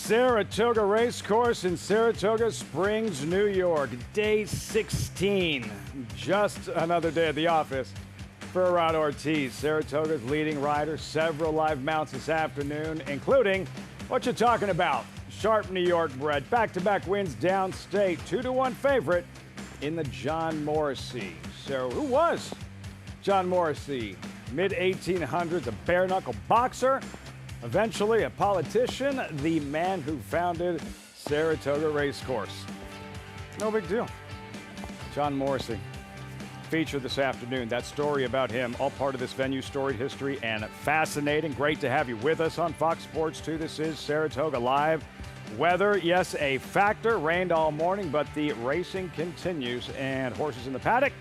Saratoga Racecourse in Saratoga Springs, New York. Day 16. Just another day at the office for Rod Ortiz, Saratoga's leading rider. Several live mounts this afternoon, including what you're talking about. Sharp New York bred, back-to-back wins downstate, 2-1 favorite in the John Morrissey. So who was John Morrissey? Mid-1800s, a bare-knuckle boxer, eventually a politician, the man who founded Saratoga Racecourse. No big deal. John Morrissey. Feature this afternoon. That story about him, all part of this venue storied history and fascinating. Great to have you with us on Fox Sports 2. This is Saratoga Live. Weather, yes, a factor. Rained all morning, but the racing continues. And horses in the paddock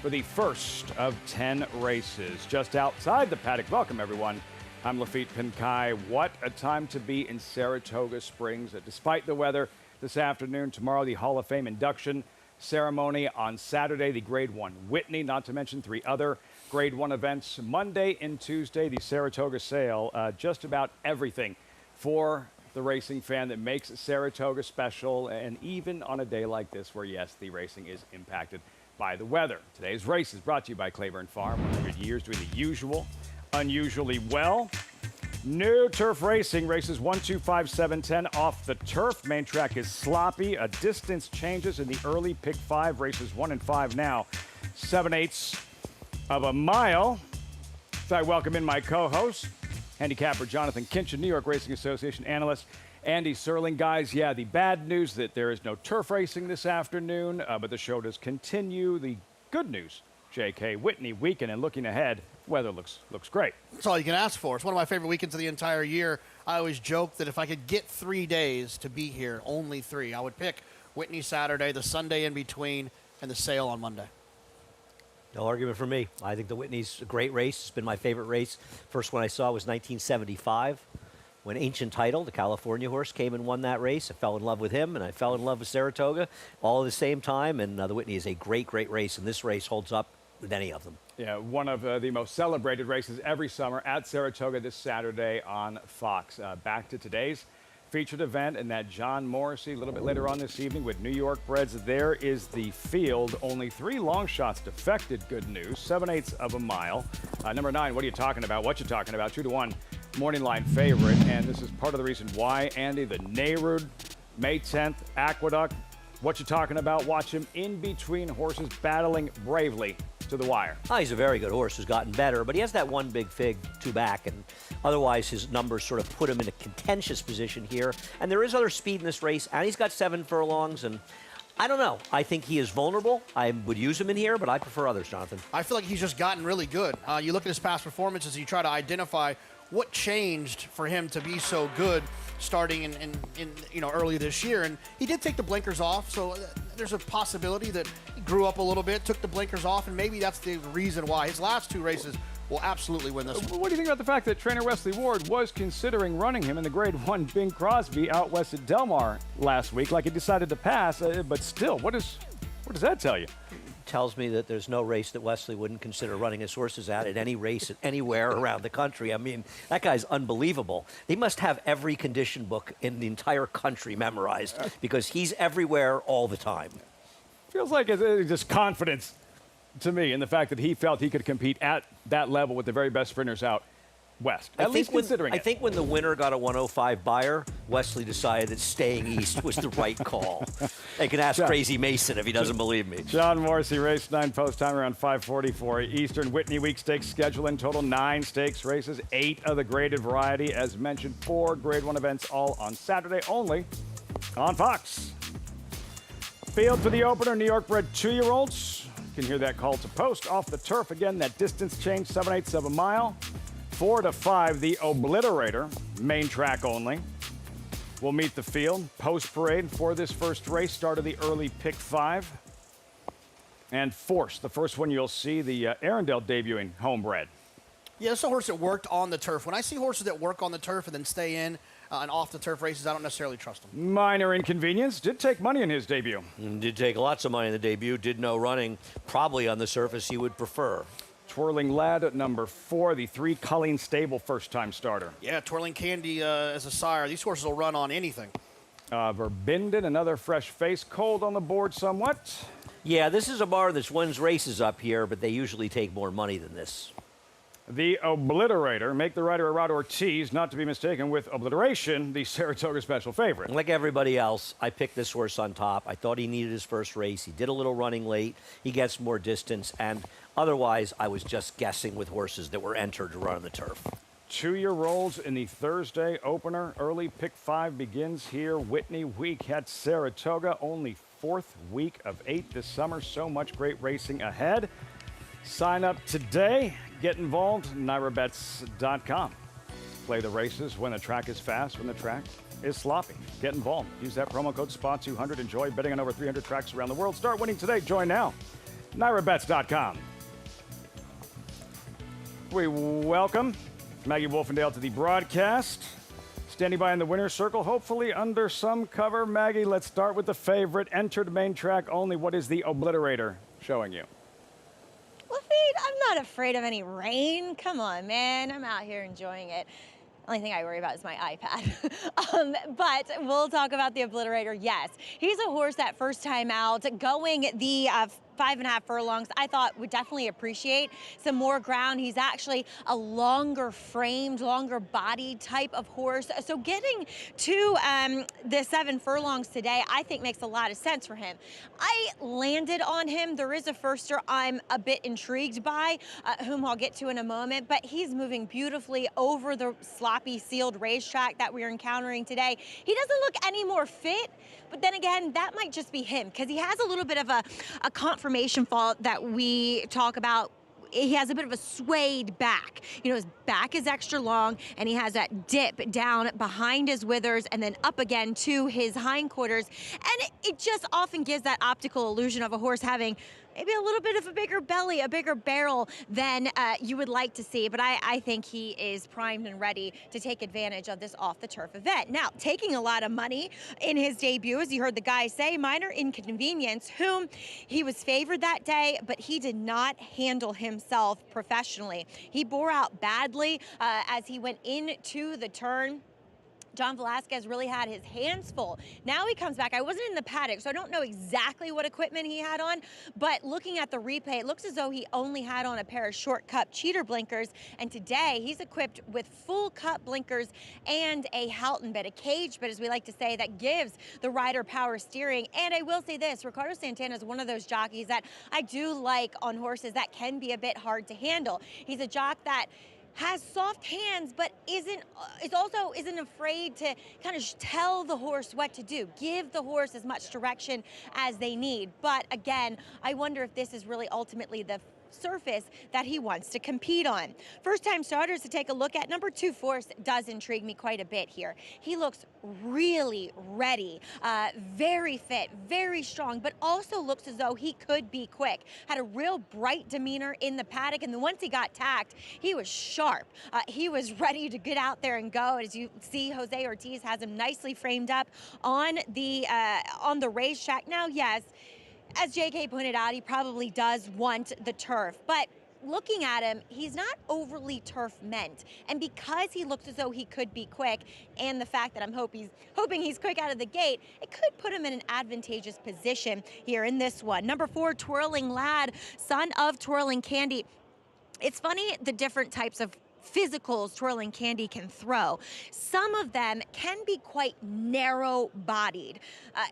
for the first of 10 races. Just outside the paddock. Welcome, everyone. I'm Lafitte Pinkai. What a time to be in Saratoga Springs. Despite the weather this afternoon, tomorrow the Hall of Fame induction ceremony. On Saturday, the Grade 1 Whitney, not to mention 3 other Grade 1 events. Monday and Tuesday, the Saratoga Sale. Just about everything for the racing fan that makes Saratoga special, and even on a day like this where, yes, the racing is impacted by the weather. Today's race is brought to you by Claiborne Farm. 100 years doing the usual, unusually well. New turf racing, races 1, 2, 5, 7, 10 off the turf. Main track is sloppy. A distance changes in the early pick 5, races 1 and 5 now. 7/8 of a mile. So I welcome in my co-host, handicapper Jonathan Kinchin, New York Racing Association analyst Andy Serling. Guys, yeah, the bad news that there is no turf racing this afternoon, but the show does continue. The good news, JK, Whitney weekend, and looking ahead, weather looks great. That's all you can ask for. It's one of my favorite weekends of the entire year. I always joke that if I could get 3 days to be here, only 3, I would pick Whitney Saturday, the Sunday in between, and the Sale on Monday. No argument for me. I think the Whitney's a great race. It's been my favorite race. First one I saw was 1975 when Ancient Title, the California horse, came and won that race. I fell in love with him, and I fell in love with Saratoga all at the same time. And the Whitney is a great, great race, and this race holds up with any of them. Yeah, one of the most celebrated races every summer at Saratoga this Saturday on Fox. Back to today's featured event and that John Morrissey a little bit later on this evening with New York breds. There is the field. Only 3 long shots defected. Good news. 7/8 of a mile. Number 9, what are you talking about? What you talking about? 2-1 morning line favorite. And this is part of the reason why, Andy, the Nayrud, May 10th, Aqueduct. What you talking about? Watch him in between horses battling bravely to the wire. Oh, he's a very good horse who's gotten better, but he has that one big fig 2 back, and otherwise his numbers sort of put him in a contentious position here. And there is other speed in this race, and he's got 7 furlongs, and I don't know. I think he is vulnerable. I would use him in here, but I prefer others, Jonathan. I feel like he's just gotten really good. You look at his past performances, you try to identify what changed for him to be so good starting in early this year. And he did take the blinkers off, so there's a possibility that he grew up a little bit, took the blinkers off, and maybe that's the reason why his last 2 races will absolutely win this one. What do you think about the fact that trainer Wesley Ward was considering running him in the Grade 1 Bing Crosby out west at Del Mar last week, like he decided to pass, but still, what does that tell you? Tells me that there's no race that Wesley wouldn't consider running his horses at any race anywhere around the country. I mean, that guy's unbelievable. He must have every condition book in the entire country memorized because he's everywhere all the time. Feels like it's just confidence to me in the fact that he felt he could compete at that level with the very best sprinters out west. At least considering I think when the winner got a 105 buyer, Wesley decided that staying east was the right call. They can ask Crazy Mason if he doesn't believe me. John Morrissey, race 9, post time around 5:44 Eastern. Whitney Week Stakes schedule in total 9 stakes races, 8 of the graded variety. As mentioned, 4 Grade 1 events all on Saturday, only on Fox. Field for the opener, New York bred 2-year-olds. You can hear that call to post off the turf. Again, that distance change, 7/8 of a mile. 4 to 5, the Obliterator, main track only, will meet the field. Post parade for this first race, start of the early pick 5. And Force, the first one you'll see, the Arundel debuting homebred. Yeah, it's a horse that worked on the turf. When I see horses that work on the turf and then stay in and off the turf races, I don't necessarily trust them. Minor inconvenience. Did take money in his debut. Did take lots of money in the debut. Did no running, probably on the surface he would prefer. Twirling Lad at number 4, the 3 Colleen Stable first-time starter. Yeah, Twirling Candy as a sire. These horses will run on anything. Verbinden, another fresh face, cold on the board somewhat. Yeah, this is a bar that wins races up here, but they usually take more money than this. The Obliterator, make the rider Rod Ortiz, not to be mistaken with Obliteration, the Saratoga special favorite. Like everybody else, I picked this horse on top. I thought he needed his first race. He did a little running late. He gets more distance, and otherwise, I was just guessing with horses that were entered to run on the turf. 2-year-olds in the Thursday opener. Early pick 5 begins here. Whitney week at Saratoga. Only 4th week of 8 this summer. So much great racing ahead. Sign up today. Get involved. NYRABets.com. Play the races when the track is fast, when the track is sloppy. Get involved. Use that promo code SPA200. Enjoy betting on over 300 tracks around the world. Start winning today. Join now. NYRABets.com. We welcome Maggie Wolfendale to the broadcast. Standing by in the winner's circle, hopefully under some cover. Maggie, let's start with the favorite. Entered main track only. What is the Obliterator showing you? Well, Fade, I'm not afraid of any rain. Come on, man. I'm out here enjoying it. Only thing I worry about is my iPad. But we'll talk about the Obliterator. Yes, he's a horse that first time out, going the 5.5 furlongs, I thought would definitely appreciate some more ground. He's actually a longer framed, longer bodied type of horse. So getting to the 7 furlongs today, I think makes a lot of sense for him. I landed on him. There is a firster I'm a bit intrigued by, whom I'll get to in a moment, but he's moving beautifully over the sloppy sealed racetrack that we're encountering today. He doesn't look any more fit, but then again, that might just be him because he has a little bit of a confirmation fault that we talk about. He has a bit of a swayed back. You know, his back is extra long, and he has that dip down behind his withers and then up again to his hindquarters. And it just often gives that optical illusion of a horse having maybe a little bit of a bigger belly, a bigger barrel than you would like to see. But I think he is primed and ready to take advantage of this off-the-turf event. Now, taking a lot of money in his debut, as you heard the guy say, minor inconvenience, whom he was favored that day, but he did not handle himself professionally. He bore out badly as he went into the turn. John Velasquez really had his hands full. Now he comes back. I wasn't in the paddock, so I don't know exactly what equipment he had on, but looking at the replay, it looks as though he only had on a pair of short cup cheater blinkers, and today he's equipped with full cup blinkers and a Halton bit, a cage bit, as we like to say, that gives the rider power steering. And I will say this, Ricardo Santana is one of those jockeys that I do like on horses that can be a bit hard to handle. He's a jock that has soft hands, but isn't afraid to kind of tell the horse what to do, give the horse as much direction as they need. But again, I wonder if this is really ultimately the surface that he wants to compete on. First time starters to take a look at. Number 2 Force does intrigue me quite a bit here. He looks really ready, very fit, very strong, but also looks as though he could be quick. Had a real bright demeanor in the paddock, and then once he got tacked, he was sharp. He was ready to get out there and go. As you see, Jose Ortiz has him nicely framed up on the racetrack. Now, yes, as JK pointed out, he probably does want the turf, but looking at him, he's not overly turf meant. And because he looks as though he could be quick, and the fact that I'm hoping he's quick out of the gate, it could put him in an advantageous position here in this one. Number 4, Twirling Lad, son of Twirling Candy. It's funny the different types of physicals Twirling Candy can throw. Some of them can be quite narrow-bodied.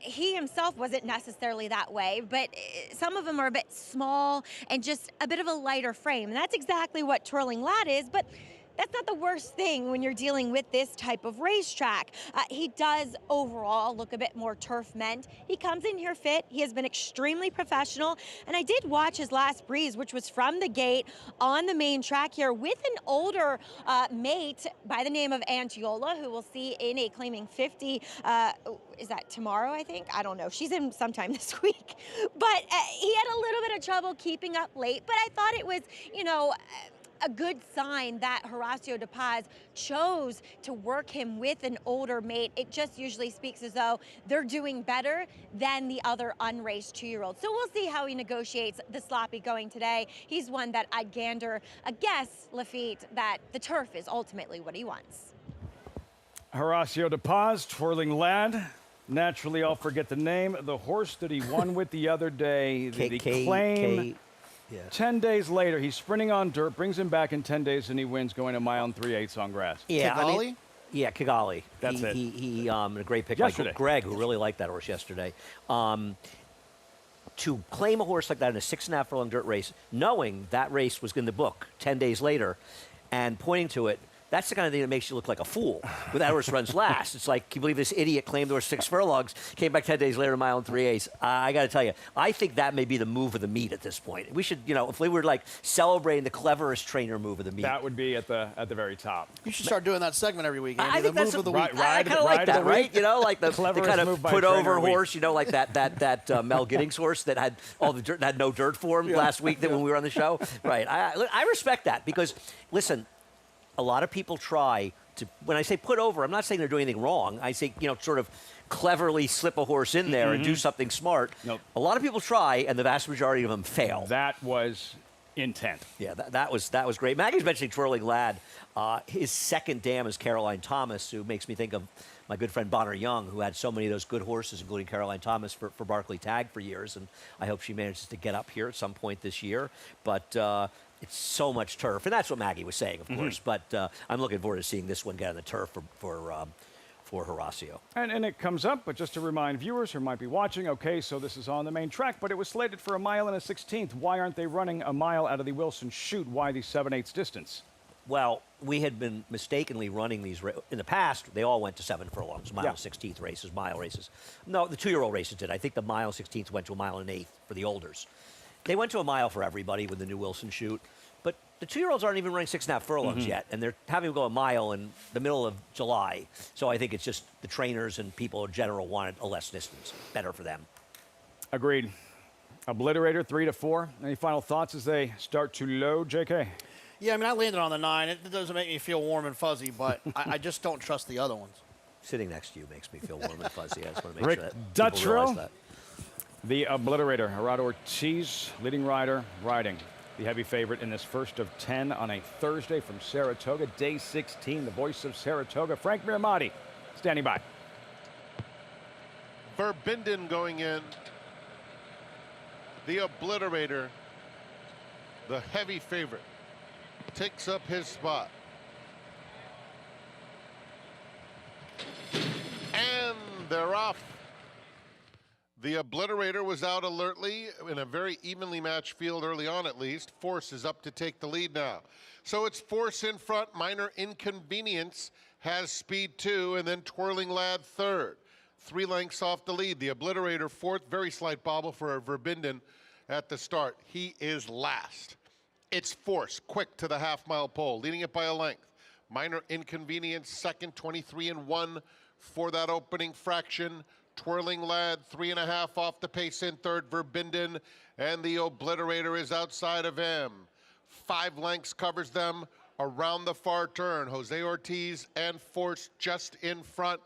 He himself wasn't necessarily that way, but some of them are a bit small and just a bit of a lighter frame. And that's exactly what Twirling Lad is, but that's not the worst thing when you're dealing with this type of racetrack. He does overall look a bit more turf meant. He comes in here fit. He has been extremely professional. And I did watch his last breeze, which was from the gate on the main track here with an older mate by the name of Antiola, who we'll see in a Claiming 50. Is that tomorrow, I think? I don't know. She's in sometime this week. But he had a little bit of trouble keeping up late. But I thought it was, a good sign that Horacio De Paz chose to work him with an older mate. It just usually speaks as though they're doing better than the other unraced 2-year-old. So we'll see how he negotiates the sloppy going today. He's one that I'd gander a guess, Lafitte, that the turf is ultimately what he wants. Horacio De Paz, twirling lad. Naturally, I'll forget the name. The horse that he won with the other day, the claim. Yeah. 10 days later, he's sprinting on dirt, brings him back in 10 days, and he wins going a mile and 3/8 on grass. Yeah, Kigali? Kigali. That's it. He a great pick Yesterday. by Greg, who really liked that horse yesterday. To claim a horse like that in a 6.5 furlong dirt race, knowing that race was in the book 10 days later, and pointing to it, that's the kind of thing that makes you look like a fool when that horse runs last. It's like, can you believe this idiot claimed there were 6 furlongs, came back 10 days later, a mile and 3/8. I got to tell you, I think that may be the move of the meet at this point. We should, if we were like celebrating the cleverest trainer move of the meet. That would be at the very top. You should start doing that segment every week, Andy. I think the that's move of the week. I kind of like that, right? Like the Cleverest kind move of by put over trainer week. horse, like that Mel Giddings horse that had all the dirt, had no dirt for him last week when we were on the show. Right. I respect that because, listen, a lot of people try to, when I say put over, I'm not saying they're doing anything wrong. I say, sort of cleverly slip a horse in there and do something smart. Nope. A lot of people try, and the vast majority of them fail. That was intent. Yeah, that was great. Maggie's mentioning Twirling Lad. His second dam is Caroline Thomas, who makes me think of my good friend Bonner Young, who had so many of those good horses, including Caroline Thomas for Barclay Tag for years. And I hope she manages to get up here at some point this year. But it's so much turf. And that's what Maggie was saying, of course. But I'm looking forward to seeing this one get on the turf for Horacio. And it comes up, but just to remind viewers who might be watching, okay, so this is on the main track, but it was slated for a mile and a 16th. Why aren't they running a mile out of the Wilson Chute? Why the 7/8 distance? Well, we had been mistakenly running these in the past. They all went to 7 furlongs, mile Yeah. 16th races, mile races. No, the 2-year-old races did. I think the mile 16th went to a mile and 1/8 for the olders. They went to a mile for everybody with the new Wilson Chute, but the 2-year-olds aren't even running 6.5 furlongs yet, and they're having to go a mile in the middle of July. So I think it's just the trainers and people in general wanted a less distance, better for them. Agreed. Obliterator 3 to 4. Any final thoughts as they start to load, JK? Yeah, I mean, I landed on the 9. It doesn't make me feel warm and fuzzy, but I just don't trust the other ones. Sitting next to you makes me feel warm and fuzzy. I just want to make Rick sure that people realize Duttrell, that. the Obliterator. Gerardo Ortiz, leading rider, riding the heavy favorite in this first of 10 on a Thursday from Saratoga, day 16. The voice of Saratoga, Frank Miramati, standing by. Verbinden going in. The Obliterator, the heavy favorite, takes up his spot. And they're off. The Obliterator was out alertly in a very evenly matched field early on, at least. Force is up to take the lead now. So it's Force in front. Minor Inconvenience has speed 2, and then Twirling Lad 3rd. 3 lengths off the lead. The Obliterator 4th. Very slight bobble for Verbinden at the start. He is last. It's Force, quick to the half-mile pole, leading it by a length. Minor Inconvenience 2nd, 23-1 for that opening fraction. Twirling Lad 3.5 off the pace in 3rd. Verbinden, and the Obliterator is outside of him. 5 lengths covers them around the far turn. Jose Ortiz and Force just in front.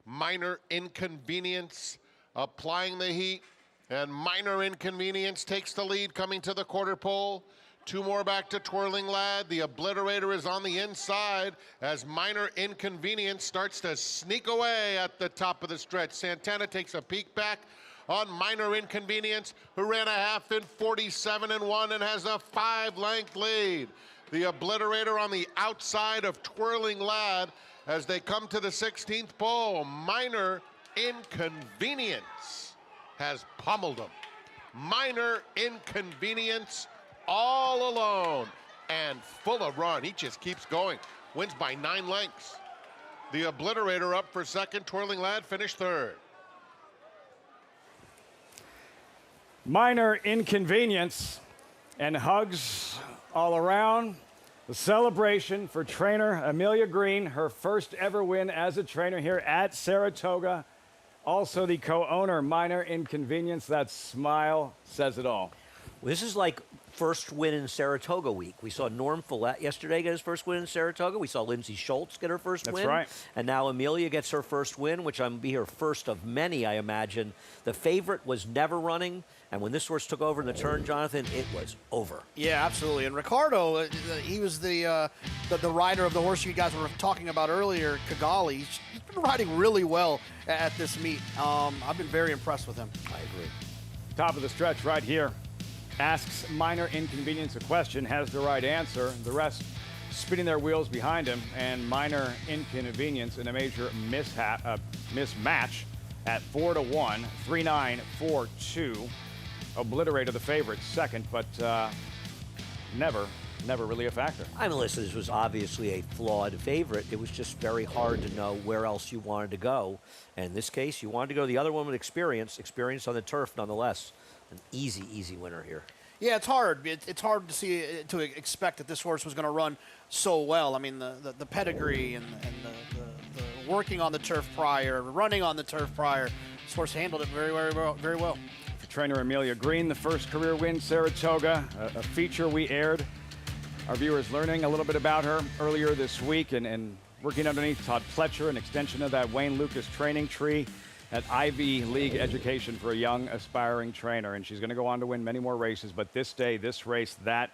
Minor Inconvenience applying the heat, and Minor Inconvenience takes the lead coming to the quarter pole. 2 more back to Twirling Lad. The Obliterator is on the inside as Minor Inconvenience starts to sneak away at the top of the stretch. Santana takes a peek back on Minor Inconvenience, who ran a half in 47-1 and has a 5-length lead. The Obliterator on the outside of Twirling Lad as they come to the 16th pole. Minor Inconvenience has pummeled them. Minor Inconvenience all alone and full of run. He just keeps going. Wins by 9 lengths. The Obliterator up for 2nd. Twirling Lad finished 3rd. Minor Inconvenience and hugs all around. The celebration for trainer Amelia Green, her first ever win as a trainer here at Saratoga. Also the co-owner, Minor Inconvenience. That smile says it all. This is like first win in Saratoga week. We saw Norm Follett yesterday get his first win in Saratoga. We saw Lindsay Schultz get her first win. That's right. And now Amelia gets her first win, which I'm be her first of many, I imagine. The favorite was never running, and when this horse took over in the turn, Jonathan, it was over. Yeah, absolutely. And Ricardo, he was the rider of the horse you guys were talking about earlier, Kigali. He's been riding really well at this meet. I've been very impressed with him. I agree. Top of the stretch right here. Asks Minor Inconvenience a question, has the right answer. The rest spinning their wheels behind him, and Minor Inconvenience in a major mismatch at 4-1, 3-9, 4-2. Obliterator the favorite second, but never really a factor. I mean, listen, this was obviously a flawed favorite. It was just very hard to know where else you wanted to go. And in this case, you wanted to go the other one with experience on the turf nonetheless. An easy winner here. Yeah, it's hard. It's hard to expect that this horse was going to run so well. I mean, the pedigree and the working on the turf prior, running on the turf prior. This horse handled it very well. For trainer Amelia Green, the first career win, Saratoga, a feature we aired. Our viewers learning a little bit about her earlier this week and working underneath Todd Pletcher, an extension of that Wayne Lucas training tree at Ivy League education for a young aspiring trainer. And she's going to go on to win many more races. But this day, this race, that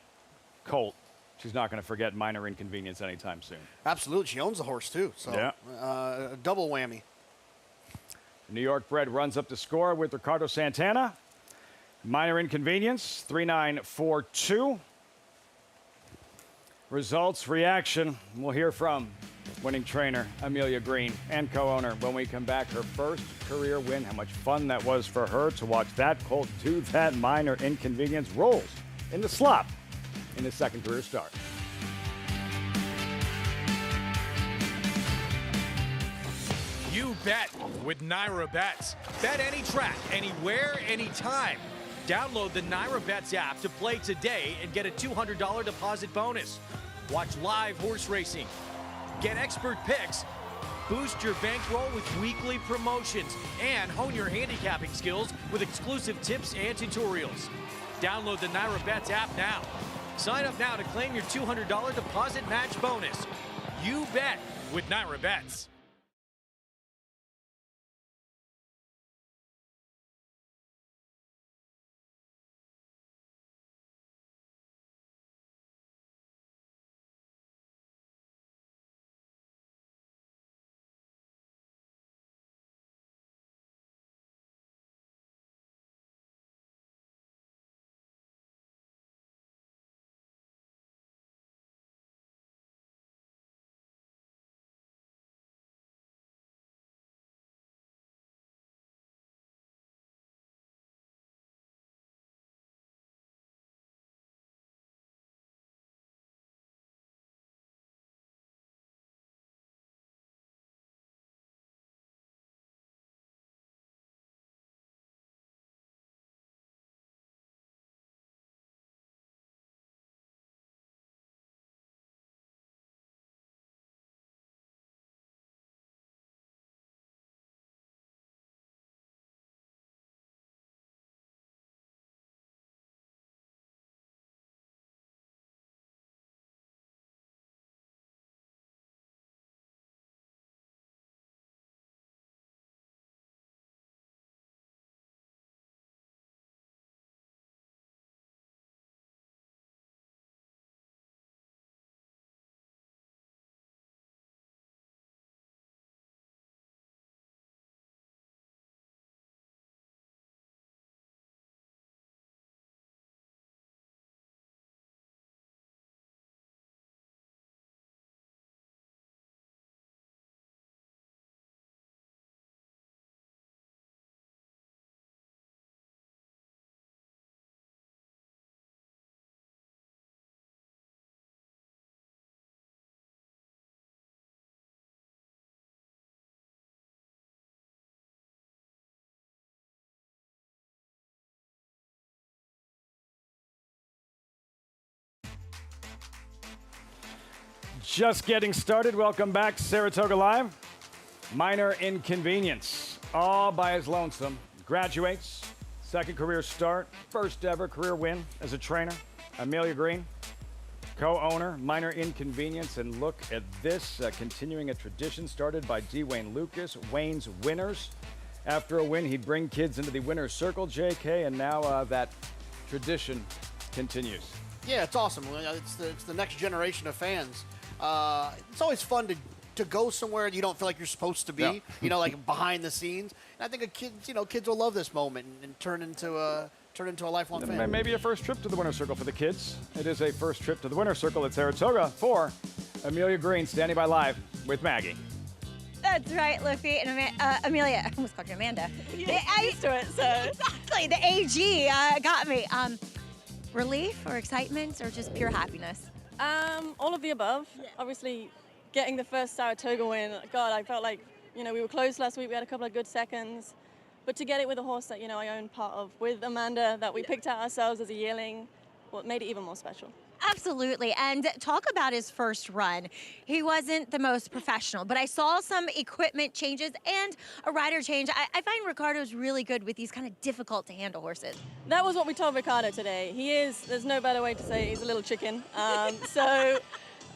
colt, she's not going to forget Minor Inconvenience anytime soon. Absolutely. She owns the horse, too. So, yeah. Double whammy. New York bred runs up the score with Ricardo Santana. Minor Inconvenience, 3-9, 4-2. Results, reaction, we'll hear from winning trainer Amelia Green and co-owner when we come back. Her first career win, how much fun that was for her to watch that colt do that. Minor Inconvenience rolls in the slop in his second career start. You bet with Naira Bets. Bet any track, anywhere, anytime. Download the Naira Bets app to play today and get a $200 deposit bonus. Watch live horse racing. Get expert picks. Boost your bankroll with weekly promotions and hone your handicapping skills with exclusive tips and tutorials. Download the Naira Bets app now. Sign up now to claim your $200 deposit match bonus. You bet with Naira Bets. Just getting started. Welcome back, Saratoga Live. Minor Inconvenience, all by his lonesome. Graduates, second career start, first ever career win as a trainer. Amelia Green, co-owner, Minor Inconvenience, and look at this, continuing a tradition started by D. Wayne Lucas, Wayne's Winners. After a win, he'd bring kids into the winner's circle, JK, and now that tradition continues. Yeah, it's awesome. It's the next generation of fans. It's always fun to go somewhere you don't feel like you're supposed to be, Yeah. like behind the scenes. And I think kids will love this moment and turn into a lifelong fan. Maybe a first trip to the winner's circle for the kids. It is a first trip to the winner's circle at Saratoga for Amelia Green, standing by live with Maggie. That's right, Luffy and Amelia. I almost called you Amanda. I used to it, so. Exactly, the AG got me. Relief or excitement or just pure happiness? All of the above. Yeah. Obviously, getting the first Saratoga win, God, I felt like, we were close last week. We had a couple of good seconds. But to get it with a horse that, I own part of with Amanda, that we picked out ourselves as a yearling, made it even more special. Absolutely. And talk about his first run. He wasn't the most professional, but I saw some equipment changes and a rider change. I find Ricardo's really good with these kind of difficult to handle horses. That was what we told Ricardo today. There's no better way to say he's a little chicken. So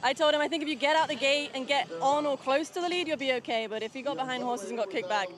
I told him, I think if you get out the gate and get on or close to the lead, you'll be okay. But if you got behind horses and got kicked back,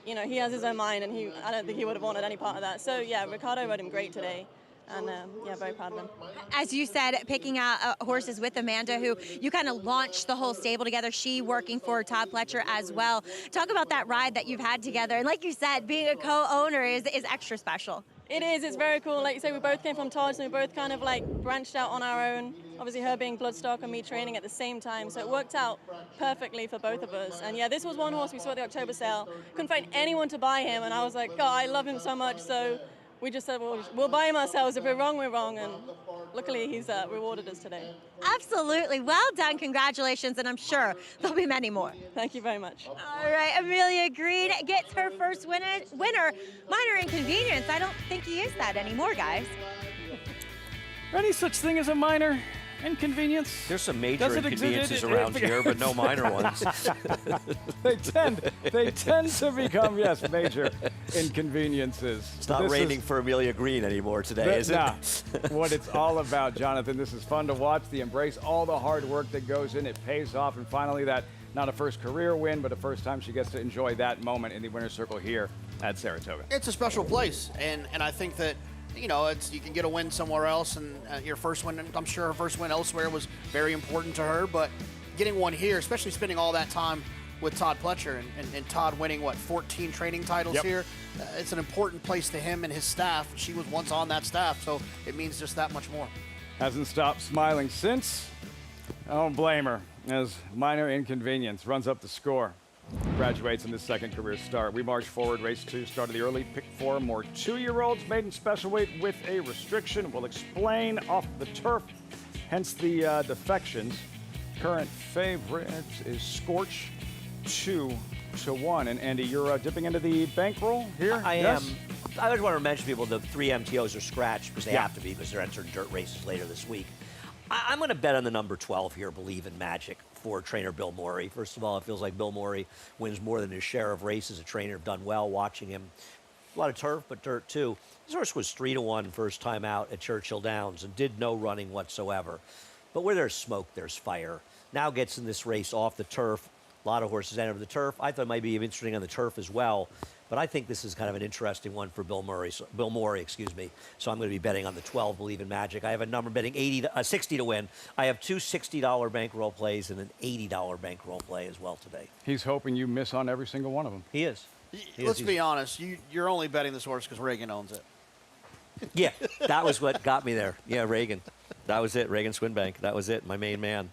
he has his own mind, and I don't think he would have wanted any part of that. So yeah, Ricardo rode him great today. And very proud of him. As you said, picking out horses with Amanda, who you kind of launched the whole stable together, she working for Todd Pletcher as well. Talk about that ride that you've had together. And like you said, being a co-owner is extra special. It is. It's very cool. Like you say, we both came from Todd, so we both kind of branched out on our own. Obviously, her being bloodstock and me training at the same time. So it worked out perfectly for both of us. And yeah, this was one horse we saw at the October sale. Couldn't find anyone to buy him. And I was like, God, I love him so much. So we just said, we'll buy him ourselves. If we're wrong, we're wrong. And luckily, he's rewarded us today. Absolutely. Well done. Congratulations. And I'm sure there'll be many more. Thank you very much. All right. Amelia Green gets her first winner. Minor Inconvenience. I don't think he is that anymore, guys. Any such thing as a minor inconvenience? There's some major inconveniences around here, but no minor ones. They tend to become, yes, major inconveniences. It's not raining for Amelia Green anymore today, is it? Nah, what it's all about, Jonathan. This is fun to watch. The embrace, all the hard work that goes in, it pays off. And finally, that not a first career win, but a first time she gets to enjoy that moment in the winner's circle here at Saratoga. It's a special place, and I think that you can get a win somewhere else, and your first win, I'm sure her first win elsewhere was very important to her, but getting one here, especially spending all that time with Todd Pletcher and Todd winning, 14 training titles here, it's an important place to him and his staff. She was once on that staff, so it means just that much more. Hasn't stopped smiling since. I don't blame her, as Minor Inconvenience runs up the score. Graduates in this second career start. We march forward. Race 2 started the early. Pick 4 more 2-year-olds. Maiden special weight with a restriction. We'll explain off the turf, hence the defections. Current favorite is Scorch 2-1. And Andy, you're dipping into the bankroll here? I am. I just want to mention people the 3 MTOs are scratched because they have to be because they're entering dirt races later this week. I'm going to bet on the number 12 here, Believe in Magic, for trainer Bill Morey. First of all, it feels like Bill Morey wins more than his share of races. A trainer done well watching him. A lot of turf, but dirt too. This horse was 3-1 first time out at Churchill Downs and did no running whatsoever. But where there's smoke, there's fire. Now gets in this race off the turf. A lot of horses enter the turf. I thought it might be interesting on the turf as well. But I think this is kind of an interesting one for Bill Morey, So I'm going to be betting on the 12, Believe in Magic. I have a number betting 60 to win. I have 2 $60 bankroll plays and an $80 bankroll play as well today. He's hoping you miss on every single one of them. He is. Let's be honest. You're only betting this horse because Reagan owns it. Yeah, that was what got me there. Yeah, Reagan. That was it. Reagan Swinbank. That was it. My main man.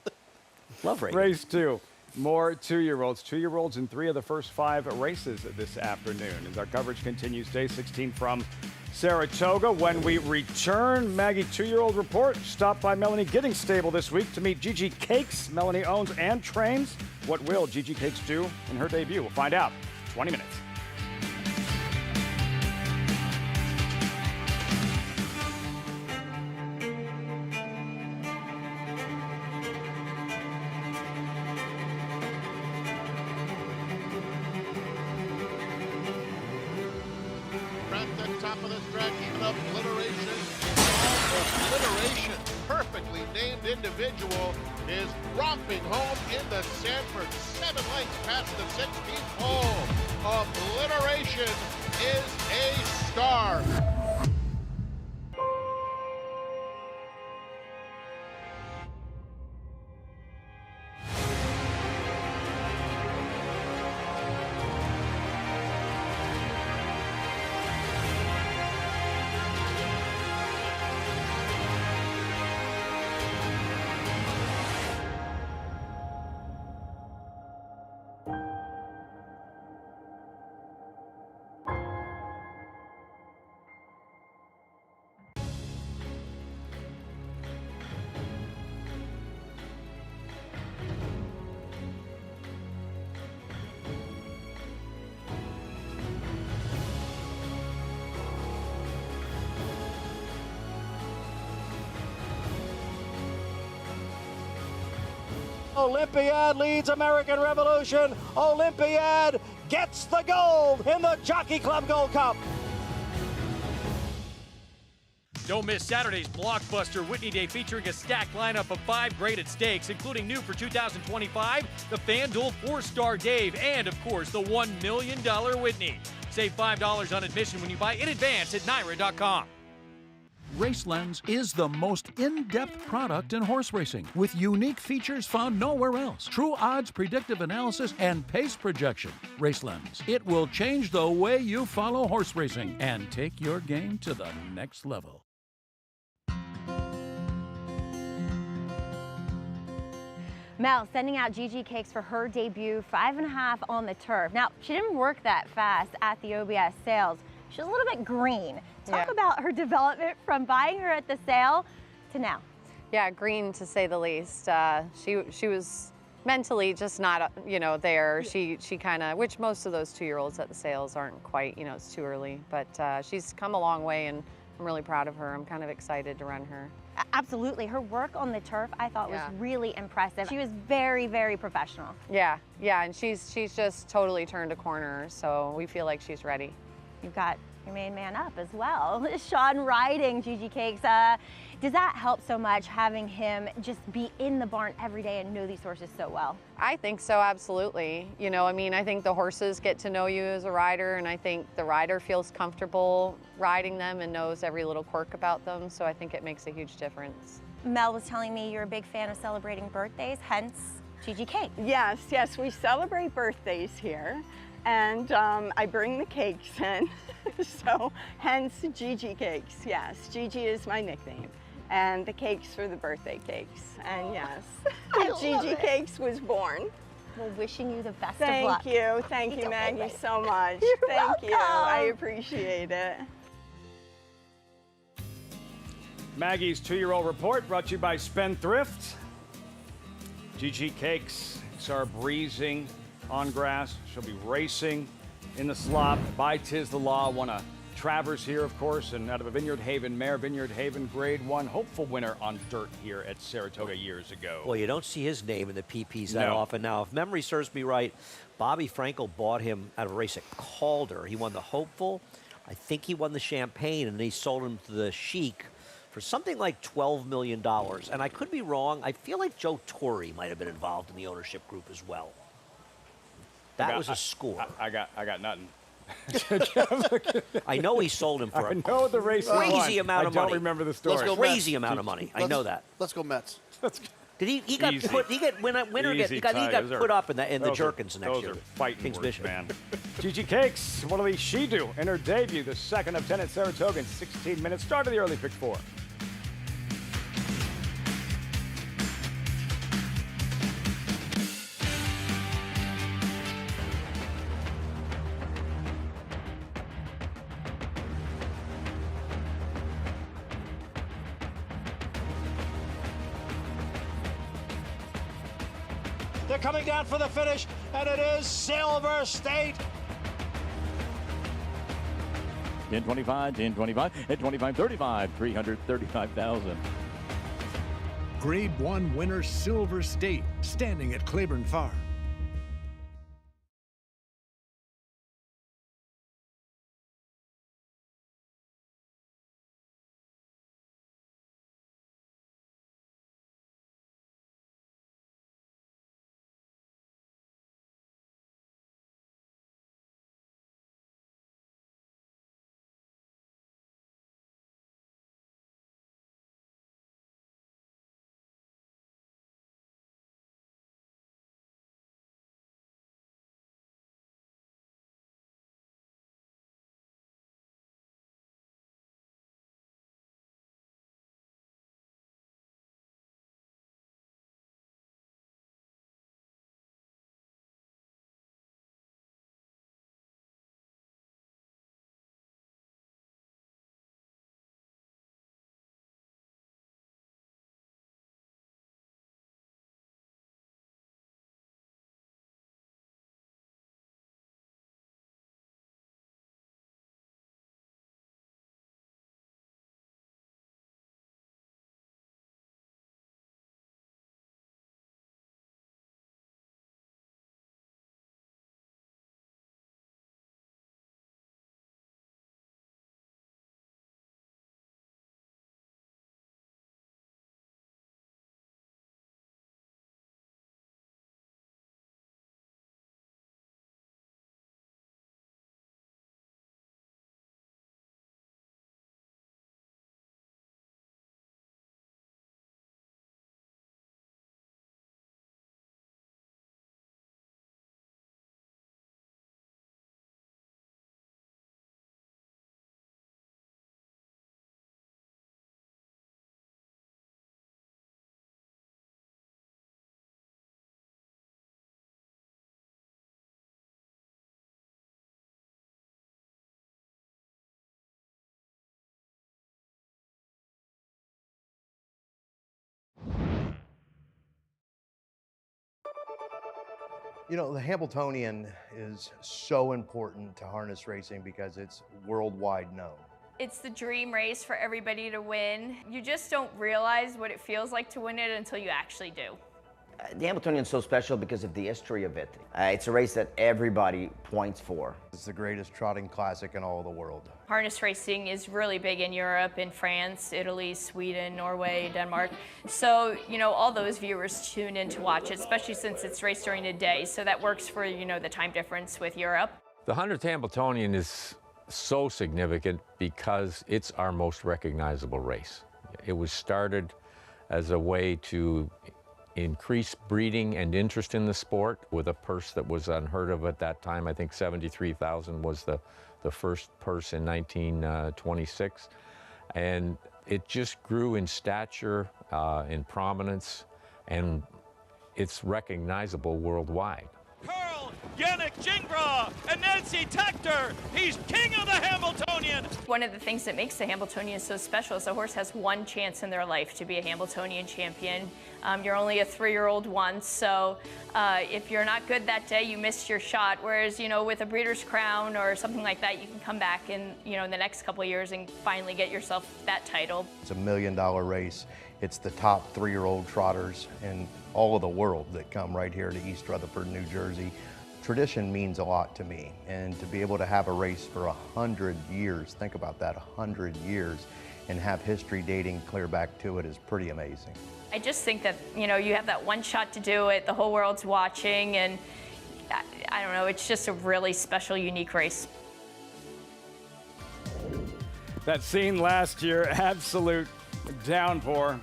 Love Reagan. Race 2. More 2-year-olds. 2-year-olds in 3 of the first 5 races this afternoon. As our coverage continues, day 16 from Saratoga. When we return, Maggie 2-year-old report. Stopped by Melanie Giddings' stable this week to meet Gigi Cakes. Melanie owns and trains. What will Gigi Cakes do in her debut? We'll find out. 20 minutes. At the top of the stretch, even obliteration. All Obliteration, perfectly named individual, is romping home in the Sanford. 7 lengths past the 16th hole. Obliteration is a star. Olympiad leads American Revolution. Olympiad gets the gold in the Jockey Club Gold Cup. Don't miss Saturday's blockbuster Whitney Day featuring a stacked lineup of 5 graded stakes, including new for 2025, the FanDuel 4-Star Dave, and of course the $1 million Whitney. Save $5 on admission when you buy in advance at NYRA.com. RaceLens is the most in-depth product in horse racing, with unique features found nowhere else. True odds, predictive analysis, and pace projection. RaceLens. It will change the way you follow horse racing and take your game to the next level. Mel sending out Gigi Cakes for her debut, 5.5 on the turf. Now, she didn't work that fast at the OBS sales. She's a little bit green. Talk about her development from buying her at the sale to now. Yeah, green to say the least. She was mentally just not, there. She kind of, which most of those 2-year-olds at the sales aren't quite, it's too early. But she's come a long way, and I'm really proud of her. I'm kind of excited to run her. Absolutely. Her work on the turf, I thought, was really impressive. She was very, very professional. Yeah, and she's just totally turned a corner, so we feel like she's ready. You've got your main man up as well, Sean riding Gigi Cakes. Does that help so much, having him just be in the barn every day and know these horses so well? I think so, absolutely. I think the horses get to know you as a rider, and I think the rider feels comfortable riding them and knows every little quirk about them, so I think it makes a huge difference. Mel was telling me you're a big fan of celebrating birthdays, hence Gigi Cake. Yes, we celebrate birthdays here. And I bring the cakes in, so hence Gigi Cakes. Yes, Gigi is my nickname, and the cakes for the birthday cakes. And yes, Gigi Cakes was born. Well, wishing you the best of luck. Thank you, Maggie, so much. Thank you, I appreciate it. Maggie's 2-year-old report brought to you by Spendthrift. Gigi Cakes are breezing on grass. She'll be racing in the slop by Tis the Law. Won a Travers here, of course, and out of a Vineyard Haven mare. Vineyard Haven Grade 1 hopeful winner on dirt here at Saratoga years ago. Well, you don't see his name in the PPs that often now. If memory serves me right, Bobby Frankel bought him at a race at Calder. He won the Hopeful. I think he won the Champagne, and he sold him to the Chic for something like $12 million. And I could be wrong. I feel like Joe Torre might have been involved in the ownership group as well. That was a score. I got nothing. I know he sold him for I know the race crazy amount of money. I don't remember the story. Let's go Crazy Mets. amount of money. I know that. Let's go Mets. Did he got Easy. put? He got winner. Easy, He got Ty. put up in the Those Jerkins next those year. Those are fighting Kings words, Bishop. man. Gigi Cakes, what will she do in her debut, the 2nd of 10 at Saratoga in 16 minutes? Start of the early pick 4. They're coming down for the finish, and it is Silver State. 10-25, 10-25, at 25-35, 335,000. Grade 1 winner Silver State, standing at Claiborne Farm. You know, the Hambletonian is so important to harness racing because it's worldwide known. It's the dream race for everybody to win. You just don't realize what it feels like to win it until you actually do. The Hambletonian is so special because of the history of it. It's a race that everybody points for. It's the greatest trotting classic in all of the world. Harness racing is really big in Europe, in France, Italy, Sweden, Norway, Denmark. So, you know, all those viewers tune in to watch it, especially since it's raced during the day. So that works for, you know, the time difference with Europe. The 100th Hambletonian is so significant because it's our most recognizable race. It was started as a way to increase breeding and interest in the sport with a purse that was unheard of at that time. I think $73,000 was the first purse in 1926. And it just grew in stature, in prominence, and it's recognizable worldwide. Carl Yannick Gingras and Nancy Tactor. He's king of the Hambletonian. One of the things that makes the Hambletonian so special is the horse has one chance in their life to be a Hambletonian champion. You're only a 3-year-old once, so if you're not good that day, you missed your shot. Whereas, you know, with a Breeders' Crown or something like that, you can come back in, you know, in the next couple of years and finally get yourself that title. It's a $1 million race. It's the top 3-year-old trotters in all of the world that come right here to East Rutherford, New Jersey. Tradition means a lot to me, and to be able to have a race for 100 years, think about that, 100 years, and have history dating clear back to it is pretty amazing. I just think that, you know, you have that one shot to do it, the whole world's watching, and I don't know, it's just a really special, unique race. That scene last year, absolute downpour,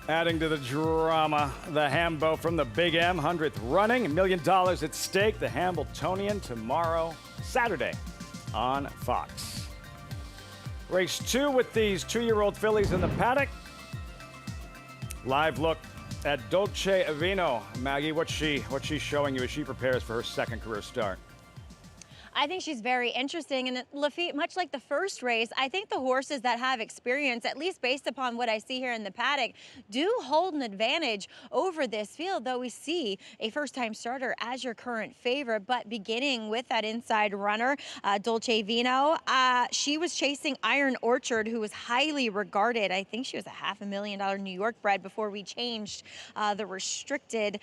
adding to the drama. The Hambo from the Big M, 100th running, $1 million at stake. The Hambletonian tomorrow, Saturday, on Fox. Race 2 with these 2-year-old fillies in the paddock. Live look at Dolce Vino. Maggie, what's she showing you as she prepares for her second career start? I think she's very interesting, and Lafitte, much like the first race, I think the horses that have experience, at least based upon what I see here in the paddock, do hold an advantage over this field, though we see a first-time starter as your current favorite. But beginning with that inside runner, Dolce Vino, she was chasing Iron Orchard, who was highly regarded. I think she was a $500,000 New York bred before we changed the restricted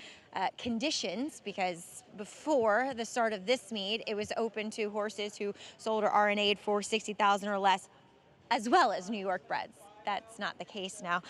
conditions, because before the start of this meet, it was open to horses who sold or RNA'd for $60,000 or less, as well as New York breds. That's not the case now.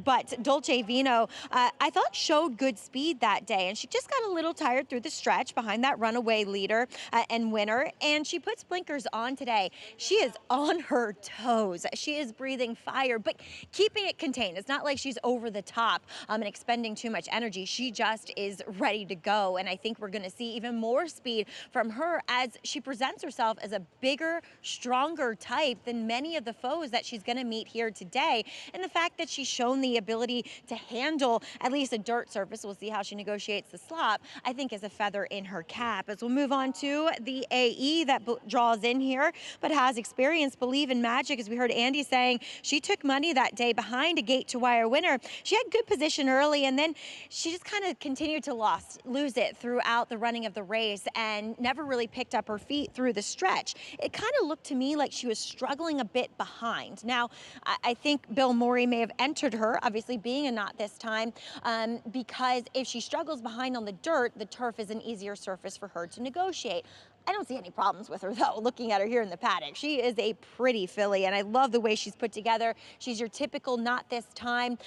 But Dolce Vino, I thought showed good speed that day, and she just got a little tired through the stretch behind that runaway leader and winner, and she puts blinkers on today. She is on her toes. She is breathing fire, but keeping it contained. It's not like she's over the top and expending too much energy. She just is ready to go, and I think we're going to see even more speed from her as she presents herself as a bigger, stronger type than many of the foes that she's going to meet here today. And the fact that she's shown the ability to handle at least a dirt surface, we'll see how she negotiates the slop, I think is a feather in her cap. As we'll move on to the AE that draws in here, but has experience. Believe in Magic, as we heard Andy saying, she took money that day behind a gate to wire winner. She had good position early, and then she just kind of continued to lose it throughout the running of the race and never really picked up her feet through the stretch. It kind of looked to me like she was struggling a bit behind. Now, I think Bill Morey may have entered her, obviously being a knot this time, because if she struggles behind on the dirt, the turf is an easier surface for her to negotiate. I don't see any problems with her, though, looking at her here in the paddock. She is a pretty filly, and I love the way she's put together. She's your typical not this time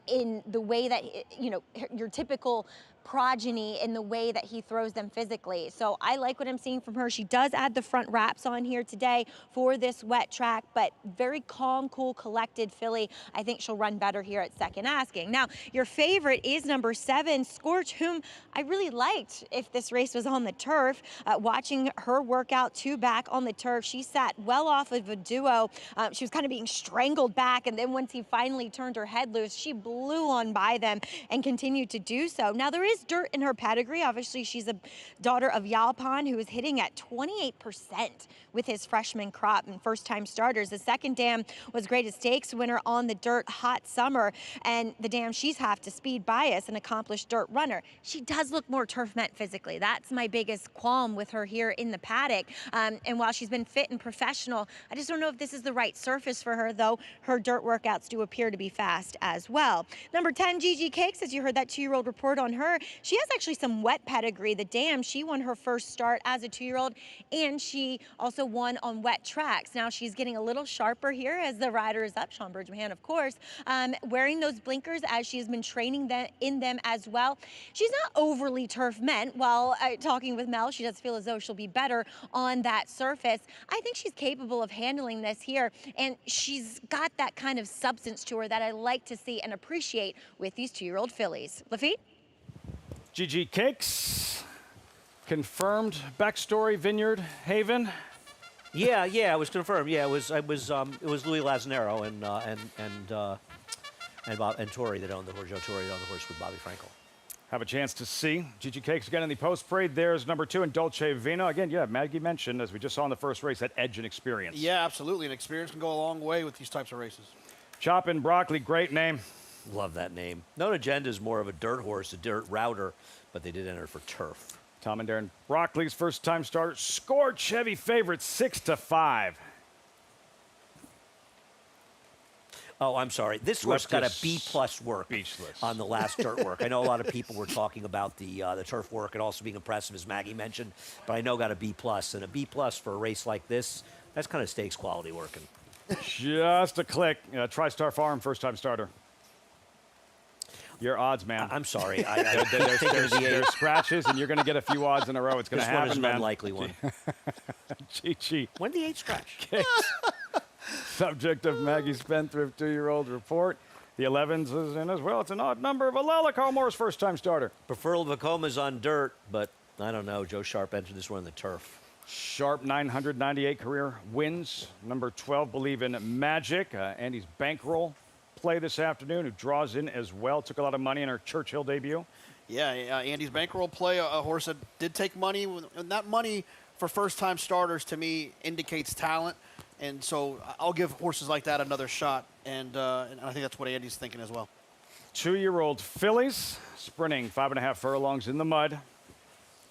in the way that, you know, your typical progeny in the way that he throws them physically. So I like what I'm seeing from her. She does add the front wraps on here today for this wet track, but very calm, cool, collected filly. I think she'll run better here at second asking. Now, your favorite is number 7, Scorch, whom I really liked if this race was on the turf. Watching her work out 2 back on the turf, she sat well off of a duo. She was kind of being strangled back, and then once he finally turned her head loose, she blew on by them and continued to do so. Now, there is is dirt in her pedigree. Obviously, she's a daughter of Yalpan, who is hitting at 28% with his freshman crop and first-time starters. The second dam was Greatest Stakes winner on the dirt hot summer, and the dam, she's half to Speed Bias, an accomplished dirt runner. She does look more turf meant physically. That's my biggest qualm with her here in the paddock. And while she's been fit and professional, I just don't know if this is the right surface for her, though her dirt workouts do appear to be fast as well. Number 10, Gigi Cakes, as you heard that 2-year-old report on her, she has actually some wet pedigree. The dam, she won her first start as a 2-year-old, and she also won on wet tracks. Now she's getting a little sharper here as the rider is up, Sean Bergman, of course, wearing those blinkers as she has been training in them as well. She's not overly turf meant. While talking with Mel, she does feel as though she'll be better on that surface. I think she's capable of handling this here, and she's got that kind of substance to her that I like to see and appreciate with these 2-year-old fillies. Lafitte? Gigi Cakes, confirmed backstory, Vineyard Haven. Yeah, it was confirmed. Yeah, it was Louis Lazzanero and Torrey that owned the horse. Joe Torrey that owned the horse with Bobby Frankel. Have a chance to see Gigi Cakes again in the post parade. There's number 2 in Dolce Vino. Again, yeah, Maggie mentioned, as we just saw in the first race, that edge and experience. Yeah, absolutely. And experience can go a long way with these types of races. Choppin' Broccoli, great name. Love that name. Known Agenda is more of a dirt horse, a dirt router, but they did enter for turf. Tom and Darren Broccoli's first-time starter. Scorch, heavy favorite, 6-5. Oh, I'm sorry. This horse got a B+ work on the last dirt work. I know a lot of people were talking about the turf work and also being impressive, as Maggie mentioned, but I know got a B+. And a B+ for a race like this, that's kind of stakes quality working. Just a click. TriStar Farm, first-time starter. Your odds, man. I'm sorry. There's scratches, and you're going to get a few odds in a row. It's going to happen, This one is man. an unlikely one. Gigi. When did the 8 scratch? Subject of Maggie Spendthrift 2-year-old report. The 11s is in as well. It's an odd number. Valhalla, Carl Moore's first-time starter. Preferred Vacoma's on dirt, but I don't know. Joe Sharp entered this one on the turf. Sharp 998 career wins. Number 12, Believe in Magic. Andy's bankroll play this afternoon, who draws in as well. Took a lot of money in her Churchill debut. Yeah, Andy's bankroll play, a horse that did take money. And that money for first-time starters, to me, indicates talent. And so I'll give horses like that another shot. And I think that's what Andy's thinking as well. 2-year-old fillies, sprinting 5.5 furlongs in the mud.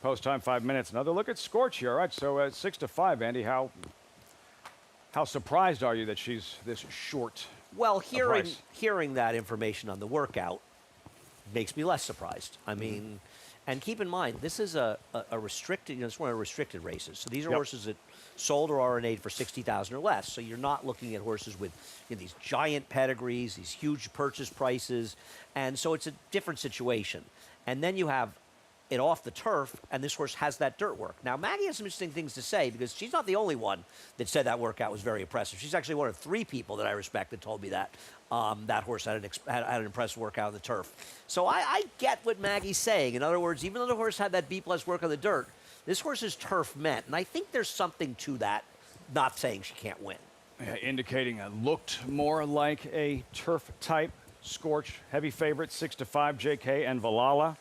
Post time 5 minutes. Another look at Scorch here. All right, so 6-5, Andy. How surprised are you that she's this short? Well, hearing that information on the workout makes me less surprised. I mean, and keep in mind, this is a restricted, it's one of the restricted races. So these are horses that sold or RNA'd for $60,000 or less. So you're not looking at horses with these giant pedigrees, these huge purchase prices. And so it's a different situation. And then you have it off the turf, and this horse has that dirt work. Now, Maggie has some interesting things to say, because she's not the only one that said that workout was very impressive. She's actually one of 3 people that I respect that told me that that horse had an impressive workout on the turf. So I get what Maggie's saying. In other words, even though the horse had that B+ work on the dirt, this horse is turf meant, and I think there's something to that, not saying she can't win. Indicating looked more like a turf type. Scorch, heavy favorite, 6-5, JK and Valhalla.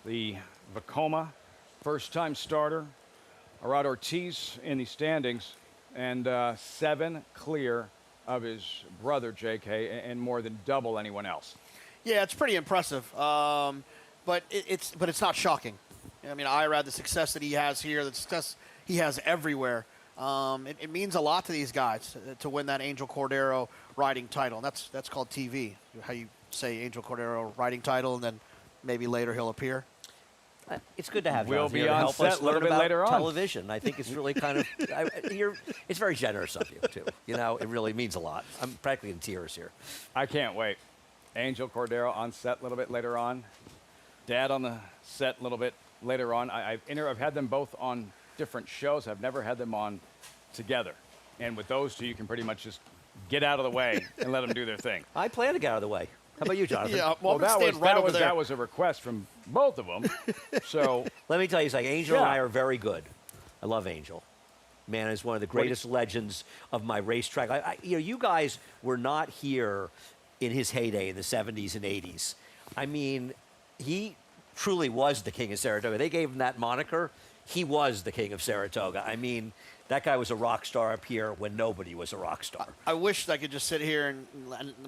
The Vacoma, first-time starter. Arad Ortiz in the standings, and 7 clear of his brother, JK, and more than double anyone else. Yeah, it's pretty impressive, but it's not shocking. I mean, Irad, the success that he has here, the success he has everywhere, it means a lot to these guys to win that Angel Cordero riding title. And that's called TV, how you say Angel Cordero riding title, and then maybe later he'll appear. It's good to have we'll you be here to on help set us a little learn bit about later on. television. I think it's really kind of, it's very generous of you, too. You know, it really means a lot. I'm practically in tears here. I can't wait. Angel Cordero on set a little bit later on. Dad on the set a little bit later on. I've had them both on different shows. I've never had them on together. And with those two, you can pretty much just get out of the way and let them do their thing. I plan to get out of the way. How about you, Jonathan? Yeah, that was a request from both of them. So let me tell you something. Angel and I are very good. I love Angel. Man, is one of the greatest legends of my racetrack. You guys were not here in his heyday in the 70s and 80s. I mean, he truly was the king of Saratoga. They gave him that moniker. He was the king of Saratoga. I mean, that guy was a rock star up here when nobody was a rock star. I wish I could just sit here and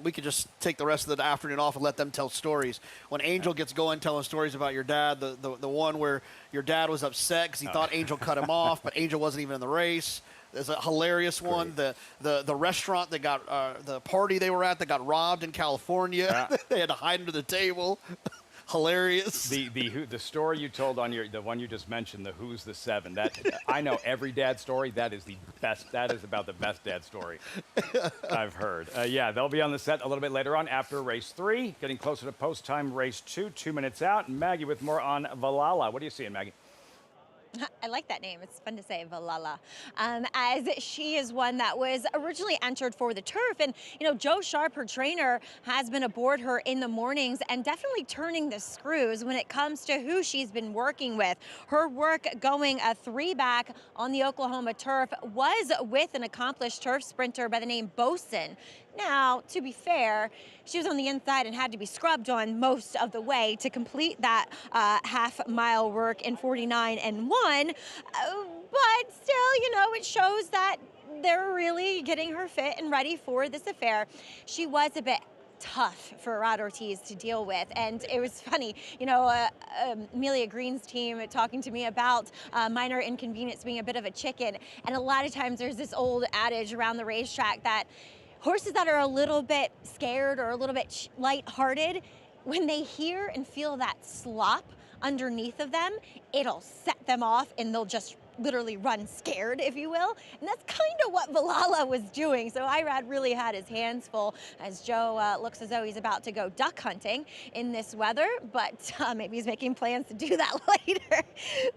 we could just take the rest of the afternoon off and let them tell stories. When Angel gets going telling stories about your dad, the one where your dad was upset because he thought Angel cut him off, but Angel wasn't even in the race. There's a hilarious one. The restaurant that got the party they were at that got robbed in California. They had to hide under the table. Hilarious. The story you told on the one you just mentioned, the Who's the Seven. That I know every dad story. That is the best. That is about the best dad story I've heard. Yeah, they'll be on the set a little bit later on after race 3, getting closer to post time race 2, 2 minutes out. And Maggie with more on Valhalla. What are you seeing, Maggie? I like that name. It's fun to say, Valhalla. As she is one that was originally entered for the turf. And, you know, Joe Sharp, her trainer, has been aboard her in the mornings and definitely turning the screws when it comes to who she's been working with. Her work going a 3-back on the Oklahoma turf was with an accomplished turf sprinter by the name Boson. Now, to be fair, she was on the inside and had to be scrubbed on most of the way to complete that half-mile work in 49 and 1. But still, you know, it shows that they're really getting her fit and ready for this affair. She was a bit tough for Rod Ortiz to deal with, and it was funny, you know, Amelia Green's team talking to me about minor inconvenience being a bit of a chicken, and a lot of times there's this old adage around the racetrack that horses that are a little bit scared or a little bit lighthearted, when they hear and feel that slop underneath of them, it'll set them off and they'll just literally run scared, if you will. And that's kind of what Valhalla was doing. So Irad really had his hands full as Joe looks as though he's about to go duck hunting in this weather, but maybe he's making plans to do that later.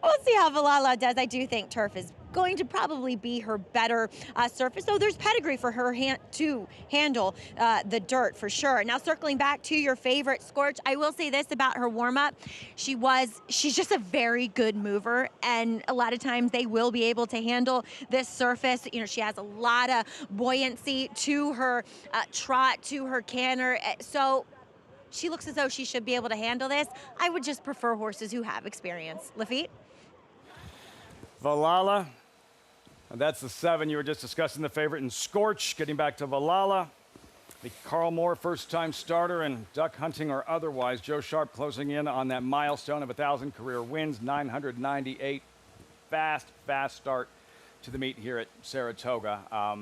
We'll see how Valhalla does. I do think turf is going to probably be her better surface, though there's pedigree for her to handle the dirt for sure. Now, circling back to your favorite, Scorch, I will say this about her warm-up. She's just a very good mover, and a lot of times they will be able to handle this surface. You know, she has a lot of buoyancy to her trot, to her canter, so she looks as though she should be able to handle this. I would just prefer horses who have experience. Lafitte? Valhalla. And that's the 7 you were just discussing, the favorite in Scorch. Getting back to Valhalla, the Carl Moore first-time starter and duck hunting or otherwise. Joe Sharp closing in on that milestone of 1,000 career wins, 998. Fast start to the meet here at Saratoga.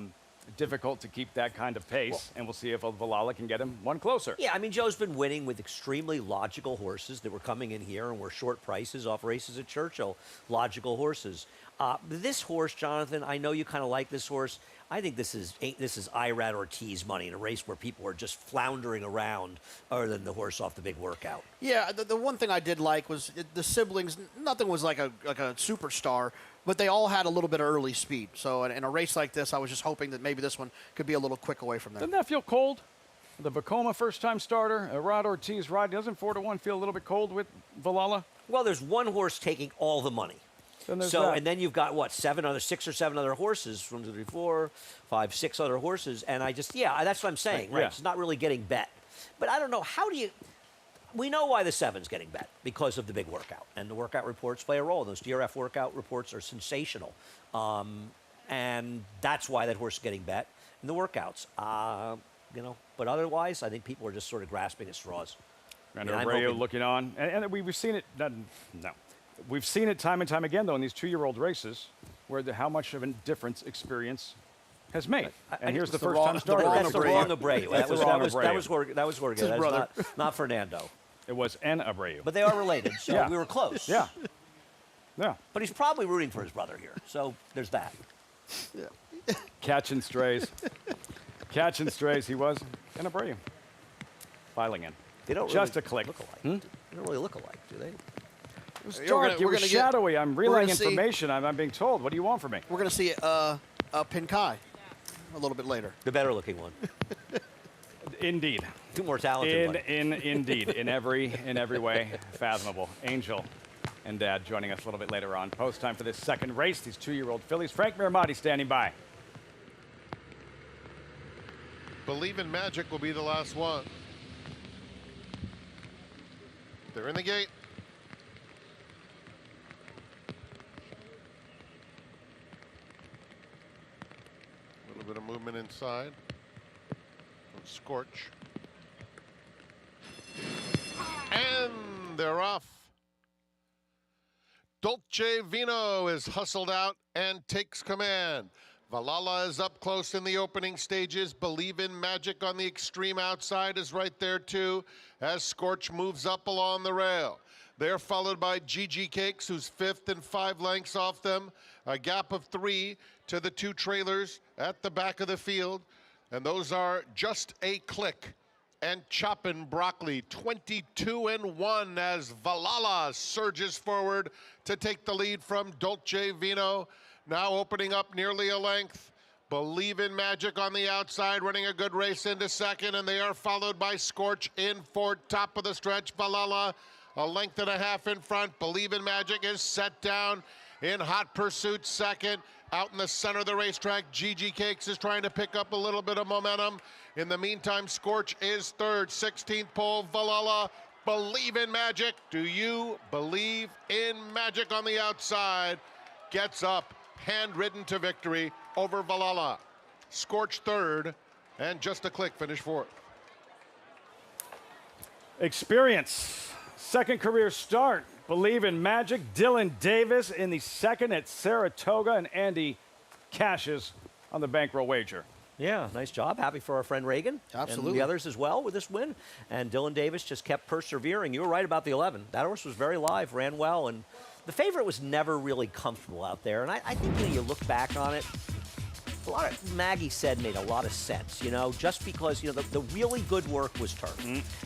Difficult to keep that kind of pace, and we'll see if Valhalla can get him one closer. Yeah, I mean, Joe's been winning with extremely logical horses that were coming in here and were short prices off races at Churchill. Logical horses. This horse, Jonathan, I know you kind of like this horse. I think this is Irad Ortiz money in a race where people are just floundering around other than the horse off the big workout. Yeah, the one thing I did like was the siblings. Nothing was like a superstar, but they all had a little bit of early speed. So in a race like this, I was just hoping that maybe this one could be a little quick away from them. Doesn't that feel cold? The Vacoma first-time starter, Rod Ortiz ride. Doesn't 4-1 feel a little bit cold with Valhalla? Well, there's one horse taking all the money. And then you've got, what, 6 or 7 other horses, 1, 2, 3, 4, 5, 6 other horses, and that's what I'm saying, right? Yeah. It's not really getting bet. But I don't know, we know why the 7's getting bet, because of the big workout, and the workout reports play a role. Those DRF workout reports are sensational, and that's why that horse is getting bet in the workouts. But otherwise, I think people are just sort of grasping at straws. And Abreu looking on, and we've seen it, We've seen it time and time again, though, in these 2-year-old races, where how much of a difference experience has made. And here's the first-time starter. That's the wrong Abreu. That was Jorge. That's not Fernando. It was an Abreu. But they are related, so we were close. Yeah. But he's probably rooting for his brother here, so there's that. Yeah. Catching strays. Catching strays. He was an Abreu. Filing in. They don't just really a click. Look alike. They don't really look alike, do they? It was dark. It was shadowy. I'm relaying information. I'm being told. What do you want from me? We're going to see Pinkai a little bit later. The better-looking one. Indeed. 2 more talented Indeed. In every way fathomable. Angel and Dad joining us a little bit later on. Post time for this second race. These 2-year-old fillies. Frank Miramati standing by. Believe in Magic will be the last one. They're in the gate. movement inside. Scorch. And they're off. Dolce Vino is hustled out and takes command. Valhalla is up close in the opening stages. Believe in Magic on the extreme outside is right there too, as Scorch moves up along the rail. They're followed by GG Cakes, who's 5th and 5 lengths off them. A gap of 3 to the 2 trailers at the back of the field. And those are Just a Click and Choppin' Broccoli, 22-1 as Valhalla surges forward to take the lead from Dolce Vino. Now opening up nearly a length. Believe in Magic on the outside, running a good race into second, and they are followed by Scorch in fourth, top of the stretch. Valhalla a length and a half in front. Believe in Magic is set down in hot pursuit second. Out in the center of the racetrack, GG Cakes is trying to pick up a little bit of momentum. In the meantime, Scorch is third. 16th pole, Valhalla. Believe in Magic. Do you believe in Magic on the outside? Gets up, handridden to victory over Valhalla. Scorch third, and Just a Click finish fourth. Experience. Second career start. Believe in Magic. Dylan Davis in the second at Saratoga, and Andy cashes on the bankroll wager. Yeah, nice job. Happy for our friend Reagan. Absolutely. And the others as well with this win. And Dylan Davis just kept persevering. You were right about the 11. That horse was very live, ran well, and the favorite was never really comfortable out there. And I think when you look back on it, a lot of Maggie said made a lot of sense, you know, just because, you know, the really good work was turf.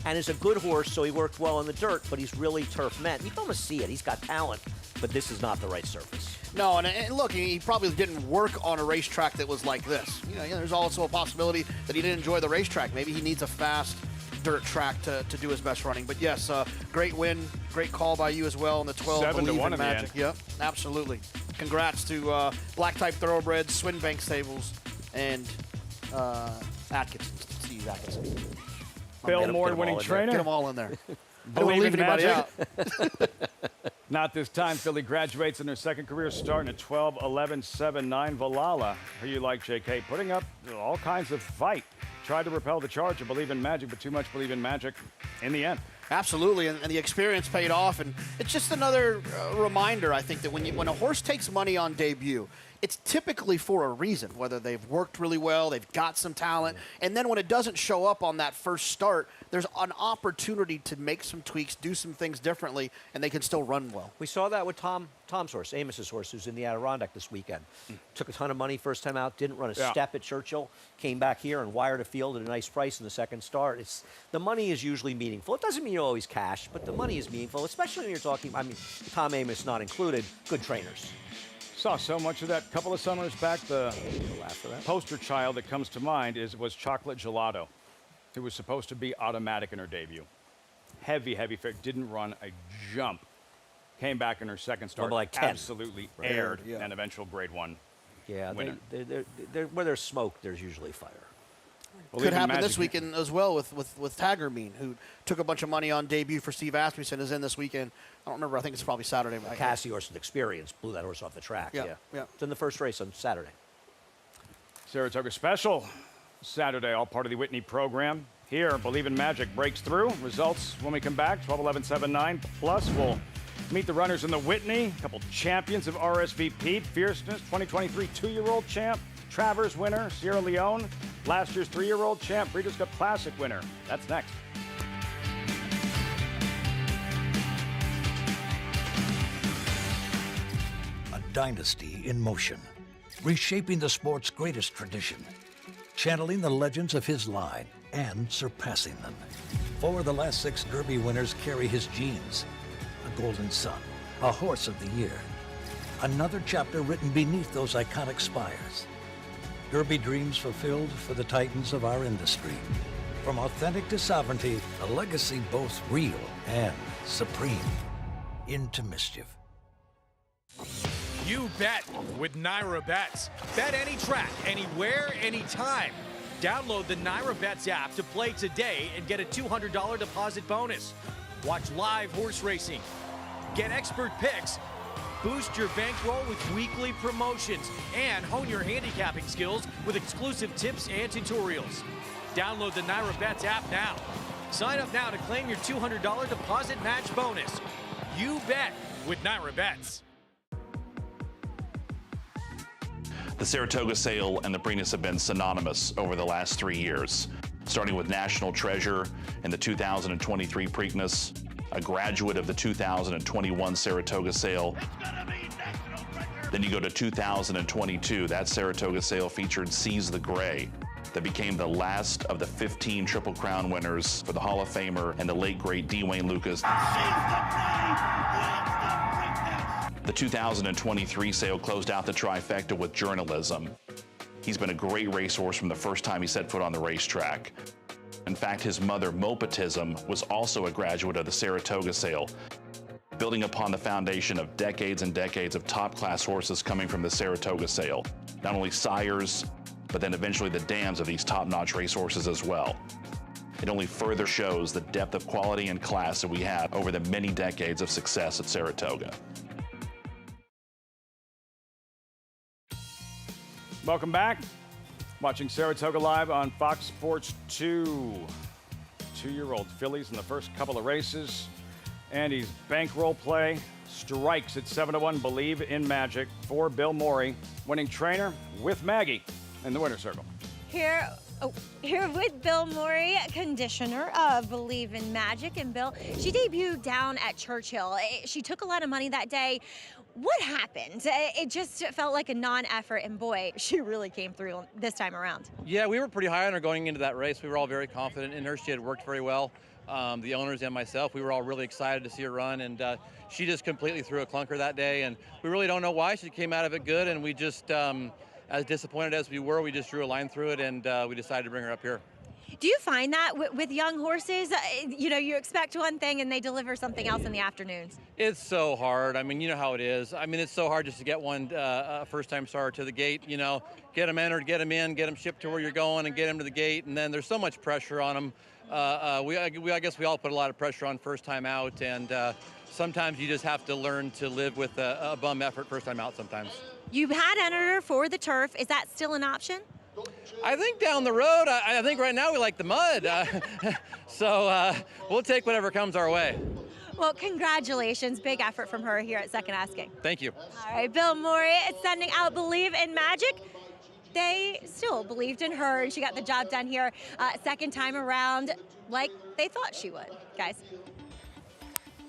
And is a good horse, so he worked well in the dirt, but he's really turf meant. You can almost see it. He's got talent, but this is not the right surface. No, and look, he probably didn't work on a racetrack that was like this. You know, there's also a possibility that he didn't enjoy the racetrack. Maybe he needs a fast dirt track to do his best running. But yes, great win, great call by you as well in the 12. 7-1 in Magic. Yep, absolutely. Congrats to Black Type Thoroughbreds, Swinbank Stables, and Atkinson. Steve Atkinson. Bill Moore, winning trainer. Get them all in there. I don't Believe leave in anybody Magic. out. Not this time. Philly graduates in their second career, starting at 12, 11, 7, 9. Valhalla, who you like, JK, putting up all kinds of fight. Tried to repel the charge of Believe in Magic, but too much Believe in Magic in the end. Absolutely, and the experience paid off, and it's just another reminder, I think, that when a horse takes money on debut, it's typically for a reason, whether they've worked really well, they've got some talent, and then when it doesn't show up on that first start, there's an opportunity to make some tweaks, do some things differently, and they can still run well. We saw that with Tom's horse, Amos's horse, who's in the Adirondack this weekend. Took a ton of money first time out, didn't run a step at Churchill, came back here and wired a field at a nice price in the second start. The money is usually meaningful. It doesn't mean you always cash, but the money is meaningful, especially when you're talking, I mean, Tom Amos not included, good trainers. Saw so much of that a couple of summers back. The poster child that comes to mind was Chocolate Gelato, who was supposed to be automatic in her debut. Heavy fit, didn't run a jump. Came back in her second start, like 10. Absolutely aired, an eventual grade 1 winner. Where there's smoke, there's usually fire. Could happen this weekend as well with Tagermean, who took a bunch of money on debut for Steve Asmussen, is in this weekend. I don't remember. I think it's probably Saturday. Cassie horse with experience blew that horse off the track. Yeah. It's in the first race on Saturday. Saratoga Special Saturday, all part of the Whitney program. Here, Believe in Magic breaks through. Results when we come back, 12, 11, 7, 9. Plus, we'll meet the runners in the Whitney. A couple champions of RSVP. Fierceness, 2023 2-year-old champ. Travers winner, Sierra Leone. Last year's 3-year-old champ, Breeders' Cup Classic winner. That's next. A dynasty in motion, reshaping the sport's greatest tradition, channeling the legends of his line and surpassing them. 4 of the last 6 Derby winners carry his genes. A Golden Son, a Horse of the Year. Another chapter written beneath those iconic spires. Derby dreams fulfilled for the titans of our industry. From authentic to sovereignty, a legacy both real and supreme. Into mischief. You bet with Naira Bets. Bet any track, anywhere, anytime. Download the Naira Bets app to play today and get a $200 deposit bonus. Watch live horse racing, get expert picks, Boost your bankroll with weekly promotions and hone your handicapping skills with exclusive tips and tutorials. Download the Naira Bets app now. Sign up now to claim your $200 deposit match bonus. You bet with Naira Bets. The Saratoga sale and the Preakness have been synonymous over the last 3 years, starting with National Treasure in the 2023 Preakness, a graduate of the 2021 Saratoga sale. Then you go to 2022. That Saratoga sale featured Seize the Gray, that became the last of the 15 Triple Crown winners for the Hall of Famer and the late great D. Wayne Lucas. The 2023 sale closed out the trifecta with Journalism. He's been a great racehorse from the first time he set foot on the racetrack. In fact, his mother, Mopatism, was also a graduate of the Saratoga sale, building upon the foundation of decades and decades of top-class horses coming from the Saratoga sale. Not only sires, but then eventually the dams of these top-notch racehorses as well. It only further shows the depth of quality and class that we have over the many decades of success at Saratoga. Welcome back. Watching Saratoga live on Fox Sports 2. 2-year-old fillies in the first couple of races. Andy's bankroll play strikes at 7-1. Believe in Magic for Bill Morey, winning trainer with Maggie in the winner's circle. Here with Bill Morey, conditioner of Believe in Magic. And Bill, she debuted down at Churchill. She took a lot of money that day. What happened? It just felt like a non-effort, and boy, she really came through this time around. Yeah, we were pretty high on her going into that race. We were all very confident in her. She had worked very well. The owners and myself, we were all really excited to see her run, and she just completely threw a clunker that day, and we really don't know why. She came out of it good, and we just, as disappointed as we were, we just drew a line through it, and we decided to bring her up here. Do you find that with young horses, you expect one thing and they deliver something else in the afternoons? It's so hard. I mean, you know how it is. I mean, it's so hard just to get one first-time starter to the gate, get them entered, get them in, get them shipped to where you're going and get them to the gate, and then there's so much pressure on them. I guess we all put a lot of pressure on first time out, and sometimes you just have to learn to live with a bum effort first time out sometimes. You've had entered her for the turf. Is that still an option? I think down the road, I think right now we like the mud. So we'll take whatever comes our way. Well, congratulations. Big effort from her here at Second Asking. Thank you. All right, Bill Morey is sending out Believe in Magic. They still believed in her, and she got the job done here second time around like they thought she would, guys.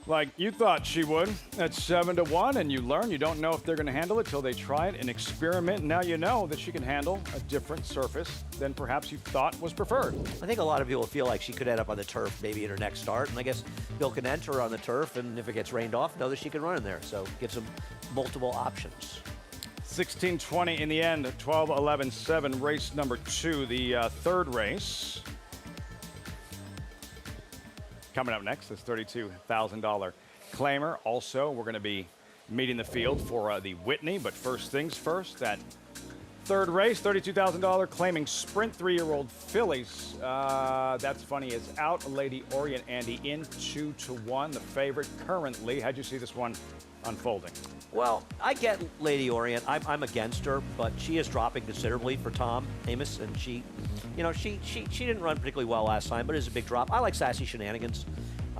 Like you thought she would. That's 7-1, and you learn. You don't know if they're going to handle it till they try it and experiment. Now you know that she can handle a different surface than perhaps you thought was preferred. I think a lot of people feel like she could end up on the turf maybe in her next start, and I guess Bill can enter her on the turf, and if it gets rained off, know that she can run in there. So gives them multiple options. 16-20 in the end, 12-11-7, race number 2, the third race. Coming up next, this $32,000 claimer. Also, we're going to be meeting the field for the Whitney, but first things first, that third race, $32,000 claiming sprint 3-year-old fillies. That's funny, is out. Lady Orient, Andy, in 2-1, the favorite currently. How'd you see this one unfolding? Well, I get Lady Orient. I'm against her, but she is dropping considerably for Tom Amos, and she didn't run particularly well last time, but it is a big drop. I like Sassy Shenanigans.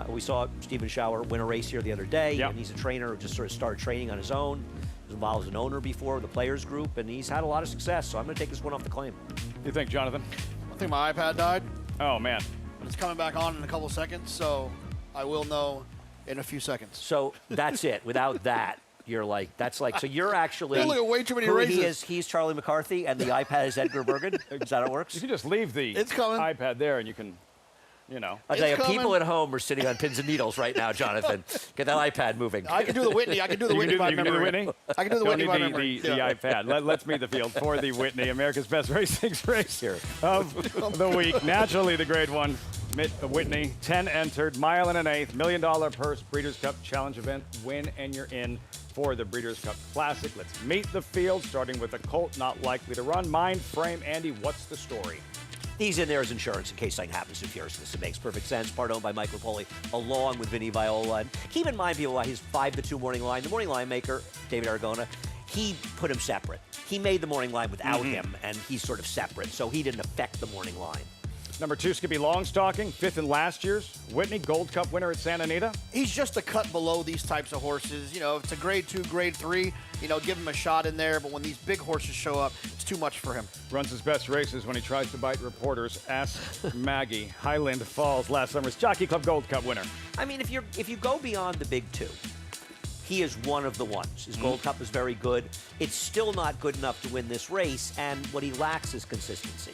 We saw Stephen Schauer win a race here the other day, and he's a trainer who just sort of started training on his own. He was involved as an owner before with the players group, and he's had a lot of success, so I'm going to take this one off the claim. You think, Jonathan? I think my iPad died. Oh, man. But it's coming back on in a couple seconds, so I will know in a few seconds. So that's it. Without that, you're like, that's like, so you're actually. You're looking at way too many who races. He's Charlie McCarthy, and the iPad is Edgar Bergen. Is that how it works? You can just leave the iPad there, and you can, I'll tell you, people at home are sitting on pins and needles right now, Jonathan. Get that iPad moving. I can do the Whitney. I can do the Whitney by memory. I can do the Whitney by memory. The iPad. Let's meet the field for the Whitney, America's best racing race here of the week. Naturally, the Grade 1 Whitney, 10 entered, mile and an eighth, $1 million purse, Breeders' Cup Challenge event. Win and you're in for the Breeders' Cup Classic. Let's meet the field, starting with a colt not likely to run. Mind frame, Andy, what's the story? These in there as insurance in case something happens to Fierceness. It makes perfect sense. Part owned by Mike Rapoli, along with Vinny Viola. And keep in mind, people, his 5-2 morning line. The morning line maker, David Aragona, he put him separate. He made the morning line without him, and he's sort of separate, so he didn't affect the morning line. Number 2, Skippy Longstocking, 5th in last year's Whitney Gold Cup winner at Santa Anita. He's just a cut below these types of horses. You know, if it's a grade 2, grade 3, you know, give him a shot in there. But when these big horses show up, it's too much for him. Runs his best races when he tries to bite reporters. Ask Maggie. Highland Falls, last summer's Jockey Club Gold Cup winner. I mean, if you go beyond the big 2, he is one of the ones. His Gold Cup is very good. It's still not good enough to win this race, and what he lacks is consistency.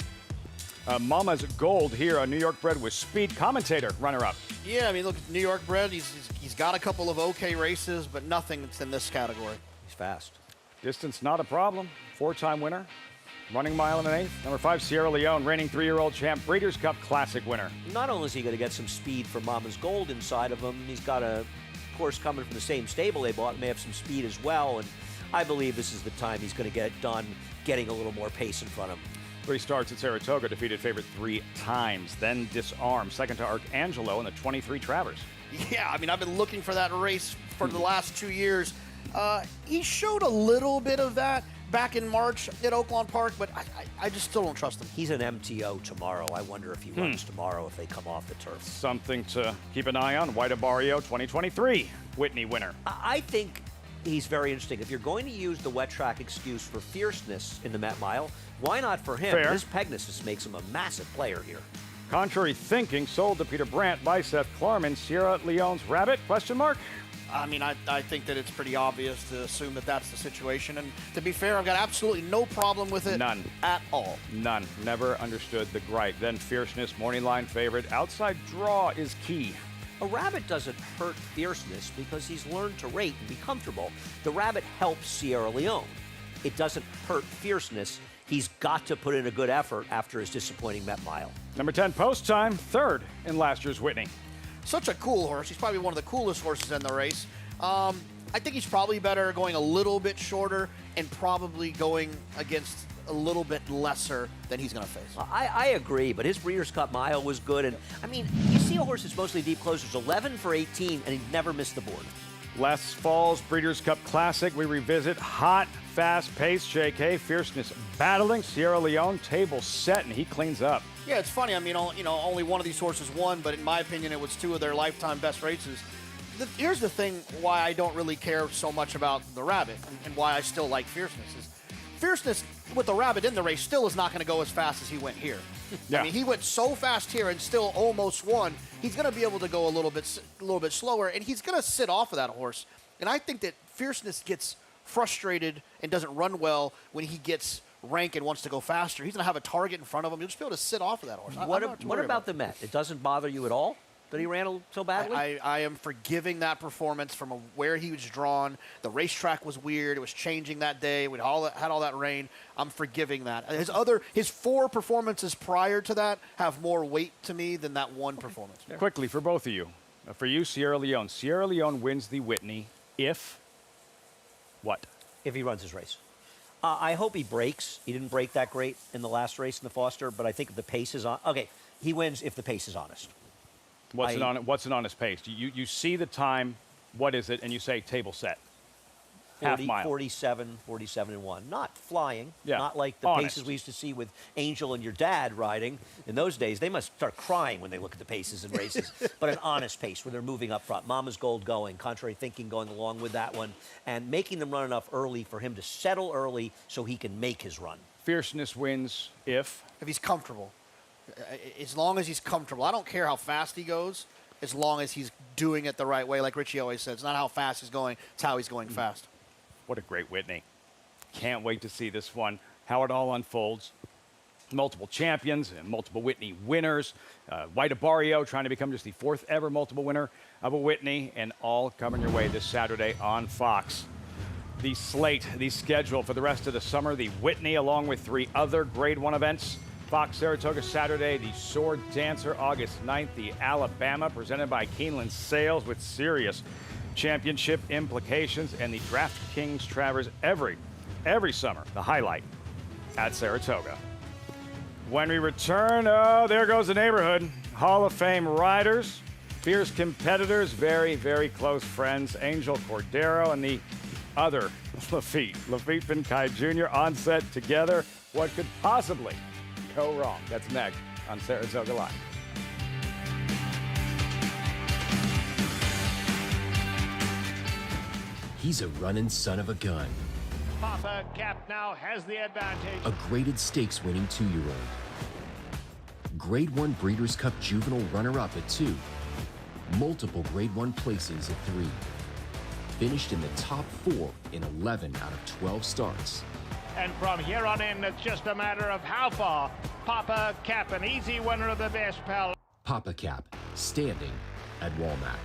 Mama's Gold here, a New York bred with speed. Commentator, runner-up. Yeah, I mean, look, New York bred, he's got a couple of okay races, but nothing that's in this category. He's fast. Distance, not a problem. 4-time winner. Running mile and an 1/8. Number 5, Sierra Leone, reigning 3-year-old champ, Breeders' Cup Classic winner. Not only is he going to get some speed for Mama's Gold inside of him, he's got a horse coming from the same stable they bought, may have some speed as well, and I believe this is the time he's going to get it done, getting a little more pace in front of him. 3 starts at Saratoga, defeated favorite 3 times, then disarmed. Second to Arcangelo in the 23 Travers. Yeah, I mean, I've been looking for that race for the last 2 years. He showed a little bit of that back in March at Oaklawn Park, but I just still don't trust him. He's an MTO tomorrow. I wonder if he runs tomorrow if they come off the turf. Something to keep an eye on. White Barrio 2023 Whitney winner. I think he's very interesting. If you're going to use the wet track excuse for Fierceness in the Met Mile, why not for him? Fair. His Pegasus makes him a massive player here. Contrary thinking sold to Peter Brandt by Seth Klarman. Sierra Leone's Rabbit, question mark? I mean, I think that it's pretty obvious to assume that that's the situation. And to be fair, I've got absolutely no problem with it. None. At all. None. Never understood the gripe. Then Fierceness, morning line favorite. Outside draw is key. A Rabbit doesn't hurt Fierceness because he's learned to rate and be comfortable. The Rabbit helps Sierra Leone. It doesn't hurt Fierceness. He's got to put in a good effort after his disappointing Met Mile. Number 10, Post Time, 3rd in last year's Whitney. Such a cool horse. He's probably one of the coolest horses in the race. I think he's probably better going a little bit shorter and probably going against a little bit lesser than he's going to face. I agree, but his Breeders' Cup Mile was good. And, I mean, you see a horse that's mostly deep closers, 11 for 18, and he never missed the board. Last fall's Breeders' Cup Classic, we revisit hot, fast-paced JK, Fierceness battling, Sierra Leone, table set, and he cleans up. Yeah, it's funny. I mean, only one of these horses won, but in my opinion, it was 2 of their lifetime best races. Here's the thing why I don't really care so much about the Rabbit and why I still like Fierceness is Fierceness with the Rabbit in the race still is not going to go as fast as he went here. Yeah. I mean, he went so fast here and still almost won. He's going to be able to go a little bit slower, and he's going to sit off of that horse. And I think that Fierceness gets frustrated and doesn't run well when he gets rank and wants to go faster. He's going to have a target in front of him. He'll just be able to sit off of that horse. What about the Met? It doesn't bother you at all that he ran so badly? I am forgiving that performance from where he was drawn. The racetrack was weird. It was changing that day. We had all that rain. I'm forgiving that. His 4 performances prior to that have more weight to me than that one performance. Quickly, for both of you. For you, Sierra Leone. Sierra Leone wins the Whitney if what? If he runs his race. I hope he breaks. He didn't break that great in the last race in the Foster, but I think if the pace is on. Okay, he wins if the pace is honest. What's an honest pace? You see the time, what is it, and you say table set. 40, half mile. 47 and 1. Not flying. Yeah. Not like the Honest. paces we used to see with Angel and your dad riding. In those days, they must start crying when they look at the paces in races. But an honest pace where they're moving up front. Mama's Gold going, Contrary Thinking going along with that one, and making them run enough early for him to settle early so he can make his run. Fierceness wins if he's comfortable. As long as he's comfortable. I don't care how fast he goes, as long as he's doing it the right way. Like Richie always says, it's not how fast he's going, it's how he's going fast. What a great Whitney. Can't wait to see this one, how it all unfolds. Multiple champions and multiple Whitney winners. White Barrio trying to become just the 4th ever multiple winner of a Whitney, and all coming your way this Saturday on Fox. The slate, the schedule for the rest of the summer, the Whitney along with 3 other Grade 1 events. Fox Saratoga Saturday, the Sword Dancer August 9th, the Alabama presented by Keeneland Sales with serious championship implications, and the DraftKings Travers every summer, the highlight at Saratoga. When we return, oh, there goes the neighborhood. Hall of Fame riders, fierce competitors, very, very close friends. Angel Cordero and the other Lafitte Finkai Jr. on set together. What could possibly go wrong? That's next on Saratoga Live. He's a running son of a gun. Papa Cap now has the advantage. A graded stakes winning 2-year-old. Grade 1 Breeders' Cup Juvenile runner-up at 2. Multiple Grade 1 places at 3. Finished in the top 4 in 11 out of 12 starts. And from here on in, it's just a matter of how far. Papa Cap, an easy winner of the best pal. Papa Cap, standing at Walmack.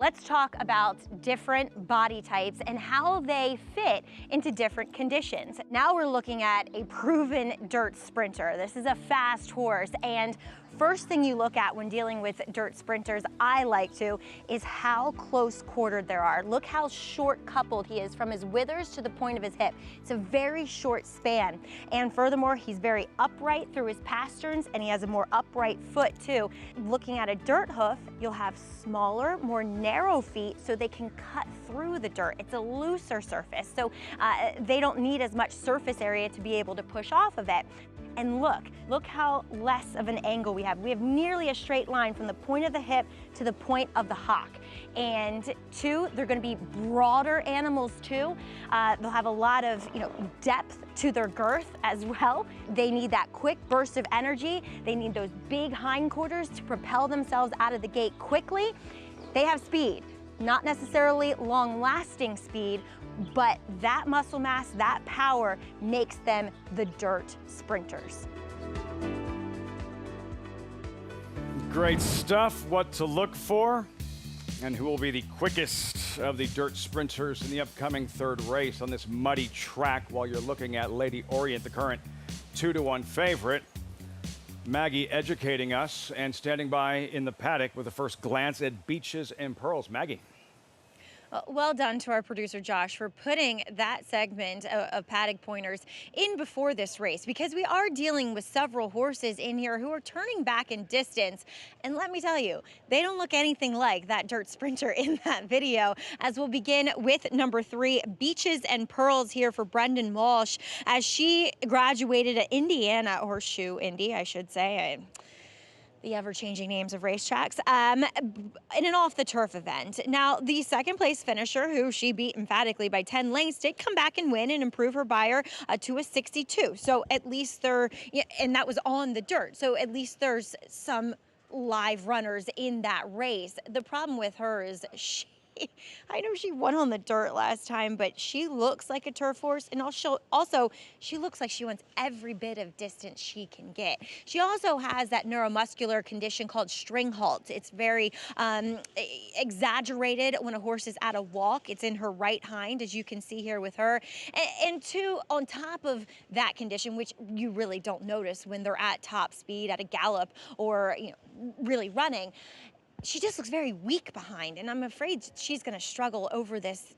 Let's talk about different body types and how they fit into different conditions. Now we're looking at a proven dirt sprinter. This is a fast horse, and first thing you look at when dealing with dirt sprinters, I like to, is how close quartered they are. Look how short coupled he is from his withers to the point of his hip. It's a very short span. And furthermore, he's very upright through his pasterns, and he has a more upright foot too. Looking at a dirt hoof, you'll have smaller, more narrow feet so they can cut through the dirt. It's a looser surface, so they don't need as much surface area to be able to push off of it. And look how less of an angle we have. We have nearly a straight line from the point of the hip to the point of the hock. And two, they're going to be broader animals too. They'll have a lot of depth to their girth as well. They need that quick burst of energy. They need those big hindquarters to propel themselves out of the gate quickly. They have speed, not necessarily long-lasting speed, but that muscle mass, that power makes them the dirt sprinters. Great stuff. What to look for and who will be the quickest of the dirt sprinters in the upcoming third race on this muddy track while you're looking at Lady Orient, the current 2-1 favorite. Maggie educating us and standing by in the paddock with a first glance at Beaches and Pearls. Maggie. Well done to our producer Josh for putting that segment of paddock pointers in before this race, because we are dealing with several horses in here who are turning back in distance. And let me tell you, they don't look anything like that dirt sprinter in that video. As we'll begin with number 3, Beaches and Pearls here for Brendan Walsh, as she graduated at Indiana Horseshoe Indy, I should say. The ever-changing names of racetracks, in an off-the-turf event. Now, the second place finisher, who she beat emphatically by 10 lengths, did come back and win and improve her Beyer to a 62. So at least and that was on the dirt. So at least there's some live runners in that race. The problem with her is I know she won on the dirt last time, but she looks like a turf horse, and also she looks like she wants every bit of distance she can get. She also has that neuromuscular condition called string halt. It's very exaggerated when a horse is at a walk. It's in her right hind, as you can see here with her. And two, on top of that condition, which you really don't notice when they're at top speed, at a gallop, or really running, she just looks very weak behind, and I'm afraid she's going to struggle over this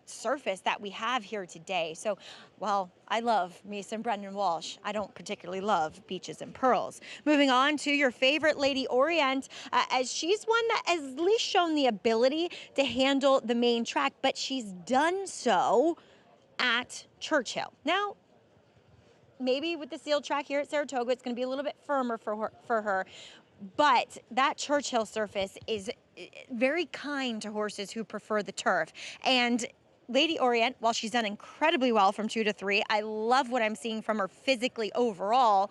surface that we have here today. So, well, I love me some Brendan Walsh. I don't particularly love Beaches and Pearls. Moving on to your favorite, Lady Orient, as she's one that has at least shown the ability to handle the main track, but she's done so at Churchill. Now, maybe with the sealed track here at Saratoga, it's going to be a little bit firmer for her. But that Churchill surface is very kind to horses who prefer the turf. And Lady Orient, while she's done incredibly well from 2 to 3, I love what I'm seeing from her physically overall.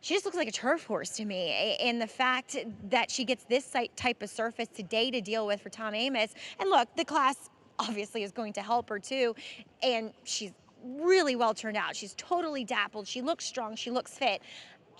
She just looks like a turf horse to me. And the fact that she gets this type of surface today to deal with for Tom Amoss, and look, the class obviously is going to help her too. And she's really well turned out. She's totally dappled. She looks strong. She looks fit.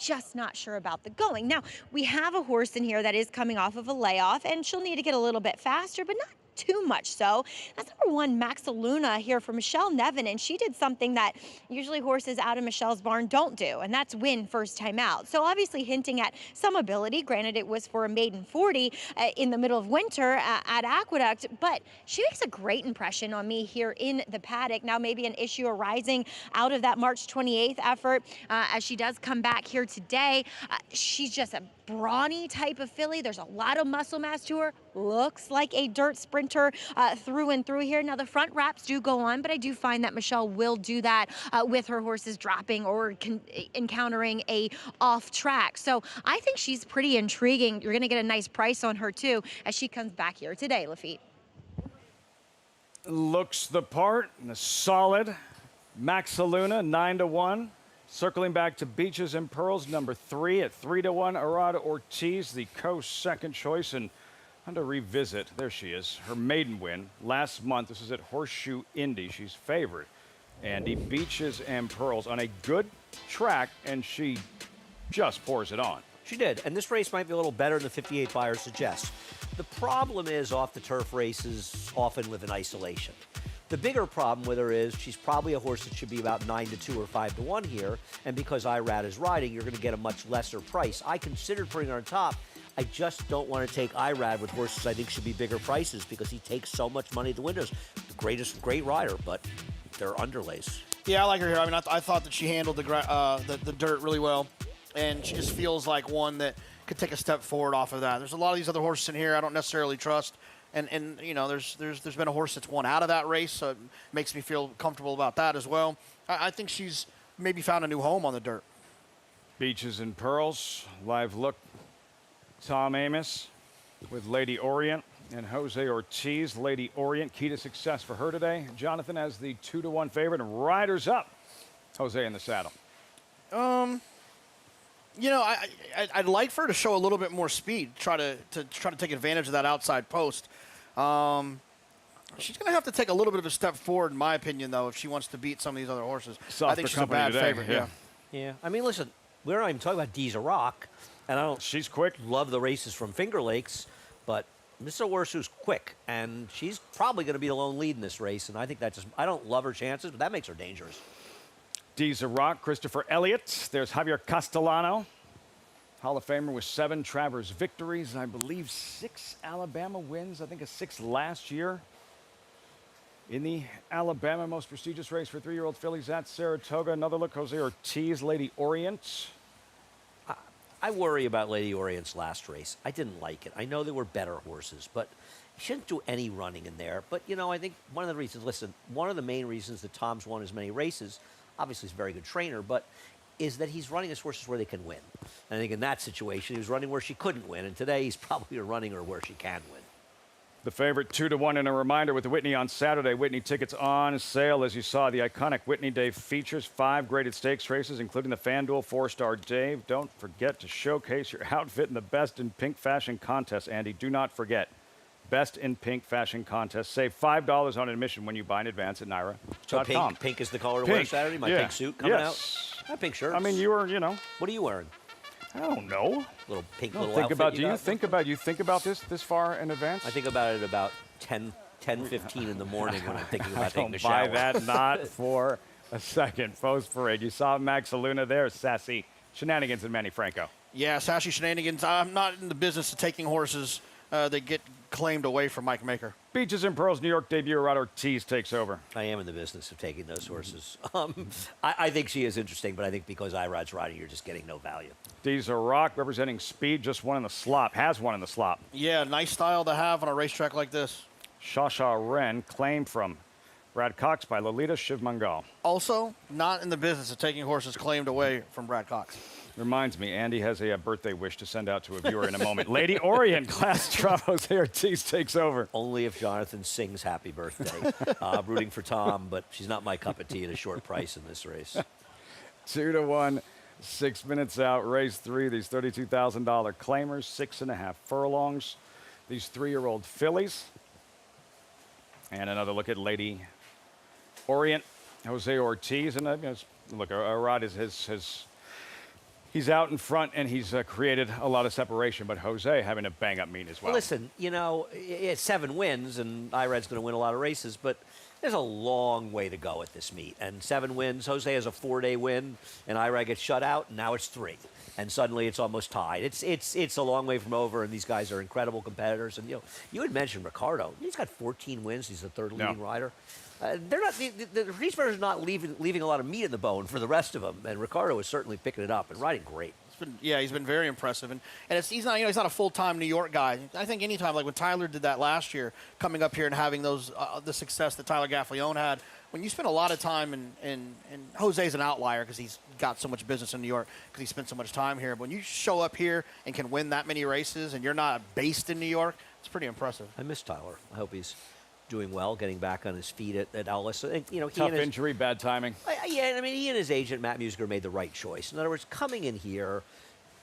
Just not sure about the going. Now, we have a horse in here that is coming off of a layoff, and she'll need to get a little bit faster, but not too much so. That's number 1, Maxaluna here for Michelle Nevin, and she did something that usually horses out of Michelle's barn don't do, and that's win first time out. So obviously hinting at some ability. Granted, it was for a maiden 40 in the middle of winter at Aqueduct, but she makes a great impression on me here in the paddock. Now, maybe an issue arising out of that March 28th effort as she does come back here today. She's just a brawny type of filly. There's a lot of muscle mass to her. Looks like a dirt sprinter through and through here. Now, the front wraps do go on, but I do find that Michelle will do that with her horses dropping or encountering a off track. So I think she's pretty intriguing. You're going to get a nice price on her too as she comes back here today, Lafitte. Looks the part, and a solid Maxaluna, 9 to 1. Circling back to Beaches and Pearls, number 3 at 3 to 1. Arada Ortiz, the co-second choice, and to revisit, there she is, her maiden win last month. This is at Horseshoe Indy. She's favored. Andy, Beaches and Pearls on a good track, and she just pours it on. She did, and this race might be a little better than the 58 buyer suggests. The problem is off-the-turf races often live in isolation. The bigger problem with her is she's probably a horse that should be about 9 to 2 or 5 to 1 here, and because Irad is riding, you're going to get a much lesser price. I considered putting her on top. I just don't want to take Irad with horses I think should be bigger prices because he takes so much money at the windows. The great rider, but they're underlays. Yeah, I like her here. I mean, I thought that she handled the dirt really well, and she just feels like one that could take a step forward off of that. There's a lot of these other horses in here I don't necessarily trust. And you know, there's been a horse that's won out of that race, so it makes me feel comfortable about that as well. I think she's maybe found a new home on the dirt. Beaches and Pearls, live look. Tom Amoss with Lady Orient and Jose Ortiz. Lady Orient, key to success for her today. Jonathan as the 2 to 1 favorite, and riders up. Jose in the saddle. You know, I'd like for her to show a little bit more speed, try to take advantage of that outside post. She's going to have to take a little bit of a step forward, in my opinion, though, if she wants to beat some of these other horses. I think she's a bad favorite. Yeah. I mean, listen, we're not even talking about Dee's a Rock, and I don't. She's quick. Love the races from Finger Lakes, but Mr. Worsu's quick, and she's probably going to be the lone lead in this race. And I think I don't love her chances, but that makes her dangerous. Dee's a Rock, Christopher Elliott. There's Javier Castellano, Hall of Famer with 7 Travers victories, and I believe 6 Alabama wins. I think a 6 last year. In the Alabama most prestigious race for 3-year-old fillies at Saratoga, another look, Jose Ortiz, Lady Orient. I worry about Lady Orient's last race. I didn't like it. I know there were better horses, but you shouldn't do any running in there. But, you know, I think one of the reasons, listen, one of the main reasons that Tom's won as many races, obviously he's a very good trainer, but is that he's running his horses where they can win. And I think in that situation, he was running where she couldn't win, and today he's probably running her where she can win. The favorite 2-1, and a reminder with the Whitney on Saturday. Whitney tickets on sale, as you saw. The iconic Whitney Day features 5 graded stakes races, including the FanDuel 4-Star Dave. Don't forget to showcase your outfit in the Best in Pink Fashion Contest, Andy. Do not forget. Best in Pink Fashion Contest. Save $5 on admission when you buy in advance at Naira. So pink is the color to wear Saturday? My pink suit coming out? My pink shirt. I mean, you were, you know. What are you wearing? I don't know. Little pink No, little think outfit about. you Do you got? think about this far in advance? I think about it about 10:15 in the morning when I'm thinking about taking a I shower. don't buy that, not for a second. Post parade. You saw Max Aluna there, sassy shenanigans and Manny Franco. Yeah, sassy shenanigans. I'm not in the business of taking horses that get claimed away from Mike Maker. Beaches and Pearls, New York debut, Rod Ortiz takes over. I am in the business of taking those horses. I think she is interesting, but I think because Irod's riding, you're just getting no value. Deezer Rock, representing speed, just won in the slop. Has won in the slop. Yeah, nice style to have on a racetrack like this. Shasha Wren, claimed from Brad Cox by Lolita Shivmangal. Also, not in the business of taking horses claimed away from Brad Cox. Reminds me, Andy has a birthday wish to send out to a viewer in a moment. Lady Orient, Class Drop, Jose Ortiz takes over. Only if Jonathan sings happy birthday. Rooting for Tom, but she's not my cup of tea at a short price in this race. 2-1, 6 minutes out, race 3. These $32,000 claimers, 6.5 furlongs. These 3-year-old fillies. And another look at Lady Orient, Jose Ortiz. And look, Rod has he's out in front and he's created a lot of separation, but Jose having a bang-up meet as well. Listen, you know, it's 7 wins, and Irad's going to win a lot of races, but there's a long way to go at this meet. And 7 wins, Jose has a 4-day win, and Irad gets shut out, and now it's 3. And suddenly it's almost tied. It's a long way from over, and these guys are incredible competitors. And, you know, you had mentioned Ricardo. He's got 14 wins. He's the 3rd leading rider. They're not the race riders not leaving a lot of meat in the bone for the rest of them, and Ricardo is certainly picking it up and riding great. He's been very impressive, and he's not he's not a full-time New York guy. I think anytime, like when Tyler did that last year, coming up here and having those the success that Tyler Gaffalione had, when you spend a lot of time and Jose's an outlier because he's got so much business in New York because he spent so much time here. But when you show up here and can win that many races and you're not based in New York, it's pretty impressive. I miss Tyler. I hope he's doing well, getting back on his feet at Ellis. And, you know, Tough injury, bad timing. Yeah, I mean, he and his agent, Matt Musiker, made the right choice. In other words, coming in here,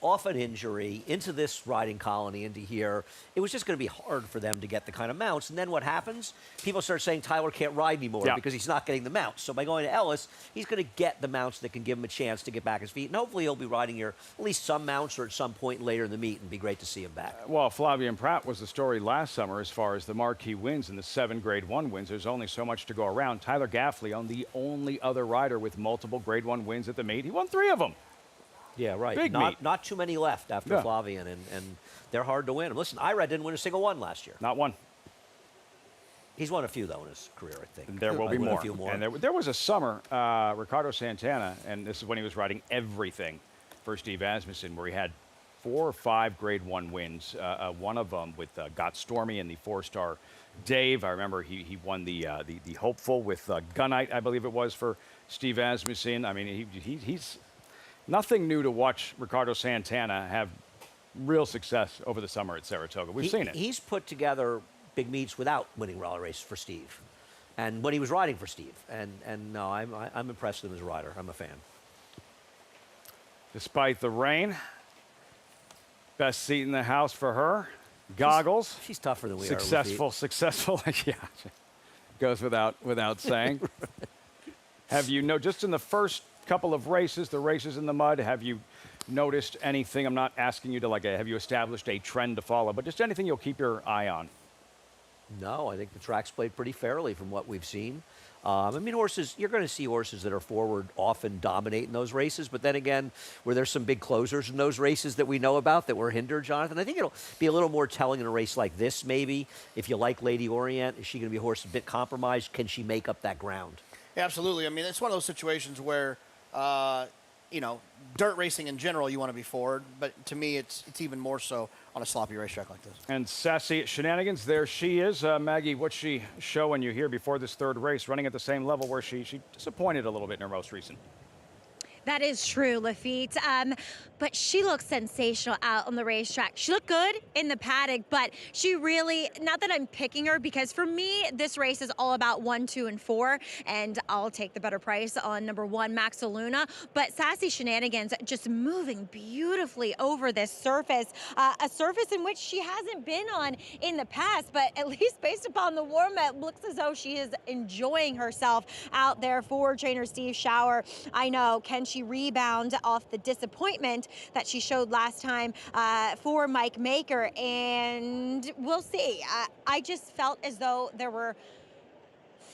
off an injury, into this riding colony, into here, it was just going to be hard for them to get the kind of mounts. And then what happens? People start saying Tyler can't ride anymore because he's not getting the mounts. So by going to Ellis, he's going to get the mounts that can give him a chance to get back his feet. And hopefully he'll be riding here at least some mounts or at some point later in the meet, and be great to see him back. Well, Flavien Prat was the story last summer as far as the marquee wins and the 7 Grade 1 wins. There's only so much to go around. Tyler Gaffalione, the only other rider with multiple Grade 1 wins at the meet. He won 3 of them. Yeah, right. Big meet. Not too many left after Flavien, and they're hard to win. Listen, Irad didn't win a single one last year. Not one. He's won a few, though, in his career, I think. And there will be more. A few more. And there was a summer, Ricardo Santana, and this is when he was riding everything for Steve Asmussen, where he had 4 or 5 Grade 1 wins. One of them with Got Stormy and the 4-Star Dave. I remember he won the Hopeful with Gunite, I believe it was, for Steve Asmussen. I mean, he's nothing new to watch Ricardo Santana have real success over the summer at Saratoga. We've seen it. He's put together big meets without winning rally races for Steve, and when he was riding for Steve. And no, I'm impressed with him as a rider. I'm a fan. Despite the rain, best seat in the house for her. Goggles. She's tougher than we are. Successful. Yeah, goes without saying. Have you just in the first couple of races, the races in the mud, have you noticed anything? I'm not asking you to have you established a trend to follow, but just anything you'll keep your eye on? No, I think the track's played pretty fairly from what we've seen. I mean, horses, you're going to see horses that are forward often dominate in those races, but then again, where there's some big closers in those races that we know about that were hindered, Jonathan, I think it'll be a little more telling in a race like this, maybe. If you like Lady Orient, is she going to be a horse a bit compromised? Can she make up that ground? Yeah, absolutely. I mean, it's one of those situations where, you know, dirt racing in general, you want to be forward, but to me, it's even more so on a sloppy racetrack like this. And Sassy Shenanigans, there she is. Maggie, what's she showing you here before this third race, running at the same level where she disappointed a little bit in her most recent? That is true, Lafitte. But she looks sensational out on the racetrack. She looked good in the paddock, but she really, not that I'm picking her, because for me, this race is all about 1, 2, and 4, and I'll take the better price on number 1, Maxaluna. But Sassy Shenanigans just moving beautifully over this surface, a surface in which she hasn't been on in the past, but at least based upon the warm-up, looks as though she is enjoying herself out there for trainer Steve Schauer. I know, can she rebound off the disappointment that she showed last time for Mike Maker? And we'll see. I just felt as though there were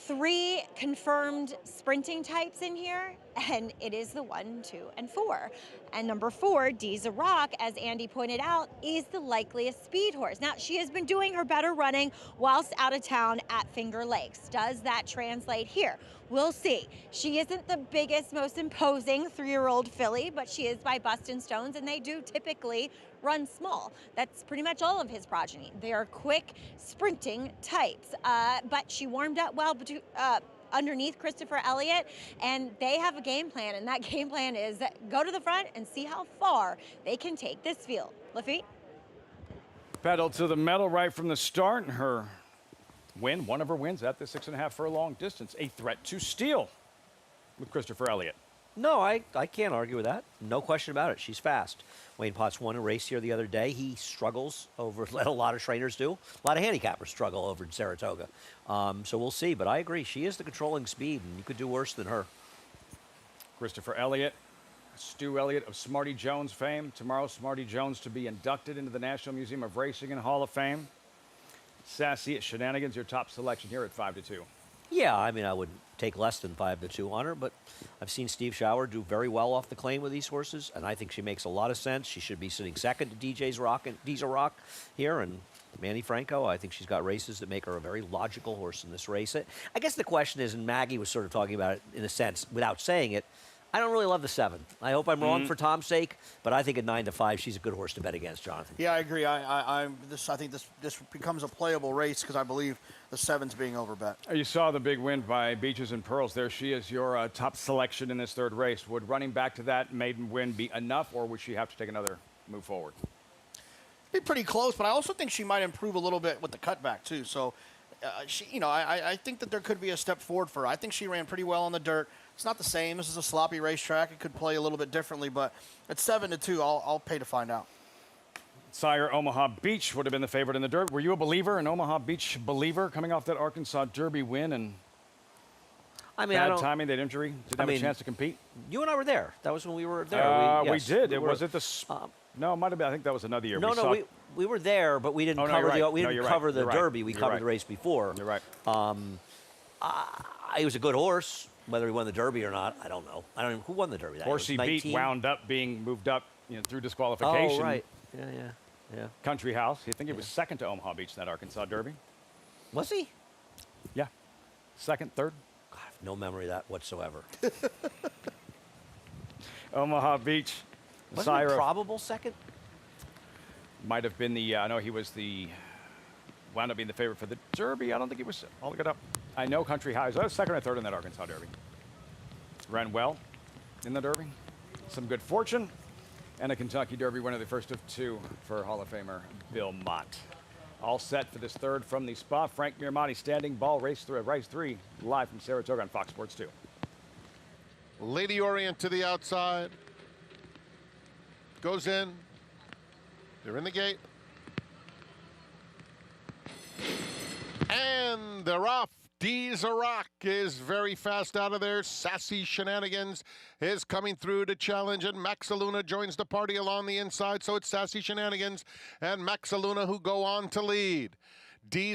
3 confirmed sprinting types in here, and it is the 1, 2, and 4. And number 4, Diza Rock, as Andy pointed out, is the likeliest speed horse. Now, she has been doing her better running whilst out of town at Finger Lakes. Does that translate here? We'll see. She isn't the biggest, most imposing 3-year-old filly, but she is by Bustin' Stones, and they do typically run small. That's pretty much all of his progeny. They are quick, sprinting types. But she warmed up well underneath Christopher Elliott, and they have a game plan, and that game plan is go to the front and see how far they can take this field. Lafitte? Pedal to the metal right from the start. Her win, one of her wins at the 6.5 furlong distance. A threat to steal with Christopher Elliott. No, I can't argue with that. No question about it. She's fast. Wayne Potts won a race here the other day. He struggles over, let a lot of trainers do. A lot of handicappers struggle over in Saratoga. So we'll see. But I agree. She is the controlling speed, and you could do worse than her. Christopher Elliott, Stu Elliott of Smarty Jones fame. Tomorrow, Smarty Jones to be inducted into the National Museum of Racing and Hall of Fame. Sassy Shenanigans, your top selection here at 5-2. Yeah, I mean, I wouldn't take less than 5-2 on her, but I've seen Steve Schauer do very well off the claim with these horses, and I think she makes a lot of sense. She should be sitting second to Diza Rock here, and Manny Franco, I think she's got races that make her a very logical horse in this race. I guess the question is, and Maggie was sort of talking about it in a sense without saying it, I don't really love the 7. I hope I'm wrong for Tom's sake, but I think at 9-5, she's a good horse to bet against, Jonathan. Yeah, I agree. I think this becomes a playable race because I believe the 7's being overbet. You saw the big win by Beaches and Pearls. There she is, your top selection in this third race. Would running back to that maiden win be enough, or would she have to take another move forward? Be pretty close, but I also think she might improve a little bit with the cutback too. So, I think that there could be a step forward for her. I think she ran pretty well on the dirt. It's not the same. This is a sloppy racetrack. It could play a little bit differently, but at 7-2, I'll pay to find out. Sire Omaha Beach would have been the favorite in the dirt. Were you a believer, an Omaha Beach believer, coming off that Arkansas Derby win and bad timing, that injury? Didn't have a chance to compete? You and I were there. That was when we were there. We did. Was it the... no, it might have been. I think that was another year. We were there, but we didn't cover the Derby. We covered the race before. You're right. It was a good horse. Whether he won the Derby or not, I don't know. I don't even who won the Derby. Horse he beat wound up being moved up, through disqualification. Oh, right. Yeah. Country House. You think he was second to Omaha Beach in that Arkansas Derby? Was he? Yeah. Second, third. God, I have no memory of that whatsoever. Omaha Beach. Wasn't he probable second? Might have been the. I know he was wound up being the favorite for the Derby. I don't think he was. I'll look it up. I know Country House. I was second or third in that Arkansas Derby. Ran well in the Derby. Some good fortune. And a Kentucky Derby winner, the first of 2 for Hall of Famer Bill Mott. All set for this third from the spot. Frank Miramonte standing ball, race 3, live from Saratoga on Fox Sports 2. Lady Orient to the outside. Goes in. They're in the gate. And they're off. Diza Rock is very fast out of there. Sassy Shenanigans is coming through to challenge, and Maxaluna joins the party along the inside. So it's Sassy Shenanigans and Maxaluna who go on to lead.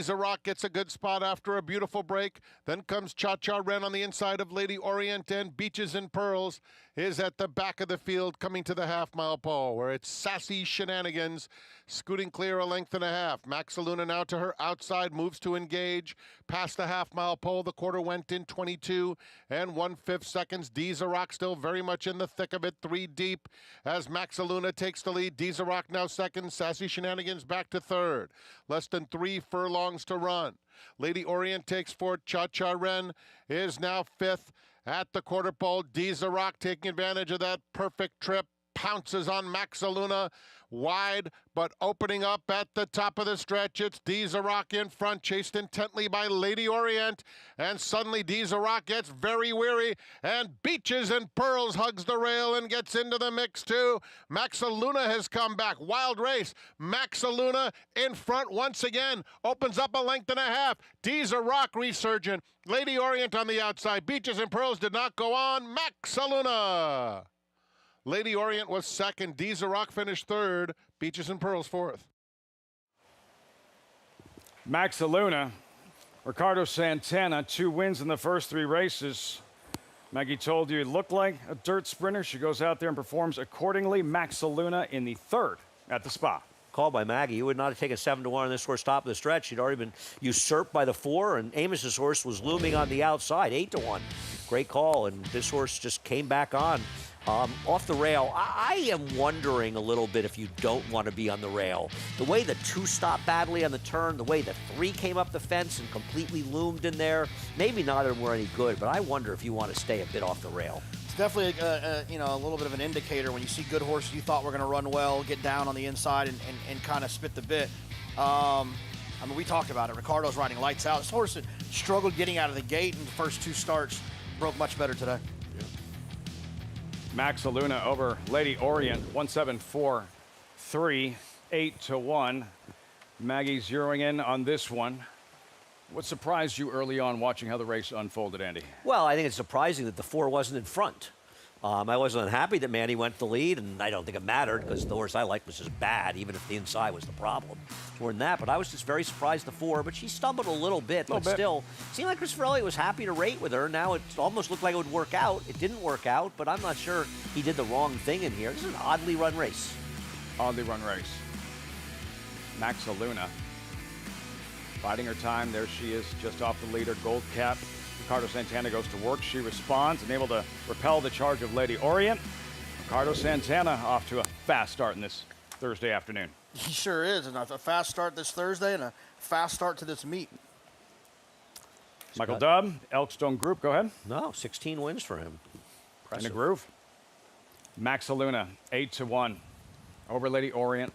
Rock gets a good spot after a beautiful break. Then comes Cha-Cha Ren on the inside of Lady Orient, and Beaches and Pearls is at the back of the field coming to the half-mile pole, where it's Sassy Shenanigans scooting clear a length and a half. Maxaluna now to her outside, moves to engage. Past the half-mile pole, the quarter went in 22 and 1/5 seconds. Rock still very much in the thick of it, 3 deep as Maxaluna takes the lead. Rock now second, Sassy Shenanigans back to third. Less than 3 furlongs to run. Lady Orient takes fourth. Cha-Cha Ren is now fifth at the quarter pole. Rock taking advantage of that perfect trip, pounces on Maxaluna, wide, but opening up at the top of the stretch. It's Rock in front, chased intently by Lady Orient, and suddenly Rock gets very weary, and Beaches and Pearls hugs the rail and gets into the mix too. Maxaluna has come back. Wild race. Maxaluna in front once again, opens up a length and a half. Rock resurgent. Lady Orient on the outside. Beaches and Pearls did not go on. Maxaluna. Lady Orient was second. Rock finished third. Beaches and Pearls fourth. Maxaluna, Ricardo Santana, 2 wins in the first 3 races. Maggie told you it looked like a dirt sprinter. She goes out there and performs accordingly. Maxaluna in the third at the Spa. Called by Maggie. You would not have taken 7-1 on this horse top of the stretch. She'd already been usurped by the 4, and Amos's horse was looming on the outside, 8-1. Great call, and this horse just came back on. Off the rail, I am wondering a little bit if you don't want to be on the rail. The way the 2 stopped badly on the turn, the way the 3 came up the fence and completely loomed in there, maybe neither of them were any good, but I wonder if you want to stay a bit off the rail. It's definitely a little bit of an indicator when you see good horses you thought were going to run well, get down on the inside and kind of spit the bit. I mean, we talked about it. Ricardo's riding lights out. This horse struggled getting out of the gate in the first 2 starts, broke much better today. Maxaluna over Lady Orient, 1-7-4-3, 8-1. Maggie zeroing in on this one. What surprised you early on watching how the race unfolded, Andy? Well, I think it's surprising that the 4 wasn't in front. I wasn't unhappy that Manny went the lead, and I don't think it mattered because the horse I liked was just bad, even if the inside was the problem. More than that, but I was just very surprised the 4, but she stumbled a little bit, but still, seemed like Christopher Elliott was happy to rate with her. Now it almost looked like it would work out. It didn't work out, but I'm not sure he did the wrong thing in here. This is an oddly run race. Oddly run race. Maxaluna biding her time. There she is, just off the leader, gold cap. Ricardo Santana goes to work. She responds and able to repel the charge of Lady Orient. Ricardo Santana off to a fast start in this Thursday afternoon. He sure is, and a fast start this Thursday and a fast start to this meet. Michael Dubb, Elkstone Group, go ahead. No, 16 wins for him. Impressive. In the groove. Maxaluna, 8-1 over Lady Orient.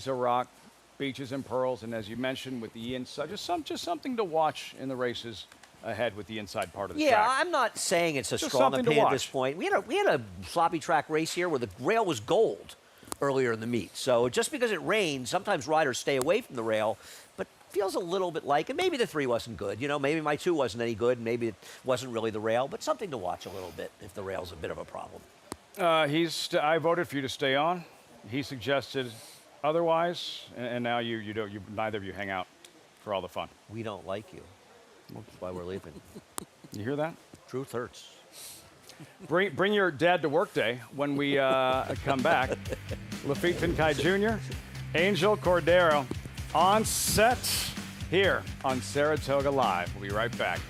Rock, Beaches and Pearls, and as you mentioned with the inside, just something to watch in the races ahead with the inside part of the track. Yeah, I'm not saying it's a strong opinion at this point. We had a sloppy track race here where the rail was gold earlier in the meet. So just because it rains, sometimes riders stay away from the rail, but feels a little bit like, and maybe the 3 wasn't good. You know, maybe my 2 wasn't any good, and maybe it wasn't really the rail, but something to watch a little bit if the rail's a bit of a problem. I voted for you to stay on. He suggested otherwise, and now neither of you hang out for all the fun. We don't like you. That's why we're leaving. You hear that? Truth hurts. Bring your dad to work day when we come back. Lafitte Pinkai Jr., Angel Cordero on set here on Saratoga Live. We'll be right back.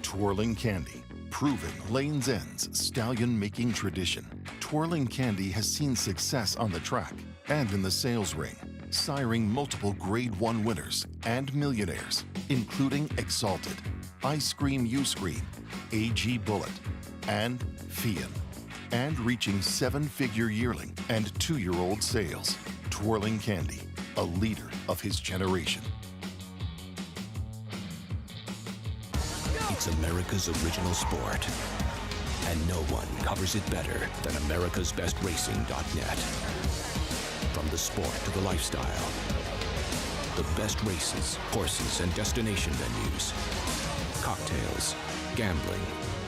Twirling Candy, proven Lane's End's stallion-making tradition. Twirling Candy has seen success on the track and in the sales ring, siring multiple Grade 1 winners and millionaires, including Exalted, Ice Cream You Scream, AG Bullet, and Fian, and reaching 7-figure yearling and 2-year-old sales. Twirling Candy, a leader of his generation. It's America's original sport, and no one covers it better than americasbestracing.net. From the sport to the lifestyle, the best races, horses, and destination venues, cocktails, gambling,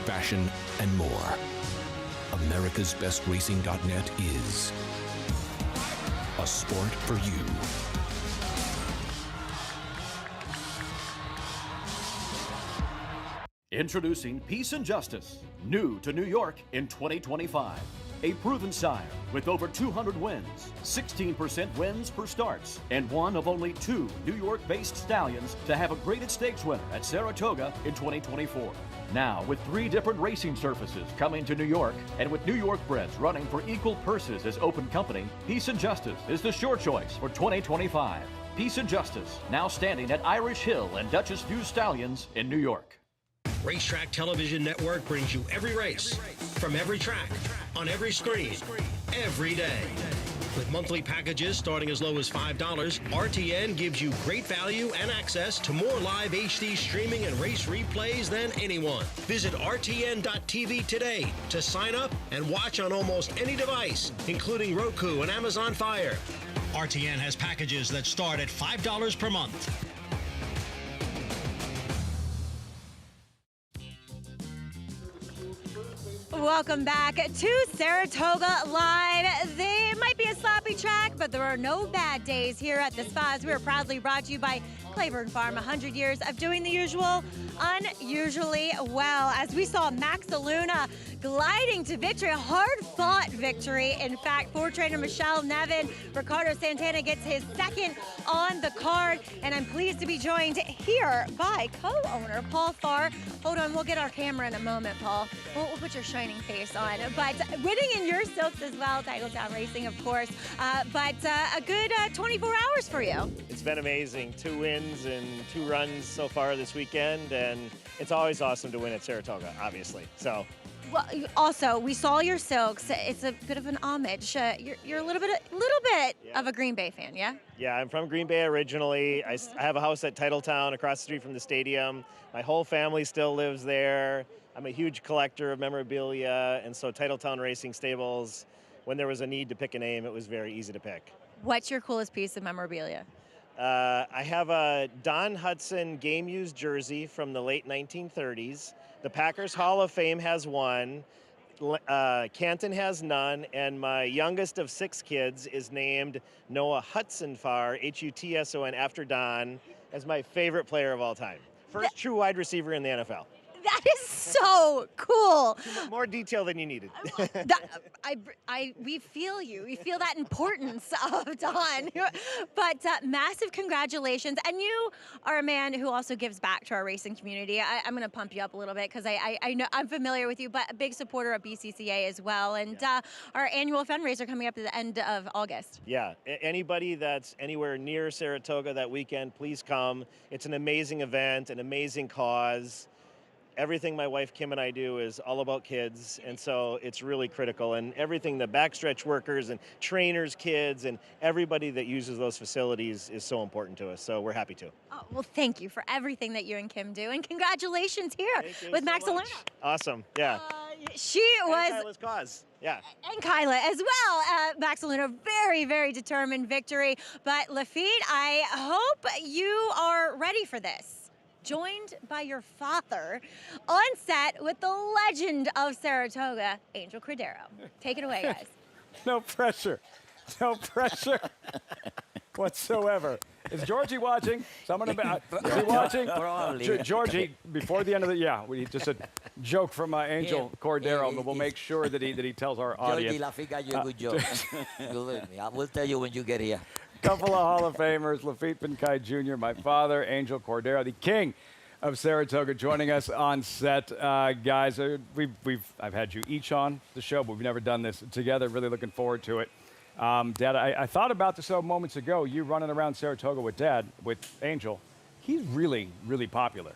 fashion, and more. America'sBestRacing.net is a sport for you. Introducing Peace and Justice, new to New York in 2025. A proven sire with over 200 wins, 16% wins per starts, and one of only 2 New York-based stallions to have a graded stakes winner at Saratoga in 2024. Now, with 3 different racing surfaces coming to New York, and with New York breds running for equal purses as open company, Peace and Justice is the sure choice for 2025. Peace and Justice, now standing at Irish Hill and Duchess View Stallions in New York. Racetrack Television Network brings you every race, from every track, on every screen, every day. With monthly packages starting as low as $5, RTN gives you great value and access to more live HD streaming and race replays than anyone. Visit RTN.tv today to sign up and watch on almost any device, including Roku and Amazon Fire. RTN has packages that start at $5 per month. Welcome back to Saratoga Live. They might be a sloppy track, but there are no bad days here at the spas. We are proudly brought to you by Claiborne Farm, 100 years of doing the usual unusually well. As we saw Max Luna gliding to victory, a hard-fought victory. In fact, 4-trainer Michelle Nevin, Ricardo Santana gets his second on the card, and I'm pleased to be joined here by co-owner Paul Farr. Hold on, we'll get our camera in a moment, Paul. We'll put your shining face on. But winning in your silks as well, Titletown Racing, of course. But a good 24 hours for you. It's been amazing. 2 wins and 2 runs so far this weekend, and it's always awesome to win at Saratoga, obviously. So. Well, also, we saw your silks. It's a bit of an homage. You're a little bit of a Green Bay fan, yeah? Yeah, I'm from Green Bay originally. I have a house at Titletown across the street from the stadium. My whole family still lives there. I'm a huge collector of memorabilia, and so Titletown Racing Stables, when there was a need to pick a name, it was very easy to pick. What's your coolest piece of memorabilia? I have a Don Hudson game-used jersey from the late 1930s. The Packers Hall of Fame has one. Canton has none, and my youngest of 6 kids is named Noah Hudson Farr, Hutson, after Don, as my favorite player of all time. First true wide receiver in the NFL. That is so cool. More detail than you needed. We feel you. We feel that importance of Don. But massive congratulations. And you are a man who also gives back to our racing community. I'm going to pump you up a little bit because I know I'm familiar with you, but a big supporter of BCCA as well. And our annual fundraiser coming up at the end of August. Yeah. Anybody that's anywhere near Saratoga that weekend, please come. It's an amazing event, an amazing cause. Everything my wife Kim and I do is all about kids, and so it's really critical. And everything the backstretch workers and trainers' kids and everybody that uses those facilities is so important to us, so we're happy to. Oh, well, thank you for everything that you and Kim do, and congratulations here with Max Luna. Awesome, yeah. She was... And Kyla's cause, yeah. And Kyla as well. Max Luna, very, very determined victory. But Lafitte, I hope you are ready for this. Joined by your father on set with the legend of Saratoga, Angel Cordero. Take it away, guys. No pressure. No pressure whatsoever. Is Georgie watching? Someone about is he watching? Georgie, before the end of we just a joke from Angel Cordero, but we'll make sure that he tells our audience. Georgie Lafitte got you a good joke. Believe me, I will tell you when you get here. Couple of Hall of Famers, Lafitte Pinkai Jr., my father, Angel Cordero, the king of Saratoga, joining us on set. Guys, I've had you each on the show, but we've never done this together. Really looking forward to it. Dad, I thought about this moments ago, you running around Saratoga with Dad, with Angel. He's really, really popular.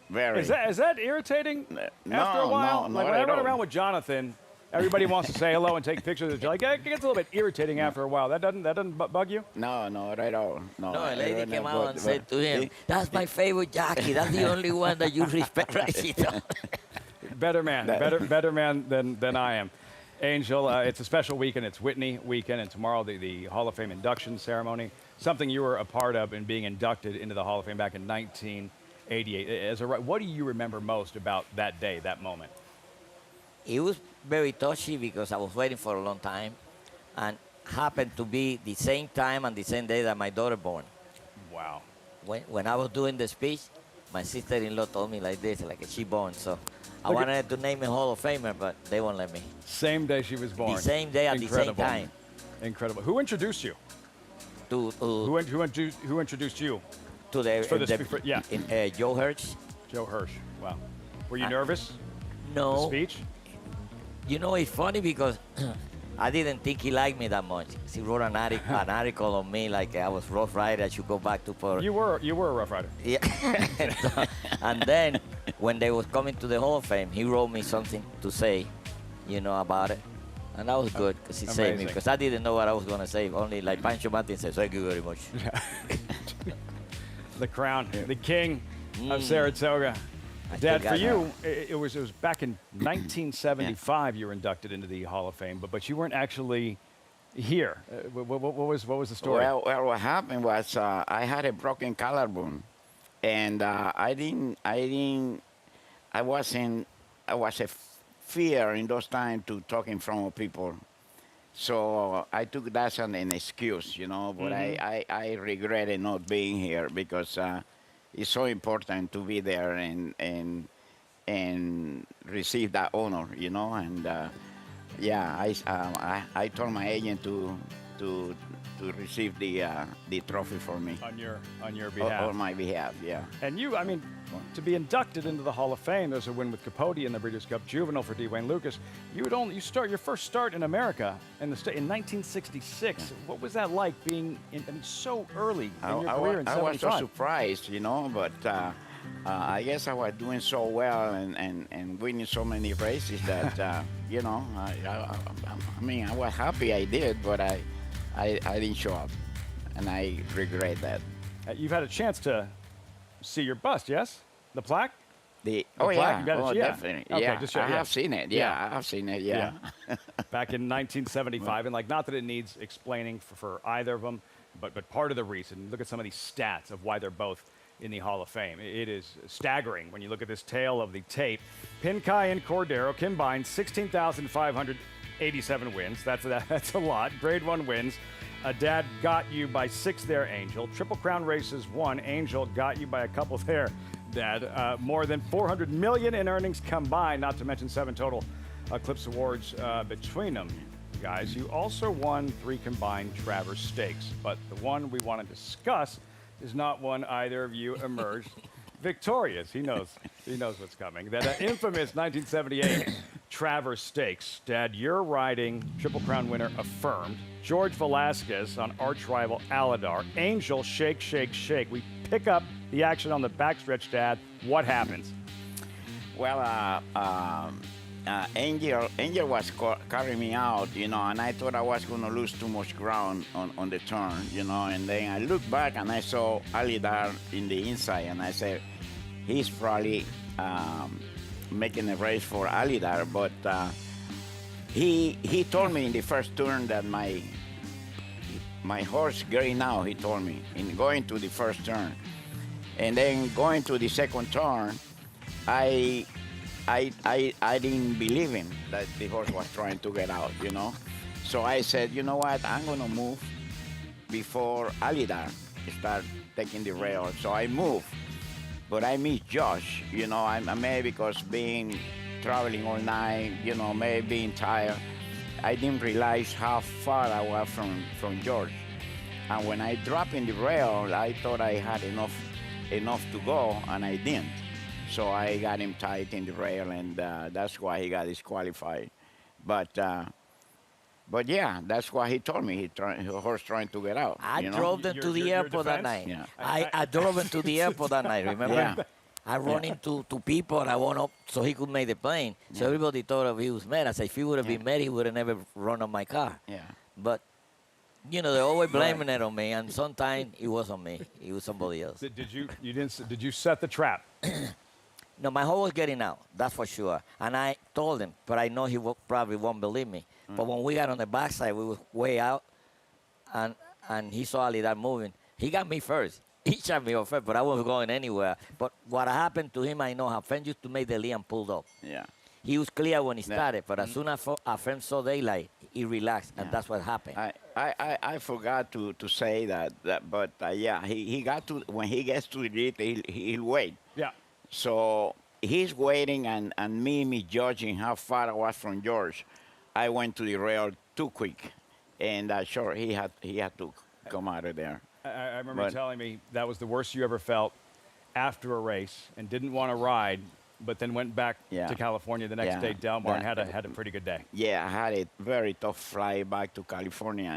Very. Is that irritating after a while? No, like when I run around with Jonathan, everybody wants to say hello and take pictures of you. Like, it gets a little bit irritating after a while. That doesn't bug you? No, not at all. No, a lady came out and said to him, "That's my favorite Jackie. That's the only one that you respect, right?" Better man than I am. Angel, it's a special weekend. It's Whitney weekend, and tomorrow the Hall of Fame induction ceremony, something you were a part of in being inducted into the Hall of Fame back in 19 88. What do you remember most about that day, that moment? It was very touchy because I was waiting for a long time, and happened to be the same time and the same day that my daughter born. Wow. When I was doing the speech, my sister-in-law told me like this, like she born. So I wanted to name a Hall of Famer, but they won't let me. Same day she was born. The same day at the same time. Incredible. Who introduced you? Who introduced you? To Joe Hirsch. Joe Hirsch. Wow. Were you nervous? No. The speech? You know, it's funny because I didn't think he liked me that much. He wrote an article on me like I was Rough Rider. I should go back to Puerto. You were a Rough Rider. Yeah. And then when they was coming to the Hall of Fame, he wrote me something to say, about it. And that was good because he saved me because I didn't know what I was going to say. Only like Pancho Martin said, thank you very much. The crown, the king of Saratoga. Dad, for you, it was back in 1975 you were inducted into the Hall of Fame, but you weren't actually here. What was the story? Well, what happened was I had a broken collarbone, and I was a fear in those times to talk in front of people. So I took that as an excuse, but I regretted not being here because it's so important to be there and receive that honor, and I told my agent to receive the trophy for me. On your behalf. On my behalf, yeah. And you, to be inducted into the Hall of Fame, there's a win with Capote in the Breeders' Cup Juvenile for Dwayne Lucas. You start your first start in America in 1966. What was that like being so early in your career in 75? I was so surprised, but I guess I was doing so well and winning so many races that I was happy I did, but I didn't show up, and I regret that. You've had a chance to see your bust, yes? The plaque? Plaque? Yeah. Definitely. Okay, Yeah, just I have seen it. Yeah, I have seen it, yeah. Back in 1975, and not that it needs explaining for either of them, but part of the reason, look at some of these stats of why they're both in the Hall of Fame. It is staggering when you look at this tale of the tape. Pincay and Cordero combined 16,587 wins. That's a lot. Grade 1 wins. Dad got you by 6 there, Angel. Triple Crown races 1. Angel got you by a couple there, Dad. More than $400 million in earnings combined, not to mention 7 total Eclipse Awards between them. Guys, you also won 3 combined Travers Stakes, but the one we want to discuss is not one either of you emerged victorious. He knows what's coming. That infamous 1978 Travers Stakes. Dad, you're riding Triple Crown winner Affirmed, George Velasquez on arch rival Aladar, Angel Shake, Shake, Shake. We pick up the action on the backstretch, Dad. What happens? Well, Angel was carrying me out, and I thought I was going to lose too much ground on the turn, and then I looked back and I saw Alidar in the inside, and I said, he's probably making a race for Alidar, but he told me in the first turn that my horse getting out, he told me, in going to the first turn. And then going to the second turn, I didn't believe him that the horse was trying to get out, So I said, you know what, I'm going to move before Alidar start taking the rail. So I moved, but I missed Josh. I'm maybe because traveling all night, maybe being tired. I didn't realize how far I was from George. And when I dropped in the rail, I thought I had enough to go, and I didn't. So I got him tight in the rail, and that's why he got disqualified. But yeah, that's why he told me the horse trying to get out. I drove them to the airport that night. Yeah. I drove him to the airport that night, remember? Yeah. I run into people, and I went up so he could make the plane. So everybody thought he was mad. I said, if he would have been mad, he would have never run on my car. Yeah. But, they're always blaming it on me, and sometimes it wasn't me. It was somebody else. Did you set the trap? No, my horse was getting out, that's for sure. And I told him, but I know he probably won't believe me. But when we got on the backside, we were way out, and he saw Alidar moving. He got me first. he shot me off, but I wasn't going anywhere. But what happened to him, I know how friends used to make the lead and pulled up. Yeah. He was clear when he started, but as soon as our friend saw daylight, he relaxed, and that's what happened. I forgot to say that but yeah, he got to, when he gets to the lead, he'll wait. Yeah. So he's waiting, and me judging how far I was from George, I went to the rail too quick, and sure he had to come out of there. I remember you telling me that was the worst you ever felt after a race and didn't want to ride, but then went back to California the next day, Del Mar, and had a pretty good day. Yeah, I had a very tough flight back to California.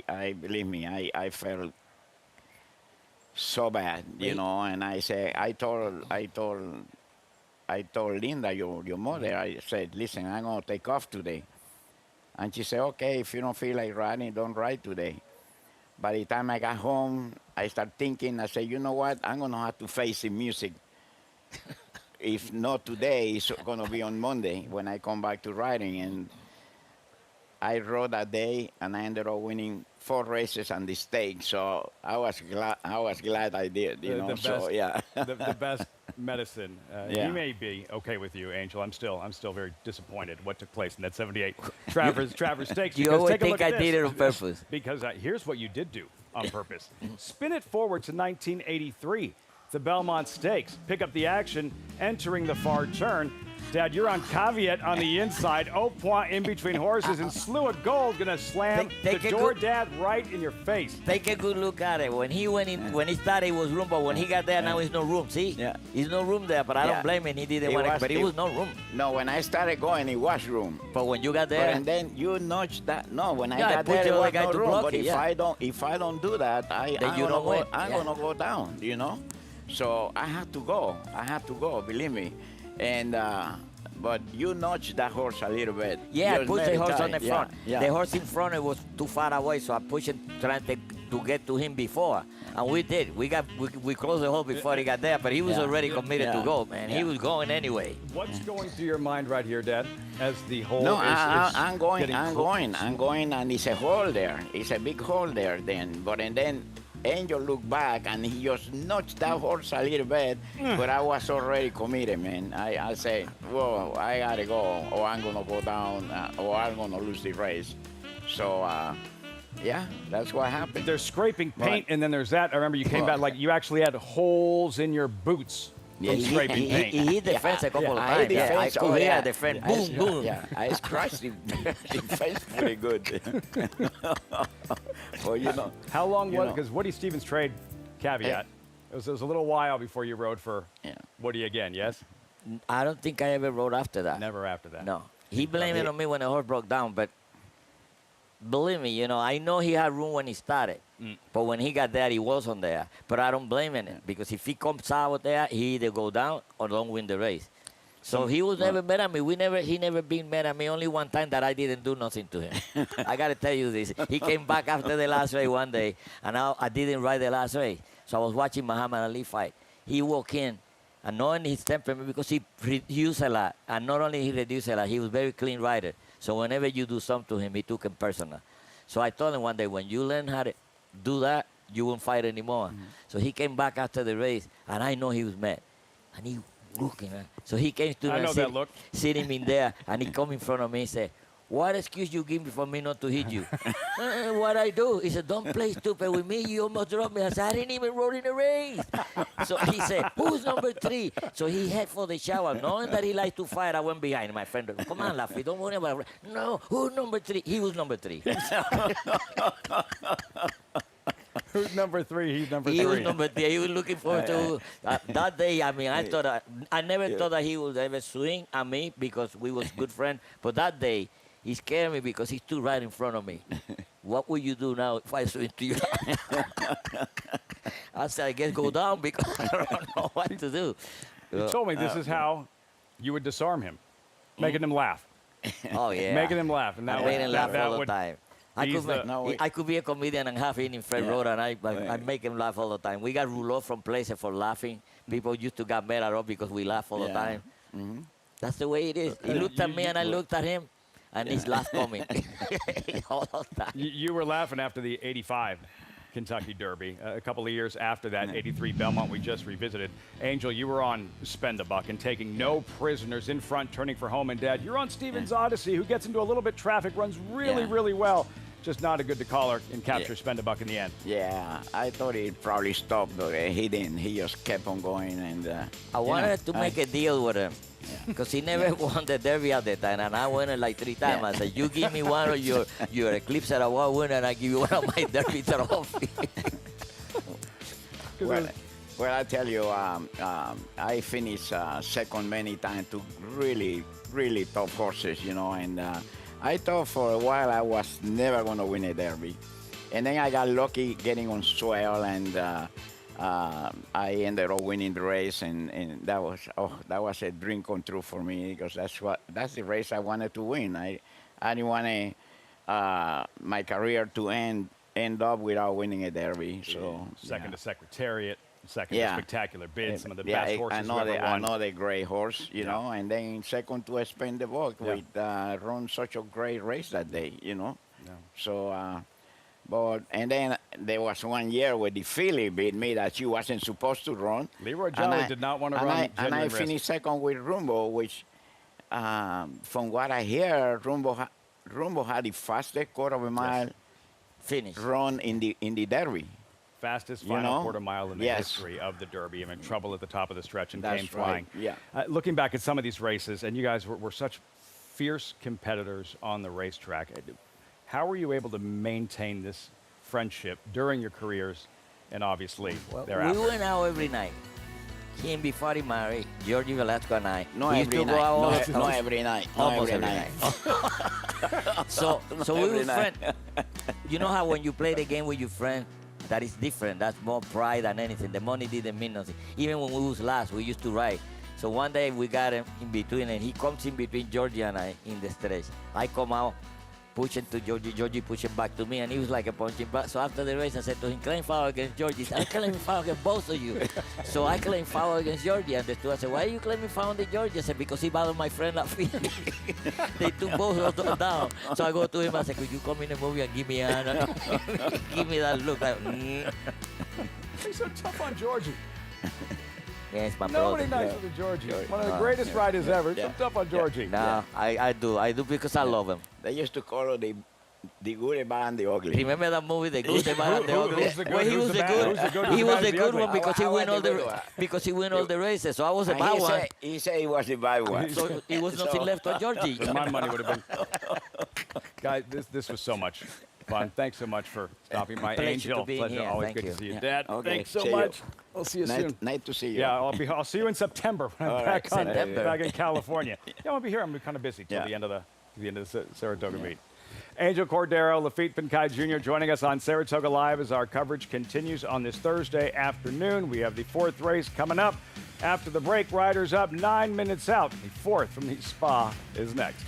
I believe me, I felt so bad, you know. And I told Linda, your mother, I said, listen, I'm gonna take off today. And she said, okay, if you don't feel like riding, don't ride today. By the time I got home, I started thinking, I said, you know what, I'm gonna have to face the music. If not today, it's going to be on Monday when I come back to riding. And I rode that day, and I ended up winning 4 races and the stake. So I was glad I did. You know, so yeah. the best medicine. Yeah. He may be okay with you, Angel. I'm still very disappointed what took place in that 78 Travers Stakes. You always think I did it on purpose. Because here's what you did do on purpose. Spin it forward to 1983. The Belmont Stakes. Pick up the action, entering the far turn. Dad, you're on caveat on the inside. Au point in between horses, and Slew of Gold gonna slam the door, Dad, right in your face. Take a good look at it. When he went in, when he started, it was room, but when he got there, now there's no room. See? Yeah. There's no room there, but I don't blame him. He didn't want it, but it was no room. No, when I started going, it was room. But when you got there, and then you notched that. No, when I got put there, your it was guy no to room. block But it, if I don't do that, I'm gonna go down. You know. So I had to go. Believe me. And but you nudged that horse a little bit. Yeah, I pushed the horse on the Yeah, front. yeah. The horse in front, it was too far away, so I pushed him, trying to get to him before. And we did. We closed the hole before he got there, but he was already committed to go, man. He was going anyway. What's going through your mind right here, Dad, as the hole No, is I'm going, and it's a hole there. It's a big hole there then. And then Angel looked back, and he just nudged that horse a little bit, but I was already committed, man. I said, whoa, I got to go, or I'm going to go down, or I'm going to lose the race. So, yeah, that's what happened. There's scraping paint, and then there's that. I remember you came back, like you actually had holes in your boots from scraping paint. He hit the fence a couple of times. I could hear the fence. Boom, boom. Yeah, I scratched the fence pretty good. Well, you know. How long was it? Because Woody Stevens trade caveat. It was a little while before you rode for Woody again, yes? I don't think I ever rode after that. Never after that. No. He blamed it on me when the horse broke down, but believe me, you know, I know he had room when he started. But when he got there, he wasn't there. But I don't blame him, because if he comes out there, he either go down or don't win the race. So he was never mad at me. He never been mad at me. Only one time that I didn't do nothing to him. I got to tell you this. He came back after the last race one day, and I didn't ride the last race. So I was watching Muhammad Ali fight. He walked in, and knowing his temperament, because he reduced a lot, and not only he reduced a lot, he was very clean rider. So whenever you do something to him, he took it personal. So I told him one day, when you learn how to do that, you won't fight anymore. So he came back after the race, and I know he was mad. And he looking, so he came to me and sitting in there, and he come in front of me and said, what excuse you give me for me not to hit you? What I do? He said, don't play stupid with me. You almost dropped me. I said, I didn't even rode in a race. So he said, who's number 3? So he head for the shower. Knowing that he likes to fight, I went behind my friend. Come on, Laffy, don't worry about it. No, who's number 3? He was number 3. Who's number 3? He's number 3. He was number 3. He was looking forward to that day. I mean, I never thought that he would ever swing at me because we was good friends. But that day, he scared me because he stood right in front of me. What would you do now if I swing to you? I said, I guess go down because I don't know what to do. You told me this is how you would disarm him, making him laugh. Oh, yeah. Making him laugh. And that I made him laugh all the time. I I could be a comedian and have in Fred Road, and I make him laugh all the time. We got Rouleau from places for laughing. People used to get mad at us because we laugh all the time. That's the way it is. He looked at me and I looked at him, and his laugh coming all the time. You were laughing after the 85 Kentucky Derby. A couple of years after that, 83 Belmont we just revisited. Angel, you were on Spend a Buck and taking no prisoners in front, turning for home and dad. You're on Stevens Odyssey, who gets into a little bit traffic, runs really well. Just not a good to caller and capture Spend a Buck in the end. Yeah, I thought he'd probably stop, but he didn't. He just kept on going. And I wanted to make a deal with him because he never won the Derby at the time, and I won it like 3 times. I said, you give me one of your Eclipse at a Award winner, and I give you one of my Derby trophies. Well, I tell you, I finished second many times to really tough horses, you know, and I thought for a while I was never going to win a Derby. And then I got lucky getting on Swell, and I ended up winning the race, and that was a dream come true for me, because that's the race I wanted to win. I didn't want my career to end up without winning a Derby. So second to Secretariat, second to Spectacular Bid, some of the best horses another, ever won. Another great horse, you know, and then second to Spend the Buck with run such a great race that day, you know. So, and then there was one year where the filly beat me that she wasn't supposed to run. Leroy Jolly did not want to run. And I finished second with Rumbo, which, from what I hear, Rumbo had the fastest quarter-of-a-mile finish run in the Derby. Fastest final quarter mile in the history of the Derby. I mean, trouble at the top of the stretch and came flying. Yeah. Looking back at some of these races, and you guys were such fierce competitors on the racetrack. How were you able to maintain this friendship during your careers and obviously thereafter? We went out every night. Him before he married, Georgie Velasco and I. Not every night. Not every night. Almost every night. So we were friends. You know how when you play the game with your friend, that is different. That's more pride than anything. The money didn't mean nothing. Even when we was last, we used to ride. So one day we got him in between, and he comes in between Georgie and I in the stretch. I come out, pushing to Georgie, Georgie pushing back to me, and he was like a punching back. So after the race, I said to him, claim foul against Georgie. He said, I claim foul against both of you. So I claim foul against Georgie, and the two, I said, why are you claiming foul on the Georgie? I said, because he bothered my friend last week. They took both of them down. So I go to him, I said, could you come in the movie and give me a give me that look? Like, He's so tough on Georgie. Yeah, it's my Nobody brother. nice with the Georgie. One of the greatest riders ever. So tough on Georgie. No, I do because I love him. They used to call her the good, bad, and the ugly. Remember that movie, The Good, the Bad, and the Ugly? Who's the good? Well, he was the good. He was the good one because he won all the races. So I was the bad one. He said he was the bad one. So it was nothing left on Georgie. My money would have been. Guys, this was so much fun. Thanks so much for stopping by. Angel. Pleasure. Here. Always Thank good you. to see you. Dad, Okay, thanks so see much. you. We'll see you soon. Nice to see you. Yeah, I'll see you in September when I'm back September. in California. Yeah, I'll be here. I'm gonna be kind of busy till the end of the Saratoga meet. Angel Cordero, Lafitte Pinkai Jr. joining us on Saratoga Live as our coverage continues on this Thursday afternoon. We have the 4th race coming up. After the break, riders up 9 minutes out. The 4th from the Spa is next.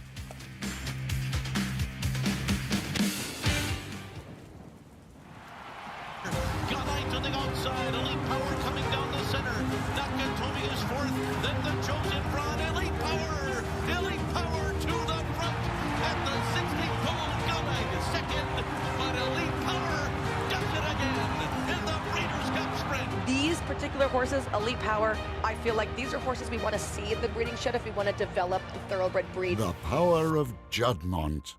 Galley to the outside, Elite Power coming down the center. Nakatomi is 4th, then the Joe's in front. Elite Power to the front at the 60 pole. Galley is 2nd, but Elite Power does it again in the Breeders' Cup Sprint. These particular horses, Elite Power, I feel like these are horses we want to see in the breeding shed if we want to develop the thoroughbred breed. The power of Juddmonte.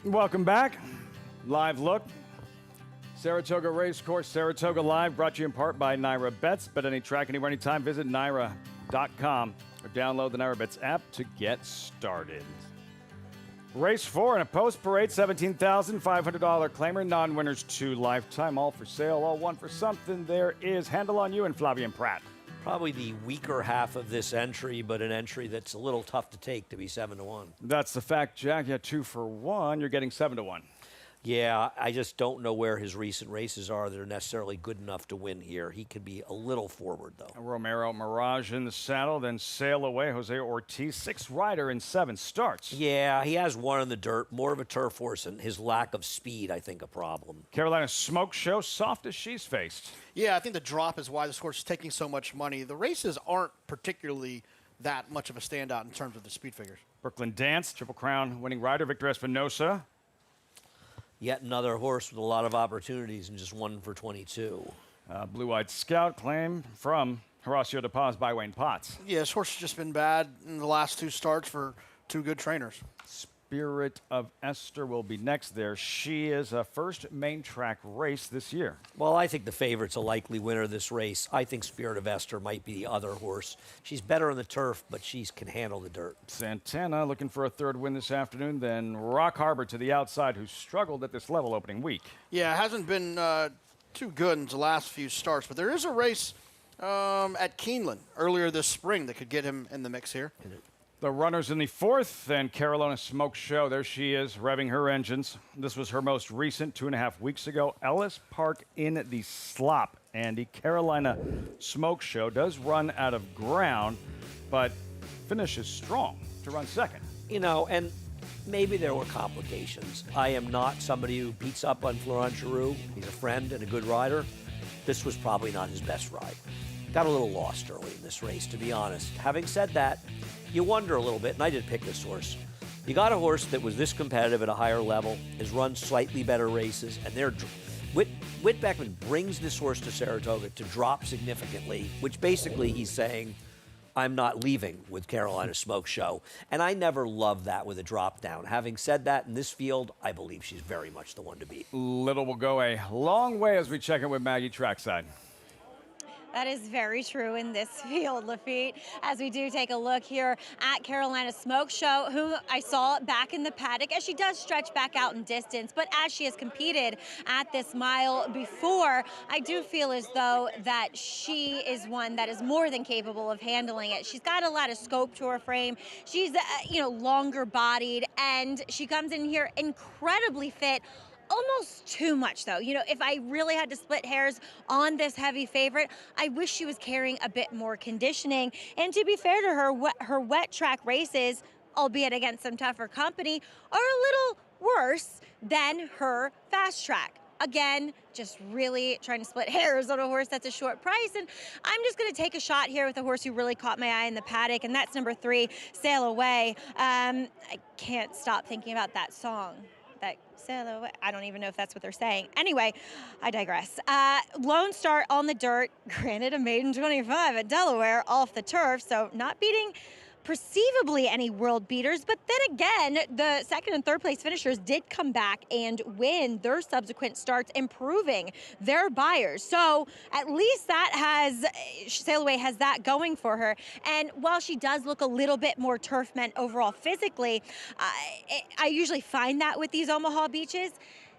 Welcome back. Live look. Saratoga Racecourse, Saratoga Live, brought to you in part by Naira Bets. Bet any track, anywhere, anytime. Visit Naira.com or download the Naira Bets app to get started. Race 4 in a post parade, $17,500 claimer. Non-winners 2 lifetime. All for sale, all one for something. There is Handle on You and Flavien Prat. Probably the weaker half of this entry, but an entry that's a little tough to take to be 7-1. That's the fact, Jack. Yeah, 2 for 1. You're getting 7-1. Yeah, I just don't know where his recent races are that are necessarily good enough to win here. He could be a little forward, though. Romero Mirage in the saddle, then Sail Away. Jose Ortiz, 6th rider in 7 starts. Yeah, he has one in the dirt, more of a turf horse, and his lack of speed, I think, a problem. Carolina Smoke Show, soft as she's faced. Yeah, I think the drop is why this horse is taking so much money. The races aren't particularly that much of a standout in terms of the speed figures. Brooklyn Dance, Triple Crown winning rider, Victor Espinosa. Yet another horse with a lot of opportunities and just 1 for 22. Blue-Eyed Scout claim from Horacio De Paz by Wayne Potts. Yeah, this horse has just been bad in the last 2 starts for 2 good trainers. Spirit of Esther will be next there. She is a first main track race this year. Well, I think the favorite's a likely winner of this race. I think Spirit of Esther might be the other horse. She's better on the turf, but she can handle the dirt. Santana looking for a 3rd win this afternoon. Then Rock Harbor to the outside, who struggled at this level opening week. Yeah, it hasn't been too good in the last few starts, but there is a race at Keeneland earlier this spring that could get him in the mix here. The runners in the 4th, and Carolina Smoke Show. There she is, revving her engines. This was her most recent, 2.5 weeks ago. Ellis Park in the slop. Andy, Carolina Smoke Show does run out of ground, but finishes strong to run 2nd. You know, and maybe there were complications. I am not somebody who beats up on Florent Giroux. He's a friend and a good rider. This was probably not his best ride. Got a little lost early in this race, to be honest. Having said that, you wonder a little bit, and I did pick this horse. You got a horse that was this competitive at a higher level, has run slightly better races, and Whit Beckman brings this horse to Saratoga to drop significantly, which basically he's saying, I'm not leaving with Carolina Smoke Show. And I never loved that with a drop down. Having said that, in this field, I believe she's very much the one to beat. Little will go a long way as we check in with Maggie Trackside. That is very true in this field, Lafitte, as we do take a look here at Carolina Smoke Show, who I saw back in the paddock, as she does stretch back out in distance, but as she has competed at this mile before, I do feel as though that she is one that is more than capable of handling it. She's got a lot of scope to her frame. She's, longer bodied, and she comes in here incredibly fit. Almost too much, though. If I really had to split hairs on this heavy favorite, I wish she was carrying a bit more conditioning. And to be fair to her, her wet track races, albeit against some tougher company, are a little worse than her fast track. Again, just really trying to split hairs on a horse that's a short price. And I'm just going to take a shot here with a horse who really caught my eye in the paddock, and that's number 3, Sail Away. I can't stop thinking about that song. That sail away. I don't even know if that's what they're saying. Anyway, I digress. Lone Star on the dirt, granted a maiden 25 at Delaware off the turf, so not beating perceivably any world beaters, but then again, the 2nd and 3rd place finishers did come back and win their subsequent starts, improving their buyers. So at least Sail Away has that going for her. And while she does look a little bit more turf meant overall physically, I usually find that with these Omaha beaches,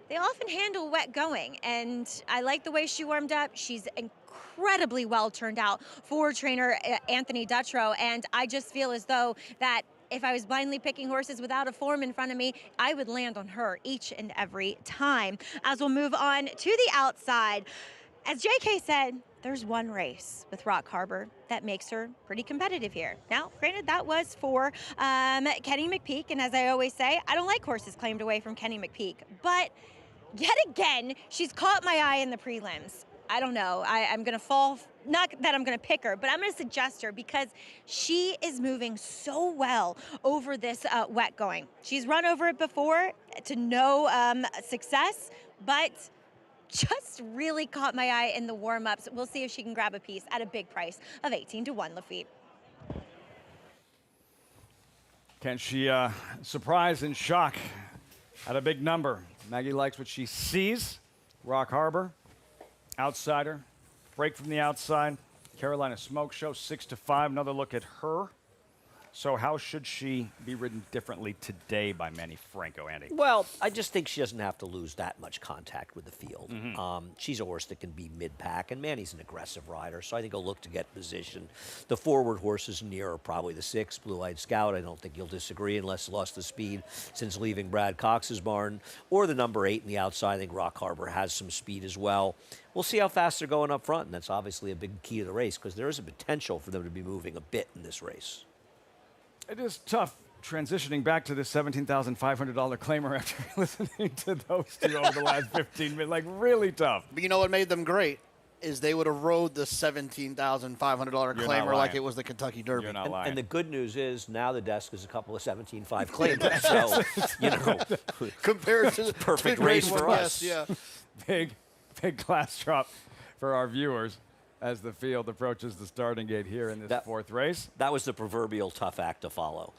they often handle wet going, and I like the way she warmed up. She's incredibly well turned out for trainer Anthony Dutrow, and I just feel as though that if I was blindly picking horses without a form in front of me, I would land on her each and every time. As we'll move on to the outside, as JK said, there's one race with Rock Harbor that makes her pretty competitive here. Now, granted, that was for Kenny McPeek, and as I always say, I don't like horses claimed away from Kenny McPeek, but yet again, she's caught my eye in the prelims. I don't know. I'm going to fall, not that I'm going to pick her, but I'm going to suggest her because she is moving so well over this wet going. She's run over it before to no success, but just really caught my eye in the warm-ups. We'll see if she can grab a piece at a big price of 18-1, Lafitte. Can she surprise and shock At a big number. Maggie likes what she sees. Rock Harbor, outsider, break from the outside. Carolina Smoke Show, 6-5. Another look at her. So how should she be ridden differently today by Manny Franco, Andy? Well, I just think she doesn't have to lose that much contact with the field. She's a horse that can be mid-pack, and Manny's an aggressive rider, so I think he'll look to get position. The forward horses near are probably the 6, Blue Eyed Scout. I don't think you'll disagree unless lost the speed since leaving Brad Cox's barn. Or the number 8 in the outside. I think Rock Harbor has some speed as well. We'll see how fast they're going up front, and that's obviously a big key to the race because there is a potential for them to be moving a bit in this race. It is tough transitioning back to the $17,500 claimer after listening to those two over the last 15 minutes. Like, really tough. But you know what made them great is they would have rode the $17,500 claimer like it was the Kentucky Derby. You're not lying. And the good news is now the desk is a couple of 17.5 claimers. So, you know, compared to the perfect race for us. Yes, yeah. Big class drop for our viewers as the field approaches the starting gate here in this fourth race. That was the proverbial tough act to follow.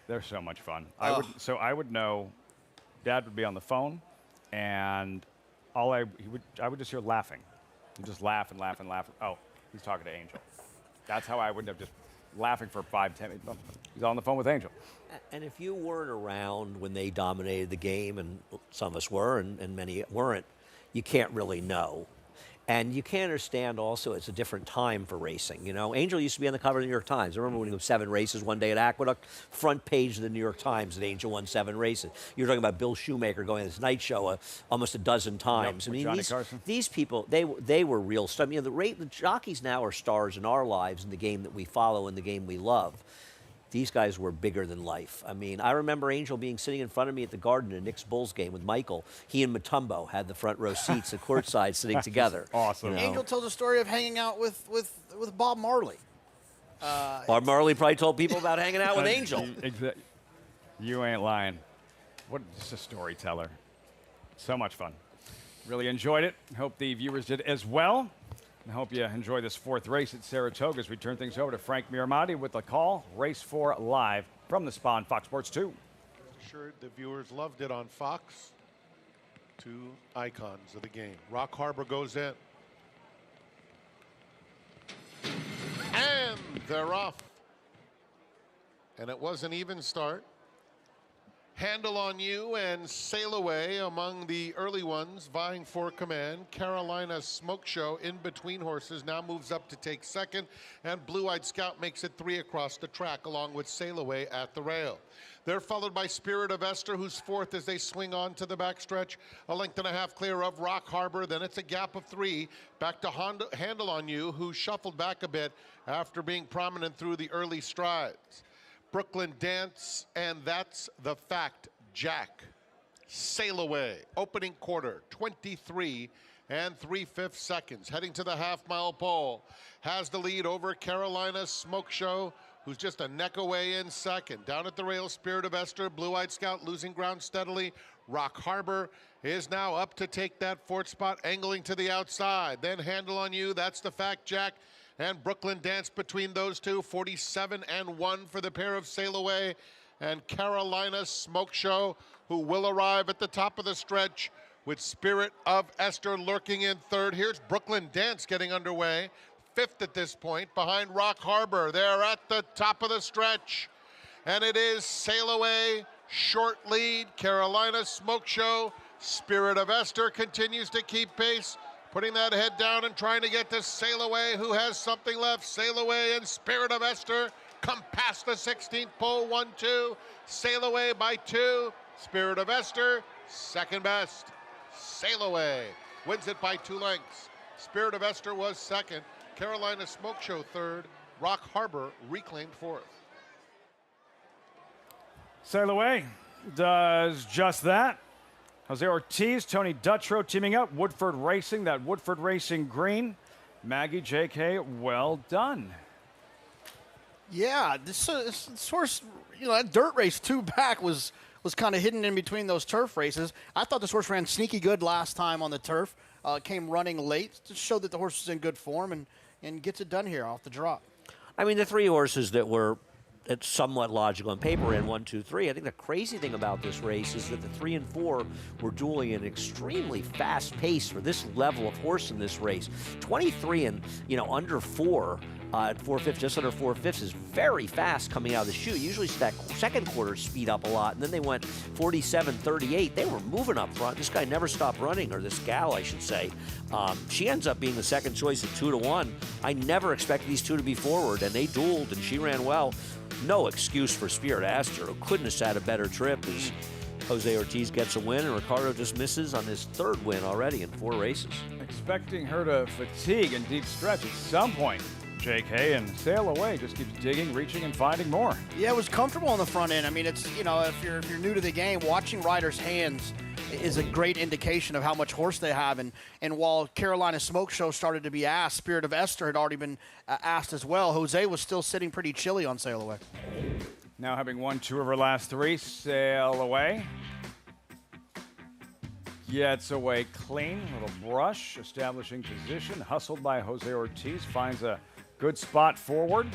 They're so much fun. I would know Dad would be on the phone, and I would just hear laughing. He'd just laugh and laugh and laugh. Oh, he's talking to Angel. That's how I would have just laughing for 5, 10 minutes. He's on the phone with Angel. And if you weren't around when they dominated the game, and some of us were and many weren't, you can't really know. And you can understand also it's a different time for racing. You know, Angel used to be on the cover of the New York Times. I remember when he was 7 races one day at Aqueduct, front page of the New York Times that Angel won 7 races. You're talking about Bill Shoemaker going to this night show almost a dozen times. Yep, I mean, these people, they were real stuff. You know, the jockeys now are stars in our lives in the game that we follow and the game we love. These guys were bigger than life. I mean, I remember Angel being sitting in front of me at the Garden in Knicks Bulls game with Michael. He and Mutombo had the front row seats at courtside sitting together. Awesome. You know? Angel tells a story of hanging out with Bob Marley. Bob Marley probably told people about hanging out with Angel. You ain't lying. Just a storyteller. So much fun. Really enjoyed it. Hope the viewers did as well. I hope you enjoy this fourth race at Saratoga as we turn things over to Frank Miramati with the call. Race 4 live from the spa on Fox Sports 2. Sure, the viewers loved it on Fox. 2 icons of the game. Rock Harbor goes in. And they're off. And it was an even start. Handle on You and Sail Away among the early ones vying for command. Carolina Smoke Show in between horses now moves up to take second, and Blue Eyed Scout makes it 3 across the track along with Sail Away at the rail. They're followed by Spirit of Esther, who's 4th as they swing on to the backstretch. A length and a half clear of Rock Harbor. Then it's a gap of 3 back to Handle on You, who shuffled back a bit after being prominent through the early strides. Brooklyn Dance, and That's the Fact, Jack. Sail Away, opening quarter, 23 3/5 seconds. Heading to the half-mile pole, has the lead over Carolina Smoke Show, who's just a neck away in second. Down at the rail, Spirit of Esther, Blue Eyed Scout losing ground steadily. Rock Harbor is now up to take that 4th spot, angling to the outside. Then Handle on You, That's the Fact, Jack, and Brooklyn Dance between those two. 47-1 for the pair of Sail Away and Carolina Smoke Show, who will arrive at the top of the stretch with Spirit of Esther lurking in 3rd. Here's Brooklyn Dance getting underway, 5th at this point, behind Rock Harbor. They're at the top of the stretch, and it is Sail Away, short lead. Carolina Smoke Show, Spirit of Esther continues to keep pace, putting that head down and trying to get to Sail Away, who has something left. Sail Away and Spirit of Esther come past the 16th pole, 1-2. Sail Away by 2. Spirit of Esther, second best. Sail Away wins it by 2 lengths. Spirit of Esther was second. Carolina Smoke Show 3rd. Rock Harbor reclaimed 4th. Sail Away does just that. Jose Ortiz, Tony Dutrow teaming up. Woodford Racing, that Woodford Racing green. Maggie, JK, well done. Yeah, this horse, you know, that dirt race 2 back was kind of hidden in between those turf races. I thought this horse ran sneaky good last time on the turf. Came running late to show that the horse was in good form and gets it done here off the drop. I mean, the 3 horses that were it's somewhat logical on paper. Ran 1, 2, 3. I think the crazy thing about this race is that the 3 and 4 were dueling at an extremely fast pace for this level of horse in this race. 23 and under 4 at 4/5, just under 4/5 is very fast coming out of the chute. Usually that second quarter speed up a lot, and then they went 47-38. They were moving up front. This guy never stopped running, or this gal, I should say. She ends up being the second choice at 2-1. I never expected these two to be forward, and they dueled, and she ran well. No excuse for Spirit Aster, who couldn't have had a better trip, as Jose Ortiz gets a win, and Ricardo just misses on his 3rd win already in 4 races. Expecting her to fatigue and deep stretch at some point, JK, and sail away. Just keeps digging, reaching, and finding more. Yeah, it was comfortable on the front end. I mean, it's, if you're new to the game, watching riders' hands is a great indication of how much horse they have. And while Carolina Smoke Show started to be asked, Spirit of Esther had already been asked as well. Jose was still sitting pretty chilly on Sail Away. Now having won 2 of her last 3, Sail Away gets away clean. Little brush, establishing position. Hustled by Jose Ortiz, finds a good spot forward.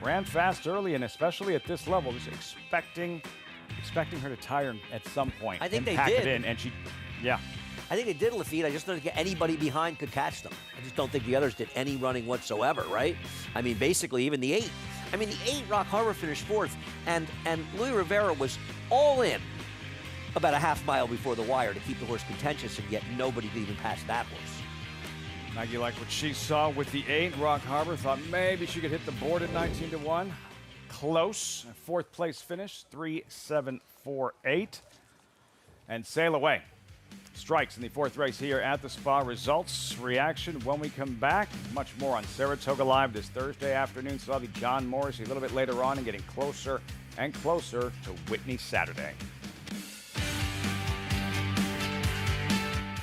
Ran fast early, and especially at this level, just expecting her to tire at some point. I think they pack did. It in, and she, yeah. I think they did, Lafitte. I just don't think anybody behind could catch them. I just don't think the others did any running whatsoever, right? I mean, basically, even the 8. I mean, the 8, Rock Harbor finished 4th, and Luis Rivera was all in about a half mile before the wire to keep the horse contentious, and yet nobody could even pass that horse. Maggie liked what she saw with the 8. Rock Harbor thought maybe she could hit the board at 19-1. Close. 4th place finish, 3-7-4-8. And Sail Away strikes in the 4th race here at the Spa. Results, reaction when we come back. Much more on Saratoga Live this Thursday afternoon. So I'll be John Morrissey a little bit later on and getting closer and closer to Whitney Saturday.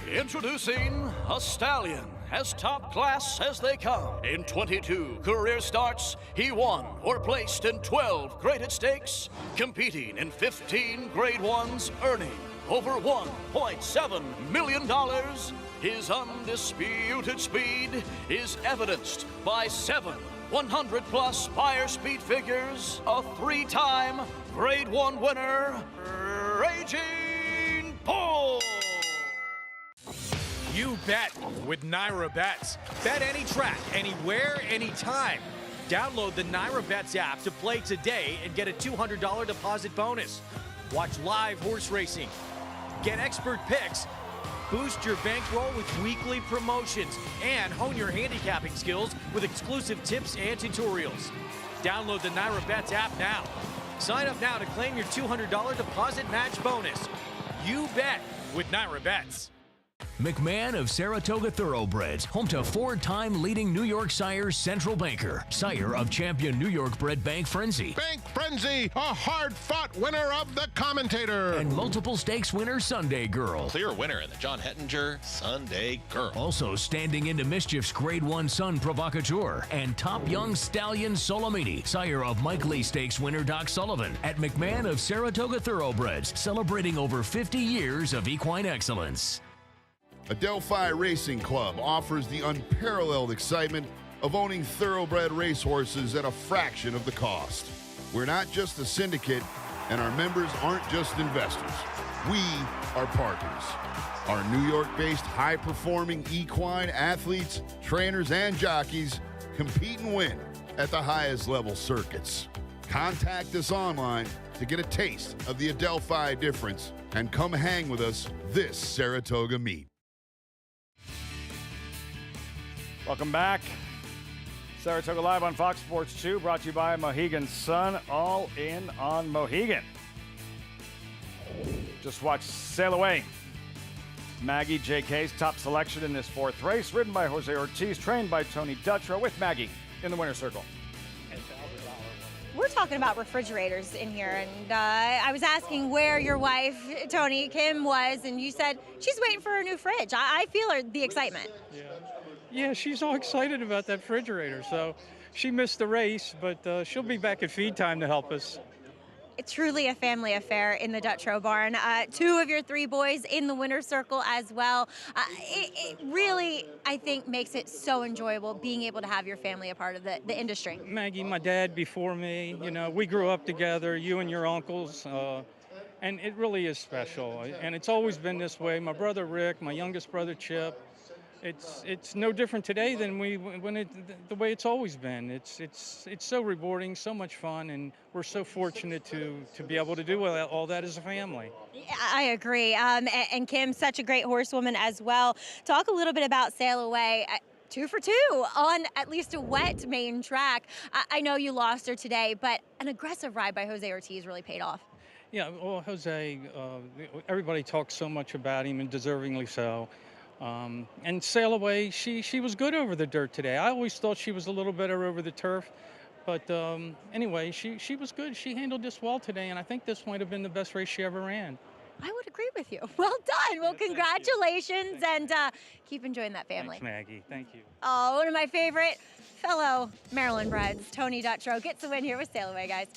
Introducing a stallion, as top class as they come. In 22 career starts, he won or placed in 12 graded stakes, competing in 15 grade ones, earning over $1.7 million. His undisputed speed is evidenced by 7 100-plus buyer speed figures, a 3-time grade 1 winner, Raging Bull. You bet with Naira Bets. Bet any track, anywhere, anytime. Download the Naira Bets app to play today and get a $200 deposit bonus. Watch live horse racing. Get expert picks. Boost your bankroll with weekly promotions and hone your handicapping skills with exclusive tips and tutorials. Download the Naira Bets app now. Sign up now to claim your $200 deposit match bonus. You bet with Naira Bets. McMahon of Saratoga Thoroughbreds, home to 4-time leading New York sires Central Banker, sire of champion New York bred Bank Frenzy. Bank Frenzy, a hard-fought winner of the Commentator. And multiple stakes winner Sunday Girl. Clear winner in the John Hettinger Sunday Girl. Also standing into mischief's Grade 1 Sun Provocateur and top young stallion Solomini, sire of Mike Lee Stakes winner Doc Sullivan at McMahon of Saratoga Thoroughbreds, celebrating over 50 years of equine excellence. Adelphi Racing Club offers the unparalleled excitement of owning thoroughbred racehorses at a fraction of the cost. We're not just a syndicate, and our members aren't just investors. We are partners. Our New York-based high-performing equine athletes, trainers, and jockeys compete and win at the highest level circuits. Contact us online to get a taste of the Adelphi difference and come hang with us this Saratoga meet. Welcome back. Saratoga Live on Fox Sports 2, brought to you by Mohegan Sun. All in on Mohegan. Just watch Sail Away. Maggie JK's top selection in this 4th race, ridden by Jose Ortiz, trained by Tony Dutrow, with Maggie in the winner's circle. We're talking about refrigerators in here, and I was asking where your wife, Tony Kim, was, and you said she's waiting for her new fridge. I feel the excitement. Yeah, she's all excited about that refrigerator, so she missed the race, but she'll be back at feed time to help us. truly a family affair in the Dutrow barn. 2 of your 3 boys in the winner's circle as well. It really, I think, makes it so enjoyable being able to have your family a part of the industry. Maggie, my dad before me, we grew up together, you and your uncles, and it really is special. And it's always been this way. My brother Rick, my youngest brother Chip, it's no different today than the way it's always been. It's so rewarding, so much fun, and we're so fortunate to be able to do all that as a family. I agree. And Kim, such a great horsewoman as well. Talk a little bit about Sail Away. 2 for 2 on at least a wet main track. I know you lost her today, but an aggressive ride by Jose Ortiz really paid off. Yeah, well, Jose, everybody talks so much about him, and deservingly so. And Sail Away, she was good over the dirt today. I always thought she was a little better over the turf. But anyway, she was good. She handled this well today, and I think this might have been the best race she ever ran. I would agree with you. Well done. Well, congratulations, and keep enjoying that family. Thanks, Maggie. Thank you. Oh, one of my favorite fellow Maryland breds, Tony Dutrow, gets the win here with Sail Away, guys.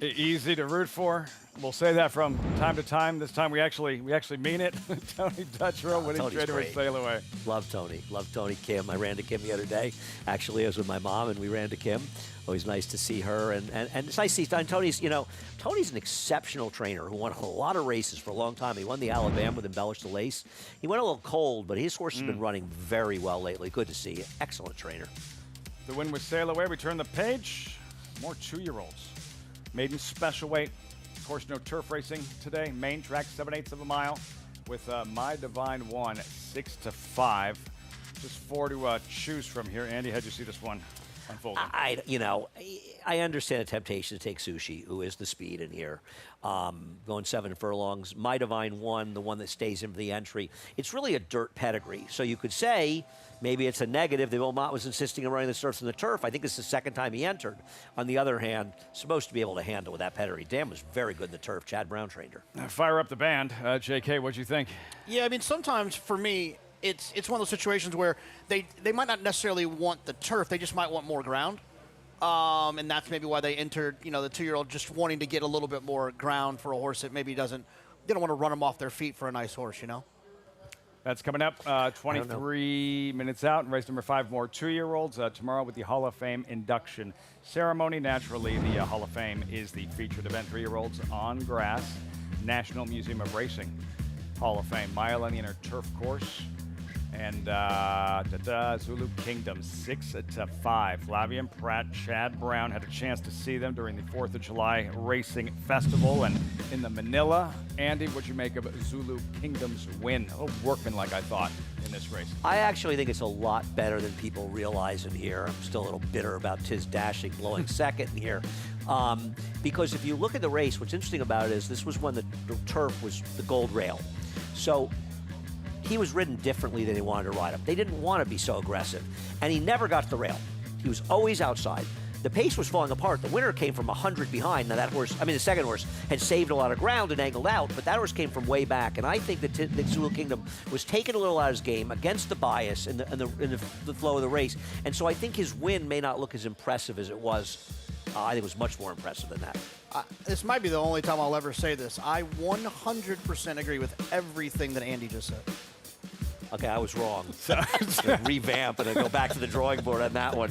Easy to root for. We'll say that from time to time. This time we actually mean it. Tony Dutrow winning straight away Sail Away. Love Tony. Love Tony. Kim. I ran to Kim the other day. Actually, I was with my mom, and we ran to Kim. Always nice to see her. And it's nice to see Tony's, Tony's an exceptional trainer who won a lot of races for a long time. He won the Alabama with Embellish the Lace. He went a little cold, but his horse has been running very well lately. Good to see you. Excellent trainer. The win with Sail Away. We turn the page. More 2-year-olds. Maiden special weight. Of course, no turf racing today. Main track, 7/8 of a mile with My Divine One, 6-5. Just 4 to choose from here. Andy, how'd you see this one unfolding? I understand the temptation to take Sushi, who is the speed in here. Going 7 furlongs. My Divine One, the one that stays in for the entry. It's really a dirt pedigree. So you could say maybe it's a negative that Wilmot was insisting on running the surface in the turf. I think it's the second time he entered. On the other hand, supposed to be able to handle with that pedigree. Dan was very good in the turf. Chad Brown trained her. Fire up the band. JK, what'd you think? Yeah, I mean, sometimes for me, it's one of those situations where they might not necessarily want the turf. They just might want more ground. And that's maybe why they entered, the 2-year-old just wanting to get a little bit more ground for a horse that maybe they don't want to run them off their feet for a nice horse, That's coming up 23 minutes out. And race number 5, more 2-year-olds tomorrow with the Hall of Fame induction ceremony. Naturally, the Hall of Fame is the featured event. 3-year-olds on grass. National Museum of Racing Hall of Fame. Mile Indian turf course. And Zulu Kingdom, 6-5. Flavia Pratt, Chad Brown had a chance to see them during the 4th of July Racing Festival and in the Manila. Andy, what'd you make of Zulu Kingdom's win? A little workmanlike, I thought, in this race. I actually think it's a lot better than people realize in here. I'm still a little bitter about Tiz Dashing blowing second in here. Because if you look at the race, what's interesting about it is this was when the turf was the gold rail. So he was ridden differently than they wanted to ride him. They didn't want to be so aggressive. And he never got to the rail. He was always outside. The pace was falling apart. The winner came from 100 behind. Now that horse, the second horse, had saved a lot of ground and angled out, but that horse came from way back. And I think that Zulu Kingdom was taking a little out of his game against the bias in the flow of the race. And so I think his win may not look as impressive as it was. I think it was much more impressive than that. This might be the only time I'll ever say this. I 100% agree with everything that Andy just said. Okay, I was wrong. Revamp and go back to the drawing board on that one.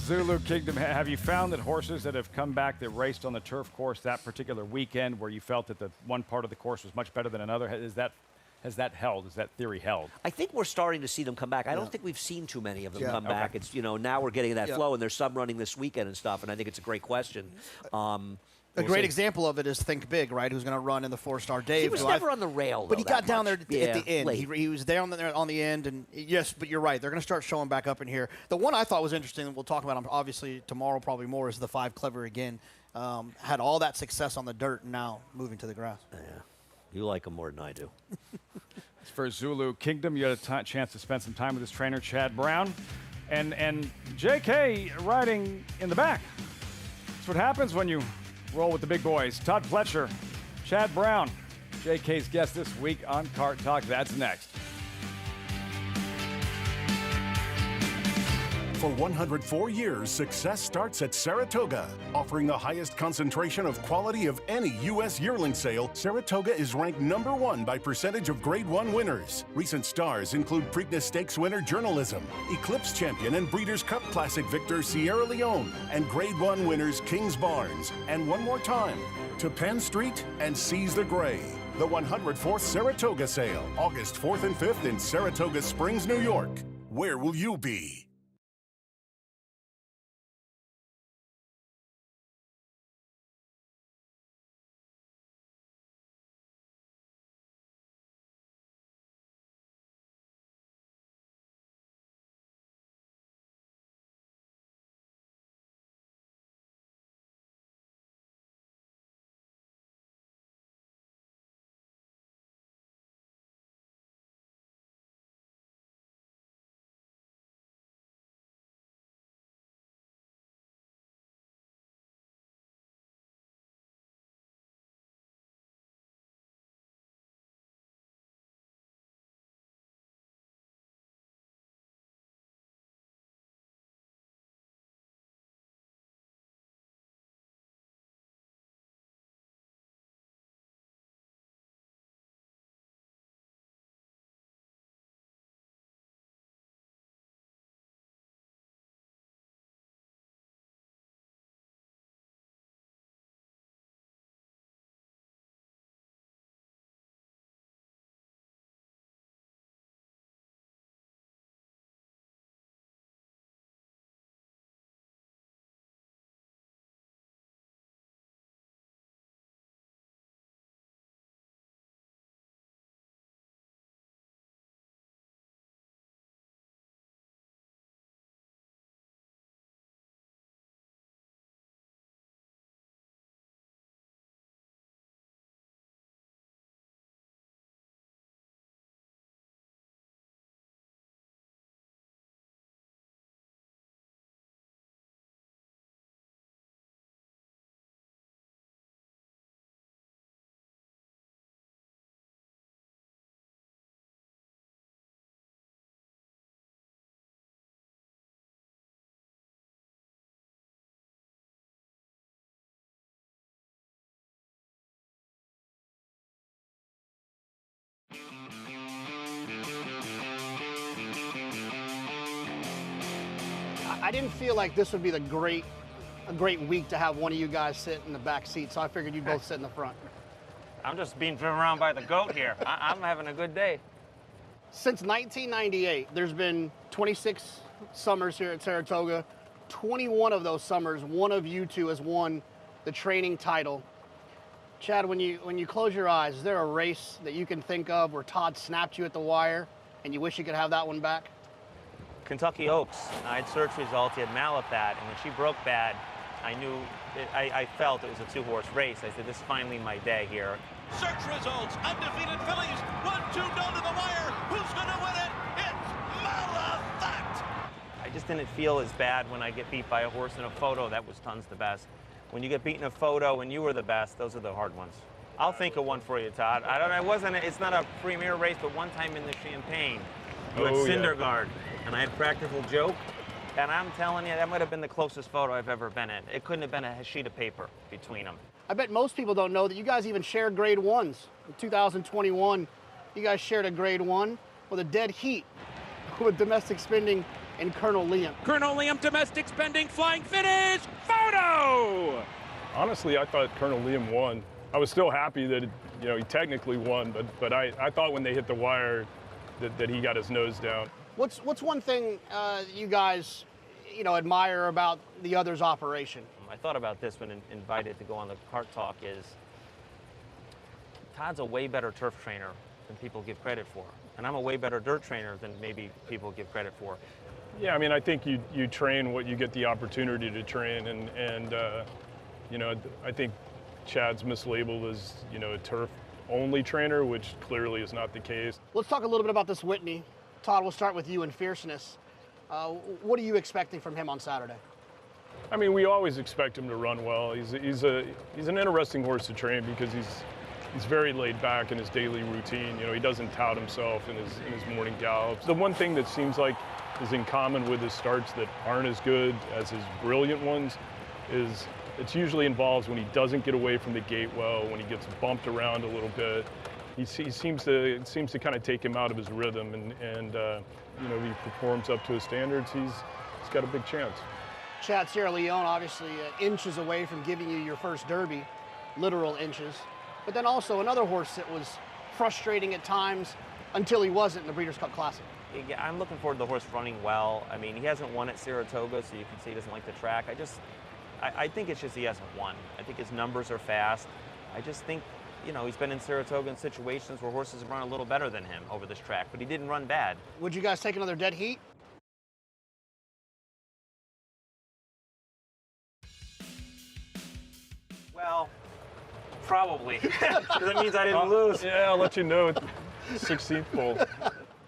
Zulu Kingdom, have you found that horses that have come back that raced on the turf course that particular weekend where you felt that the one part of the course was much better than another, has that held? Is that theory held? I think we're starting to see them come back. I don't think we've seen too many of them come back. It's, now we're getting that flow, and they're sub-running this weekend and stuff, and I think it's a great question. A great example of it is Think Big, right? Who's going to run in the 4-star Dave. He was never on the rail, but he got down there at the end. Late. He was there on the end, and yes, but you're right. They're going to start showing back up in here. The one I thought was interesting, and we'll talk about him obviously tomorrow probably more, is the 5 Clever again. Had all that success on the dirt, and now moving to the grass. Yeah, you like him more than I do. For Zulu Kingdom, you had a chance to spend some time with his trainer, Chad Brown, and J.K. riding in the back. That's what happens when you roll with the big boys. Todd Pletcher, Chad Brown, J.K.'s guest this week on Cart Talk. That's next. For 104 years, success starts at Saratoga. Offering the highest concentration of quality of any U.S. yearling sale, Saratoga is ranked #1 by percentage of Grade 1 winners. Recent stars include Preakness Stakes winner Journalism, Eclipse champion and Breeders' Cup Classic victor Sierra Leone, and Grade 1 winners Kings Barnes. And one more time, to Penn Street and seize the gray. The 104th Saratoga sale, August 4th and 5th in Saratoga Springs, New York. Where will you be? I didn't feel like this would be a great week to have one of you guys sit in the back seat, so I figured you'd both sit in the front. I'm just being driven around by the goat here. I'm having a good day. Since 1998, there's been 26 summers here at Saratoga. 21 of those summers, one of you two has won the training title. Chad, when you close your eyes, is there a race that you can think of where Todd snapped you at the wire and you wish you could have that one back? Kentucky Oaks. I had search results. He had Malapat, and when she broke bad, I knew, I felt it was a two-horse race. I said, this is finally my day here. Search results, undefeated fillies, 1-2 down to the wire. Who's going to win it? It's Malapat! I just didn't feel as bad when I get beat by a horse in a photo. That was tons the best. When you get beat in a photo and you were the best, those are the hard ones. I'll think of one for you, Todd. It's not a premier race, but one time in the Champagne, you had Syndergaard, and I had Practical Joke, and I'm telling you, that might have been the closest photo I've ever been in. It couldn't have been a sheet of paper between them. I bet most people don't know that you guys even shared grade ones. In 2021, you guys shared a grade one with a dead heat with Domestic Spending and Colonel Liam. Colonel Liam, Domestic Spending, flying finish, photo! Honestly, I thought Colonel Liam won. I was still happy that he technically won, but I thought when they hit the wire that he got his nose down. What's one thing you guys admire about the other's operation? I thought about this when invited to go on the Cart Talk is Todd's a way better turf trainer than people give credit for. And I'm a way better dirt trainer than maybe people give credit for. Yeah, I mean, I think you train what you get the opportunity to train, and I think Chad's mislabeled as a turf-only trainer, which clearly is not the case. Let's talk a little bit about this Whitney. Todd, we'll start with you in fierceness. What are you expecting from him on Saturday? I mean, we always expect him to run well. He's an interesting horse to train because he's very laid back in his daily routine. You know, he doesn't tout himself in his morning gallops. The one thing that seems like is in common with his starts that aren't as good as his brilliant ones is it usually involves when he doesn't get away from the gate well, when he gets bumped around a little bit. He seems to kind of take him out of his rhythm, and you know, he performs up to his standards. He's got a big chance. Chad, Sierra Leone obviously inches away from giving you your first Derby, literal inches. But then also another horse that was frustrating at times until he wasn't in the Breeders' Cup Classic. Yeah, I'm looking forward to the horse running well. I mean, he hasn't won at Saratoga, so you can see he doesn't like the track. I think it's just he hasn't won. I think his numbers are fast. I just think, you know, he's been in Saratoga in situations where horses have run a little better than him over this track, but he didn't run bad. Would you guys take another dead heat? Well, probably. That means I didn't lose. Yeah, I'll let you know. 16th pole.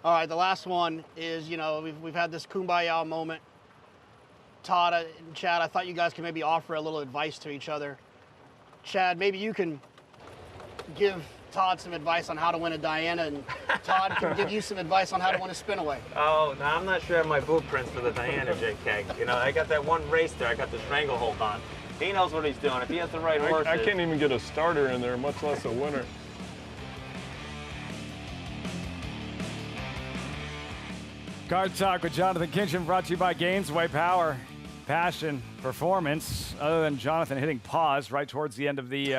All right, the last one is, you know, we've had this kumbaya moment. Todd and Chad, I thought you guys could maybe offer a little advice to each other. Chad, maybe you can give Todd some advice on how to win a Diana, and Todd can give you some advice on how to win a Spinaway. Oh, no, I'm not sure I have my blueprints for the Diana, JK. You know, I got that one race there. I got the stranglehold on. He knows what he's doing. If he has the right horses. I can't even get a starter in there, much less a winner. Card Talk with Jonathan Kinchen, brought to you by Gainesway Power. Passion, performance, other than Jonathan hitting pause right towards the end of the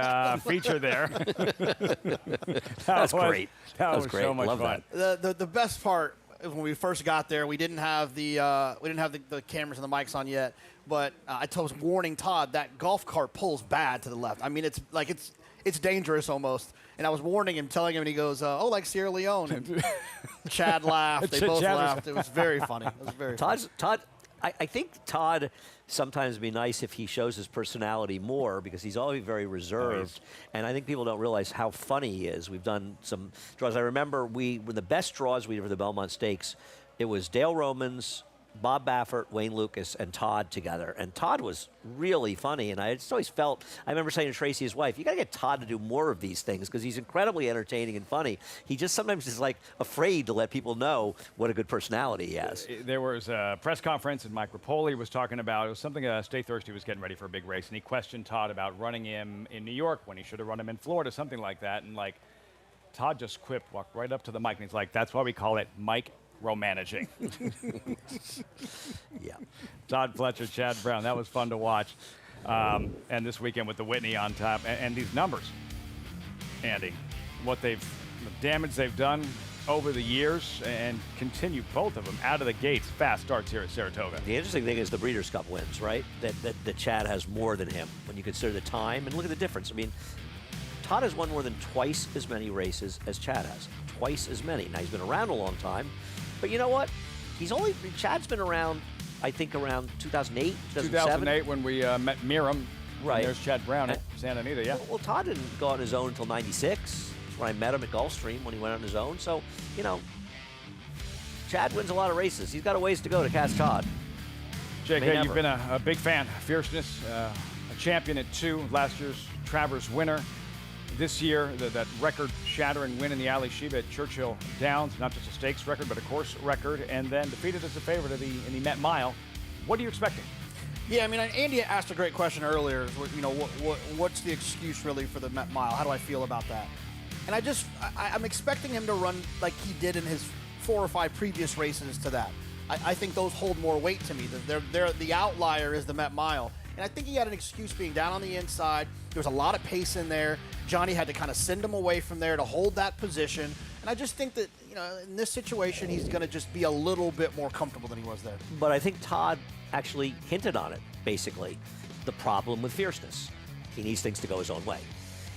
feature there. That's great. That was great. so much Love fun. that. The best part is when we first got there, we didn't have the cameras and the mics on yet, but I was warning Todd that golf cart pulls bad to the left. I mean, it's dangerous almost. And I was warning him, telling him, and he goes, "Oh, like Sierra Leone." And Chad laughed. They both laughed. It was very funny. It was very funny. Todd. I think Todd sometimes would be nice if he shows his personality more, because he's always very reserved. And I think people don't realize how funny he is. We've done some draws. I remember when the best draws we did for the Belmont Stakes, it was Dale Romans, Bob Baffert, Wayne Lucas, and Todd together. And Todd was really funny, and I just always felt, I remember saying to Tracy, his wife, you got to get Todd to do more of these things, because he's incredibly entertaining and funny. He just sometimes is like afraid to let people know what a good personality he has. There was a press conference, and Mike Rapoli was talking about, it was something Stay Thirsty was getting ready for a big race, and he questioned Todd about running him in New York when he should have run him in Florida, something like that. And like, Todd just quipped, walked right up to the mic, and he's like, that's why we call it Mike Romanaging. Yeah. Todd Fletcher, Chad Brown. That was fun to watch. And this weekend with the Whitney on top. And these numbers, Andy, the damage they've done over the years, and continue, both of them, out of the gates. Fast starts here at Saratoga. The interesting thing is the Breeders' Cup wins, right? That Chad has more than him when you consider the time. And look at the difference. I mean, Todd has won more than twice as many races as Chad has. Twice as many. Now, he's been around a long time. But you know what? Chad's been around, I think, around 2008, 2007. 2008 when we met Miram. Right. And there's Chad Brown at Santa Anita, yeah. Well, Todd didn't go on his own until 96. That's when I met him at Gulfstream when he went on his own. So, you know, Chad wins a lot of races. He's got a ways to go to catch Todd. JK, you've been a big fan. Fierceness, a champion at 2, last year's Travers winner. This year, that record-shattering win in the Ali Shiba at Churchill Downs, not just a stakes record, but a course record, and then defeated as a favorite in the Met Mile. What are you expecting? Yeah, I mean, Andy asked a great question earlier. You know, what's the excuse really for the Met Mile? How do I feel about that? And I'm expecting him to run like he did in his 4 or 5 previous races to that. I think those hold more weight to me. The outlier is the Met Mile. And I think he had an excuse being down on the inside. There was a lot of pace in there. Johnny had to kind of send him away from there to hold that position. And I just think that, you know, in this situation, he's going to just be a little bit more comfortable than he was there. But I think Todd actually hinted on it, basically. The problem with fierceness. He needs things to go his own way.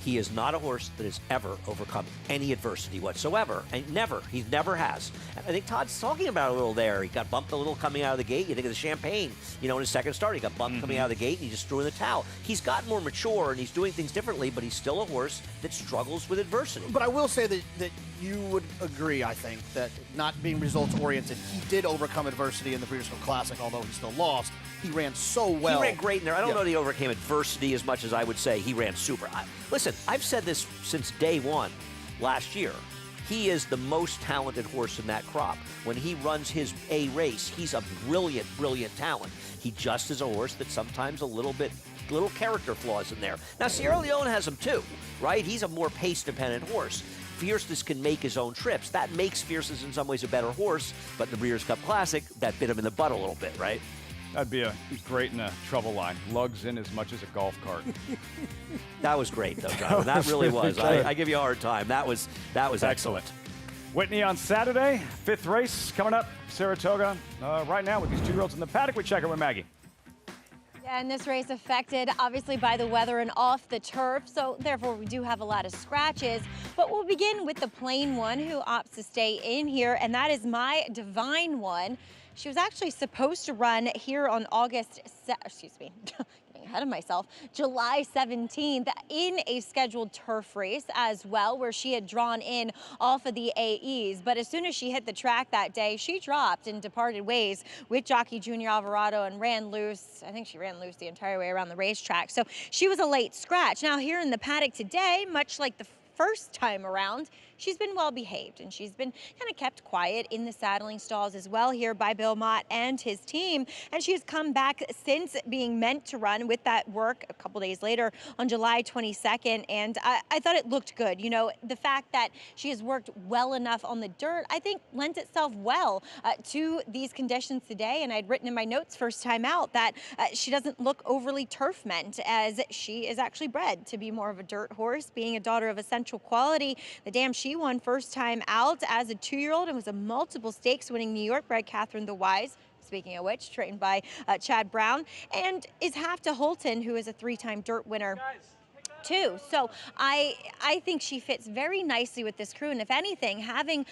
He is not a horse that has ever overcome any adversity whatsoever, and he never has. And I think Todd's talking about it a little there. He got bumped a little coming out of the gate. You think of the Champagne, you know, in his second start, he got bumped coming out of the gate, and he just threw in the towel. He's gotten more mature, and he's doing things differently, but he's still a horse that struggles with adversity. But I will say that you would agree, I think, that not being results-oriented, he did overcome adversity in the Breeders' Cup Classic, although he still lost. He ran so well. He ran great in there. I don't know that he overcame adversity as much as I would say he ran super. Listen, I've said this since day one last year. He is the most talented horse in that crop. When he runs his A race, he's a brilliant, brilliant talent. He just is a horse that sometimes little character flaws in there. Now, Sierra Leone has them too, right? He's a more pace-dependent horse. Fierceness can make his own trips. That makes Fierceness in some ways a better horse, but in the Breeders' Cup Classic, that bit him in the butt a little bit, right? That'd be great in a trouble line. Lugs in as much as a golf cart. That was great, though, John. That really was. I give you a hard time. That was excellent. Whitney on Saturday, 5th race coming up, Saratoga. Right now with these 2-year-olds in the paddock, we check in with Maggie. Yeah, and this race affected obviously by the weather and off the turf, so therefore we do have a lot of scratches. But we'll begin with the plain one who opts to stay in here, and that is My Divine One. She was actually supposed to run here on getting ahead of myself, July 17th in a scheduled turf race as well, where she had drawn in off of the AEs. But as soon as she hit the track that day, she dropped and departed ways with jockey Junior Alvarado and ran loose. I think she ran loose the entire way around the racetrack. So she was a late scratch. Now here in the paddock today, much like the first time around, she's been well behaved and she's been kind of kept quiet in the saddling stalls as well here by Bill Mott and his team. And she has come back since being meant to run with that work a couple days later on July 22nd. And I thought it looked good. You know, the fact that she has worked well enough on the dirt, I think lent itself well to these conditions today. And I'd written in my notes first time out that she doesn't look overly turf meant, as she is actually bred to be more of a dirt horse, being a daughter of Essential Quality. The dam she won first time out as a 2-year-old and was a multiple stakes winning New York bred Catherine the Wise, speaking of which, trained by Chad Brown, and is half to Holton, who is a 3-time dirt winner too. So I think she fits very nicely with this crew, and if anything, having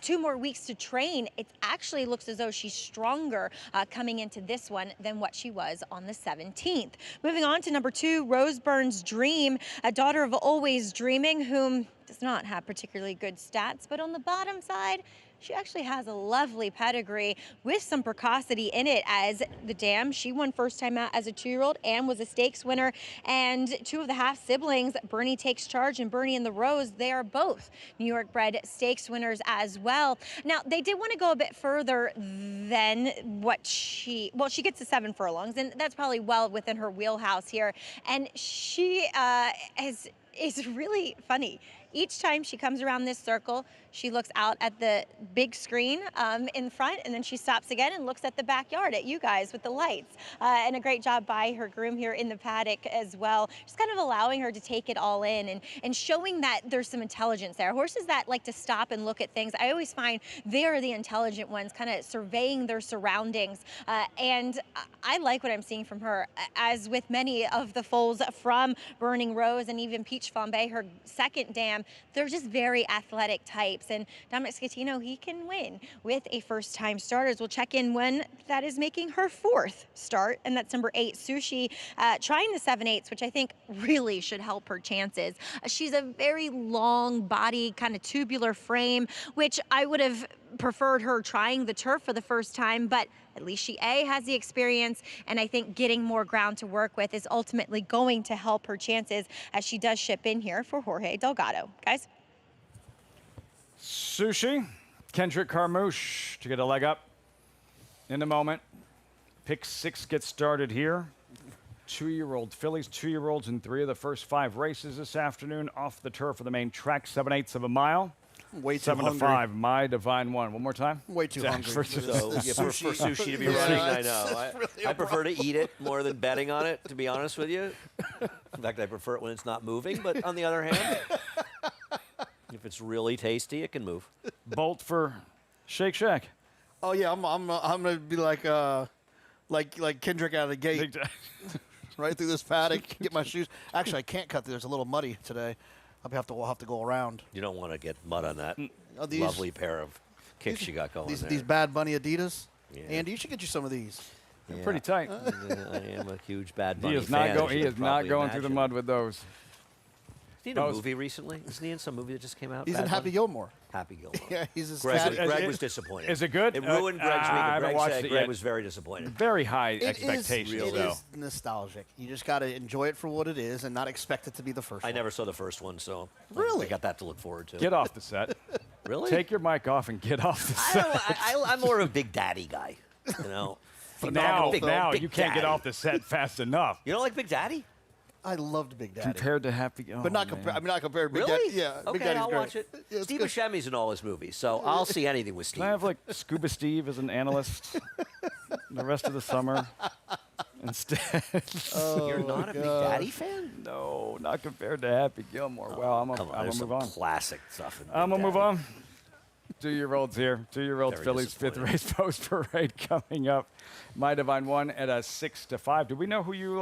2 more weeks to train, it actually looks as though she's stronger coming into this one than what she was on the 17th. Moving on to number 2, Roseburns Dream, a daughter of Always Dreaming, whom does not have particularly good stats, but on the bottom side, she actually has a lovely pedigree with some precocity in it, as the dam, she won first time out as a 2-year-old and was a stakes winner. And 2 of the half siblings, Bernie Takes Charge and Bernie and the Rose, they are both New York bred stakes winners as well. Now, they did want to go a bit further than what she gets to 7 furlongs, and that's probably well within her wheelhouse here. And she is really funny. Each time she comes around this circle, she looks out at the big screen in front, and then she stops again and looks at the backyard at you guys with the lights. And a great job by her groom here in the paddock as well. Just kind of allowing her to take it all in and showing that there's some intelligence there. Horses that like to stop and look at things, I always find they are the intelligent ones, kind of surveying their surroundings. And I like what I'm seeing from her, as with many of the foals from Burning Rose and even Peach Flambe, her second dam. They're just very athletic types, and Dominic Scatino, he can win with a first-time starters. We'll check in when that is making her 4th start, and that's number 8, Sushi, trying the 7/8, which I think really should help her chances. She's a very long body, kind of tubular frame, which I would have preferred her trying the turf for the first time, but at least she has the experience, and I think getting more ground to work with is ultimately going to help her chances as she does ship in here for Jorge Delgado. Guys? Sushi, Kendrick Carmouche to get a leg up in a moment. Pick 6 gets started here. 2-year-old fillies, 2-year-olds in 3 of the first 5 races this afternoon off the turf of the main track, 7/8 of a mile. Way too 7 hungry. to 5, My Divine One. One more time. Way too hungry. So you prefer sushi to be running? I know. I prefer to eat it more than betting on it, to be honest with you. In fact, I prefer it when it's not moving. But on the other hand, if it's really tasty, it can move. Bolt for Shake Shack. Oh yeah, I'm gonna be like Kendrick out of the gate, right through this paddock. Get my shoes. Actually, I can't cut through. There's a little muddy today. We'll have to go around. You don't want to get mud on that these, lovely pair of kicks you got going there. These Bad Bunny Adidas. Yeah. Andy, you should get you some of these. They're pretty tight. I am a huge Bad Bunny He is fan. not, he is not going through the mud with those. Is he in a movie recently? Isn't he in some movie that just came out? He's Bad in Happy Bunny? Gilmore. Happy Gilmore. Yeah, he's a Greg was disappointed. Is it good? It ruined Greg's week. I haven't watched it Greg yet. was very disappointed. Very high It expectations, It though. is nostalgic. You just got to enjoy it for what it is and not expect it to be the first I one. never saw the first one, so Really? I got that to look forward to. Get off the set. Really? Take your mic off and get off the set. I'm more of a Big Daddy guy, you know. Now Big you can't get Daddy. off the set fast enough. You don't like Big Daddy? I loved Big Daddy. Compared to Happy, oh, but not man. compared. I mean, not compared. Big Really? Daddy, yeah. Big Okay, Daddy's I'll great. watch it. Yeah, it's Steve good. Buscemi's in all his movies, so I'll see anything with Steve. Can I have like Scuba Steve as an analyst the rest of the summer instead? You're not a Big Daddy fan? No, not compared to Happy Gilmore. Well, I'm Come on, gonna there's move some on. classic stuff in Big I'm gonna move Daddy. on. 2-year-olds here. 2-year-old Very Phillies fifth race post parade coming up. My Divine One at a 6-5. Do we know who you?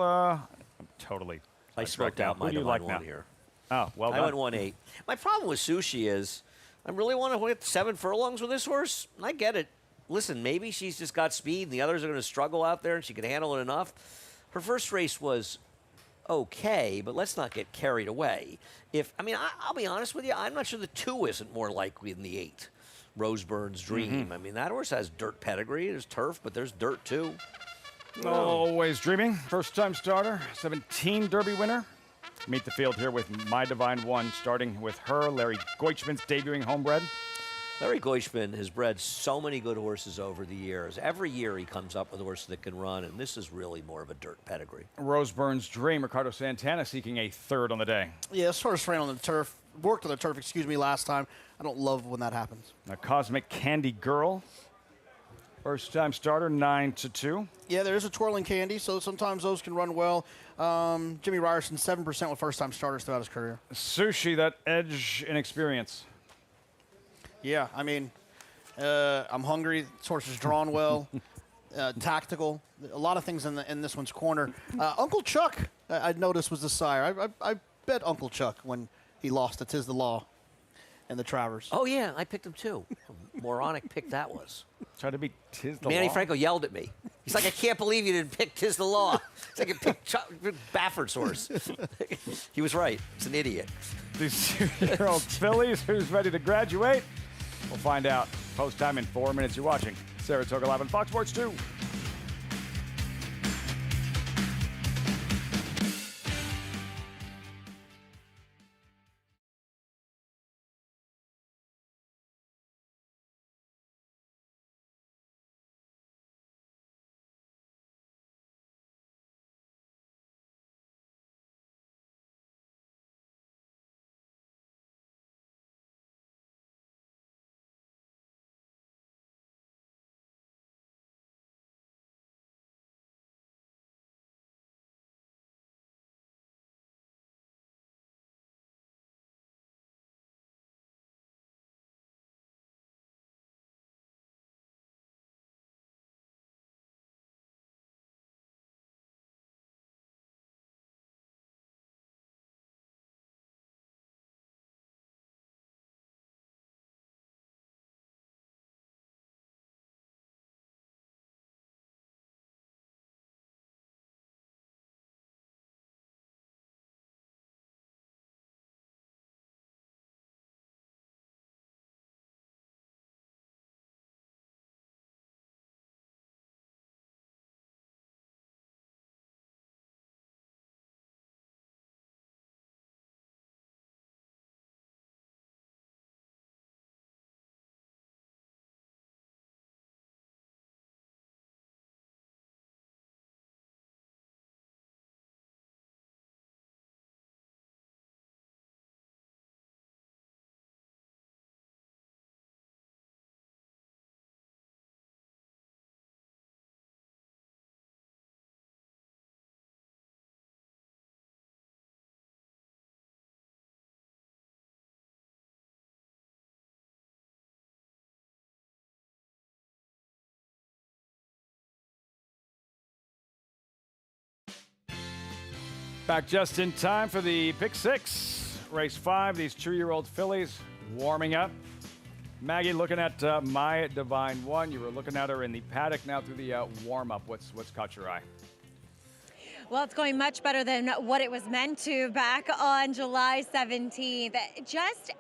Totally. I smoked out Who My do you Divine like One now? here. Oh, well I done. went 1-8. My problem with Sushi is I really want to hit 7 furlongs with this horse. I get it. Listen, maybe she's just got speed and the others are going to struggle out there and she can handle it enough. Her first race was okay, but let's not get carried away. I'll be honest with you, I'm not sure the 2 isn't more likely than the 8. Roseburne's Dream. I mean, that horse has dirt pedigree. There's turf, but there's dirt too. Always dreaming. First-time starter, 17 Derby winner. Meet the field here with My Divine One, starting with her. Larry Goichman's debuting homebred. Larry Goichman has bred so many good horses over the years. Every year he comes up with horses that can run, and this is really more of a dirt pedigree. Roseburne's Dream, Ricardo Santana seeking a 3rd on the day. Yeah, this horse ran on the turf. Worked on the turf, last time. I don't love when that happens. A Cosmic Candy Girl. First-time starter, 9-2. Yeah, there is a twirling candy, so sometimes those can run well. Jimmy Ryerson, 7% with first-time starters throughout his career. Sushi, that edge in experience. Yeah, I mean, I'm hungry. This horse is drawn well, tactical. A lot of things in this one's corner. Uncle Chuck, I noticed, was the sire. I bet Uncle Chuck when he lost to Tis the Law and the Travers. Oh, yeah, I picked him too. Moronic pick that was. Tried to beat Tis the Manny Law. Franco yelled at me. He's like, I can't believe you didn't pick Tis the Law. It's like a pick Bafford's horse. He was right. It's an idiot. These 2-year-old fillies, who's ready to graduate? We'll find out. Post time in 4 minutes. You're watching Saratoga Live on Fox Sports 2. Back just in time for the Pick 6. Race 5, these 2-year-old fillies warming up. Maggie, looking at My Divine One. You were looking at her in the paddock, now through the warm-up. What's caught your eye? Well, it's going much better than what it was meant to back on July 17th.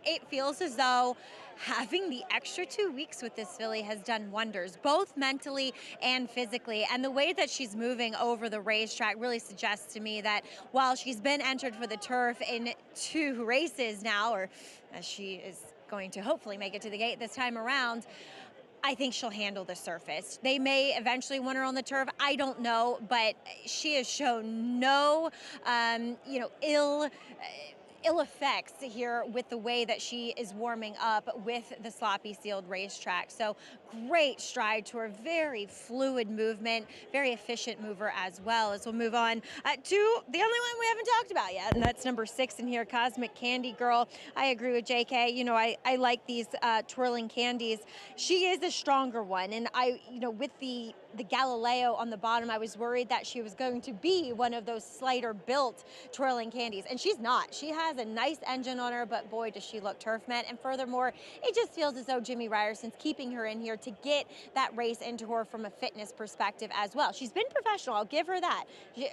It feels as though having the extra 2 weeks with this filly has done wonders, both mentally and physically. And the way that she's moving over the racetrack really suggests to me that while she's been entered for the turf in 2 races now, or as she is going to hopefully make it to the gate this time around, I think she'll handle the surface. They may eventually win her on the turf. I don't know, but she has shown no, ill effects here with the way that she is warming up with the sloppy sealed racetrack. So great stride to her, very fluid movement, very efficient mover as well. As we'll move on to the only one we haven't talked about yet, and that's number 6 in here, Cosmic Candy Girl. I agree with JK. You know, I like these twirling candies. She is a stronger one, and with the Galileo on the bottom, I was worried that she was going to be one of those slighter built twirling candies, and she's not. She has a nice engine on her, but boy, does she look turf met. And furthermore, it just feels as though Jimmy Ryerson's keeping her in here to get that race into her from a fitness perspective as well. She's been professional, I'll give her that.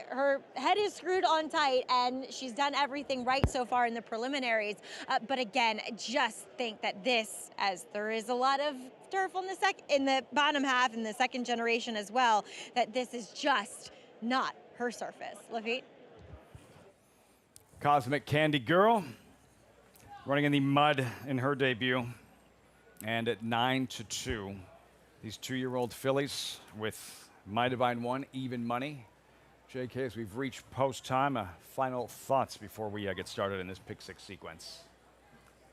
Her head is screwed on tight, and she's done everything right so far in the preliminaries. But again, just think that this, as there is a lot of turf on in the bottom half in the second generation as well, that this is just not her surface. Lafitte? Cosmic Candy Girl running in the mud in her debut, and at 9-2, these 2-year-old fillies with My Divine One, even money. JK, as we've reached post time, final thoughts before we get started in this pick 6 sequence.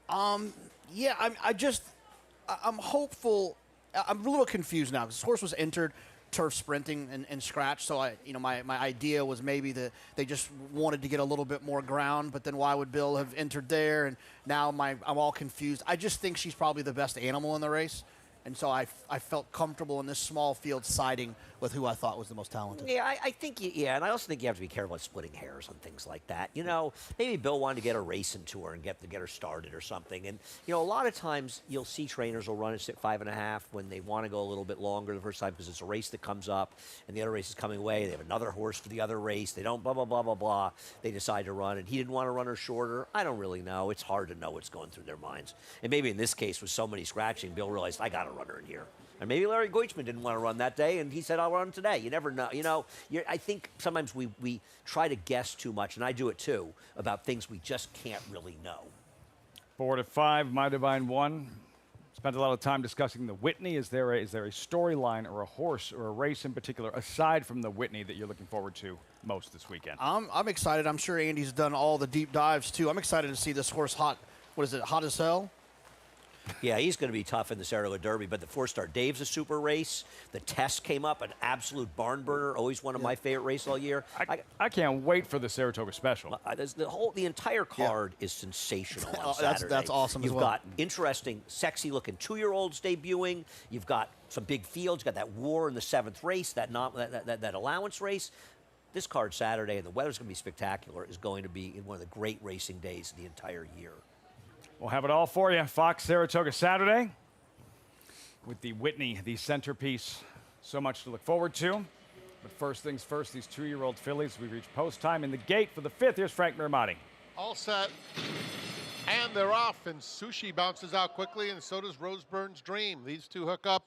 I'm hopeful. I'm a little confused now because this horse was entered turf sprinting and scratch. So my idea was maybe that they just wanted to get a little bit more ground, but then why would Bill have entered there? And now I'm all confused. I just think she's probably the best animal in the race. And so I felt comfortable in this small field siding with who I thought was the most talented. Yeah, I think, and I also think you have to be careful about splitting hairs on things like that. You know, maybe Bill wanted to get a race into her and get her started or something. And, a lot of times you'll see trainers will run at 5.5 when they want to go a little bit longer the first time because it's a race that comes up and the other race is coming away. They have another horse for the other race. They don't blah, blah, blah, blah, blah. They decide to run, and he didn't want to run her shorter. I don't really know. It's hard to know what's going through their minds. And maybe in this case, with so many scratching, Bill realized, I got to run her in here. And maybe Larry Goichman didn't want to run that day, and he said, I'll run today. You never know. I think sometimes we try to guess too much, and I do it too, about things we just can't really know. 4-5, My Divine One. Spent a lot of time discussing the Whitney. Is there a storyline or a horse or a race in particular, aside from the Whitney, that you're looking forward to most this weekend? I'm excited. I'm sure Andy's done all the deep dives, too. I'm excited to see this horse hot as hell? Yeah, he's going to be tough in the Saratoga Derby, but the 4-star Dave's a super race. The Test came up, an absolute barn burner, always one of my favorite races all year. I can't wait for the Saratoga Special. The entire card is sensational on Saturday. That's awesome as well. You've got interesting, sexy-looking 2-year-olds debuting. You've got some big fields. You've got that war in the 7th race, that allowance race. This card Saturday, and the weather's going to be spectacular, is going to be one of the great racing days of the entire year. We'll have it all for you. Fox Saratoga Saturday with the Whitney, the centerpiece. So much to look forward to. But first things first, these 2-year-old fillies. We reach post time in the gate for the 5th. Here's Frank Mirmati. All set. And they're off. And Sushi bounces out quickly, and so does Roseburn's Dream. These two hook up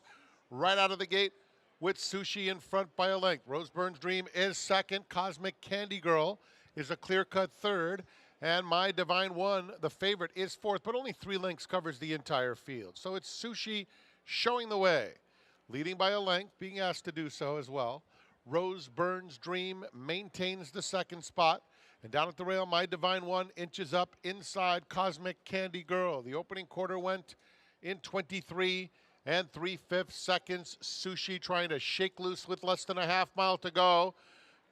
right out of the gate with Sushi in front by a length. Roseburn's Dream is second. Cosmic Candy Girl is a clear-cut third. And My Divine One, the favorite, is fourth, but only 3 lengths covers the entire field. So it's Sushi showing the way, leading by a length, being asked to do so as well. Roseburn's Dream maintains the second spot. And down at the rail, My Divine One inches up inside Cosmic Candy Girl. The opening quarter went in 23 3/5 seconds. Sushi trying to shake loose with less than a half mile to go.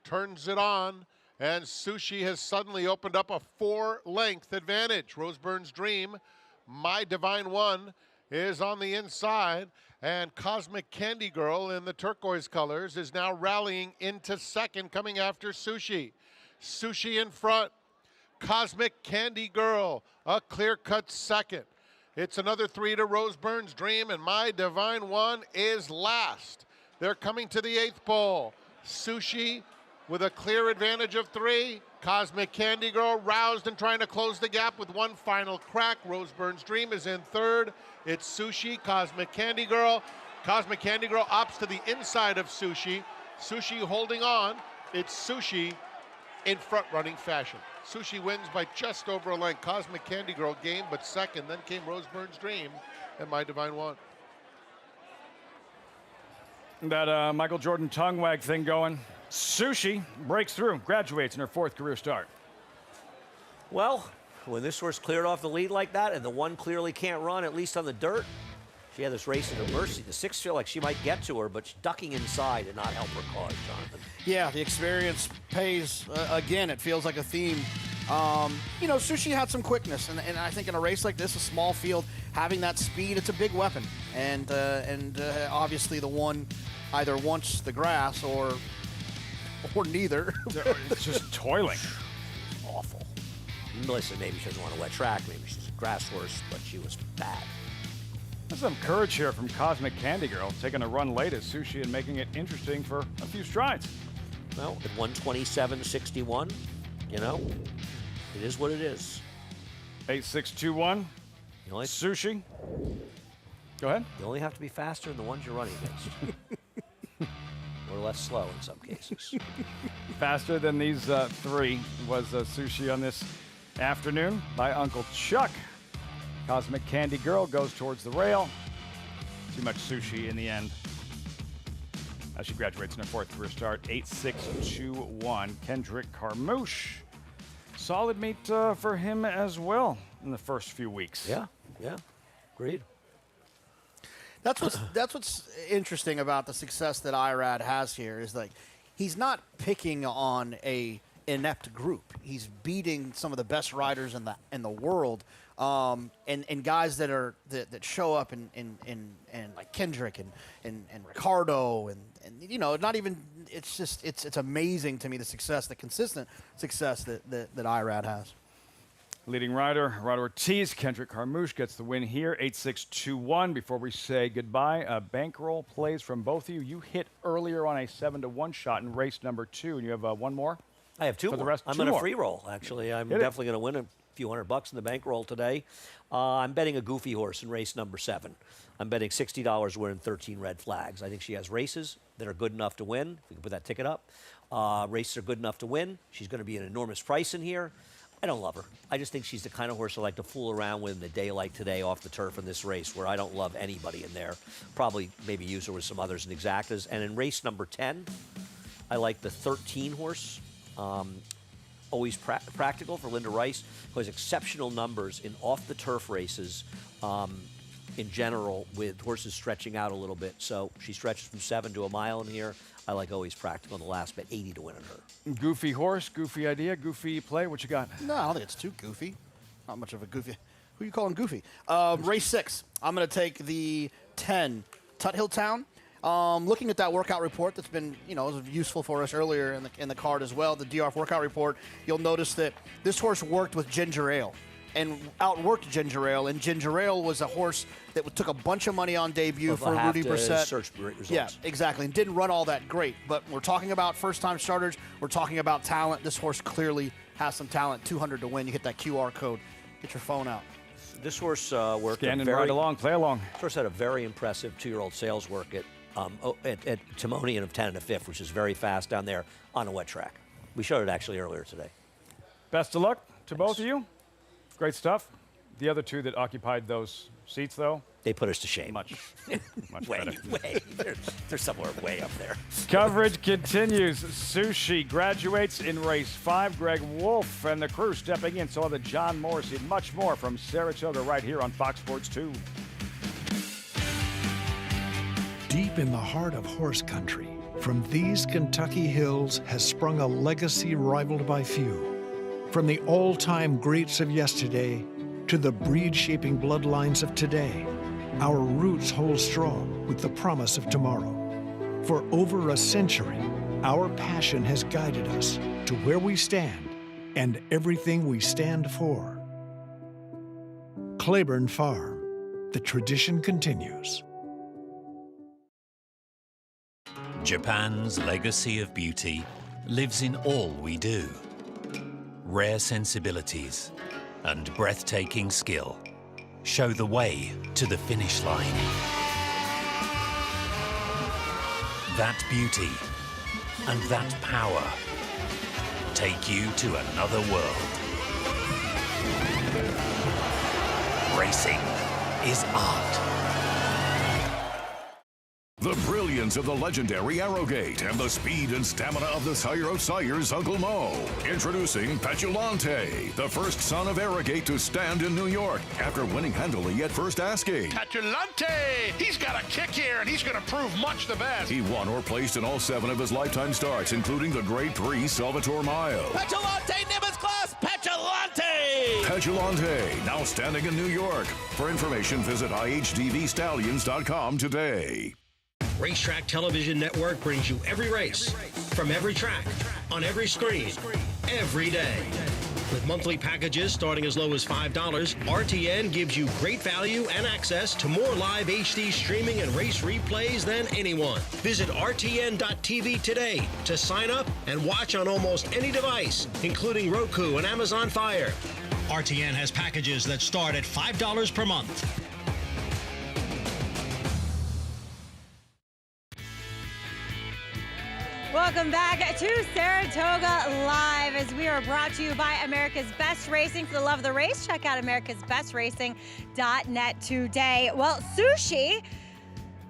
Turns it on. And Sushi has suddenly opened up a 4-length advantage. Roseburn's Dream, My Divine One is on the inside. And Cosmic Candy Girl in the turquoise colors is now rallying into second, coming after Sushi. Sushi in front. Cosmic Candy Girl, a clear-cut second. It's another 3 to Roseburn's Dream, and My Divine One is last. They're coming to the 8th pole. Sushi with a clear advantage of 3. Cosmic Candy Girl roused and trying to close the gap with one final crack. Roseburn's Dream is in third. It's Sushi, Cosmic Candy Girl. Cosmic Candy Girl opts to the inside of Sushi. Sushi holding on. It's Sushi in front-running fashion. Sushi wins by just over a length. Cosmic Candy Girl game, but second. Then came Roseburn's Dream and My Divine One. That Michael Jordan tongue wag thing going. Sushi breaks through, graduates in her 4th career start. Well, when this horse cleared off the lead like that and the one clearly can't run, at least on the dirt, she had this race at her mercy. The 6 feel like she might get to her, but ducking inside did not help her cause, Jonathan. Yeah, the experience pays. Again, it feels like a theme. You know, Sushi had some quickness, and I think in a race like this, a small field, having that speed, it's a big weapon. And obviously the one either wants the grass or neither. It's just toiling. Awful. Listen, maybe she doesn't want a wet track. Maybe she's a grass horse, but she was bad. There's some courage here from Cosmic Candy Girl, taking a run late at Sushi and making it interesting for a few strides. Well, at 127.61, you know, it is what it is. 8.621. Sushi. Go ahead. You only have to be faster than the ones you're running against. Or less slow in some cases. Faster than these 3 was Sushi on this afternoon by Uncle Chuck. Cosmic Candy Girl goes towards the rail. Too much Sushi in the end. As she graduates in her 4th career start, 8.621. Kendrick Carmouche. Solid meet for him as well in the first few weeks. Yeah, agreed. That's what's interesting about the success that Irad has here is like he's not picking on a inept group. He's beating some of the best riders in the world, and guys that show up in like Kendrick and Ricardo and you know, not even it's amazing to me the consistent success that Irad has. Leading rider, Rod Ortiz, Kendrick Carmouche gets the win here, 8.621. Before we say goodbye, bankroll plays from both of you. You hit earlier on a 7-1 shot in race number 2, and you have one more? I have 2 more. The rest, I'm in a free roll, actually. I'm definitely going to win a few $100 in the bankroll today. I'm betting a goofy horse in race number 7. I'm betting $60 winning 13 red flags. I think she has races that are good enough to win. If we can put that ticket up. Races are good enough to win. She's going to be an enormous price in here. I don't love her. I just think she's the kind of horse I like to fool around with in a day like today off the turf in this race where I don't love anybody in there. Probably maybe use her with some others in exactas. And in race number 10, I like the 13 horse, Always Practical for Linda Rice, who has exceptional numbers in off the turf races in general with horses stretching out a little bit. So she stretches from 7 to a mile in here. I like Always Practical in the last bet, 80 to win on her. Goofy horse, goofy idea, goofy play. What you got? No, I don't think it's too goofy. Not much of a goofy. Who you calling goofy? Race 6. I'm going to take the 10, Tuthill Town. Looking at that workout report that's been, you know, was useful for us earlier in the card as well, the DRF workout report, you'll notice that this horse worked with Ginger Ale and outworked Ginger Ale, and Ginger Ale was a horse that took a bunch of money on debut for Rudy Brissett. Search results. Yeah, exactly, and didn't run all that great. But we're talking about first-time starters. We're talking about talent. This horse clearly has some talent. 200 to win. You hit that QR code. Get your phone out. This horse worked Scan and ride along, play along. This horse had a very impressive 2-year-old sales work at Timonian of 10 1/5, which is very fast down there on a wet track. We showed it actually earlier today. Best of luck to both of you. Great stuff. The other 2 that occupied those seats, though, they put us to shame. Much way, better. Way. They're somewhere way up there. Coverage continues. Sushi graduates in race 5. Greg Wolf and the crew stepping in. So the John Morrissey. Much more from Saratoga right here on Fox Sports 2. Deep in the heart of horse country, from these Kentucky hills has sprung a legacy rivaled by few. From the all-time greats of yesterday to the breed-shaping bloodlines of today, our roots hold strong with the promise of tomorrow. For over a century, our passion has guided us to where we stand and everything we stand for. Claiborne Farm, the tradition continues. Japan's legacy of beauty lives in all we do. rare sensibilities, and breathtaking skill show the way to the finish line. That beauty and that power take you to another world. Racing is art. The brilliance of the legendary Arrowgate and the speed and stamina of the sire of sires, Uncle Mo. Introducing Petulante, the first son of Arrowgate to stand in New York after winning handily at first asking. Petulante! He's got a kick here, and he's going to prove much the best. He won or placed in all 7 of his lifetime starts, including the Grade 3 Salvatore Mile. Petulante, Nimbus Class, Petulante! Petulante, now standing in New York. For information, visit IHDVStallions.com today. Racetrack Television Network brings you every race, from every track, on every screen, every day. With monthly packages starting as low as $5, RTN gives you great value and access to more live HD streaming and race replays than anyone. Visit RTN.tv today to sign up and watch on almost any device, including Roku and Amazon Fire. RTN has packages that start at $5 per month. Welcome back to Saratoga Live, as we are brought to you by America's Best Racing. For the love of the race, check out americasbestracing.net today. Well, sushi,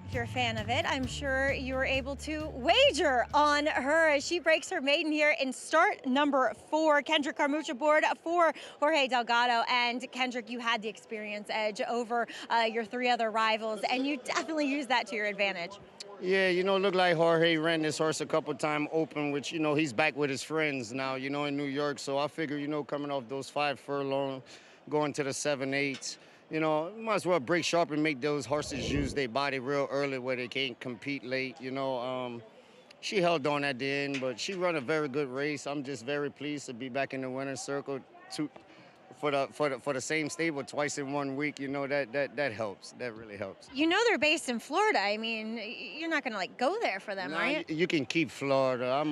if you're a fan of it, I'm sure you were able to wager on her as she breaks her maiden here in start number 4. Kendrick Carmucha aboard for Jorge Delgado. And Kendrick, you had the experience edge over your 3 other rivals, and you definitely used that to your advantage. Yeah, you know, it looked like Jorge ran this horse a couple times open, which, you know, he's back with his friends now, you know, in New York. So I figure, you know, coming off those 5 furlong, going to the 7/8, you know, might as well break sharp and make those horses use their body real early where they can't compete late, you know. She held on at the end, but she ran a very good race. I'm just very pleased to be back in the winner's circle for the same stable twice in 1 week. You know, that helps. That really helps. You know they're based in Florida. I mean, you're not gonna go there for them, are you? You can keep Florida.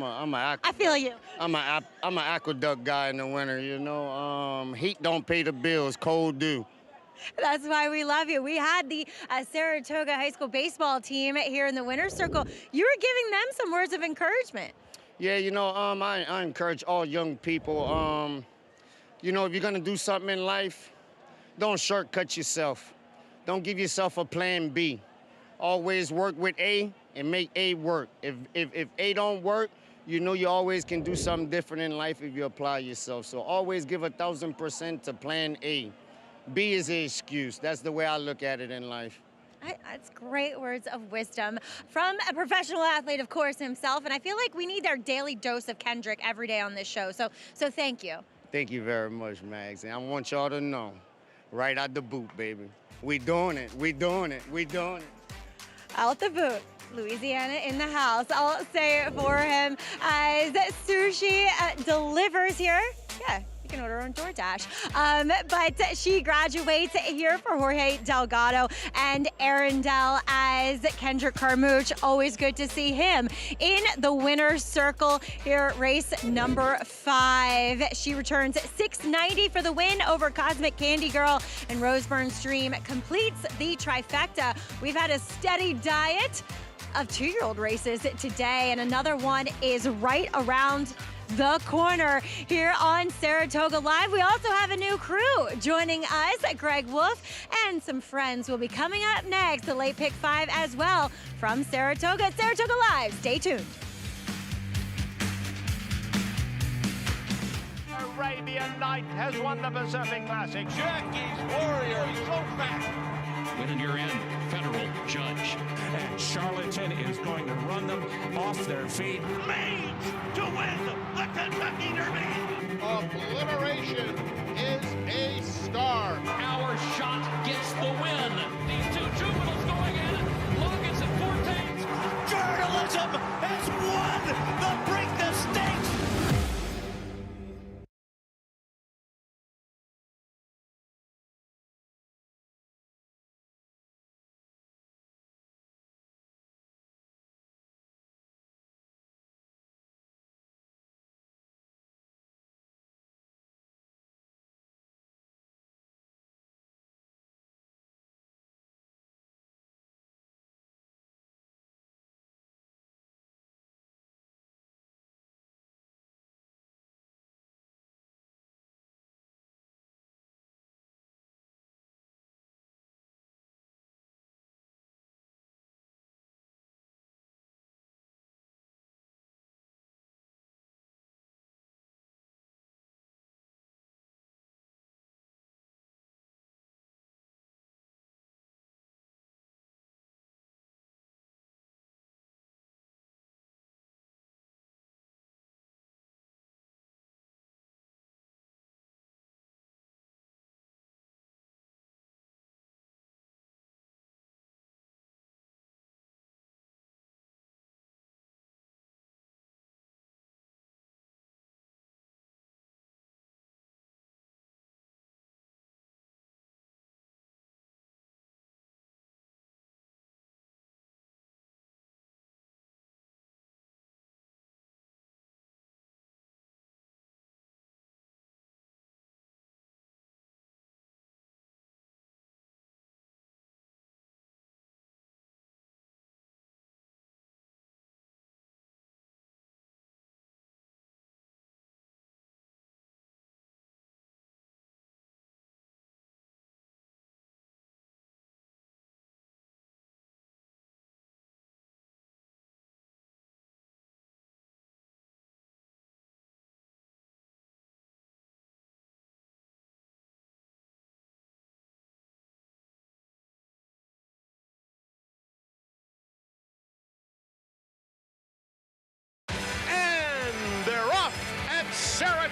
I feel you. I'm an aqueduct guy in the winter. You know, heat don't pay the bills, cold do. That's why we love you. We had the Saratoga High School baseball team here in the winner's circle. You were giving them some words of encouragement. Yeah, you know, I encourage all young people. You know, if you're gonna do something in life, don't shortcut yourself. Don't give yourself a plan B. Always work with A and make A work. If A don't work, you know you always can do something different in life if you apply yourself. So always give 1,000% to plan A. B is an excuse. That's the way I look at it in life. That's great words of wisdom from a professional athlete, of course, himself. And I feel like we need our daily dose of Kendrick every day on this show. So thank you. Thank you very much, Max. And I want y'all to know, right out the boot, baby. We doing it. We doing it. We doing it. Out the boot. Louisiana in the house. I'll say it for him as Sushi delivers here. Yeah. You can order on DoorDash. But she graduates here for Jorge Delgado and Arundel as Kendrick Carmucha. Always good to see him in the winner's circle here at race number 5. She returns 690 for the win over Cosmic Candy Girl, and Roseburn Stream completes the trifecta. We've had a steady diet of 2-year-old races today, and another one is right around the corner here on Saratoga Live. We also have a new crew joining us. Greg Wolf and some friends will be coming up next. The late pick 5 as well from Saratoga. Saratoga Live. Stay tuned. Arabian Night has won the Pacific Classic. Jackie's Warrior so back. Win in your end, federal judge. And Charlatan is going to run them off their feet. Mage to win the Kentucky Derby. Obliteration is a star. Our shot gets the win. These 2 juveniles going in. Logan's and Fortains. Journalism has won the Preakness Stakes.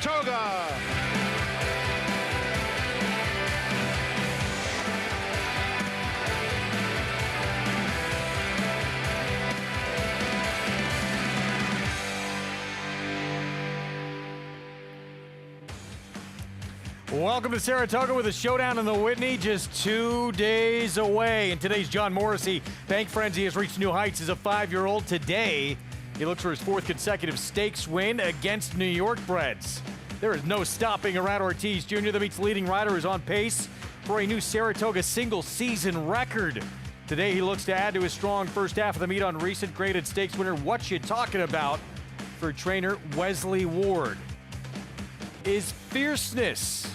Saratoga. Welcome to Saratoga with a showdown in the Whitney, just 2 days away. And today's John Morrissey. Bank Frenzy has reached new heights as a 5-year-old. Today, he looks for his 4th consecutive stakes win against New York breds. There is no stopping Arat Ortiz Jr. The meet's leading rider is on pace for a new Saratoga single-season record. Today, he looks to add to his strong first half of the meet on recent graded stakes winner What You Talking About for trainer Wesley Ward. Is fierceness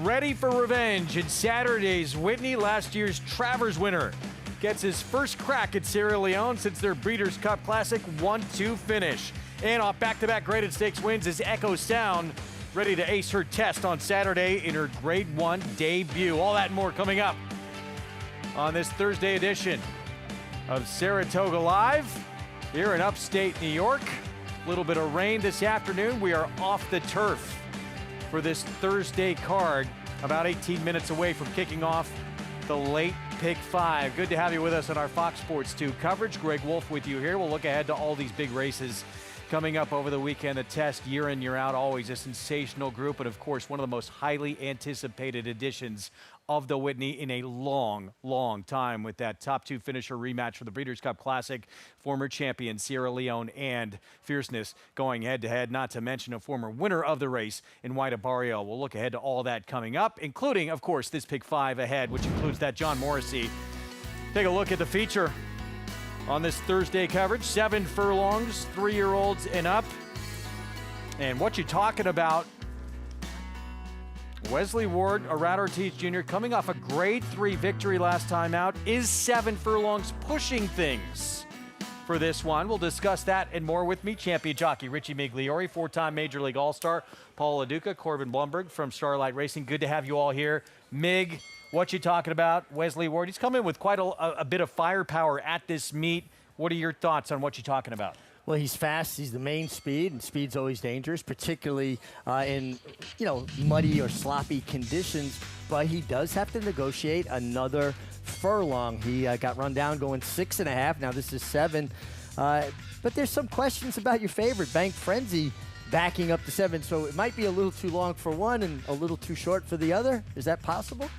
ready for revenge in Saturday's Whitney? Last year's Travers winner gets his first crack at Sierra Leone since their Breeders' Cup Classic 1-2 finish. And off back-to-back graded stakes wins is Echo Sound, ready to ace her test on Saturday in her Grade 1 debut. All that and more coming up on this Thursday edition of Saratoga Live here in upstate New York. A little bit of rain this afternoon. We are off the turf for this Thursday card, about 18 minutes away from kicking off the late Pick 5. Good to have you with us on our Fox Sports 2 coverage. Greg Wolf with you here. We'll look ahead to all these big races coming up over the weekend. The test year in, year out, always a sensational group, and of course, one of the most highly anticipated editions of the Whitney in a long, long time, with that top 2 finisher rematch for the Breeders' Cup Classic, former champion Sierra Leone and Fierceness going head-to-head, not to mention a former winner of the race in White Barrio. We'll look ahead to all that coming up, including, of course, this Pick 5 ahead, which includes that John Morrissey. Take a look at the feature on this Thursday coverage. 7 furlongs, 3-year-olds and up. And What You Talking About? Wesley Ward, Arat Ortiz Jr., coming off a Grade 3 victory last time out. Is 7 furlongs pushing things for this one? We'll discuss that and more with me. Champion jockey Richie Migliori, 4-time Major League All-Star Paul LaDuca, Corbin Blumberg from Starlight Racing. Good to have you all here. Mig, What You Talking About? Wesley Ward, he's come in with quite a bit of firepower at this meet. What are your thoughts on What You Talking About? Well, he's fast. He's the main speed, and speed's always dangerous, particularly in, muddy or sloppy conditions. But he does have to negotiate another furlong. He got run down going 6.5. Now this is 7. But there's some questions about your favorite, Bank Frenzy, backing up to 7. So it might be a little too long for one and a little too short for the other. Is that possible?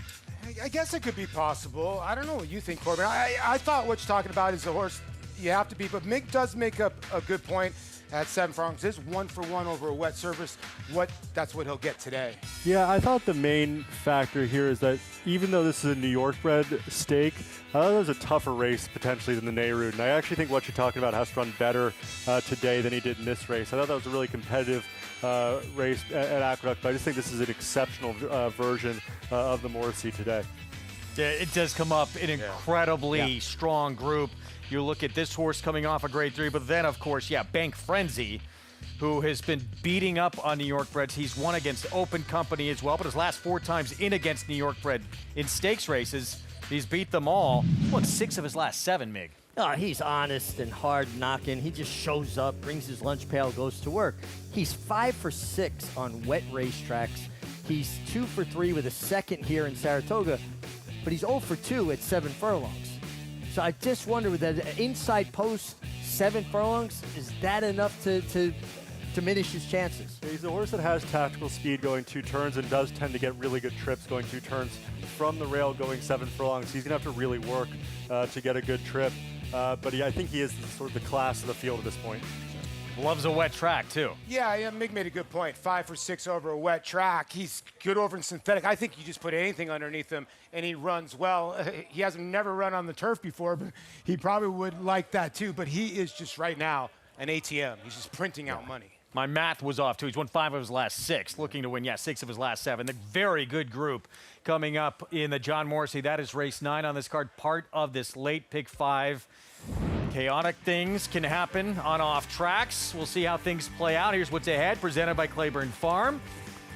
I guess it could be possible. I don't know what you think, Corbin. I thought What You're Talking About is the horse you have to be, but Mick does make up a good point at 7 furlongs. It's 1-for-1 over a wet surface. That's what he'll get today. Yeah, I thought the main factor here is that even though this is a New York bred stake, I thought it was a tougher race potentially than the Nehru. And I actually think What You're Talking About has run better today than he did in this race. I thought that was a really competitive race at Aqueduct, but I just think this is an exceptional version of the Morrissey today. Yeah, it does come up an incredibly strong group. You look at this horse coming off a Grade 3, but then, of course, Bank Frenzy, who has been beating up on New York breds. He's won against Open Company as well, but his last 4 times in against New York bred in stakes races, he's beat them all. He's won 6 of his last 7, Mig. Oh, he's honest and hard knocking. He just shows up, brings his lunch pail, goes to work. He's 5 for 6 on wet racetracks. He's 2 for 3 with a second here in Saratoga, but he's 0 for 2 at 7 furlongs. So I just wonder, with that inside post, 7 furlongs, is that enough to diminish his chances? He's a horse that has tactical speed going 2 turns and does tend to get really good trips going 2 turns from the rail going 7 furlongs. He's going to have to really work to get a good trip. But I think he is sort of the class of the field at this point. Loves a wet track, too. Yeah, Mig made a good point. 5 for 6 over a wet track. He's good over in synthetic. I think you just put anything underneath him, and he runs well. He hasn't never run on the turf before, but he probably would like that, too. But he is just right now an ATM. He's just printing out money. My math was off, too. He's won 5 of his last 6, looking to win, 6 of his last 7. The very good group coming up in the John Morrissey. That is race 9 on this card, part of this late Pick 5. Chaotic things can happen on off tracks. We'll see how things play out. Here's what's ahead, presented by Claiborne Farm.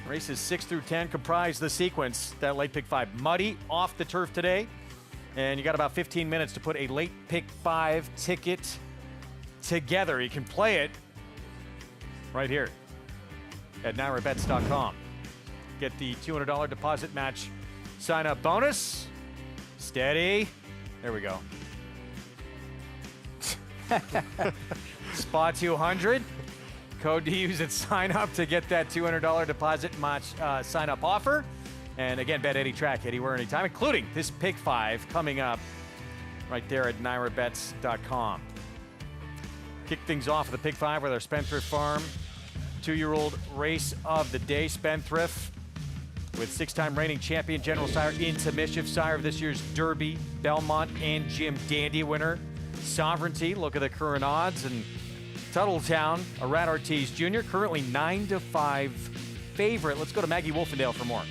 Races 6 through 10 comprise the sequence. That late Pick 5 muddy off the turf today. And you got about 15 minutes to put a late Pick 5 ticket together. You can play it right here. at NYRABets.com. Get the $200 deposit match sign-up bonus. Steady. There we go. Spot 200. Code to use at sign-up to get that $200 deposit match sign-up offer. And again, bet any track, anywhere, anytime, including this Pick 5 coming up right there at NYRABets.com. Kick things off with the Pick 5 with our Spendthrift Farm 2-year-old race of the day. Spendthrift with 6-time reigning champion General Sire Into Mischief, sire of this year's Derby, Belmont, and Jim Dandy winner. Sovereignty, look at the current odds. And Tuttletown, a Rat Ortiz Jr., currently 9-5 favorite. Let's go to Maggie Wolfendale for more.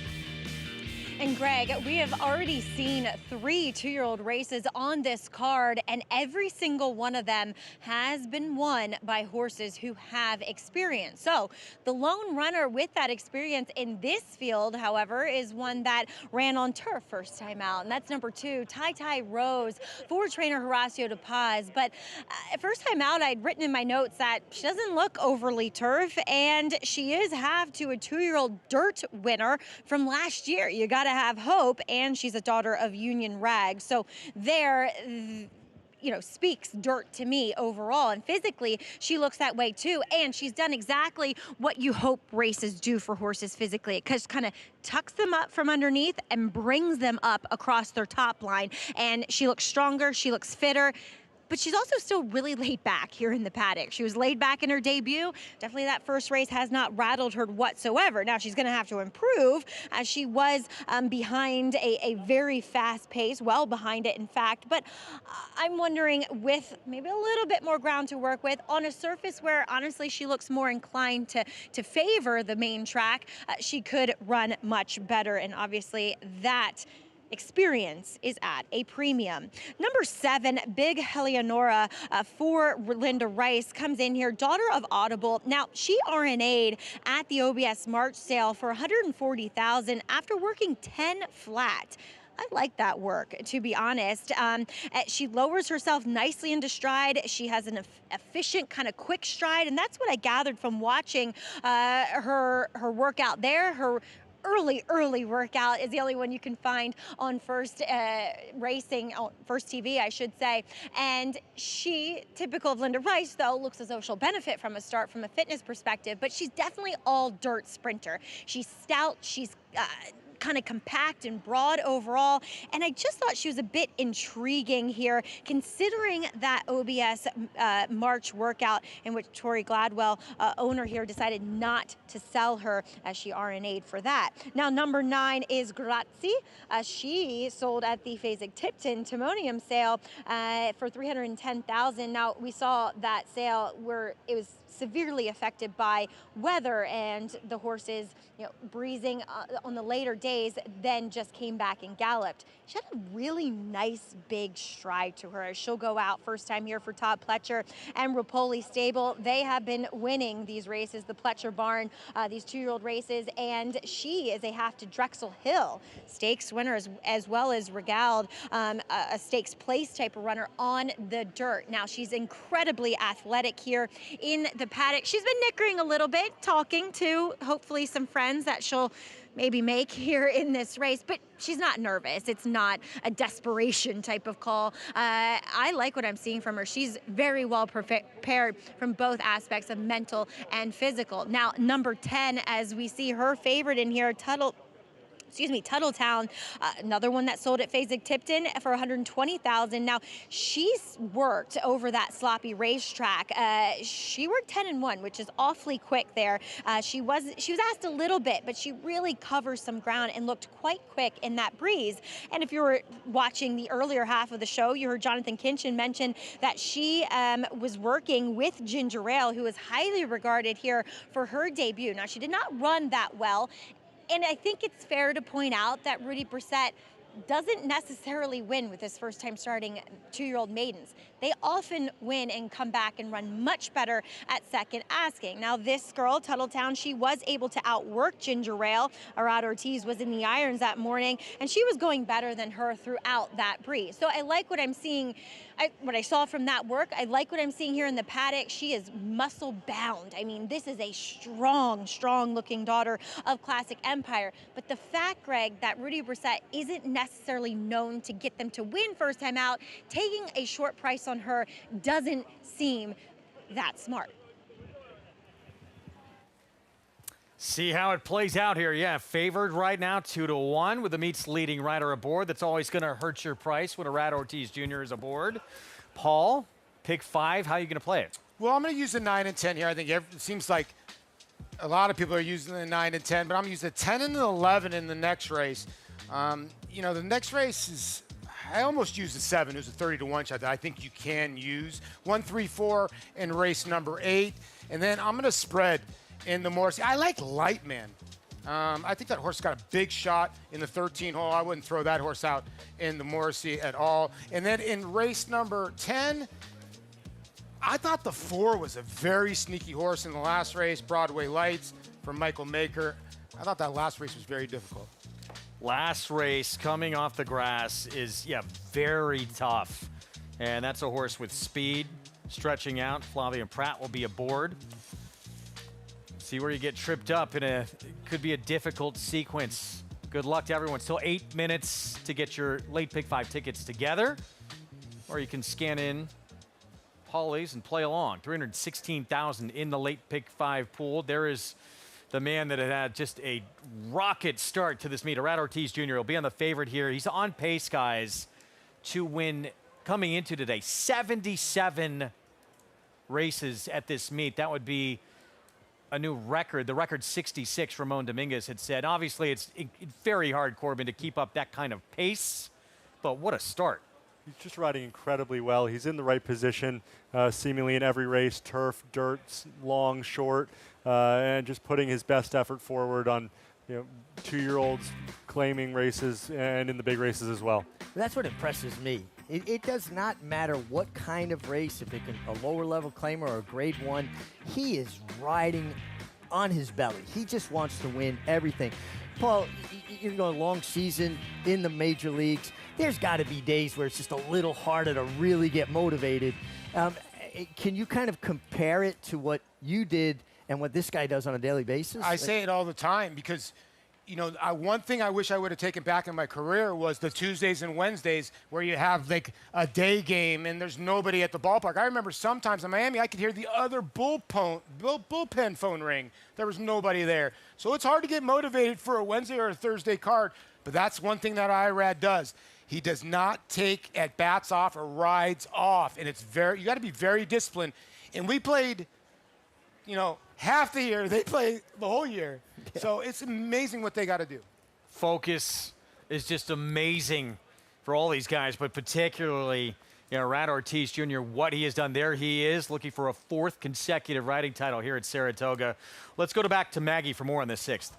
And Greg, we have already seen 3 2-year-old races on this card, and every single one of them has been won by horses who have experience. So the lone runner with that experience in this field, however, is one that ran on turf first time out, and that's number 2, Tai Rose, for trainer Horacio De Paz. But first time out, I'd written in my notes that she doesn't look overly turf, and she is half to a 2-year-old dirt winner from last year. You got to have hope, and she's a daughter of Union Rag. So there, speaks dirt to me overall. And physically, she looks that way too. And she's done exactly what you hope races do for horses physically. It just kind of tucks them up from underneath and brings them up across their top line. And she looks stronger, she looks fitter. But she's also still really laid back here in the paddock. She was laid back in her debut. Definitely that first race has not rattled her whatsoever. Now she's going to have to improve, as she was behind a very fast pace, well behind it in fact. But I'm wondering, with maybe a little bit more ground to work with, on a surface where honestly she looks more inclined to favor the main track, she could run much better. And obviously that experience is at a premium. Number 7, Big Heleonora for Linda Rice comes in here, daughter of Audible. Now, she RNA'd at the OBS March sale for $140,000 after working 10 flat. I like that work, to be honest. She lowers herself nicely into stride. She has an efficient, kind of quick stride, and that's what I gathered from watching her workout there. Her early workout is the only one you can find on First Racing, First TV, I should say. And she, typical of Linda Rice, though, looks as though she'll benefit from a start from a fitness perspective, but she's definitely all dirt sprinter. She's stout, she's kind of compact and broad overall, and I just thought she was a bit intriguing here, considering that OBS March workout in which Tori Gladwell, owner here, decided not to sell her, as she RNA'd for that. Now, number 9 is Grazie. She sold at the Fasig-Tipton Timonium sale for $310,000. Now, we saw that sale where it was severely affected by weather and the horses, breezing on the later days, then just came back and galloped. She had a really nice big stride to her as she'll go out first time here for Todd Pletcher and Rapoli Stable. They have been winning these races, the Pletcher Barn, these 2-year-old races, and she is a half to Drexel Hill stakes winner, as well as Regaled, a stakes place type of runner on the dirt. Now, she's incredibly athletic here in the paddock. She's been nickering a little bit, talking to hopefully some friends that she'll maybe make here in this race, but she's not nervous. It's not a desperation type of call. I like what I'm seeing from her. She's very well prepared from both aspects of mental and physical. Now, number 10, as we see her favorite in here, Tuttletown, another one that sold at Fasig-Tipton for $120,000. Now, she's worked over that sloppy racetrack. She worked 10-1, which is awfully quick there. She was asked a little bit, but she really covers some ground and looked quite quick in that breeze. And if you were watching the earlier half of the show, you heard Jonathan Kinchin mention that she was working with Ginger Ale, who is highly regarded here for her debut. Now, she did not run that well, and I think it's fair to point out that Rudy Brissett doesn't necessarily win with his first time starting 2-year-old maidens. they often win and come back and run much better at second asking. Now this girl, Tuttletown, she was able to outwork Ginger Rail. Arad Ortiz was in the irons that morning, and she was going better than her throughout that breeze. So I like what I'm seeing, what I saw from that work. I like what I'm seeing here in the paddock. She is muscle bound. I mean, this is a strong, strong looking daughter of Classic Empire. But the fact, Greg, that Rudy Brissett isn't necessarily known to get them to win first time out, taking a short price on her doesn't seem that smart. See how it plays out here. Yeah, favored right now 2-1 with the meet's leading rider aboard. That's always going to hurt your price when Arad Ortiz Jr. is aboard. Paul, pick 5. How are you going to play it? Well, I'm going to use the 9 and 10 here. I think it seems like a lot of people are using the 9 and 10, but I'm going to use the 10 and the 11 in the next race. You know, the next race is, I almost used the 7. It was a 30-1 shot that I think you can use. 1, 3, 4 in race number 8. And then I'm going to spread in the Morrissey. I like Lightman. I think that horse got a big shot in the 13 hole. I wouldn't throw that horse out in the Morrissey at all. And then in race number 10, I thought the 4 was a very sneaky horse in the last race, Broadway Lights from Michael Maker. I thought that last race was very difficult. Last race coming off the grass is, very tough. And that's a horse with speed, stretching out. Flavia Pratt will be aboard. See where you get tripped up in could be a difficult sequence. Good luck to everyone. Still 8 minutes to get your late pick 5 tickets together. Or you can scan in Pauly's and play along. 316,000 in the late pick 5 pool. There is the man that had just a rocket start to this meet. Arad Ortiz Jr. will be on the favorite here. He's on pace, guys, to win coming into today 77 races at this meet. That would be a new record. The record 66, Ramon Dominguez had said. Obviously, it's very hard, Corbin, to keep up that kind of pace, but what a start. He's just riding incredibly well. He's in the right position, seemingly in every race, turf, dirt, long, short, and just putting his best effort forward on 2-year-olds claiming races and in the big races as well. That's what impresses me. It does not matter what kind of race, if it's a lower level claimer or a grade 1, he is riding on his belly. He just wants to win everything. Paul, you're going a long season in the major leagues. There's got to be days where it's just a little harder to really get motivated. Can you kind of compare it to what you did and what this guy does on a daily basis? I say it all the time because, one thing I wish I would have taken back in my career was the Tuesdays and Wednesdays where you have like a day game and there's nobody at the ballpark. I remember sometimes in Miami I could hear the other bullpen phone ring. There was nobody there. So it's hard to get motivated for a Wednesday or a Thursday card, but that's one thing that Irad does. He does not take at-bats off or rides off, and you got to be very disciplined. And we played, half the year. They play the whole year. So it's amazing what they got to do. Focus is just amazing for all these guys, but particularly, Arad Ortiz Jr., what he has done there. He is looking for a 4th consecutive riding title here at Saratoga. Let's go back to Maggie for more on this 6th.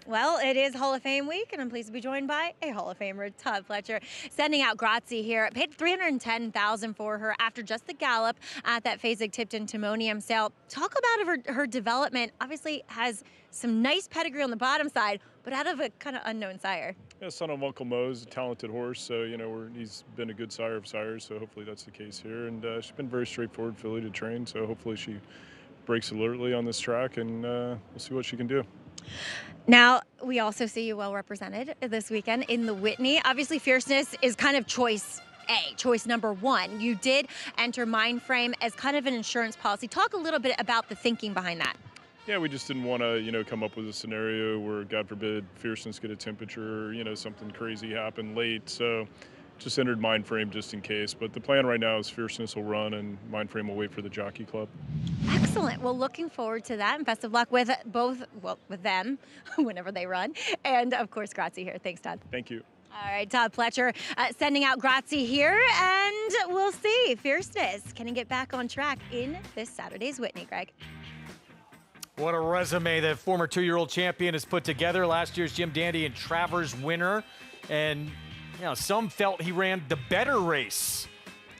Well, it is Hall of Fame week, and I'm pleased to be joined by a Hall of Famer, Todd Fletcher, sending out Grazie here. Paid $310,000 for her after just the gallop at that Fasig-Tipton Timonium sale. Talk about her development. Obviously has some nice pedigree on the bottom side, but out of a kind of unknown sire. Yeah, son of Uncle Mo's a talented horse, so he's been a good sire of sires, so hopefully that's the case here. And she's been very straightforward filly to train, so hopefully she breaks alertly on this track, and we'll see what she can do. Now, we also see you well represented this weekend in the Whitney. Obviously, Fierceness is kind of choice number 1. You did enter Mindframe as kind of an insurance policy. Talk a little bit about the thinking behind that. Yeah, we just didn't want to, come up with a scenario where, God forbid, Fierceness get a temperature, something crazy happen late. So just entered Mindframe just in case. But the plan right now is Fierceness will run and Mindframe will wait for the Jockey Club. Excellent. Well, looking forward to that, and best of luck with with them whenever they run. And, of course, Grazie here. Thanks, Todd. Thank you. All right, Todd Fletcher sending out Grazie here, and we'll see. Fierceness, can he get back on track in this Saturday's Whitney, Greg? What a resume the former 2-year-old champion has put together. Last year's Jim Dandy and Travers winner. And, some felt he ran the better race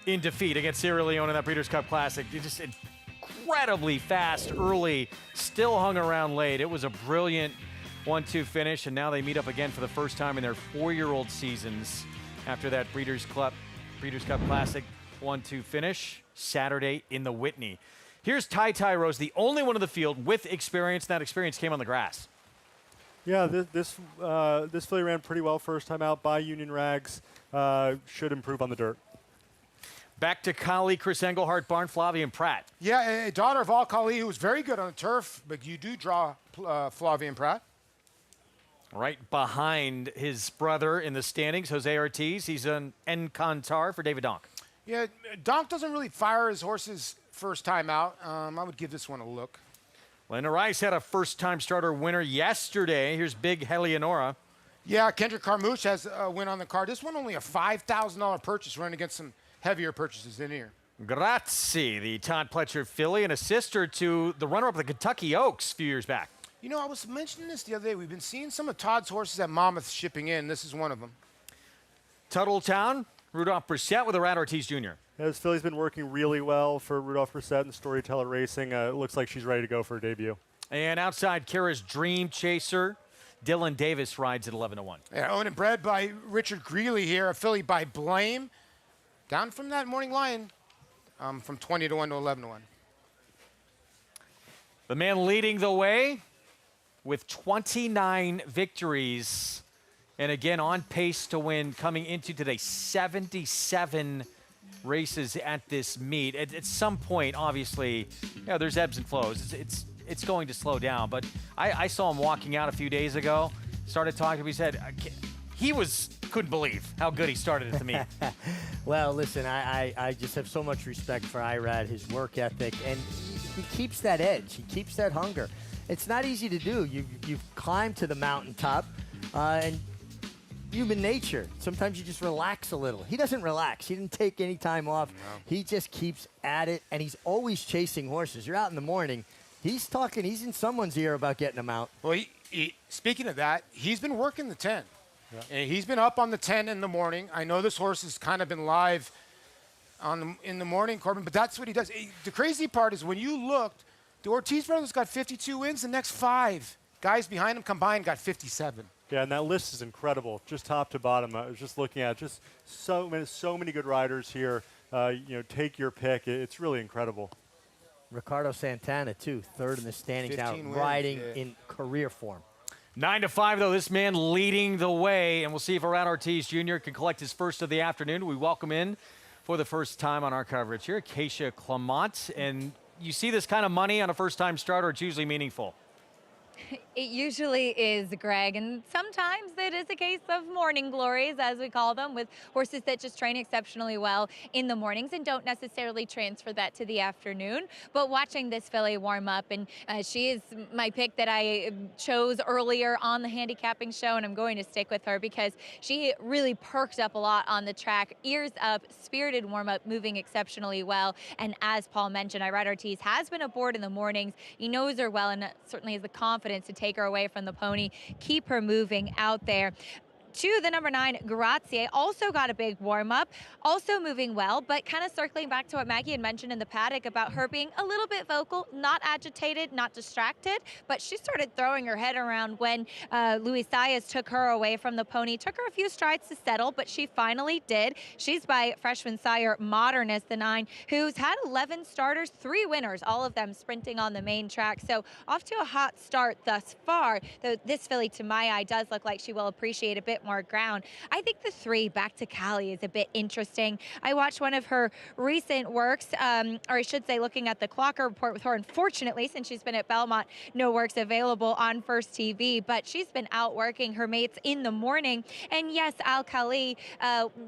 in defeat against Sierra Leone in that Breeders' Cup Classic. Just incredibly fast early, still hung around late. It was a brilliant 1-2 finish, and now they meet up again for the first time in their 4-year-old seasons after that Breeders' Cup Classic 1-2 finish Saturday in the Whitney. Here's Ty Rose, the only one in the field with experience. That experience came on the grass. Yeah, this filly ran pretty well first time out by Union Rags. Should improve on the dirt. Back to Kali, Chris Engelhardt, Barn, Flavian Pratt. Yeah, a daughter of Al-Khali, who was very good on the turf, but you do draw Flavian Pratt. Right behind his brother in the standings, Jose Ortiz. He's an Encantar for David Donk. Yeah, Donk doesn't really fire his horses first time out. I would give this one a look. Lena Rice had a first-time starter winner yesterday. Here's Big Helianora. Yeah, Kendrick Carmouche has a win on the card. This one only a $5,000 purchase, running against some heavier purchases in here. Grazie, the Todd Pletcher filly, and a sister to the runner-up of the Kentucky Oaks a few years back. You know, I was mentioning this the other day. We've been seeing some of Todd's horses at Monmouth shipping in. This is one of them. Tuttletown, Rudolph Brissett with a Rat Ortiz Jr. Yeah, this filly's been working really well for Rudolph Brissett and Storyteller Racing. It looks like she's ready to go for a debut. And outside, Kara's Dream Chaser, Dylan Davis rides at 11-1. Yeah, owned and bred by Richard Greeley here, a filly by Blame. Down from that Morning Lion, from 20-1 to 11-1. The man leading the way with 29 victories, and again on pace to win coming into today. 77 races at this meet. At some point, obviously, there's ebbs and flows. It's going to slow down, but I saw him walking out a few days ago, started talking to him. He said he couldn't believe how good he started at the meet. Well, listen, I just have so much respect for Irad, his work ethic, and he keeps that edge. He keeps that hunger. It's not easy to do. You've climbed to the mountaintop, and human nature, sometimes you just relax a little. He doesn't relax. He didn't take any time off. No. He just keeps at it, and he's always chasing horses. You're out in the morning. He's in someone's ear about getting them out. Well, speaking of that, he's been working the 10. Yeah. And he's been up on the 10 in the morning. I know this horse has kind of been live in the morning, Corbin, but that's what he does. The crazy part is when you looked, the Ortiz brothers got 52 wins. The next 5 guys behind him combined got 57. Yeah, and that list is incredible, just top to bottom. I was just looking at just so many good riders here. Take your pick. It's really incredible. Ricardo Santana, too, third in the standings now, riding in career form. 9-5, though, this man leading the way, and we'll see if Rat Ortiz Jr. can collect his first of the afternoon. We welcome in for the first time on our coverage here, Acacia Clement, and you see this kind of money on a first-time starter, it's usually meaningful. It usually is, Greg, and sometimes it is a case of morning glories, as we call them, with horses that just train exceptionally well in the mornings and don't necessarily transfer that to the afternoon. But watching this filly warm up, and she is my pick that I chose earlier on the handicapping show, and I'm going to stick with her because she really perked up a lot on the track. Ears up, spirited warm up, moving exceptionally well. And as Paul mentioned, Irad Ortiz has been aboard in the mornings. He knows her well and certainly has the confidence to take her away from the pony, keep her moving out there. To the number 9, Grazie, also got a big warm-up, also moving well, but kind of circling back to what Maggie had mentioned in the paddock about her being a little bit vocal, not agitated, not distracted, but she started throwing her head around when Luis Saez took her away from the pony. Took her a few strides to settle, but she finally did. She's by freshman sire Modernist, the 9, who's had 11 starters, 3 winners, all of them sprinting on the main track. So off to a hot start thus far, though this filly, to my eye, does look like she will appreciate a bit more ground. I think the 3, Back to Cali, is a bit interesting. I watched one of her recent works, or I should say looking at the Clocker Report with her. Unfortunately, since she's been at Belmont, no works available on First TV, but she's been out working her mates in the morning. And yes, Al-Khali,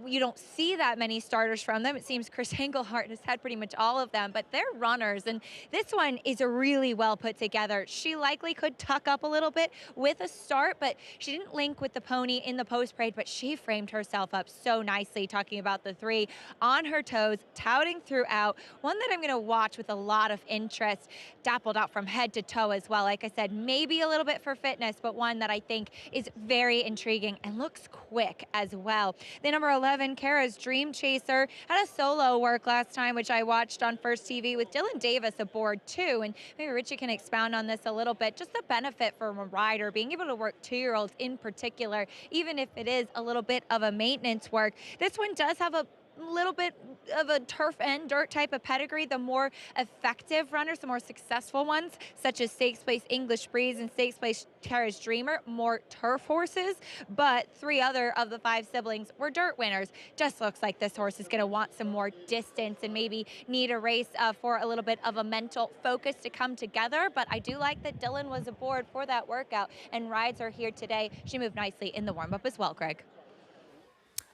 you don't see that many starters from them. It seems Chris Engelhardt has had pretty much all of them, but they're runners, and this one is a really well put together. She likely could tuck up a little bit with a start, but she didn't link with the pony in the post parade, but she framed herself up so nicely, talking about the 3 on her toes, touting throughout. One that I'm going to watch with a lot of interest, dappled out from head to toe as well. Like I said, maybe a little bit for fitness, but one that I think is very intriguing and looks quick as well. The number 11, Kara's Dream Chaser, had a solo work last time, which I watched on First TV with Dylan Davis aboard too. And maybe Richie can expound on this a little bit. Just the benefit from a rider being able to work 2-year-olds in particular, even if it is a little bit of a maintenance work. This one does have a little bit of a turf and dirt type of pedigree. The more effective runners, the more successful ones, such as Stakes Place English Breeze and Stakes Place Tara's Dreamer, more turf horses, but 3 other of the 5 siblings were dirt winners. Just looks like this horse is going to want some more distance and maybe need a race for a little bit of a mental focus to come together, but I do like that Dylan was aboard for that workout, and rides are here today. She moved nicely in the warm-up as well, Greg.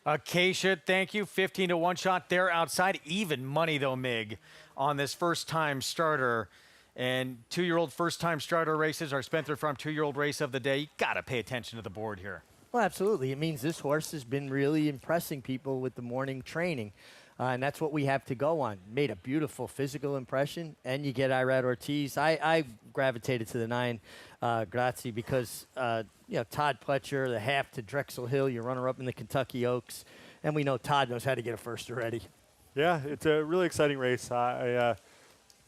Acacia, thank you. 15 to 1 shot there outside. Even money, though, Mig, on this first-time starter. And 2-year-old first-time starter races, our Spencer Farm 2-year-old race of the day. You got to pay attention to the board here. Well, absolutely. It means this horse has been really impressing people with the morning training. And that's what we have to go on. Made a beautiful physical impression, and you get Irad Ortiz. I gravitated to the 9 Grazie because, you know, Todd Pletcher, the half to Drexel Hill, your runner-up in the Kentucky Oaks. And we know Todd knows how to get a first already. Yeah, it's a really exciting race. I'm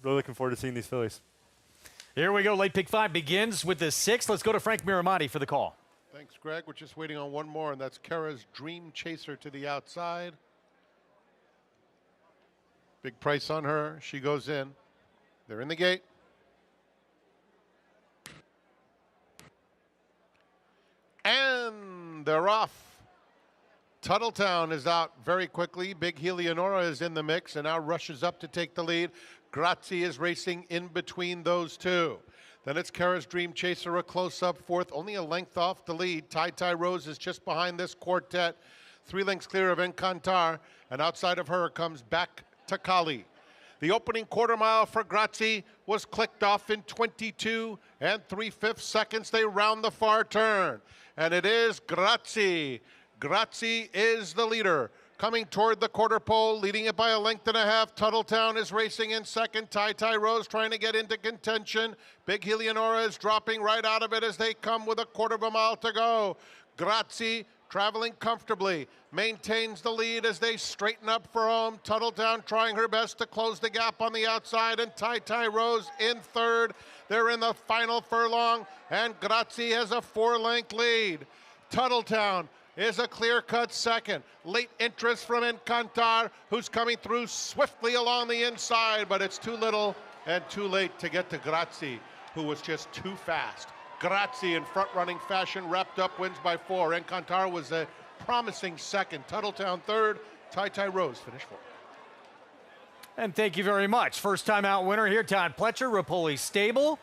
really looking forward to seeing these fillies. Here we go. Late pick 5 begins with the 6th. Let's go to Frank Miramonti for the call. Thanks, Greg. We're just waiting on one more, and that's Kara's Dream Chaser to the outside. Big price on her. She goes in. They're in the gate. And they're off. Tuttletown is out very quickly. Big Helianora is in the mix and now rushes up to take the lead. Grazie is racing in between those 2. Then it's Kara's Dream Chaser, a close-up 4th, only a length off the lead. Tai Rose is just behind this quartet. 3 lengths clear of Encantar, and outside of her comes back to Kali. The opening quarter mile for Grazie was clicked off in 22 3/5 seconds. They round the far turn, and it is Grazie. Grazie is the leader. Coming toward the quarter pole, leading it by a length and a half. Tuttletown is racing in second. Tai Rose trying to get into contention. Big Helianora is dropping right out of it as they come with a quarter of a mile to go. Grazie traveling comfortably, maintains the lead as they straighten up for home. Tuttletown trying her best to close the gap on the outside, and Tai Rose in 3rd. They're in the final furlong, and Grazie has a 4-length lead. Tuttletown is a clear-cut 2nd. Late interest from Encantar, who's coming through swiftly along the inside, but it's too little and too late to get to Grazie, who was just too fast. Grazie in front-running fashion wrapped up, wins by 4. Encantar was a promising 2nd. Tuttletown 3rd. Tai Rose finished 4th. And thank you very much. First time out winner here, Todd Pletcher, Rapoli Stable.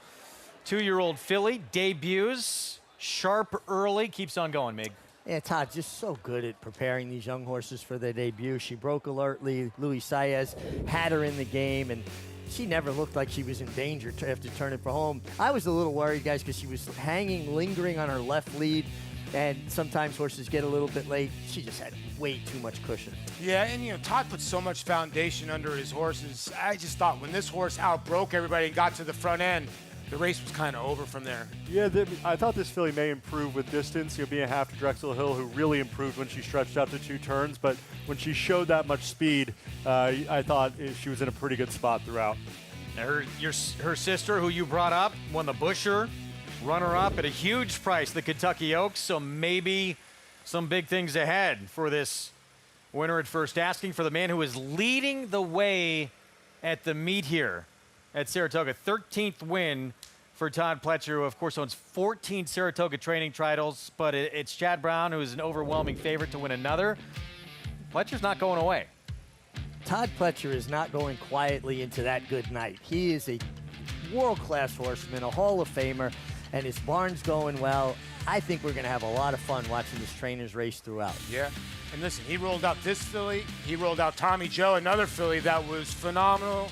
2-year-old filly, debuts, sharp early, keeps on going, Mig. Yeah, Todd just so good at preparing these young horses for their debut. She broke alertly. Luis Saez had her in the game, and she never looked like she was in danger after turning for home. I was a little worried, guys, because she was hanging, lingering on her left lead, and sometimes horses get a little bit late. She just had way too much cushion. Yeah, and, you know, Todd put so much foundation under his horses. I just thought when this horse outbroke everybody and got to the front end, the race was kind of over from there. Yeah, I thought this filly may improve with distance. You'll be a half to Drexel Hill, who really improved when she stretched out to 2 turns. But when she showed that much speed, I thought she was in a pretty good spot throughout. Her sister, who you brought up, won the Busher, runner-up at a huge price, the Kentucky Oaks. So maybe some big things ahead for this winner at first asking, for the man who is leading the way at the meet here at Saratoga. 13th win for Todd Pletcher, who of course owns 14 Saratoga training titles, but it's Chad Brown, who is an overwhelming favorite to win another. Pletcher's not going away. Todd Pletcher is not going quietly into that good night. He is a world-class horseman, a Hall of Famer, and his barn's going well. I think we're going to have a lot of fun watching this trainer's race throughout. Yeah, and listen, he rolled out this filly. He rolled out Tommy Joe, another filly that was phenomenal.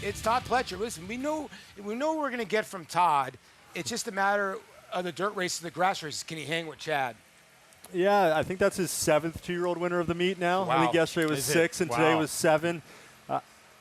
It's Todd Pletcher. Listen, we know what we're going to get from Todd. It's just a matter of the dirt races, the grass races, can he hang with Chad? Yeah, I think that's his 7th two-year-old winner of the meet now. Wow. I think yesterday was 6 and today was 7.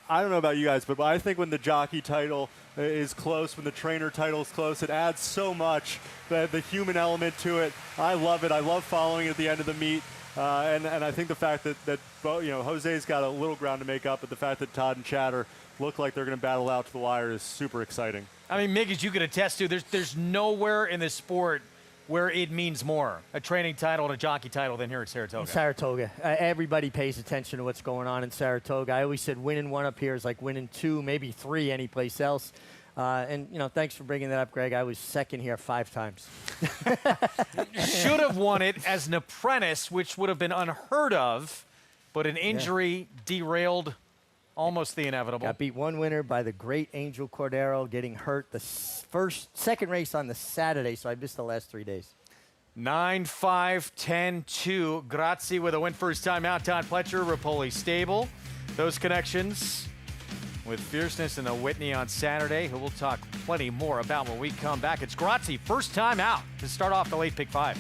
I don't know about you guys, but I think when the jockey title is close, when the trainer title is close, it adds so much, the human element to it. I love it. I love following at the end of the meet. And I think the fact that Jose's got a little ground to make up, but the fact that Todd and Chad look like they're going to battle out to the wire is super exciting. I mean, Mig, as you can attest to, there's nowhere in this sport where it means more, a training title and a jockey title, than here at Saratoga. Saratoga. Everybody pays attention to what's going on in Saratoga. I always said winning one up here is like winning 2, maybe 3 anyplace else. And, thanks for bringing that up, Greg. I was second here 5 times. Should have won it as an apprentice, which would have been unheard of, but an injury derailed almost the inevitable. Got beat one winner by the great Angel Cordero, getting hurt the second race on the Saturday, so I missed the last 3 days. 9-5, 10-2. Grazie with a win first time out. Todd Pletcher, Rapoli stable. Those connections with fierceness and the Whitney on Saturday, who we'll talk plenty more about when we come back. It's Grazie, first time out to start off the late pick 5.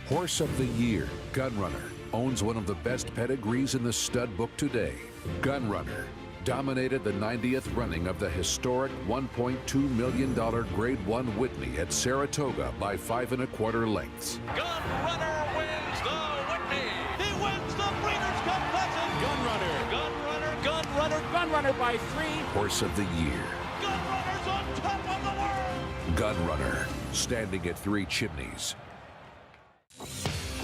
Horse of the Year, Gunrunner, owns one of the best pedigrees in the stud book today. Gunrunner dominated the 90th running of the historic $1.2 million Grade 1 Whitney at Saratoga by 5 1/4 lengths. Gunrunner wins the Whitney. He wins the Breeders' Cup Classic. Gunrunner by 3. Horse of the Year, Gunrunner's on top of the world. Gunrunner, standing at 3 chimneys.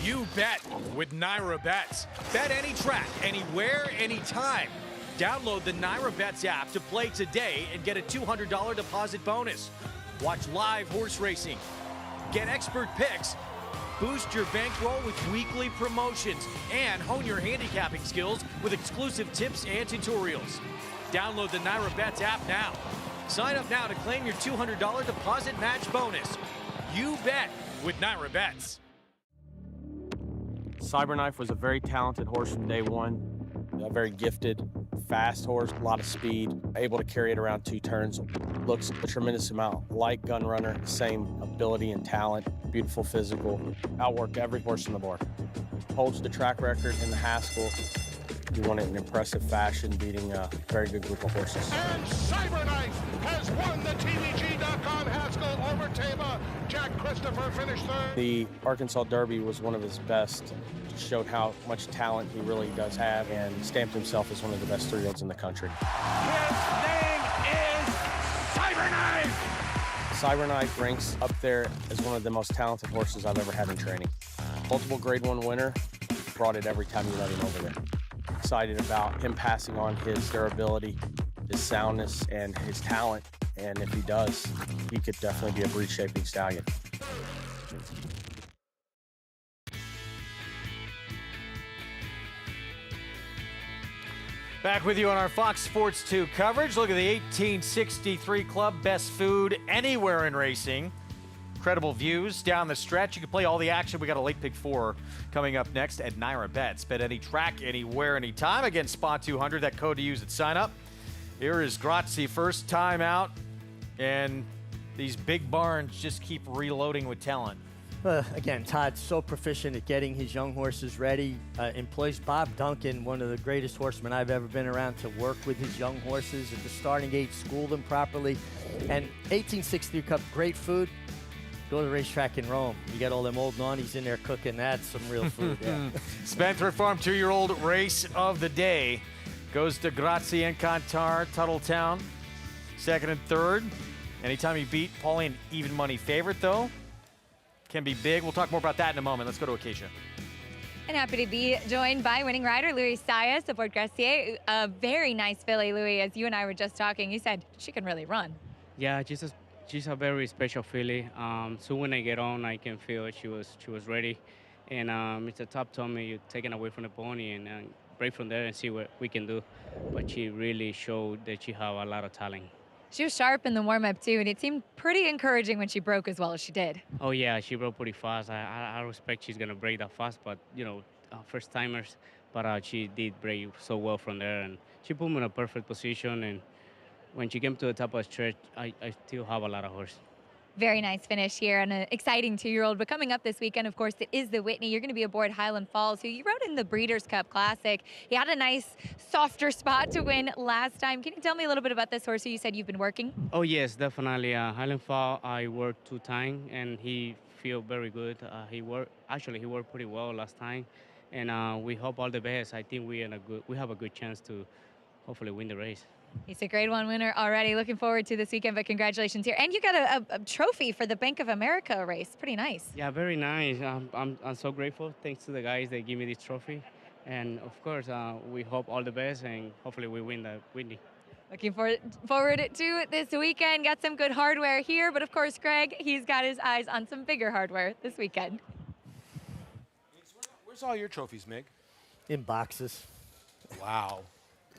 You bet with Naira Bets. Bet any track, anywhere, anytime. Download the Naira Bets app to play today and get a $200 deposit bonus. Watch live horse racing. Get expert picks. Boost your bankroll with weekly promotions and hone your handicapping skills with exclusive tips and tutorials. Download the Naira Bets app now. Sign up now to claim your $200 deposit match bonus. You bet with Naira Bets. Cyberknife was a very talented horse from day one. A very gifted, fast horse, a lot of speed, able to carry it around 2 turns. Looks a tremendous amount like Gunrunner, same ability and talent, beautiful physical, outworked every horse on the board. Holds the track record in the Haskell. He won it in impressive fashion, beating a very good group of horses. And Cyberknife has won the TVG.com Haskell over Taba. Jack Christopher finished 3rd. The Arkansas Derby was one of his best. Showed how much talent he really does have and stamped himself as one of the best 3-year-olds in the country. His name is Cyberknife. Cyberknife ranks up there as one of the most talented horses I've ever had in training. Multiple Grade 1 winner, brought it every time you let him over there. Excited about him passing on his durability, his soundness, and his talent. And if he does, he could definitely be a breed-shaping stallion. Back with you on our Fox Sports 2 coverage. Look at the 1863 Club, best food anywhere in racing. Incredible views down the stretch. You can play all the action. We got a late pick 4 coming up next at Naira Bets. Bet any track, anywhere, anytime. Again, Spot 200, that code to use at sign up. Here is Grazie, first time out. And these big barns just keep reloading with talent. Again, Todd's so proficient at getting his young horses ready. Employs Bob Duncan, one of the greatest horsemen I've ever been around, to work with his young horses at the starting gate, school them properly. And 1863 Cup, great food. Go to the racetrack in Rome. You got all them old nonnies in there cooking. That's some real food. Yeah. Spendthrift Farm 2-year-old race of the day goes to Grazie and Contar, Tuttletown. 2nd and 3rd. Anytime you beat Pauline, even money favorite though. Can be big. We'll talk more about that in a moment. Let's go to Acacia. And happy to be joined by winning rider Louis Sayas, support Gracier. A very nice filly, Louis. As you and I were just talking, you said she can really run. Yeah, she's a very special filly. So when I get on, I can feel she was ready. And Mr. Top told me you're taken away from the pony and break from there and see what we can do. But she really showed that she have a lot of talent. She was sharp in the warm-up, too, and it seemed pretty encouraging when she broke as well as she did. Oh, yeah, she broke pretty fast. I respect she's going to break that fast, but, first-timers. But she did break so well from there, and she put me in a perfect position, and when she came to the top of the stretch, I still have a lot of horse. Very nice finish here and an exciting 2-year-old. But coming up this weekend, of course, it is the Whitney. You're going to be aboard Highland Falls, who you rode in the Breeders' Cup Classic. He had a nice, softer spot to win last time. Can you tell me a little bit about this horse who you said you've been working? Oh, yes, definitely. Highland Fall, I worked 2 times, and he feel very good. He worked pretty well last time, and we hope all the best. I think we have a good chance to hopefully win the race. He's a grade 1 winner already. Looking forward to this weekend, but congratulations here. And you got a trophy for the Bank of America race. Pretty nice. Yeah, very nice. I'm so grateful. Thanks to the guys that give me this trophy. And of course, we hope all the best, and hopefully we win the Whitney. Looking forward to this weekend. Got some good hardware here, but of course, Greg, he's got his eyes on some bigger hardware this weekend. Where's all your trophies, Mig? In boxes. Wow.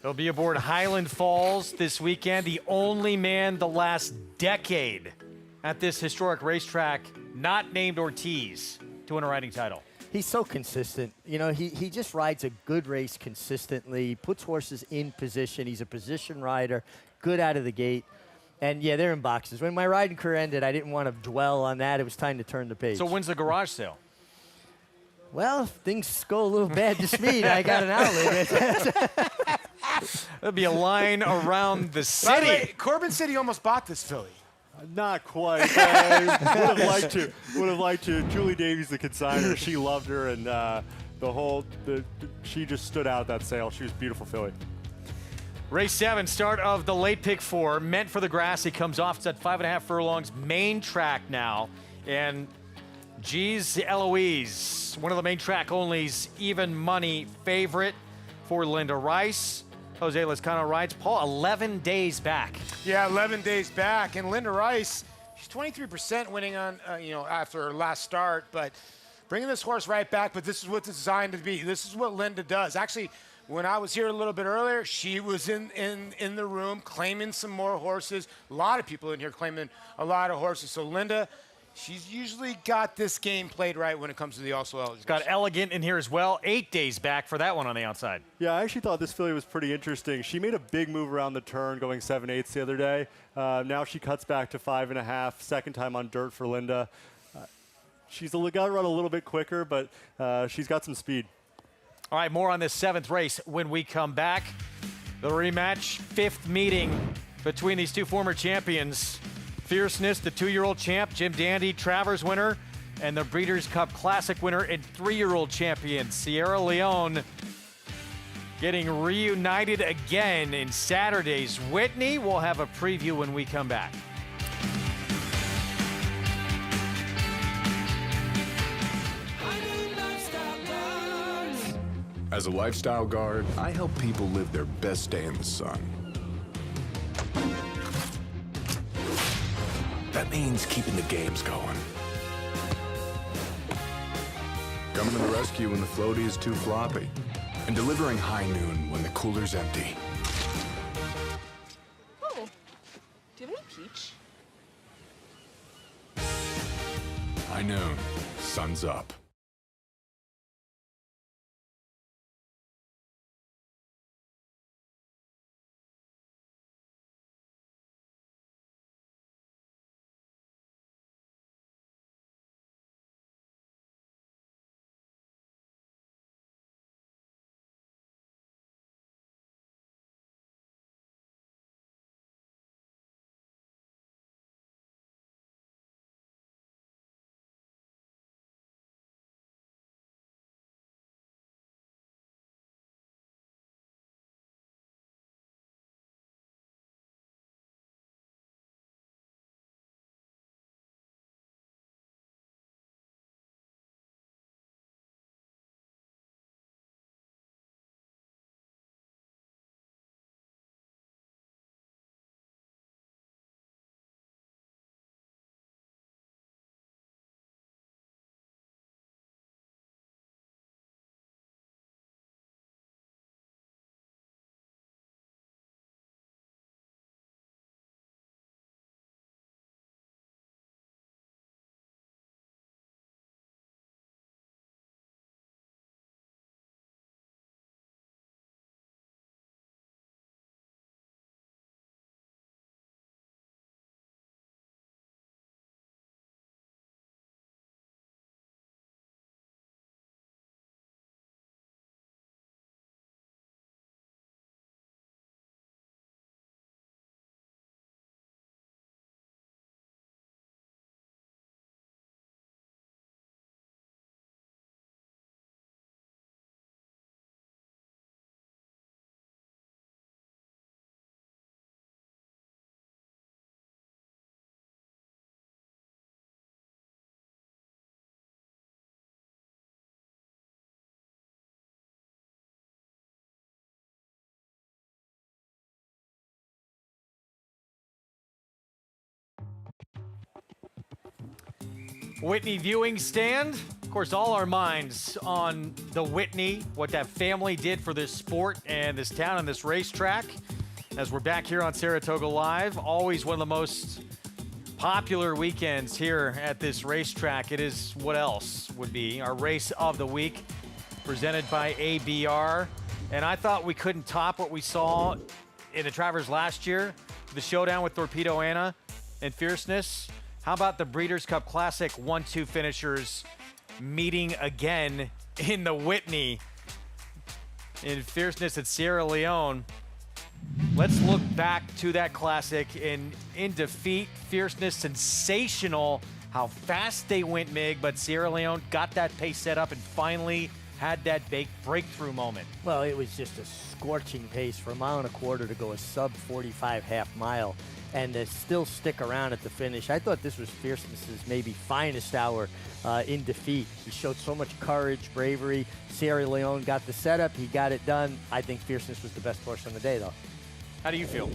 He'll be aboard Highland Falls this weekend, the only man the last decade at this historic racetrack not named Ortiz to win a riding title. He's so consistent. You know, he just rides a good race consistently, puts horses in position. He's a position rider, good out of the gate. And, yeah, they're in boxes. When my riding career ended, I didn't want to dwell on that. It was time to turn the page. So when's the garage sale? Well, if things go a little bad to speed, I got an outlet. There'll be a line around the city. By the way, Corbin said he almost bought this filly. Not quite. Would have liked to. Julie Davies, the consignor, she loved her, and she just stood out that sale. She was a beautiful filly. Race 7, start of the late pick 4, meant for the grass. He comes off. It's at 5.5 furlongs, main track now, and G's Eloise, one of the main track onlys, even money favorite for Linda Rice. Jose Lezcano rides. Paul, 11 days back. Yeah, 11 days back. And Linda Rice, she's 23% winning on, after her last start, but bringing this horse right back. But this is what it's designed to be. This is what Linda does. Actually, when I was here a little bit earlier, she was in the room claiming some more horses. A lot of people in here claiming a lot of horses. So Linda, she's usually got this game played right when it comes to the also eligible. It's got Elegant in here as well. 8 days back for that one on the outside. Yeah, I actually thought this filly was pretty interesting. She made a big move around the turn going 7/8 the other day. Now she cuts back to 5.5, second time on dirt for Linda. She's got to run a little bit quicker, but she's got some speed. All right, more on this 7th race when we come back. The rematch, 5th meeting between these two former champions. Fierceness, the 2-year-old champ, Jim Dandy, Travers winner, and the Breeders' Cup Classic winner and 3-year-old champion, Sierra Leone, getting reunited again in Saturday's Whitney. We'll have a preview when we come back. As a lifestyle guard, I help people live their best day in the sun. That means keeping the games going. Coming to the rescue when the floaty is too floppy. And delivering high noon when the cooler's empty. Oh, do you have any peach? High noon, sun's up. Whitney viewing stand. Of course, all our minds on the Whitney, what that family did for this sport and this town and this racetrack. As we're back here on Saratoga Live, always one of the most popular weekends here at this racetrack. It is what else would be our race of the week, presented by ABR. And I thought we couldn't top what we saw in the Travers last year, the showdown with Torpedo Anna and Fierceness. How about the Breeders' Cup Classic 1-2 finishers meeting again in the Whitney in Fierceness at Sierra Leone? Let's look back to that classic in defeat. Fierceness, sensational. How fast they went, Mig, but Sierra Leone got that pace set up and finally had that big breakthrough moment. Well, it was just a scorching pace for a mile and a quarter to go a sub 45 half mile and to still stick around at the finish. I thought this was Fierceness's maybe finest hour in defeat. He showed so much courage, bravery. Sierra Leone got the setup. He got it done. I think Fierceness was the best horse on the day, though. How do you feel?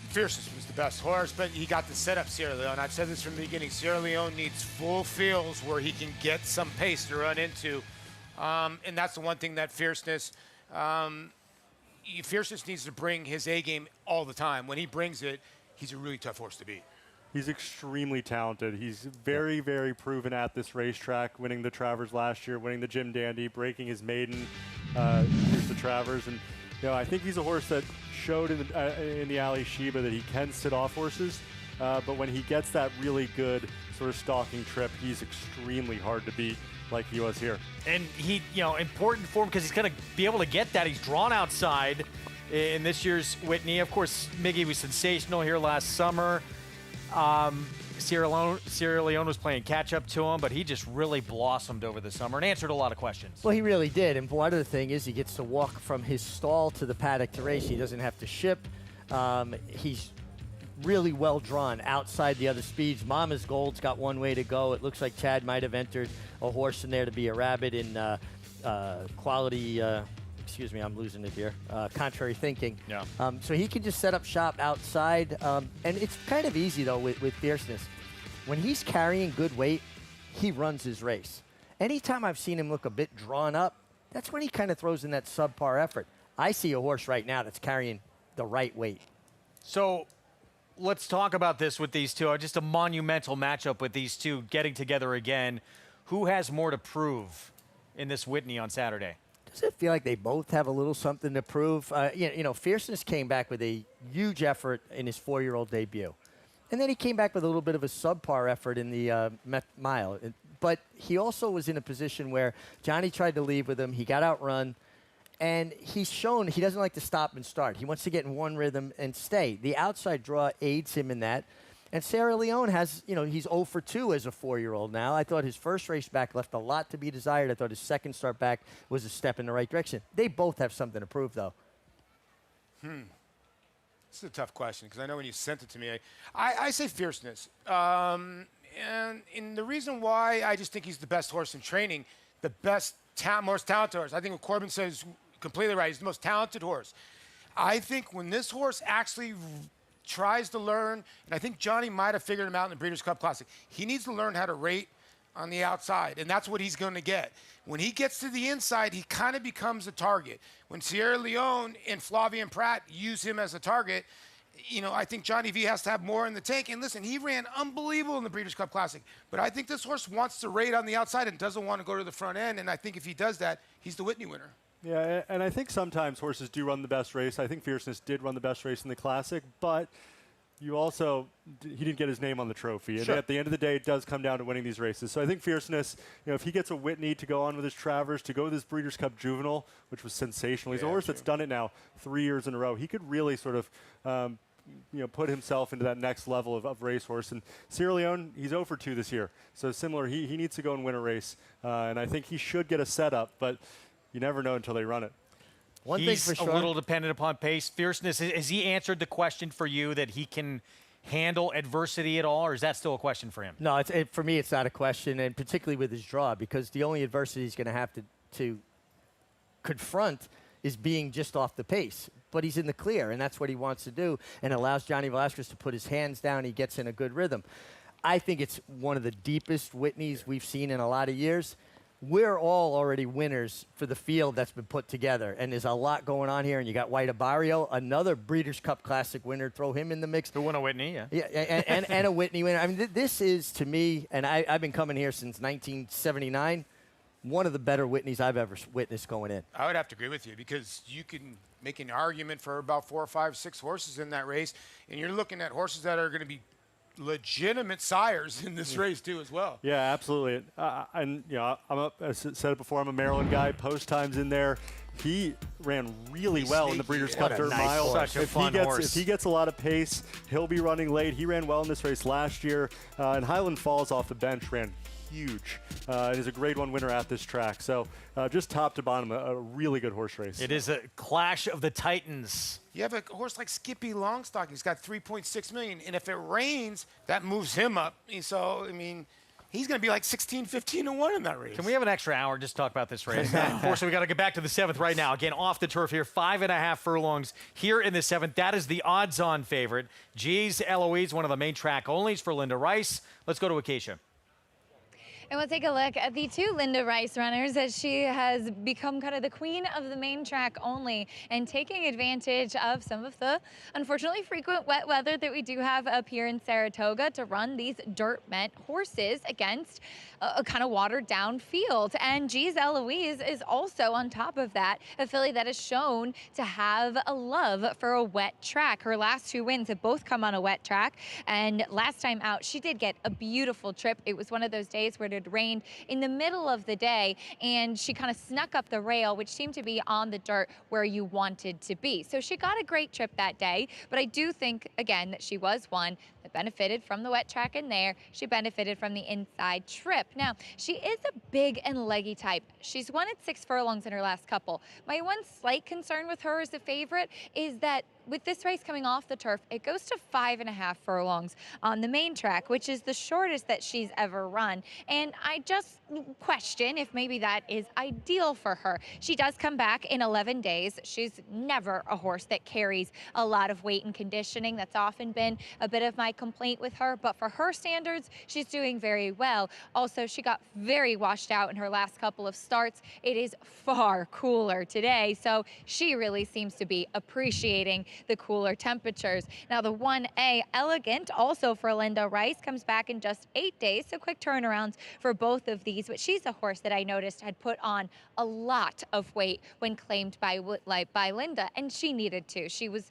Fierceness was the best horse, but he got the setup, Sierra Leone. I've said this from the beginning. Sierra Leone needs full fields where he can get some pace to run into. And that's the one thing that Fierceness needs to bring his A game all the time. When he brings it, he's a really tough horse to beat. He's extremely talented. He's very, very proven at this racetrack, winning the Travers last year, winning the Jim Dandy, breaking his maiden here's the Travers. And I think he's a horse that showed in the Ali Sheba that he can sit off horses, but when he gets that really good sort of stalking trip, he's extremely hard to beat like he was here. And he, important for him because he's going to be able to get that. He's drawn outside in this year's Whitney. Of course, Miggy was sensational here last summer. Sierra Leone was playing catch-up to him, but he just really blossomed over the summer and answered a lot of questions. Well, he really did. And one other thing is he gets to walk from his stall to the paddock to race. He doesn't have to ship. He's really well drawn outside the other speeds. Mama's Gold's got one way to go. It looks like Chad might have entered a horse in there to be a rabbit in quality, excuse me, I'm losing it here, contrary thinking. Yeah. So he can just set up shop outside. And it's kind of easy, though, with Fierceness. When he's carrying good weight, he runs his race. Anytime I've seen him look a bit drawn up, that's when he kind of throws in that subpar effort. I see a horse right now that's carrying the right weight. So let's talk about this with these two. Just a monumental matchup with these two getting together again. Who has more to prove in this Whitney on Saturday? Does it feel like they both have a little something to prove? Fierceness came back with a huge effort in his 4-year-old debut. And then he came back with a little bit of a subpar effort in the mile. But he also was in a position where Johnny tried to leave with him. He got outrun. And he's shown he doesn't like to stop and start. He wants to get in one rhythm and stay. The outside draw aids him in that. And Sierra Leone has, he's 0 for 2 as a 4-year-old now. I thought his first race back left a lot to be desired. I thought his second start back was a step in the right direction. They both have something to prove, though. This is a tough question because I know when you sent it to me, I say Fierceness. And the reason why I just think he's the best horse in training, the best, most talented horse. I think what Corbin says completely right. He's the most talented horse. I think when this horse actually tries to learn, and I think Johnny might have figured him out in the Breeders' Cup Classic, he needs to learn how to rate on the outside, and that's what he's going to get. When he gets to the inside, he kind of becomes a target. When Sierra Leone and Flavian Pratt use him as a target, I think Johnny V has to have more in the tank. And listen, he ran unbelievable in the Breeders' Cup Classic, but I think this horse wants to rate on the outside and doesn't want to go to the front end, and I think if he does that, he's the Whitney winner. Yeah, and I think sometimes horses do run the best race. I think Fierceness did run the best race in the Classic, but he didn't get his name on the trophy. And at the end of the day, it does come down to winning these races. So I think Fierceness, if he gets a Whitney to go on with his Travers, to go with his Breeders' Cup Juvenile, which was sensational. He's a horse that's done it now 3 years in a row. He could really sort of put himself into that next level of racehorse. And Sierra Leone, he's 0 for 2 this year. So similar, he needs to go and win a race. And I think he should get a setup, but you never know until they run it. He's a little dependent upon pace. Fierceness, has he answered the question for you that he can handle adversity at all, or is that still a question for him? No, for me, it's not a question, and particularly with his draw, because the only adversity he's going to have to confront is being just off the pace. But he's in the clear, and that's what he wants to do, and allows Johnny Velazquez to put his hands down. He gets in a good rhythm. I think it's one of the deepest Whitneys we've seen in a lot of years. We're all already winners for the field that's been put together, and there's a lot going on here. And you got White Abarrio, another Breeders' Cup Classic winner. Throw him in the mix. Who won a Whitney? Yeah, and a Whitney winner. I mean, this is to me, and I've been coming here since 1979. One of the better Whitneys I've ever witnessed going in. I would have to agree with you because you can make an argument for about 4, 5, 6 horses in that race, and you're looking at horses that are going to be legitimate sires in this race too as well. Yeah, absolutely. And I said it before, I'm a Maryland guy. Post time's in there. He ran really well in the Breeders' Cup Dirt Mile. Such a fun horse. If he gets a lot of pace, he'll be running late. He ran well in this race last year. And Highland Falls off the bench ran huge. And is a grade 1 winner at this track. So just top to bottom, a really good horse race. It is a clash of the titans. You have a horse like Skippy Longstock. He's got $3.6 million. And if it rains, that moves him up. And so, I mean, he's going to be like 16, 15 to 1 in that race. Can we have an extra hour just to talk about this race? Unfortunately, we got to get back to the 7th right now. Again, off the turf here, 5.5 furlongs here in the 7th. That is the odds-on favorite. G's Eloise, one of the main track onlys for Linda Rice. Let's go to Acacia. And we'll take a look at the 2 Linda Rice runners as she has become kind of the queen of the main track only and taking advantage of some of the unfortunately frequent wet weather that we do have up here in Saratoga to run these dirt meant horses against a kind of watered down field. And G's Eloise is also on top of that, a filly that is shown to have a love for a wet track. Her last 2 wins have both come on a wet track. And last time out, she did get a beautiful trip. It was one of those days where it rained in the middle of the day and she kind of snuck up the rail, which seemed to be on the dirt where you wanted to be. So she got a great trip that day, but I do think again that she was one that benefited from the wet track in there. She benefited from the inside trip. Now, she is a big and leggy type. She's won at 6 furlongs in her last couple. My one slight concern with her as a favorite is that with this race coming off the turf, it goes to 5.5 furlongs on the main track, which is the shortest that she's ever run. And I just question if maybe that is ideal for her. She does come back in 11 days. She's never a horse that carries a lot of weight and conditioning. That's often been a bit of my complaint with her, but for her standards, she's doing very well. Also, she got very washed out in her last couple of starts. It is far cooler today, so she really seems to be appreciating the cooler temperatures. Now the 1A Elegant, also for Linda Rice, comes back in just 8 days, so quick turnarounds for both of these, but she's a horse that I noticed had put on a lot of weight when claimed by Linda, and she needed to. She was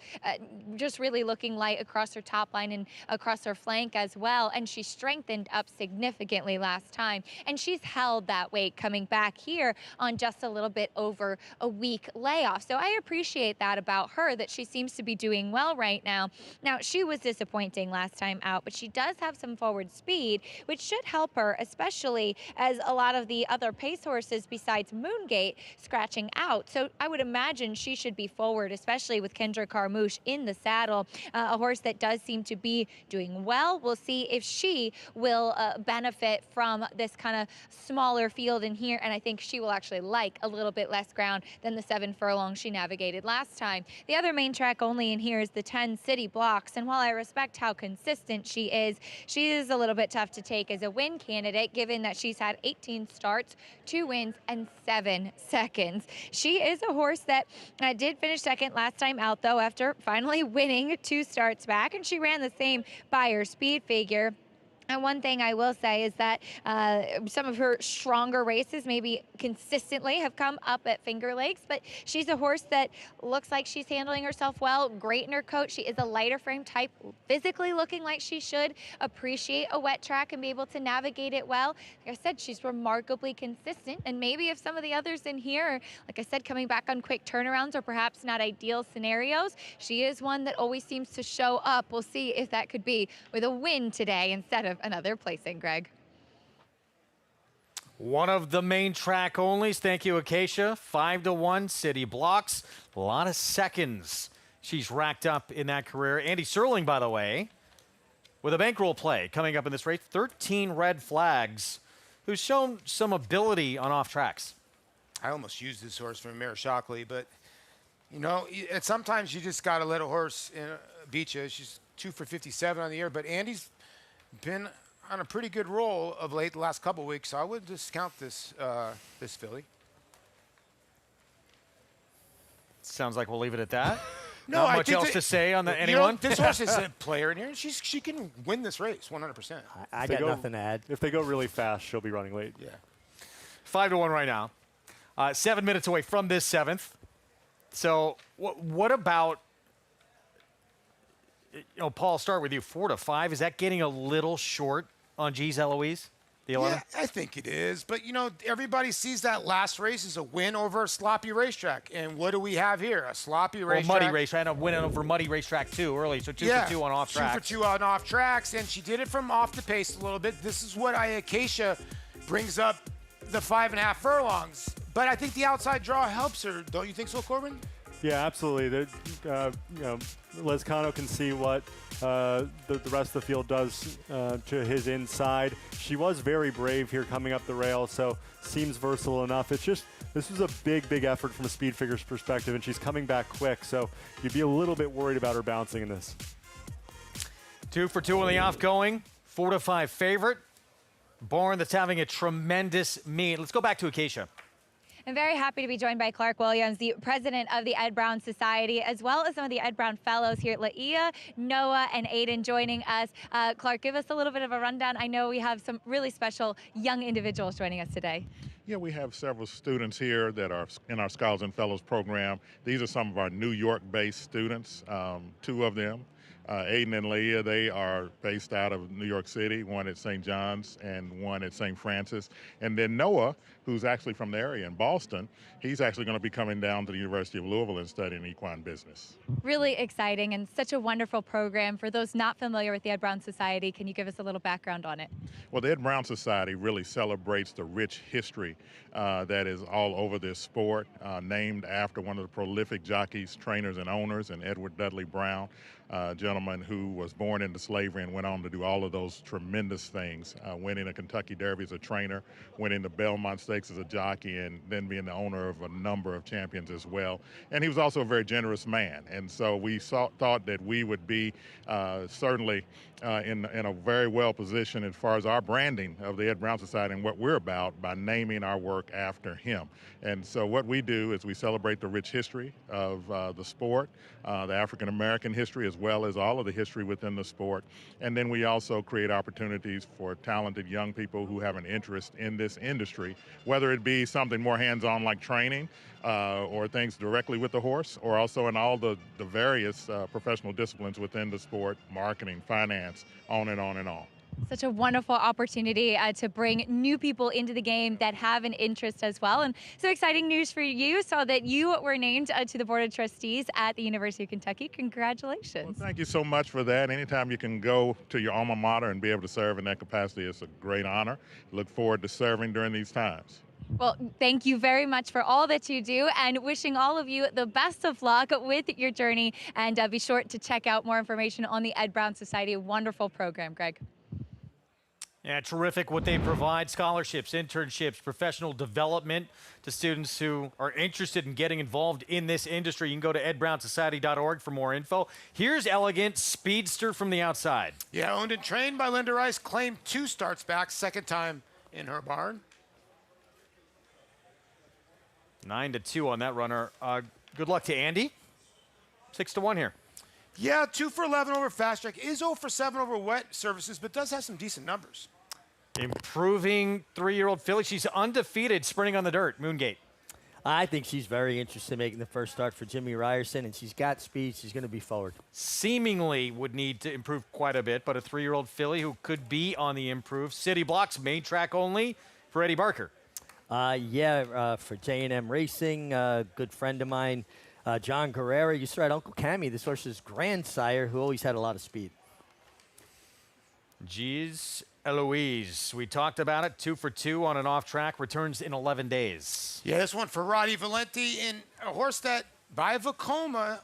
just really looking light across her top line and across her flank as well, and she strengthened up significantly last time, and she's held that weight coming back here on just a little bit over a week layoff. So I appreciate that about her, that she seems to be doing well right now. Now, she was disappointing last time out, but she does have some forward speed, which should help her, especially as a lot of the other pace horses besides Moongate scratching out. So I would imagine she should be forward, especially with Kendra Carmouche in the saddle, a horse that does seem to be doing well. We'll see if she will benefit from this kind of smaller field in here, and I think she will actually like a little bit less ground than the 7 furlongs she navigated last time. The other main track only in here is the 10 City Blocks, and while I respect how consistent she is a little bit tough to take as a win candidate, given that she's had 18 starts, 2 wins, and 7 seconds. She is a horse that did finish second last time out, though, after finally winning 2 starts back, and she ran the same Beyer speed figure. And one thing I will say is that some of her stronger races maybe consistently have come up at Finger Lakes, but she's a horse that looks like she's handling herself well, great in her coat. She is a lighter frame type, physically looking like she should appreciate a wet track and be able to navigate it well. Like I said, she's remarkably consistent, and maybe if some of the others in here, like I said, coming back on quick turnarounds or perhaps not ideal scenarios, she is one that always seems to show up. We'll see if that could be with a win today instead of another placing, Greg. One of the main track onlys. Thank you, Acacia. 5-1 City Blocks. A lot of seconds she's racked up in that career. Andy Serling, by the way, with a bankroll play coming up in this race. 13 red flags, who's shown some ability on off tracks. I almost used this horse for Mare Shockley, but you know, sometimes you just got to let a horse beat you. She's 2 for 57 on the year, but Andy's been on a pretty good roll of late the last couple weeks, so I wouldn't discount this this filly. Sounds like we'll leave it at that. No, Not much else to say on anyone? This horse is a player in here, and she can win this race 100%. I got nothing to add. If they go really fast, she'll be running late. Yeah. 5-1 right now. 7 minutes away from this 7th. So what about, Paul, start with you. 4-5, is that getting a little short on G's Eloise? The 11? Yeah, I think it is. But, everybody sees that last race as a win over a sloppy racetrack. And what do we have here? A sloppy racetrack. Well, muddy racetrack. And a win over muddy racetrack, too, early. So 2 for 2 on off tracks. 2 for 2 on off tracks. And she did it from off the pace a little bit. This is what Acacia brings up the 5.5 furlongs. But I think the outside draw helps her. Don't you think so, Corbin? Yeah, absolutely. Lezcano can see what the rest of the field does to his inside. She was very brave here coming up the rail, so seems versatile enough. It's just, this was a big effort from a speed figures perspective, and she's coming back quick, so you'd be a little bit worried about her bouncing in this. 2 for 2 on the off-going, 4-5 favorite. Born that's having a tremendous meet. Let's go back to Acacia. I'm very happy to be joined by Clark Williams, the president of the Ed Brown Society, as well as some of the Ed Brown fellows here, Laia, Noah, and Aiden joining us. Clark, give us a little bit of a rundown. I know we have some really special young individuals joining us today. Yeah, we have several students here that are in our Scholars and Fellows program. These are some of our New York-based students, 2 of them. Aiden and Leah, they are based out of New York City, one at St. John's and one at St. Francis. And then Noah, who's actually from the area in Boston, he's actually going to be coming down to the University of Louisville and studying equine business. Really exciting and such a wonderful program. For those not familiar with the Ed Brown Society, can you give us a little background on it? Well, the Ed Brown Society really celebrates the rich history that is all over this sport, named after one of the prolific jockeys, trainers, and owners, and Edward Dudley Brown, a gentleman who was born into slavery and went on to do all of those tremendous things, winning a Kentucky Derby as a trainer, winning the Belmont Stakes as a jockey, and then being the owner of a number of champions as well. And he was also a very generous man. And so we thought that we would be certainly in a very well position as far as our branding of the Ed Brown Society and what we're about by naming our work after him. And so what we do is we celebrate the rich history of the sport, the African-American history, as well as all of the history within the sport. And then we also create opportunities for talented young people who have an interest in this industry, whether it be something more hands-on like training or things directly with the horse, or also in all the various professional disciplines within the sport, marketing, finance, on and on and on. Such a wonderful opportunity to bring new people into the game that have an interest as well. And so exciting news for you, so that you were named to the Board of Trustees at the University of Kentucky. Congratulations. Well, thank you so much for that. Anytime you can go to your alma mater and be able to serve in that capacity, it's a great honor. Look forward to serving during these times. Well, thank you very much for all that you do, and wishing all of you the best of luck with your journey. And be sure to check out more information on the Ed Brown Society. Wonderful program, Greg. Yeah, terrific what they provide. Scholarships, internships, professional development to students who are interested in getting involved in this industry. You can go to edbrownsociety.org for more info. Here's Elegant Speedster from the outside. Yeah, owned and trained by Linda Rice, claimed 2 starts back, second time in her barn. 9-2 on that runner. Good luck to Andy. 6-1 here. Yeah, 2 for 11 over fast track. Is 0 for 7 over wet surfaces, but does have some decent numbers. Improving 3-year-old filly. She's undefeated sprinting on the dirt. Moongate. I think she's very interested in making the first start for Jimmy Ryerson, and she's got speed. She's going to be forward. Seemingly would need to improve quite a bit, but a 3-year-old filly who could be on the improve. City Blocks, main track only for Eddie Barker. For J&M Racing, good friend of mine, John Guerrera. Used to ride Uncle Cammy, this horse's grandsire, who always had a lot of speed. G's Eloise. We talked about it. 2 for 2 on an off track. Returns in 11 days. Yeah, this one for Roddy Valenti, and a horse that, by Vacoma,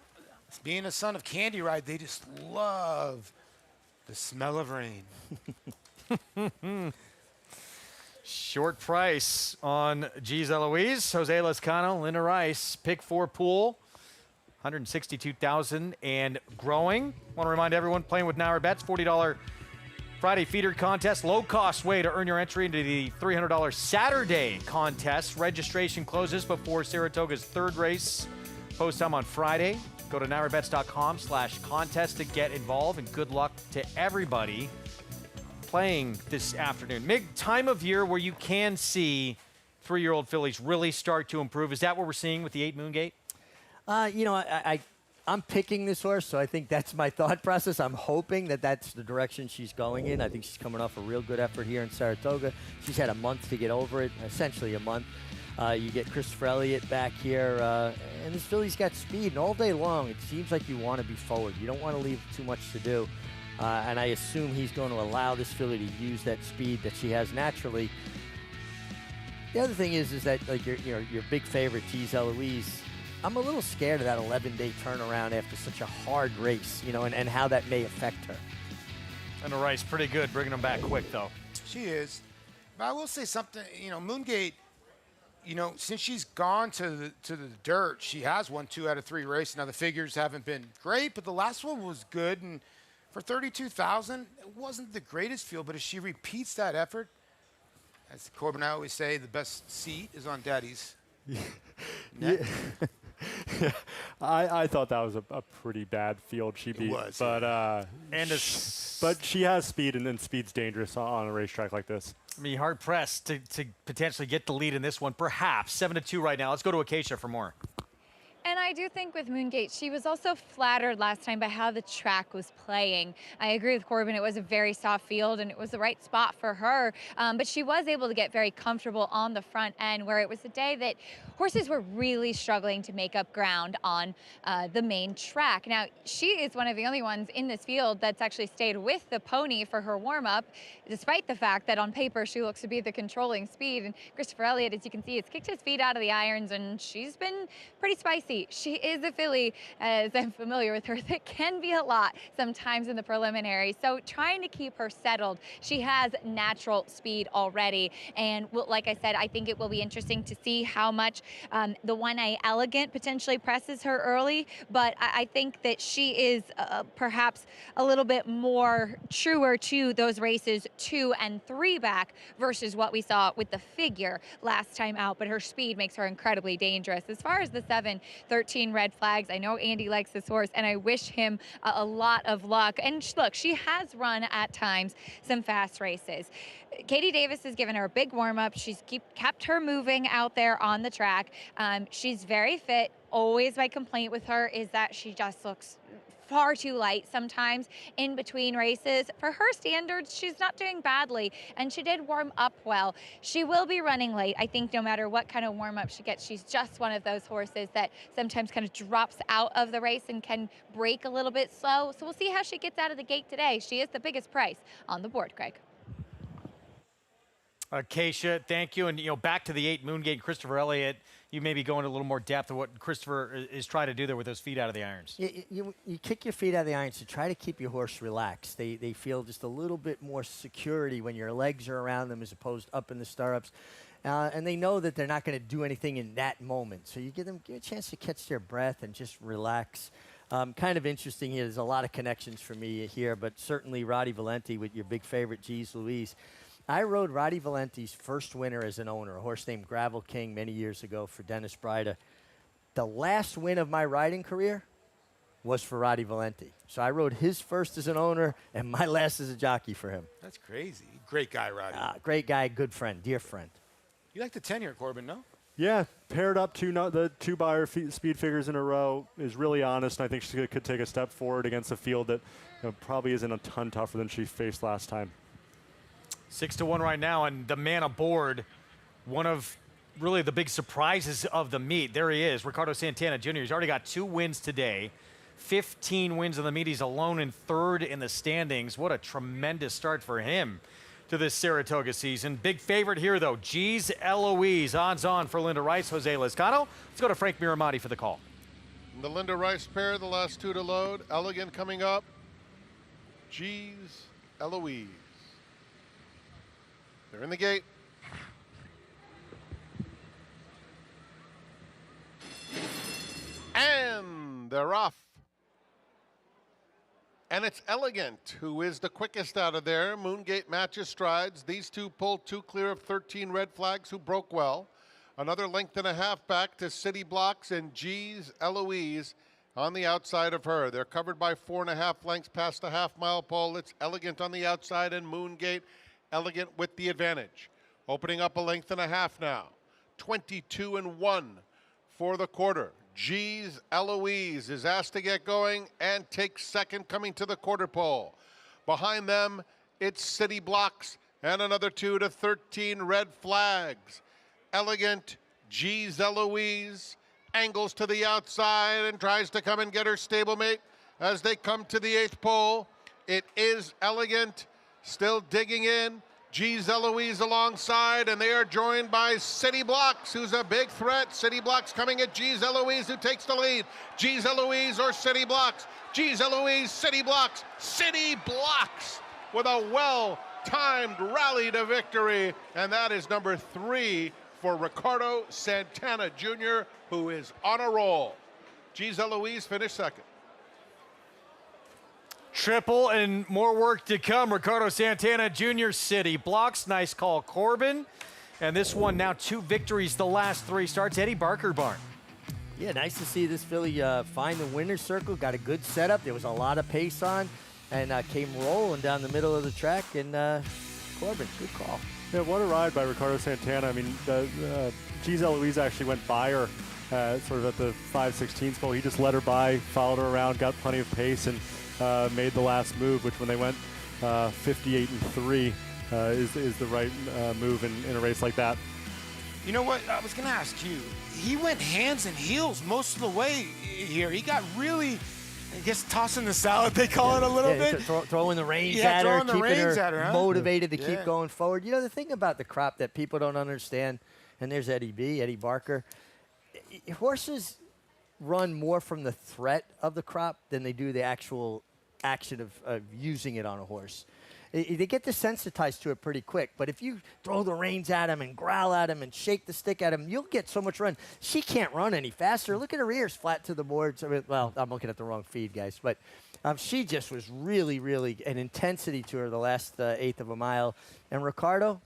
being a son of Candy Ride, they just love the smell of rain. Short price on G's Eloise. Jose Lezcano, Linda Rice, pick 4 pool. 162,000 and growing. Want to remind everyone playing with NYRA Bets, $40 Friday feeder contest, low-cost way to earn your entry into the $300 Saturday contest. Registration closes before Saratoga's third race. Post time on Friday. Go to NYRABets.com/contest to get involved, and good luck to everybody playing this afternoon. Mig, time of year where you can see 3-year-old fillies really start to improve. Is that what we're seeing with the 8 Moongate? You know, I'm picking this horse, so I think that's my thought process. I'm hoping that that's the direction she's going in. I think she's coming off a real good effort here in Saratoga. She's had a month to get over it, essentially a month. You get Christopher Elliott back here, and this filly's got speed, and all day long it seems like you want to be forward. You don't want to leave too much to do, and I assume he's going to allow this filly to use that speed that she has naturally. The other thing is that like your big favorite, Tease Eloise, I'm a little scared of that 11-day turnaround after such a hard race, you know, and how that may affect her. And the race pretty good, bringing them back quick, though. She is. But I will say something, you know, Moongate, you know, since she's gone to the dirt, she has won 2 out of 3 races. Now, the figures haven't been great, but the last one was good. And for $32,000, it wasn't the greatest field, but if she repeats that effort, as Corbin and I always say, the best seat is on Daddy's neck. Yeah. I thought that was a pretty bad field she beat. It was. But, but she has speed, and then speed's dangerous on a racetrack like this. I mean, hard-pressed to potentially get the lead in this one, perhaps. 7-2 right now. Let's go to Acacia for more. And I do think with Moongate, she was also flattered last time by how the track was playing. I agree with Corbin. It was a very soft field, and it was the right spot for her. But she was able to get very comfortable on the front end, where it was a day that horses were really struggling to make up ground on the main track. Now, she is one of the only ones in this field that's actually stayed with the pony for her warm-up, despite the fact that on paper she looks to be the controlling speed. And Christopher Elliott, as you can see, has kicked his feet out of the irons, and she's been pretty spicy. She is a filly, as I'm familiar with her, that can be a lot sometimes in the preliminary. So trying to keep her settled. She has natural speed already. And like I said, I think it will be interesting to see how much the One-Eye Elegant potentially presses her early. But I think that she is perhaps a little bit more truer to those races 2 and 3 back versus what we saw with the figure last time out. But her speed makes her incredibly dangerous. As far as the 7-13 red flags, I know Andy likes this horse, and I wish him a lot of luck. And look, she has run at times some fast races. Katie Davis has given her a big warm-up. She's kept her moving out there on the track. She's very fit. Always my complaint with her is that she just looks far too light sometimes in between races. For her standards, she's not doing badly, and she did warm up well. She will be running late. I think no matter what kind of warm-up she gets, she's just one of those horses that sometimes kind of drops out of the race and can break a little bit slow. So we'll see how she gets out of the gate today. She is the biggest price on the board, Craig. Acacia, thank you. And, you know, back to the 8 Moongate, Christopher Elliott, you maybe go into a little more depth of what Christopher is trying to do there with those feet out of the irons. You kick your feet out of the irons to try to keep your horse relaxed. They feel just a little bit more security when your legs are around them as opposed up in the stirrups. And they know that they're not going to do anything in that moment. So you give a chance to catch their breath and just relax. Kind of interesting here. There's a lot of connections for me here, but certainly Roddy Valenti with your big favorite, Jeez Louise. I rode Roddy Valenti's first winner as an owner, a horse named Gravel King, many years ago for Dennis Breida. The last win of my riding career was for Roddy Valenti. So I rode his first as an owner and my last as a jockey for him. That's crazy. Great guy, Roddy. Great guy, good friend, dear friend. You like the tenure, Corbin, no? Yeah, paired up the 2 Beyer speed figures in a row is really honest, and I think she could take a step forward against a field that probably isn't a ton tougher than she faced last time. 6-1 right now, and the man aboard, one of really the big surprises of the meet. There he is, Ricardo Santana Jr. He's already got 2 wins today, 15 wins in the meet. He's alone in 3rd in the standings. What a tremendous start for him to this Saratoga season. Big favorite here, though, Jeez Eloise. Odds on for Linda Rice, Jose Lezcano. Let's go to Frank Miramati for the call. The Linda Rice pair, the last 2 to load. Elegant coming up. Jeez Eloise. They're in the gate. And they're off. And it's Elegant who is the quickest out of there. Moongate matches strides. These two pulled 2 clear of 13 red flags who broke well. Another length and a half back to City Blocks and G's Eloise on the outside of her. They're covered by 4.5 lengths past the half-mile pole. It's Elegant on the outside and Moongate Elegant with the advantage. Opening up a length and a half now. 22-1 for the quarter. G's Eloise is asked to get going and takes second coming to the quarter pole. Behind them, it's City Blocks and another 2 to 13 red flags. Elegant, G's Eloise, angles to the outside and tries to come and get her stablemate as they come to the 8th pole. It is Elegant, still digging in. G's Eloise alongside, and they are joined by City Blocks, who's a big threat. City Blocks coming at G's Eloise, who takes the lead. G's Eloise or City Blocks. G's Eloise, City Blocks. City Blocks with a well-timed rally to victory, and that is number 3 for Ricardo Santana Jr., who is on a roll. G's Eloise finished second. Triple and more work to come. Ricardo Santana Jr. City Blocks. Nice call, Corbin. And this one now 2 victories the last 3 starts. Eddie Barker Barn. Yeah, nice to see this filly find the winner's circle. Got a good setup. There was a lot of pace on and came rolling down the middle of the track. And Corbin, good call. Yeah, what a ride by Ricardo Santana. I mean, G's Eloise actually went by her sort of at the 5/16 pole. He just let her by, followed her around, got plenty of pace, and made the last move, which when they went 58-3 is the right move in a race like that. You know what? I was going to ask you. He went hands and heels most of the way here. He got really, I guess, tossing the salad, they call it a little bit. Throwing the reins at her, keeping her motivated to Yeah. keep going forward. You know, the thing about the crop that people don't understand, and there's Eddie Barker, horses run more from the threat of the crop than they do the actual action of using it on a horse. They get desensitized to it pretty quick, but if you throw the reins at him and growl at him and shake the stick at him, you'll get so much run. She can't run any faster. Look at her ears flat to the boards. I mean, well, I'm looking at the wrong feed, guys, but she just was really, really an intensity to her the last 1/8 of a mile. And Ricardo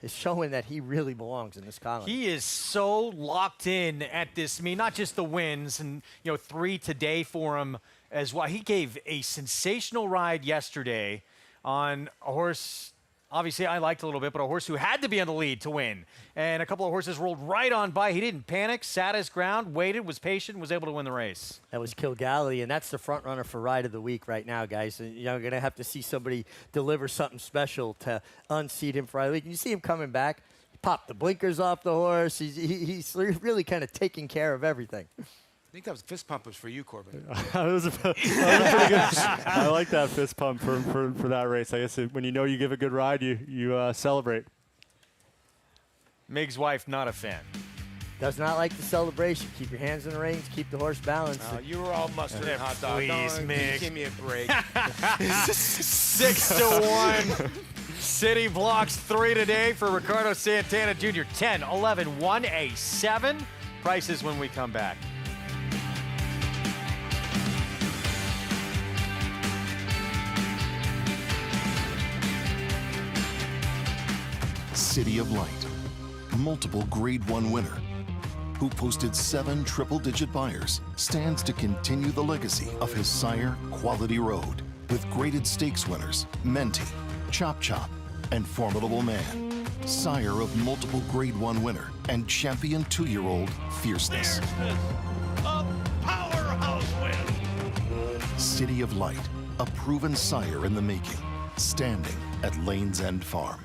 is showing that he really belongs in this column. He is so locked in at this. I mean, not just the wins and, 3 today for him as well. He gave a sensational ride yesterday on a horse, obviously I liked a little bit, but a horse who had to be on the lead to win. And a couple of horses rolled right on by. He didn't panic, sat his ground, waited, was patient, was able to win the race. That was Kilgality, and that's the front runner for Ride of the Week right now, guys. And, you're going to have to see somebody deliver something special to unseat him for Ride of the Week. And you see him coming back, pop the blinkers off the horse. He's really kind of taking care of everything. I think that was fist pumpers for you, Corbin. That was pretty good. I like that fist pump for that race. I guess when you know you give a good ride, you celebrate. Mig's wife, not a fan. Does not like the celebration. Keep your hands in the reins. Keep the horse balanced. You were all mustard and hot dog. Please, Mig. Give me a break. 6-1. City Blocks 3 today for Ricardo Santana Jr. 10, 11, 1, a 7. Prices when we come back. City of Light, multiple Grade 1 winner, who posted 7 triple-digit buyers, stands to continue the legacy of his sire, Quality Road, with graded stakes winners, Menti, Chop Chop, and Formidable Man, sire of multiple Grade 1 winner and champion 2-year-old Fierceness. A powerhouse win. City of Light, a proven sire in the making, standing at Lane's End Farm.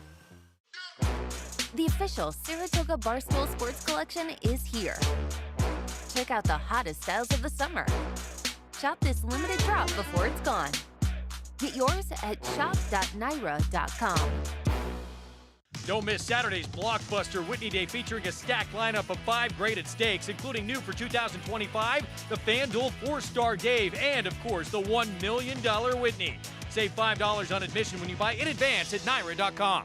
The official Saratoga Barstool Sports Collection is here. Check out the hottest styles of the summer. Shop this limited drop before it's gone. Get yours at shop.naira.com. Don't miss Saturday's blockbuster Whitney Day featuring a stacked lineup of 5 graded stakes, including new for 2025, the FanDuel 4-Star Dave, and, of course, the $1 million Whitney. Save $5 on admission when you buy in advance at naira.com.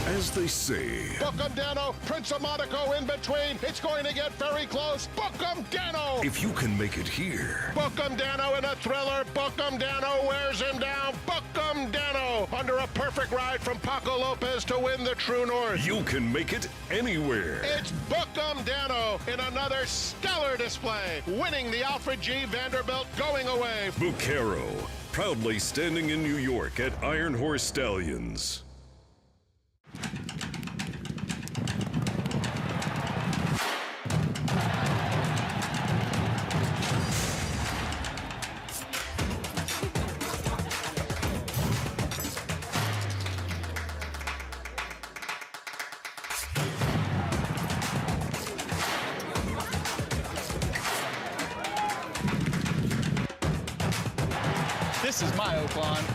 As they say, Book 'em, Dano. Prince of Monaco in between. It's going to get very close. Book 'em, Dano. if you can make it here, Book 'em, Dano in a thriller. Book 'em, Dano wears him down. Book 'em, Dano under a perfect ride from Paco Lopez to win the True North. you can make it anywhere. It's Book 'em, Dano in another stellar display, winning the Alfred G. Vanderbilt going away. Bucaro, proudly standing in New York at Iron Horse Stallions. This is my Oakland.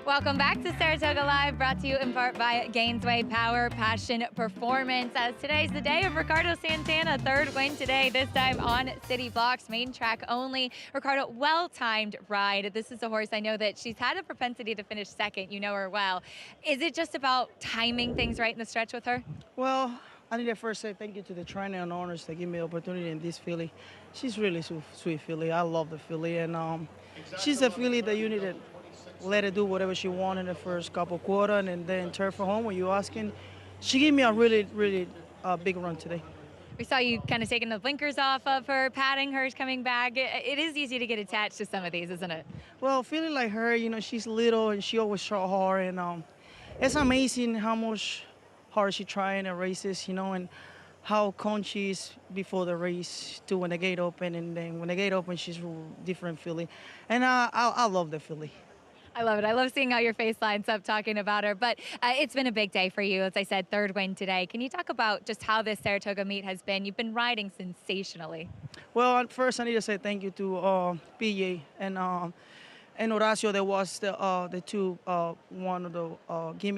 Welcome back to Saratoga Live, brought to you in part by Gainesway Power Passion Performance. As today's the day of Ricardo Santana, third win today, this time on City Blocks, main track only. Ricardo, well-timed ride. This is a horse I know that she's had a propensity to finish second. You know her well. Is it just about timing things right in the stretch with her? Well, I need to first say thank you to the trainer and owners that give me the opportunity in this filly. She's really sweet filly. I love the filly, and she's a filly that you need to let her do whatever she wants in the first couple quarters, and then turn for home when you're asking. She gave me a really big run today. We saw you kind of taking the blinkers off of her, patting her, coming back. It is easy to get attached to some of these, isn't it? Well, feeling like her, you know, she's little and she always try hard, and it's amazing how much hard she trying in races, you know, and how Cont she is before the race to when the gate open, and then when the gate open, she's a different filly, and I love the filly. I love it. I love seeing how your face lines up talking about her. But it's been a big day for you. As I said, third win today. Can you talk about just how this Saratoga meet has been? You've been riding sensationally. Well, first I need to say thank you to PJ and Horacio. That was the two one of the give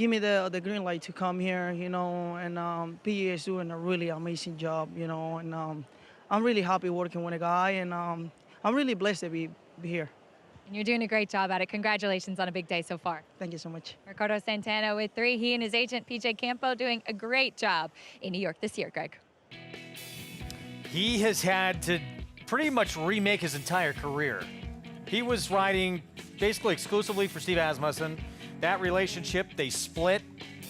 me the green light to come here, you know. And PJ is doing a really amazing job, you know. And I'm really happy working with a guy, and I'm really blessed to be here. And you're doing a great job at it. Congratulations on a big day so far. Thank you so much. Ricardo Santana with 3. He and his agent, PJ Campo, doing a great job in New York this year, Greg. He has had to pretty much remake his entire career. He was riding basically exclusively for Steve Asmussen. That relationship, they split,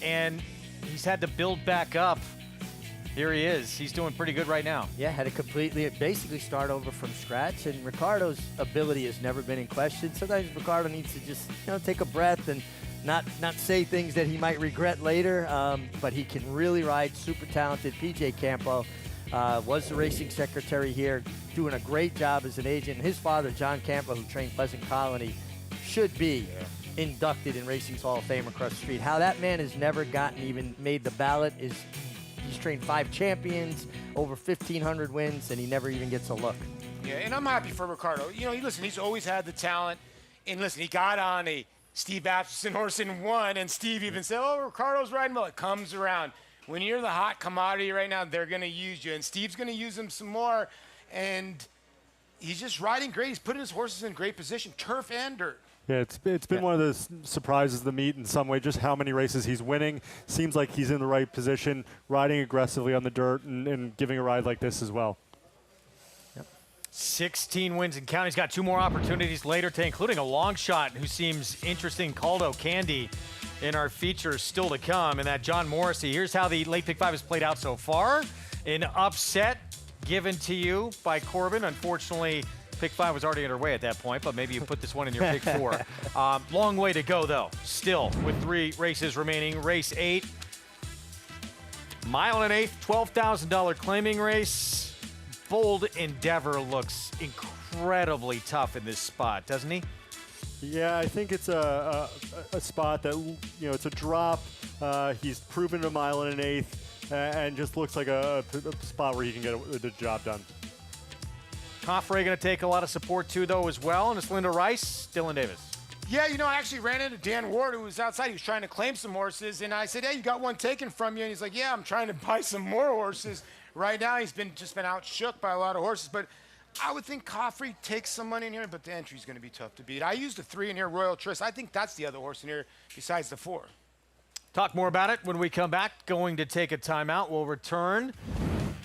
and he's had to build back up. Here he is. He's doing pretty good right now. Yeah, had to basically start over from scratch, and Ricardo's ability has never been in question. Sometimes Ricardo needs to just, you know, take a breath and not say things that he might regret later, but he can really ride. Super talented. PJ Campo was the racing secretary here, doing a great job as an agent. And his father, John Campo, who trained Pleasant Colony, should be inducted in Racing's Hall of Fame across the street. How that man has never even made the ballot is... He's trained 5 champions, over 1,500 wins, and he never even gets a look. Yeah, and I'm happy for Ricardo. You know, listen, he's always had the talent. And listen, he got on a Steve Asmussen horse and won, and Steve even said, oh, Ricardo's riding well. It comes around. When you're the hot commodity right now, they're going to use you, and Steve's going to use him some more. And he's just riding great. He's putting his horses in great position, turf and dirt. Yeah, it's been one of the surprises of the meet in some way, just how many races he's winning. Seems like he's in the right position, riding aggressively on the dirt, and giving a ride like this as well. 16 wins and counting. He's got 2 more opportunities later today, including a long shot who seems interesting, Caldo Candy, in our features still to come, and that John Morrissey. Here's how the late pick 5 has played out so far. An upset given to you by Corbin. Unfortunately, pick 5 was already underway at that point, but maybe you put this one in your pick 4. Long way to go, though. Still, with 3 races remaining. Race 8, mile and 1/8, $12,000 claiming race. Bold Endeavor looks incredibly tough in this spot, doesn't he? Yeah, I think it's a spot that, you know, it's a drop. He's proven a mile and 1/8, and just looks like a spot where he can get the job done. Coffray going to take a lot of support too, though, as well. And it's Linda Rice, Dylan Davis. Yeah, you know, I actually ran into Dan Ward, who was outside. He was trying to claim some horses, and I said, hey, you got one taken from you? And he's like, yeah, I'm trying to buy some more horses. Right now, he's just been out shook by a lot of horses. But I would think Coffrey takes some money in here, but the entry's going to be tough to beat. I used the 3 in here, Royal Tris. I think that's the other horse in here besides the 4. Talk more about it when we come back. Going to take a timeout. We'll return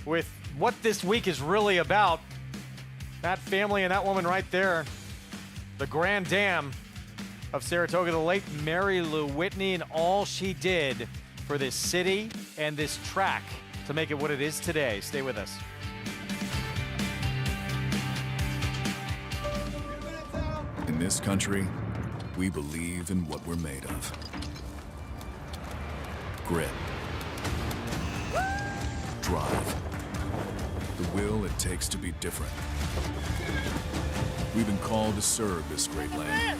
with what this week is really about. That family and that woman right there, the grand dam of Saratoga, the late Mary Lou Whitney, and all she did for this city and this track to make it what it is today. Stay with us. In this country, we believe in what we're made of. Grit. Drive. The will it takes to be different. We've been called to serve this great land.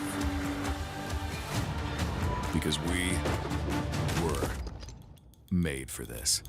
Because we were made for this.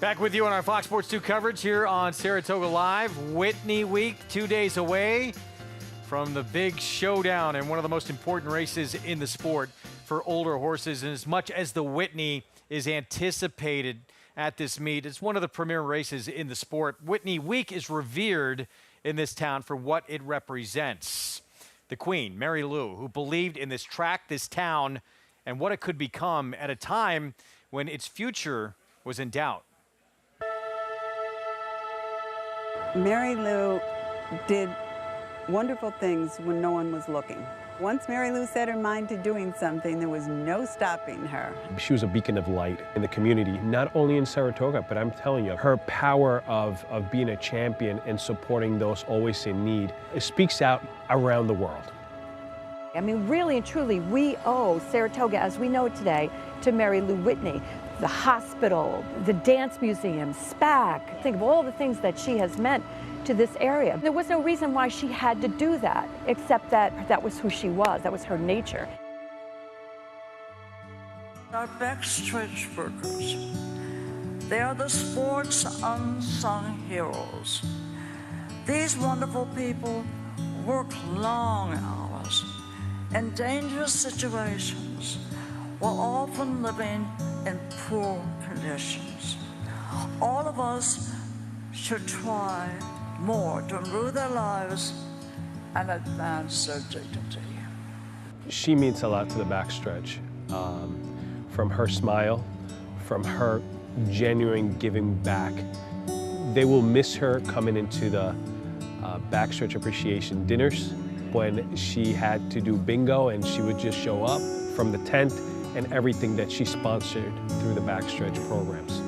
Back with you on our Fox Sports 2 coverage here on Saratoga Live. Whitney Week, 2 days away from the big showdown and one of the most important races in the sport for older horses. And as much as the Whitney is anticipated at this meet, it's one of the premier races in the sport. Whitney Week is revered in this town for what it represents. The Queen, Mary Lou, who believed in this track, this town, and what it could become at a time when its future was in doubt. Mary Lou did wonderful things when no one was looking. Once Mary Lou set her mind to doing something, there was no stopping her. She was a beacon of light in the community, not only in Saratoga, but I'm telling you, her power of being a champion and supporting those always in need, it speaks out around the world. I mean, really and truly, we owe Saratoga, as we know it today, to Mary Lou Whitney. The hospital, the dance museum, SPAC. Think of all the things that she has meant to this area. There was no reason why she had to do that, except that that was who she was, that was her nature. Our backstretch workers, they are the sport's unsung heroes. These wonderful people work long hours in dangerous situations while often living in poor conditions. All of us should try more to improve their lives and advance their dignity. She means a lot to the backstretch. From her smile, from her genuine giving back. They will miss her coming into the backstretch appreciation dinners when she had to do bingo and she would just show up from the tent and everything that she sponsored through the backstretch programs.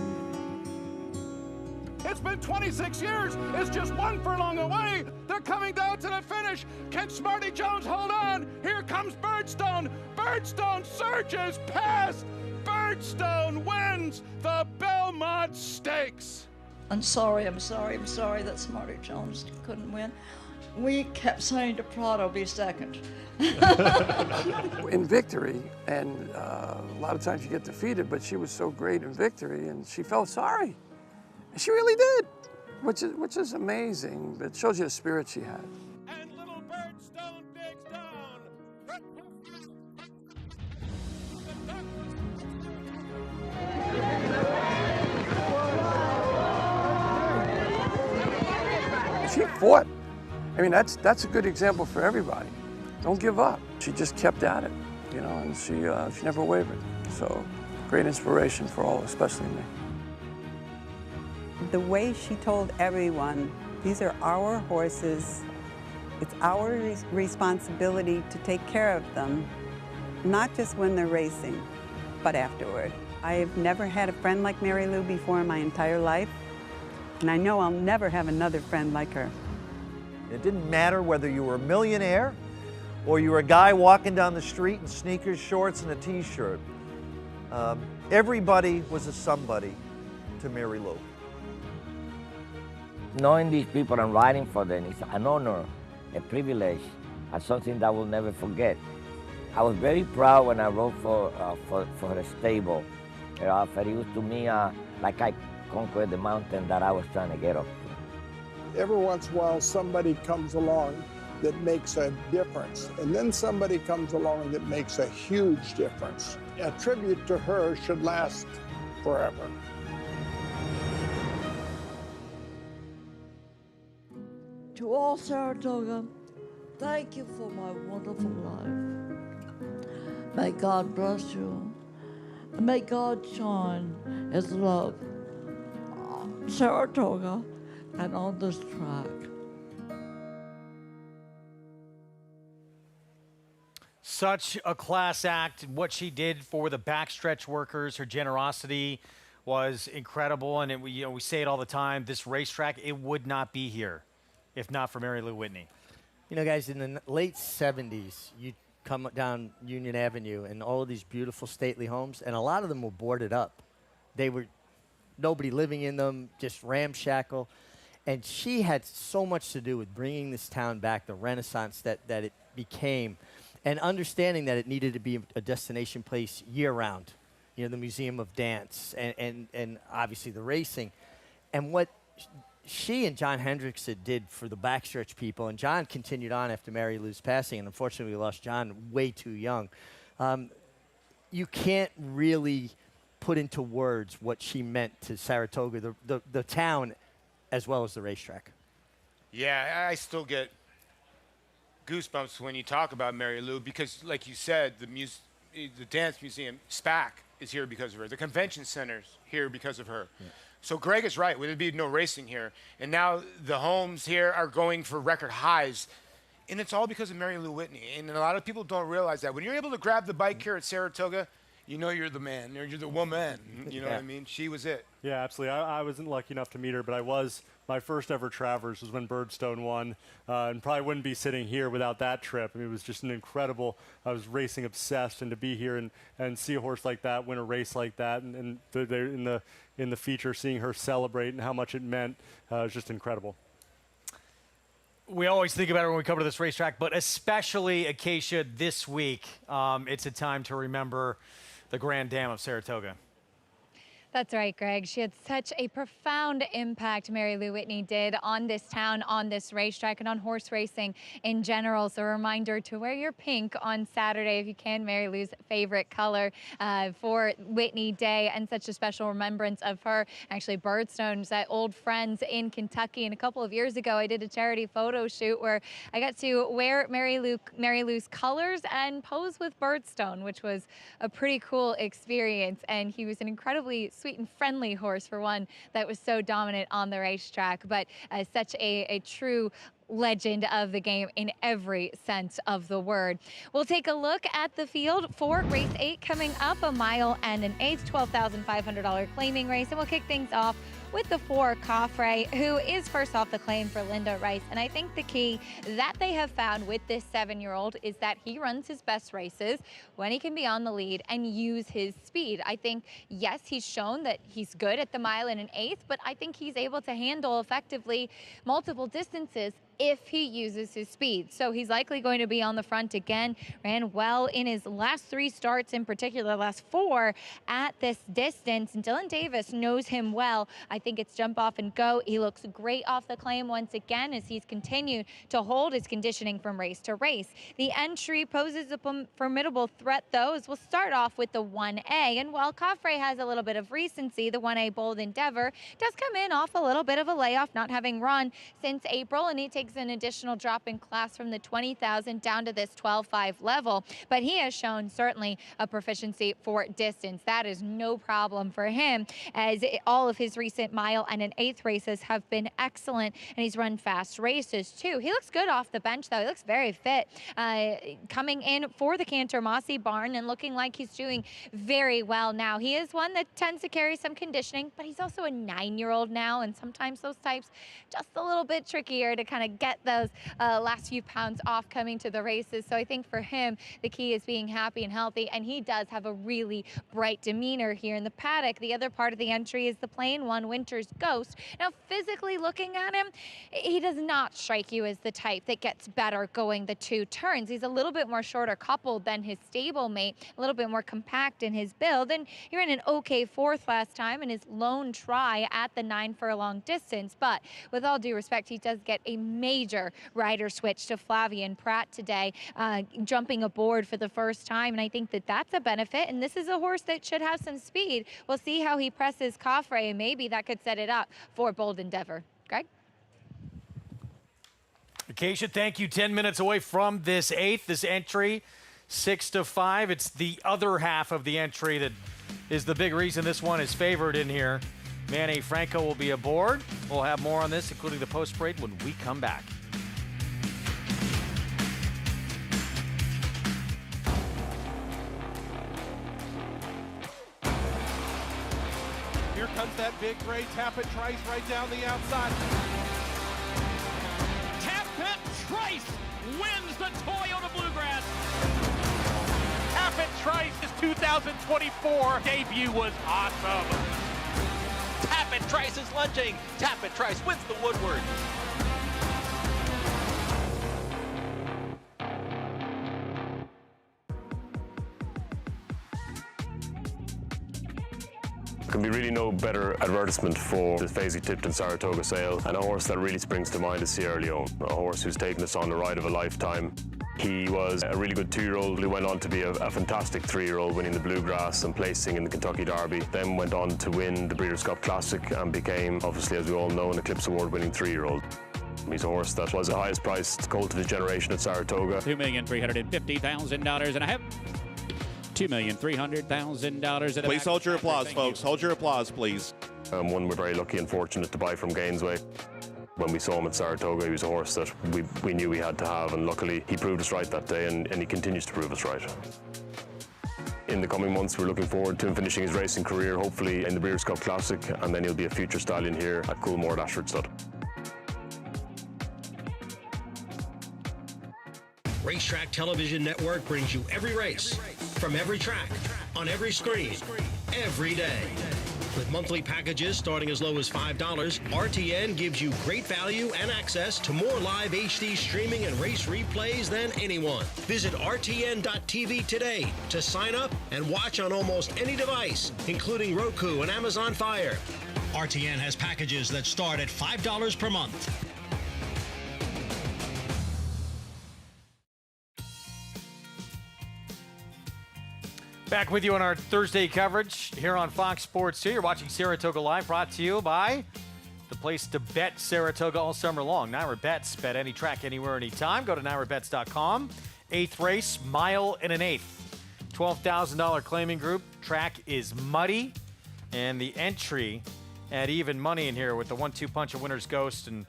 It's been 26 years. It's just one furlong away. They're coming down to the finish. Can Smarty Jones hold on? Here comes Birdstone. Birdstone surges past. Birdstone wins the Belmont Stakes. I'm sorry that Smarty Jones couldn't win. We kept saying to Prado, be second. In victory, and a lot of times you get defeated, but she was so great in victory, and she felt sorry. And she really did, which is amazing. It shows you the spirit she had. And little Birdstone digs down. She fought. I mean, that's a good example for everybody. Don't give up. She just kept at it, you know, and she never wavered. So, great inspiration for all, especially me. The way she told everyone, these are our horses. It's our responsibility to take care of them, not just when they're racing, but afterward. I have never had a friend like Mary Lou before in my entire life, and I know I'll never have another friend like her. It didn't matter whether you were a millionaire or you were a guy walking down the street in sneakers, shorts, and a t-shirt. Everybody was a somebody to Mary Lou. Knowing these people and writing for them is an honor, a privilege, and something that I will never forget. I was very proud when I wrote for her stable. It was to me like I conquered the mountain that I was trying to get up to. Every once in a while, somebody comes along that makes a difference, and then somebody comes along that makes a huge difference. A tribute to her should last forever. To all Saratoga, thank you for my wonderful life. May God bless you. And may God shine His love on Saratoga and on this track. Such a class act. What she did for the backstretch workers, her generosity was incredible. And we say it all the time, this racetrack, it would not be here if not for Mary Lou Whitney. You know, guys, in the late 70s, you come down Union Avenue and all of these beautiful stately homes, and a lot of them were boarded up. They were nobody living in them, just ramshackle. And she had so much to do with bringing this town back, the renaissance that it became, and understanding that it needed to be a destination place year-round. You know, the Museum of Dance and obviously the racing. And what she and John Hendrickson did for the backstretch people, and John continued on after Mary Lou's passing, and unfortunately we lost John way too young. You can't really put into words what she meant to Saratoga, the town, as well as the racetrack. Yeah, I still get goosebumps when you talk about Mary Lou because, like you said, the Dance Museum, SPAC, is here because of her. The convention center's here because of her. Yeah. So Greg is right. There'd be no racing here. And now the homes here are going for record highs. And it's all because of Mary Lou Whitney. And a lot of people don't realize that. When you're able to grab the bike here at Saratoga, you know you're the man. You're the woman. You know what I mean? She was it. Yeah, absolutely. I wasn't lucky enough to meet her, but my first ever Travers was when Birdstone won, and probably wouldn't be sitting here without that trip. I mean, it was just an incredible, I was racing obsessed, and to be here and see a horse like that win a race like that, and in the feature, seeing her celebrate and how much it meant was just incredible. We always think about it when we come to this racetrack, but especially Acacia this week, it's a time to remember the Grand Dame of Saratoga. That's right, Greg. She had such a profound impact, Mary Lou Whitney did, on this town, on this racetrack, and on horse racing in general. So a reminder to wear your pink on Saturday if you can, Mary Lou's favorite color, for Whitney Day, and such a special remembrance of her. Actually, Birdstone's old friends in Kentucky, and a couple of years ago, I did a charity photo shoot where I got to wear Mary Lou's colors and pose with Birdstone, which was a pretty cool experience. And he was an incredibly sweet and friendly horse for one that was so dominant on the racetrack, but such a true legend of the game in every sense of the word. We'll take a look at the field for race 8 coming up, a mile and an eighth, $12,500 claiming race, and we'll kick things off with the 4 Coffre, who is first off the claim for Linda Rice. And I think the key that they have found with this 7-year-old is that he runs his best races when he can be on the lead and use his speed. I think, yes, he's shown that he's good at the mile and an eighth, but I think he's able to handle effectively multiple distances if he uses his speed. So he's likely going to be on the front again. Ran well in his last 3 starts, in particular last 4 at this distance. And Dylan Davis knows him well. I think it's jump off and go. He looks great off the claim once again as he's continued to hold his conditioning from race to race. The entry poses a formidable threat, though, as we'll start off with the 1A. And while Coffre has a little bit of recency, the 1A Bold Endeavor does come in off a little bit of a layoff, not having run since April, and he takes an additional drop in class from the 20,000 down to this 12.5 level. But he has shown certainly a proficiency for distance. That is no problem for him, as all of his recent mile and an eighth races have been excellent, and he's run fast races too. He looks good off the bench, though. He looks very fit, coming in for the Cantor Mossy barn and looking like he's doing very well now. He is one that tends to carry some conditioning, but he's also a 9-year-old now, and sometimes those types just a little bit trickier to kind of get those last few pounds off coming to the races. So I think for him, the key is being happy and healthy, and he does have a really bright demeanor here in the paddock. The other part of the entry is the plain one, Winter's Ghost. Now, physically looking at him, he does not strike you as the type that gets better going the 2 turns. He's a little bit more shorter coupled than his stablemate, a little bit more compact in his build, and he ran an okay 4th last time in his lone try at the 9 furlong distance. But with all due respect, he does get a major rider switch to Flavian Pratt today, jumping aboard for the first time, and I think that that's a benefit, and this is a horse that should have some speed. We'll see how he presses Coffre, and maybe that could set it up for Bold Endeavor. Greg? Acacia, thank you. 10 minutes away from this 8th, this entry, 6-5. It's the other half of the entry that is the big reason this one is favored in here. Manny Franco will be aboard. We'll have more on this, including the post-parade, when we come back. Here comes that big gray Tappet Trice right down the outside. Tappet Trice wins the Toyota Bluegrass. Tappet Trice's 2024 debut was awesome. Tappet Trice is lunging. Tappet Trice wins the Woodward. There can be really no better advertisement for the Faisy Tipton Saratoga sale, and a horse that really springs to mind is Sierra Leone, a horse who's taken us on the ride of a lifetime. He was a really good 2-year-old who went on to be a fantastic 3-year-old, winning the Bluegrass and placing in the Kentucky Derby. Then went on to win the Breeders' Cup Classic and became, obviously, as we all know, an Eclipse Award-winning 3-year-old. He's a horse that was the highest priced colt of his generation at Saratoga. $2,350,000 and a half. $2,300,000. Please hold your applause, folks. Hold your applause, please. One we're very lucky and fortunate to buy from Gainesway. When we saw him at Saratoga, he was a horse that we knew we had to have, and luckily he proved us right that day, and he continues to prove us right. In the coming months, we're looking forward to him finishing his racing career, hopefully in the Breeders' Cup Classic, and then he'll be a future stallion here at Coolmore at Ashford Stud. Racetrack Television Network brings you every race, from every track, on every screen, every day. With monthly packages starting as low as $5, RTN gives you great value and access to more live HD streaming and race replays than anyone. Visit RTN.tv today to sign up and watch on almost any device, including Roku and Amazon Fire. RTN has packages that start at $5 per month. Back with you on our Thursday coverage here on Fox Sports 2. You're watching Saratoga Live, brought to you by the place to bet Saratoga all summer long. Naira Bets. Bet any track, anywhere, anytime. Go to nairabets.com. 8th race, mile and an eighth. $12,000 claiming group. Track is muddy. And the entry at even money in here with the 1-2 punch of Winner's Ghost and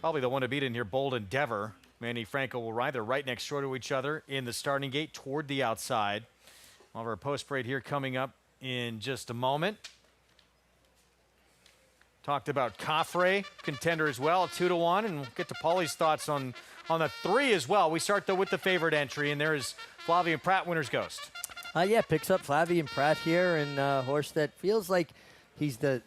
probably the one to beat in here, Bold Endeavor. Manny Franco will ride. They're right next door to each other in the starting gate toward the outside. We'll have our post parade here coming up in just a moment. Talked about Coffray, contender as well, 2-1, and we'll get to Paulie's thoughts on the 3 as well. We start though with the favorite entry, and there is Flavien Prat, Winner's Ghost. Yeah, picks up Flavien Prat here, and a horse that feels like he's the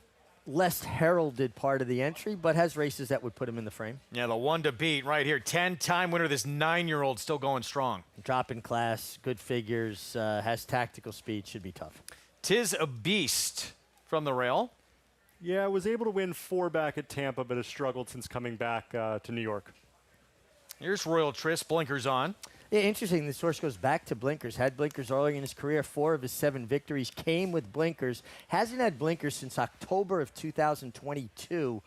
less heralded part of the entry, but has races that would put him in the frame. Yeah, the one to beat right here. 10-time winner, this 9-year-old still going strong. Drop in class, good figures, has tactical speed, should be tough. Tis a Beast from the rail. Yeah, was able to win 4 back at Tampa, but has struggled since coming back to New York. Here's Royal Tris, blinkers on. Yeah, interesting. This horse goes back to blinkers. Had blinkers early in his career. 4 of his 7 victories came with blinkers. Hasn't had blinkers since October of 2022.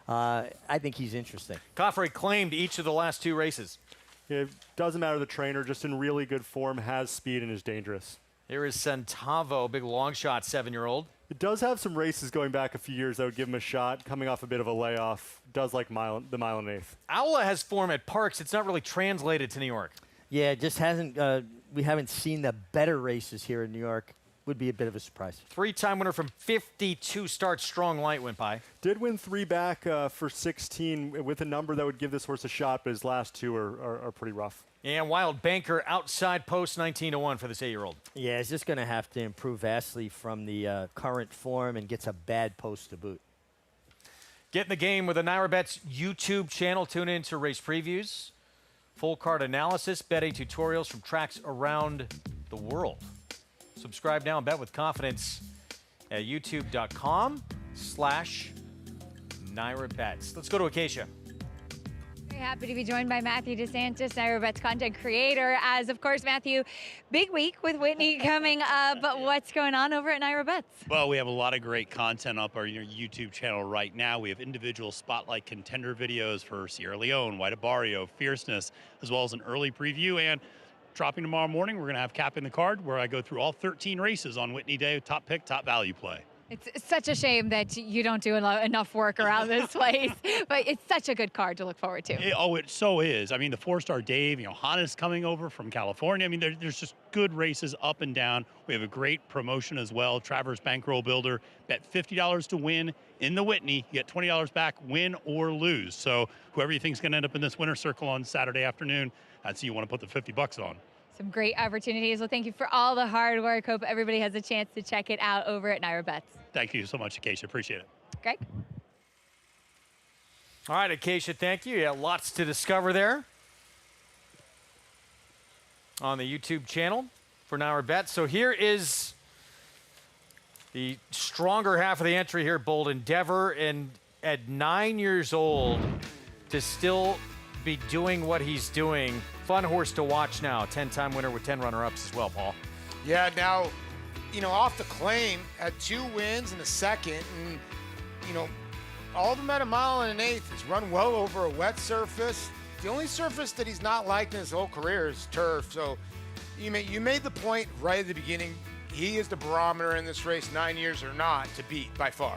I think he's interesting. Coffray claimed each of the last 2 races. Yeah, it doesn't matter the trainer, just in really good form, has speed, and is dangerous. Here is Centavo, big long shot 7-year-old. It does have some races going back a few years that would give him a shot, coming off a bit of a layoff. Does like the mile and 1/8. Aula has form at Parks. It's not really translated to New York. Yeah, it just hasn't. We haven't seen the better races here in New York. Would be a bit of a surprise. 3-time winner from 52 starts. Strong Light went by. Did win 3 back for 16 with a number that would give this horse a shot, but his last 2 are pretty rough. And Wild Banker outside post 19-1 for this 8-year-old. Yeah, he's just going to have to improve vastly from the current form and gets a bad post to boot. Get in the game with the Naira Bets YouTube channel. Tune in to race previews, full card analysis, betting tutorials from tracks around the world. Subscribe now and bet with confidence at youtube.com/Naira Bets. Let's go to Acacia. Very happy to be joined by Matthew DeSantis, Naira Bets content creator. As of course, Matthew, big week with Whitney coming up. But what's going on over at Naira Bets? Well, we have a lot of great content up our YouTube channel right now. We have individual spotlight contender videos for Sierra Leone, White Barrio, Fierceness, as well as an early preview. And dropping tomorrow morning, we're going to have Capping the Card, where I go through all 13 races on Whitney Day, top pick, top value play. It's such a shame that you don't do enough work around this place, but it's such a good card to look forward to. It so is. I mean, the 4-star Dave, Hana's coming over from California. I mean, there's just good races up and down. We have a great promotion as well. Travers Bankroll Builder, bet $50 to win in the Whitney. You get $20 back, win or lose. So whoever you think is going to end up in this winner's circle on Saturday afternoon, that's who you want to put the $50 on. Some great opportunities. Well, thank you for all the hard work. Hope everybody has a chance to check it out over at Naira Bets. Thank you so much, Acacia. Appreciate it. Greg? All right, Acacia, thank you. Yeah, lots to discover there on the YouTube channel for Naira Bets. So here is the stronger half of the entry here, Bold Endeavor. And at 9 years old, to still be doing what he's doing. Fun horse to watch now. 10-time winner with 10 runner-ups as well, Paul. Yeah, now, off the claim, had 2 wins and a second, and, all of them at 1 1/8. He's run well over a wet surface. The only surface that he's not liked in his whole career is turf. So you made the point right at the beginning. He is the barometer in this race, 9 years or not, to beat by far.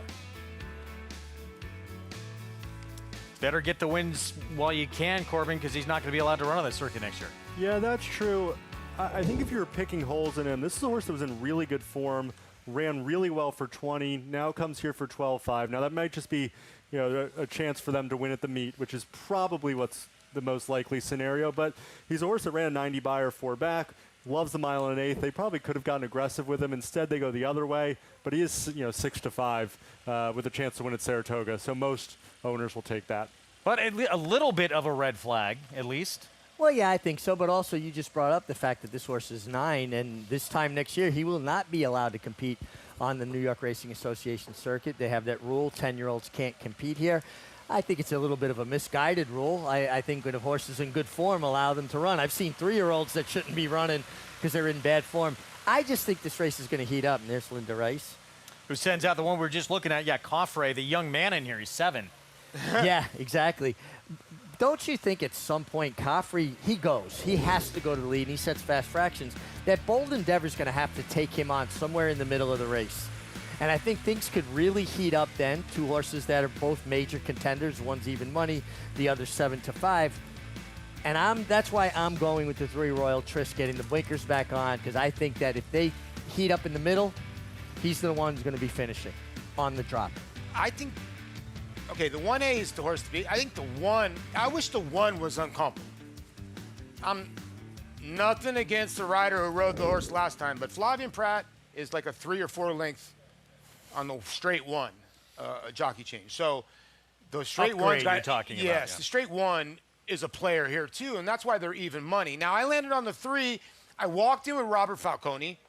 Better get the wins while you can, Corbin, because he's not going to be allowed to run on that circuit next year. Yeah, that's true. I think if you were picking holes in him, this is a horse that was in really good form, ran really well for 20, now comes here for 12.5. Now, that might just be a chance for them to win at the meet, which is probably what's the most likely scenario. But he's a horse that ran a 90 by or 4 back, loves the 1 1/8. They probably could have gotten aggressive with him. Instead, they go the other way. But he is 6-5 with a chance to win at Saratoga. So most owners will take that. But a little bit of a red flag, at least. Well, yeah, I think so. But also, you just brought up the fact that this horse is 9, and this time next year, he will not be allowed to compete on the New York Racing Association circuit. They have that rule: 10-year-olds can't compete here. I think it's a little bit of a misguided rule. I think when a horse is in good form, allow them to run. I've seen 3-year-olds that shouldn't be running because they're in bad form. I just think this race is going to heat up. And there's Linda Rice, who sends out the one we were just looking at. Yeah, Coffray, the young man in here. He's 7. Yeah, exactly. Don't you think at some point Coffray, he goes. He has to go to the lead, and he sets fast fractions. That Bold Endeavor's going to have to take him on somewhere in the middle of the race. And I think things could really heat up then. Two horses that are both major contenders. One's even money, the other's 7-5. And that's why I'm going with the 3 Royal Trist, getting the blinkers back on, because I think that if they heat up in the middle, he's the one who's going to be finishing on the drop. I think, okay, the 1A is the horse to beat. I think the 1, I wish the 1 was uncomfortable. I'm nothing against the rider who rode the horse last time, but Flavien Prat is like a 3 or 4 length on the straight 1 jockey change. So the straight Upgrade 1's got, you're talking about, yes, yeah. the straight 1 is a player here too, and that's why they're even money. Now I landed on the 3. I walked in with Robert Falcone,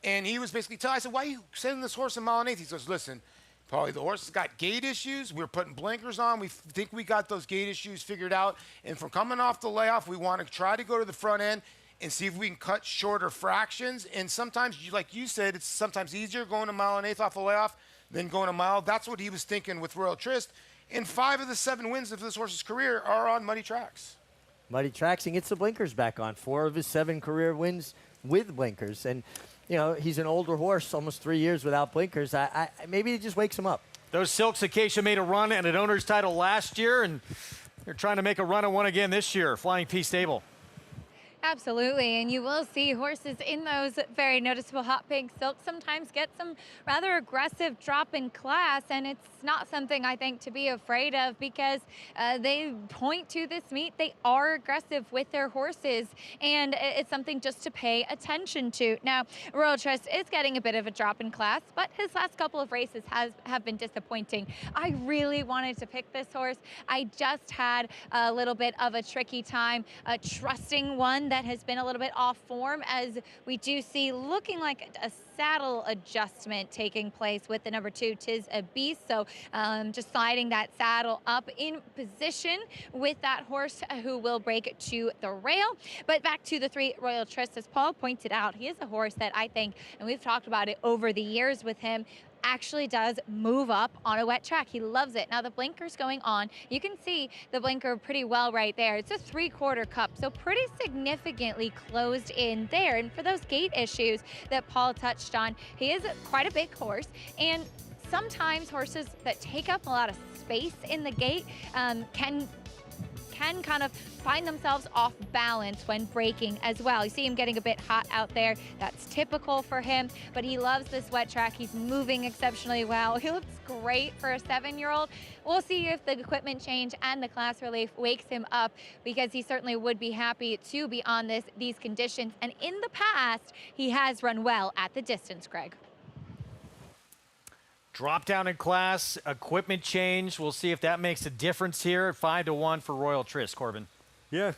and he was basically telling, I said, why are you sending this horse a mile and 1/8? He goes, listen, Paulie, the horse has got gait issues. We're putting blinkers on. We think we got those gait issues figured out. And from coming off the layoff, we want to try to go to the front end and see if we can cut shorter fractions. And sometimes, like you said, it's sometimes easier going a mile and 1/8 off a layoff than going a mile. That's what he was thinking with Royal Trist. And 5 of the 7 wins of this horse's career are on muddy tracks. Muddy tracks, and gets the blinkers back on. 4 of his 7 career wins with blinkers. And, you know, he's an older horse, almost 3 years without blinkers. Maybe it just wakes him up. Those Silks Acacia made a run at an owner's title last year, and they're trying to make a run at one again this year. Flying P Stable. Absolutely, and you will see horses in those very noticeable hot pink silks sometimes get some rather aggressive drop in class, and it's not something I think to be afraid of, because they point to this meet. They are aggressive with their horses, and it's something just to pay attention to. Now, Royal Trist is getting a bit of a drop in class, but his last couple of races have been disappointing. I really wanted to pick this horse. I just had a little bit of a tricky time trusting one that has been a little bit off form, as we do see looking like a saddle adjustment taking place with the number 2, Tis a Beast. So just sliding that saddle up in position with that horse who will break to the rail. But back to the 3 Royal Trist, as Paul pointed out, he is a horse that I think, and we've talked about it over the years with him, actually does move up on a wet track. He loves it. Now the blinker's going on. You can see the blinker pretty well right there. It's a 3/4 cup, so pretty significantly closed in there. And for those gait issues that Paul touched on, he is quite a big horse, and sometimes horses that take up a lot of space in the gate can kind of find themselves off balance when braking as well. You see him getting a bit hot out there. That's typical for him, but he loves this wet track. He's moving exceptionally well. He looks great for a 7-year-old. We'll see if the equipment change and the class relief wakes him up, because he certainly would be happy to be on these conditions. And in the past, he has run well at the distance, Greg. Drop down in class, equipment change. We'll see if that makes a difference here at 5-1 for Royal Trist, Corbin. Yeah,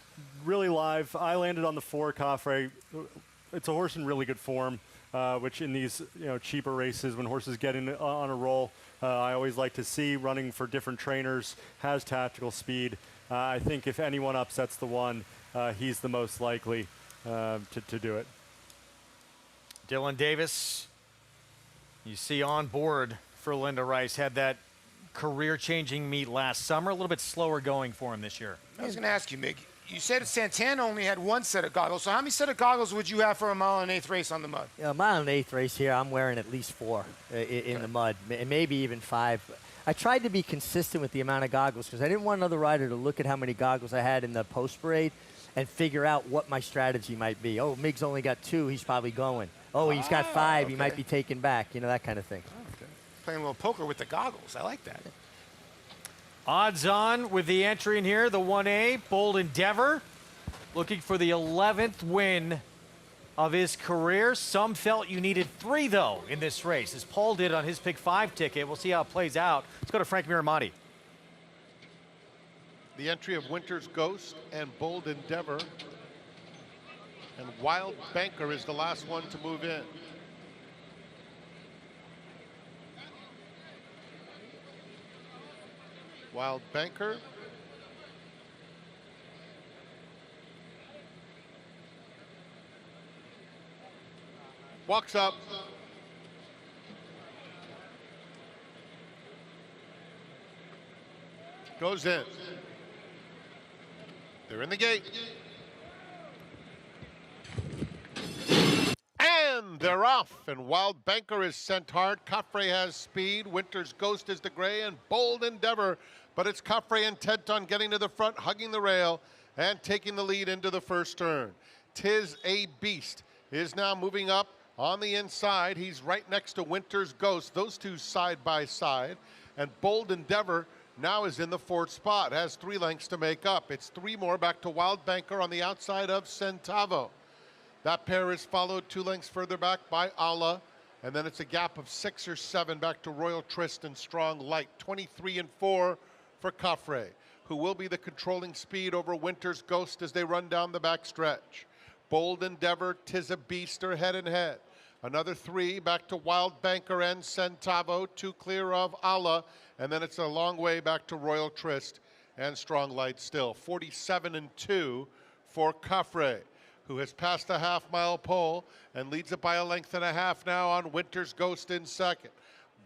really live. I landed on the 4 Coffre. It's a horse in really good form, which in these cheaper races, when horses get in on a roll, I always like to see. Running for different trainers, has tactical speed. I think if anyone upsets the 1, he's the most likely to do it. Dylan Davis, you see on board for Linda Rice, had that career-changing meet last summer. A little bit slower going for him this year. I was going to ask you, Mick. You said Santana only had 1 set of goggles. So how many set of goggles would you have for a mile and 1/8 race on the mud? A mile and 1/8 race here, I'm wearing at least 4 in the mud, and maybe even 5. I tried to be consistent with the amount of goggles, because I didn't want another rider to look at how many goggles I had in the post parade and figure out what my strategy might be. Oh, Miggs only got 2. He's probably going. Oh, he's got 5. He might be taken back. That kind of thing. Okay. Playing a little poker with the goggles. I like that. Odds on with the entry in here, the 1A, Bold Endeavor, looking for the 11th win of his career. Some felt you needed 3, though, in this race, as Paul did on his pick 5 ticket. We'll see how it plays out. Let's go to Frank Miramati. The entry of Winter's Ghost and Bold Endeavor. And Wild Banker is the last one to move in. Wild Banker. Walks up. Goes in. They're in the gate. And They're off, and Wild Banker is sent hard. Coffre has speed. Winter's Ghost is the gray, and Bold Endeavor. But it's Coffre intent on getting to the front, hugging the rail, and taking the lead into the first turn. Tis a Beast is now moving up on the inside. He's right next to Winter's Ghost. Those two side by side. And Bold Endeavor now is in the fourth spot. Has 3 lengths to make up. It's 3 more back to Wild Banker on the outside of Centavo. That pair is followed 2 lengths further back by Allah. And then it's a gap of 6 or 7 back to Royal Trist and Strong Light. 23 and 4 for Coffre, who will be the controlling speed over Winter's Ghost as they run down the back stretch. Bold Endeavor, Tis a Beast are head and head. Another 3 back to Wild Banker and Centavo, 2 clear of Allah, and then it's a long way back to Royal Trist and Strong Light still. 47 and 2 for Coffre, who has passed the half-mile pole and leads it by 1.5 lengths now on Winter's Ghost in second.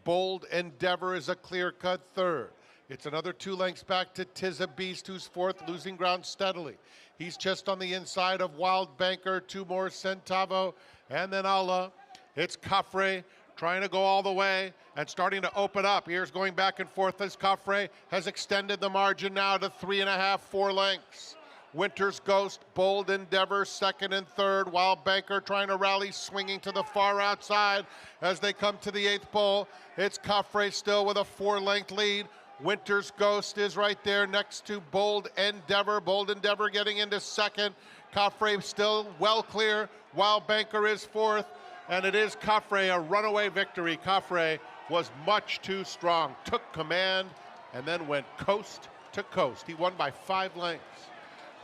Bold Endeavor is a clear-cut third. It's another 2 lengths back to Tis a Beast, who's fourth, losing ground steadily. He's just on the inside of Wild Banker, 2 more Centavo, and then Allah. It's Coffre trying to go all the way and starting to open up. Here's going back and forth as Coffre has extended the margin now to 3.5, 4 lengths. Winter's Ghost, Bold Endeavor, second and third. Wild Banker trying to rally, swinging to the far outside as they come to the 8th pole. It's Coffre still with a 4-length lead. Winter's Ghost is right there next to Bold Endeavor. Bold Endeavor getting into second. Coffre still well clear. Wild Banker is fourth. And it is Coffre, a runaway victory. Coffre was much too strong, took command, and then went coast to coast. He won by 5 lengths.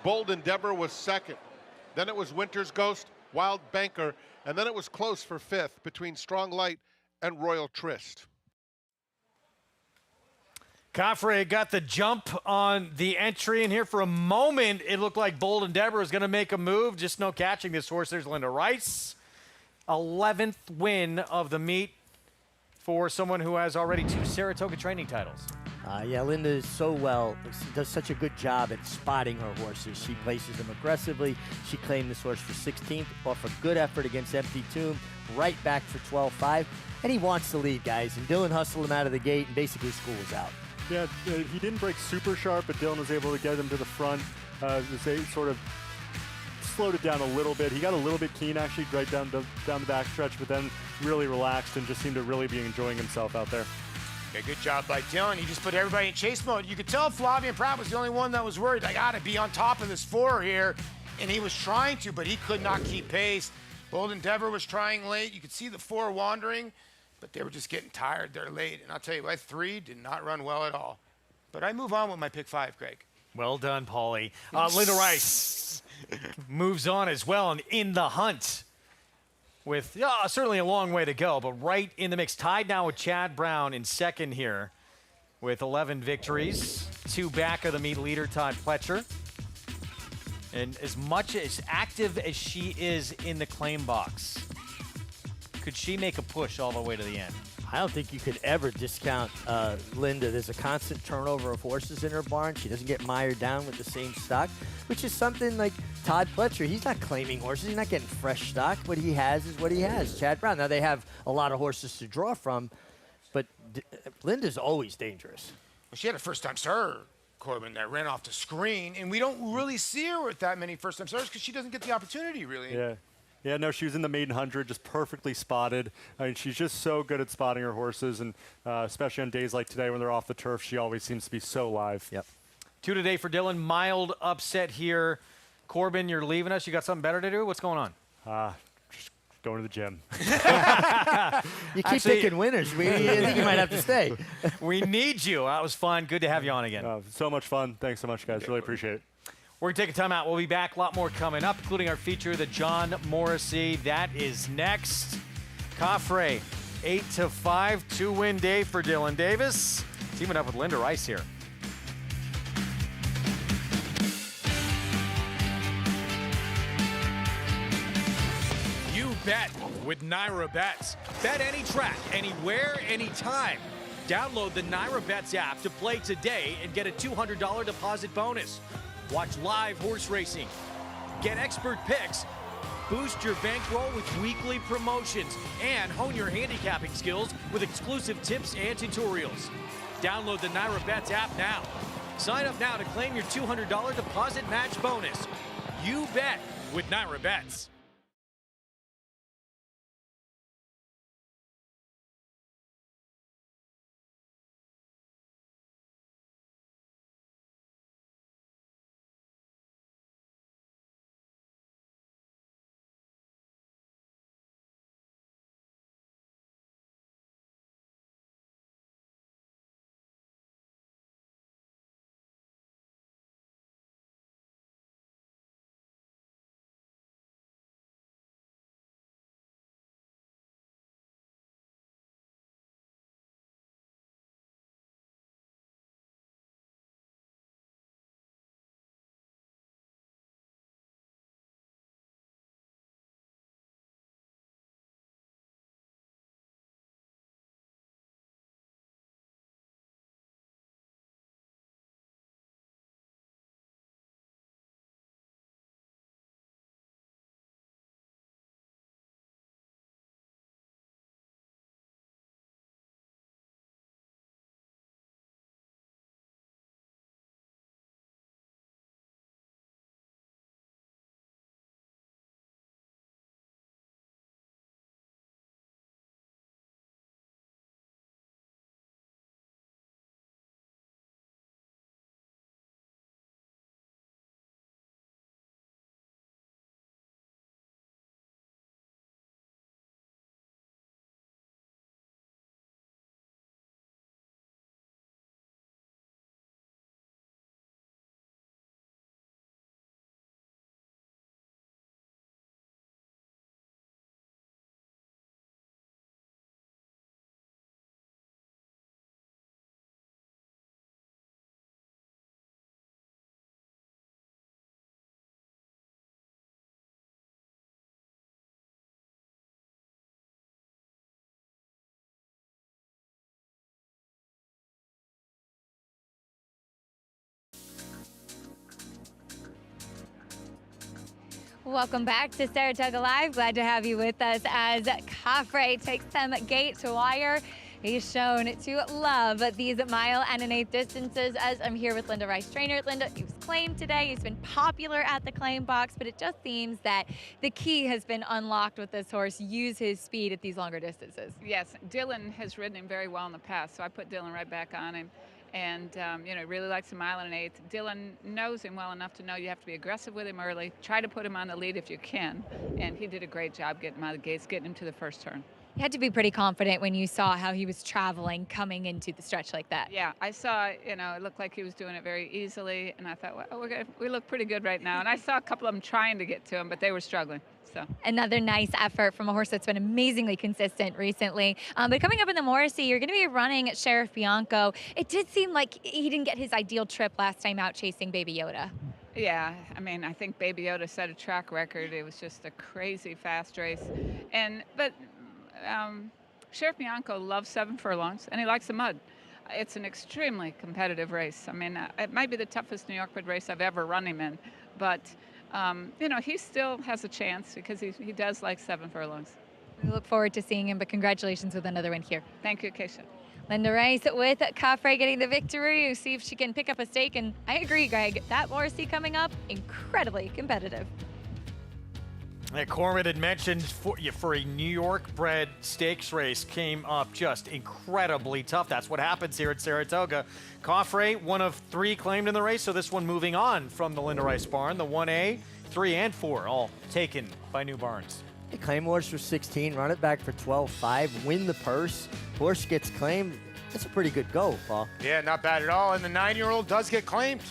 Bold Endeavor was second. Then it was Winter's Ghost, Wild Banker, and then it was close for 5th between Strong Light and Royal Trist. Coffre got the jump on the entry, and here for a moment, it looked like Bold Endeavor was going to make a move. Just no catching this horse. There's Linda Rice. 11th win of the meet for someone who has already 2 Saratoga training titles. Yeah, Linda is does such a good job at spotting her horses. She places them aggressively. She claimed this horse for 16th off a good effort against Empty Tomb, right back for 12-5. And he wants to lead, guys. And Dylan hustled him out of the gate and basically schools out. Yeah, he didn't break super sharp, but Dylan was able to get him to the front. They sort of slowed it down a little bit. He got a little bit keen, actually, right down the backstretch, but then really relaxed and just seemed to really be enjoying himself out there. Yeah, good job by Dylan. He just put everybody in chase mode. You could tell Flavien Prat was the only one that was worried. I got to be on top of this 4 here. And he was trying to, but he could not keep pace. Bold Endeavor was trying late. You could see the 4 wandering, but they were just getting tired. They're late. And I'll tell you, my 3 did not run well at all. But I move on with my pick 5, Greg. Well done, Paulie. Linda Rice moves on as well and in the hunt with certainly a long way to go, but right in the mix. Tied now with Chad Brown in second here with 11 victories. 2 back of the meet leader, Todd Pletcher. And as much as active as she is in the claim box, could she make a push all the way to the end? I don't think you could ever discount Linda. There's a constant turnover of horses in her barn. She doesn't get mired down with the same stock, which is something like Todd Pletcher. He's not claiming horses. He's not getting fresh stock. What he has is what he has. Chad Brown. Now, they have a lot of horses to draw from, but Linda's always dangerous. Well, she had a first-time starter, Corbin, that ran off the screen, and we don't really see her with that many first-time starters because she doesn't get the opportunity, really. Yeah. Yeah, no, she was in the maiden 100, just perfectly spotted. I mean, she's just so good at spotting her horses, and especially on days like today when they're off the turf, she always seems to be so live. Yep. 2 today for Dylan. Mild upset here. Corbin, you're leaving us. You got something better to do? What's going on? Just going to the gym. You keep picking winners. I think you might have to stay. We need you. That was fun. Good to have you on again. So much fun. Thanks so much, guys. Really appreciate it. We're going to take a time out. We'll be back. A lot more coming up, including our feature, the John Morrissey. That is next. Coffre, 8-5, 2-win day for Dylan Davis. Teaming up with Linda Rice here. You bet with Naira Bets. Bet any track, anywhere, anytime. Download the Naira Bets app to play today and get a $200 deposit bonus. Watch live horse racing, get expert picks, Boost your bankroll with weekly promotions and hone your handicapping skills with exclusive tips and tutorials. Download the NYRA Bets app now. Sign up now to claim your $200 deposit match bonus. You bet with NYRA Bets. Welcome back to Saratoga Live. Glad to have you with us as Coffray takes them gate to wire. He's shown to love these mile and an eighth distances. As I'm here with Linda Rice Trainer. Linda, he was claimed today. He's been popular at the claim box, but it just seems that the key has been unlocked with this horse. Use his speed at these longer distances. Yes, Dylan has ridden him very well in the past, so I put Dylan right back on him. And, really likes a mile and an eighth. Dylan knows him well enough to know you have to be aggressive with him early. Try to put him on the lead if you can. And he did a great job getting him out of the gates, getting him to the first turn. You had to be pretty confident when you saw how he was traveling coming into the stretch like that. Yeah, I saw, it looked like he was doing it very easily. And I thought, well, we look pretty good right now. And I saw a couple of them trying to get to him, but they were struggling. So. Another nice effort from a horse that's been amazingly consistent recently. But coming up in the Morrissey, you're going to be running Sheriff Bianco. It did seem like he didn't get his ideal trip last time out chasing Baby Yoda. Yeah, I think Baby Yoda set a track record. It was just a crazy fast race. But Sheriff Bianco loves 7 furlongs, and he likes the mud. It's an extremely competitive race. It might be the toughest New York bred race I've ever run him in, but he still has a chance because he does like 7 furlongs. We look forward to seeing him, but congratulations with another win here. Thank you, Keisha. Linda Rice with Coffray getting the victory. We'll see if she can pick up a stake. And I agree, Greg, that Morrissey coming up, incredibly competitive. Corwin had mentioned for a New York bred stakes race came up just incredibly tough. That's what happens here at Saratoga. Coffray, one of 3 claimed in the race, so this one moving on from the Linda Rice barn. The 1A, 3, and 4 all taken by New Barns. They claim horse for 16, run it back for 12.5, win the purse. Horse gets claimed. That's a pretty good go, Paul. Yeah, not bad at all. And the 9-year-old does get claimed.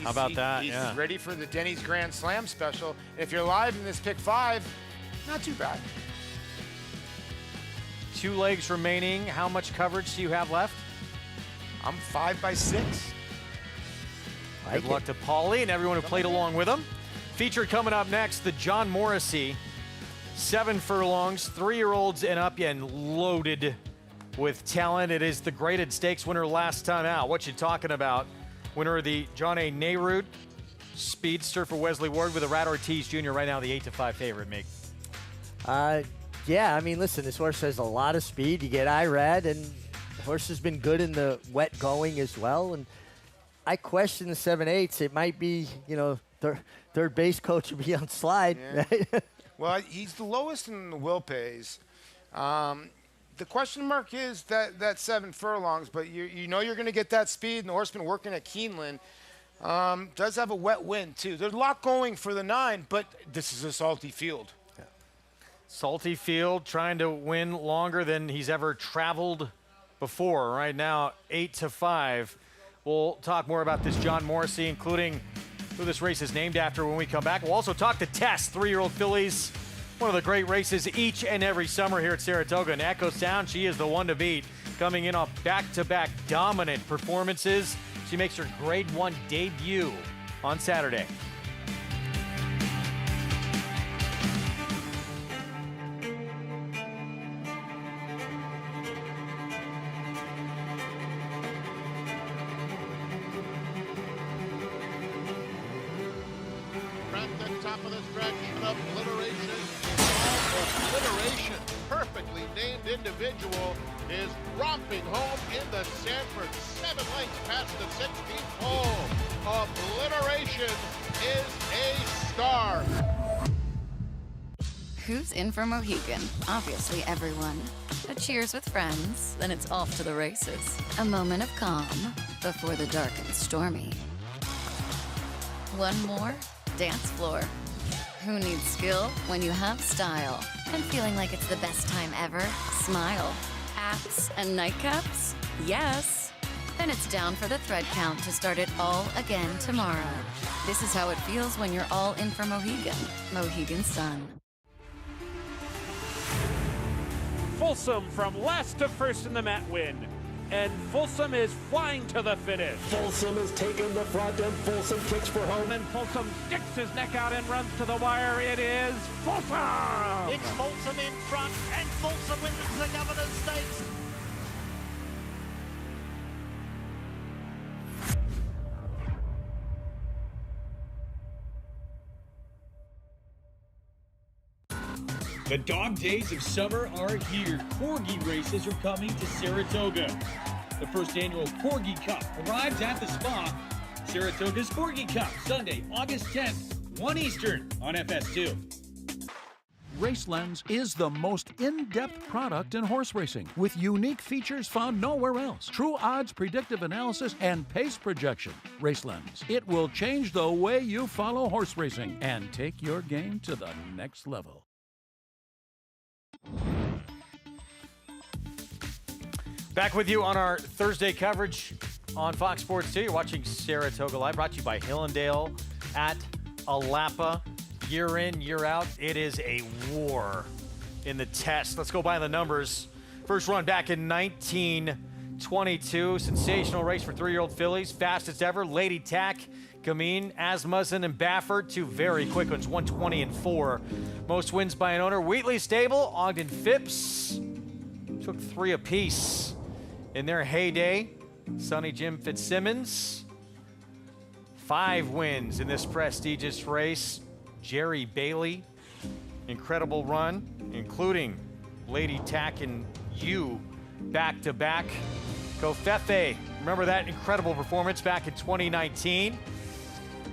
How about that? He's yeah. ready for the Denny's Grand Slam special. And if you're live in this pick 5, not too bad. 2 legs remaining. How much coverage do you have left? I'm 5 by 6. Good luck to Paulie and everyone who played along with him. Featured coming up next, the John Morrissey. 7 furlongs, 3-year-olds and up, and loaded with talent. It is the graded stakes winner last time out. What you talking about? Winner of the John A. Nehrude speedster for Wesley Ward with a Rat Ortiz Jr. right now, the 8-5 favorite, Mick. Yeah, I mean, listen, this horse has a lot of speed. You get Irad, and the horse has been good in the wet going as well. And I question the 7/8. It might be, third base coach would be on slide. Yeah. Well, he's the lowest in the will pays. The question mark is that 7 furlongs, but you know you're going to get that speed, and the horse been working at Keeneland. Does have a wet wind, too. There's a lot going for the 9, but this is a salty field. Salty field, trying to win longer than he's ever traveled before. Right now, 8-5. We'll talk more about this John Morrissey, including who this race is named after when we come back. We'll also talk to Tess, 3-year-old fillies. One of the great races each and every summer here at Saratoga. And Echo Sound, she is the one to beat. Coming in off back-to-back dominant performances. She makes her Grade 1 debut on Saturday. Top of the stretch, an obliteration. Obliteration, perfectly named individual, is romping home in the Sanford. 7 lengths past the 16th hole. Obliteration is a star. Who's in for Mohegan? Obviously everyone. A cheers with friends, then it's off to the races. A moment of calm before the dark and stormy. One more dance floor. Who needs skill when you have style? And feeling like it's the best time ever? Smile. Apps and nightcaps? Yes. Then it's down for the thread count to start it all again tomorrow. This is how it feels when you're all in for Mohegan. Mohegan Sun. Folsom from last to first in the Met win. And Folsom is flying to the finish. Folsom is taking the front, and Folsom kicks for home. And Folsom sticks his neck out and runs to the wire. It is Folsom! It's Folsom in front, and Folsom wins the Governor's Stakes. The dog days of summer are here. Corgi races are coming to Saratoga. The first annual Corgi Cup arrives at the spa. Saratoga's Corgi Cup, Sunday, August 10th, 1 Eastern on FS2. RaceLens is the most in-depth product in horse racing, with unique features found nowhere else. True odds, predictive analysis, and pace projection. RaceLens. It will change the way you follow horse racing and take your game to the next level. Back with you on our Thursday coverage on Fox Sports 2. You're watching Saratoga Live, brought to you by Hillendale at Alapa. Year in, year out, it is a war in the test. Let's go by the numbers. First run back in 1922. Sensational race for 3-year-old fillies. Fastest ever. Lady Tack, Gamine, Asmussen, and Baffert. 2 very quick ones, 120 and 4. Most wins by an owner. Wheatley Stable, Ogden Phipps. Took 3 apiece in their heyday. Sonny Jim Fitzsimmons. 5 wins in this prestigious race. Jerry Bailey, incredible run, including Lady Tack and you back-to-back. Kofefe, remember that incredible performance back in 2019.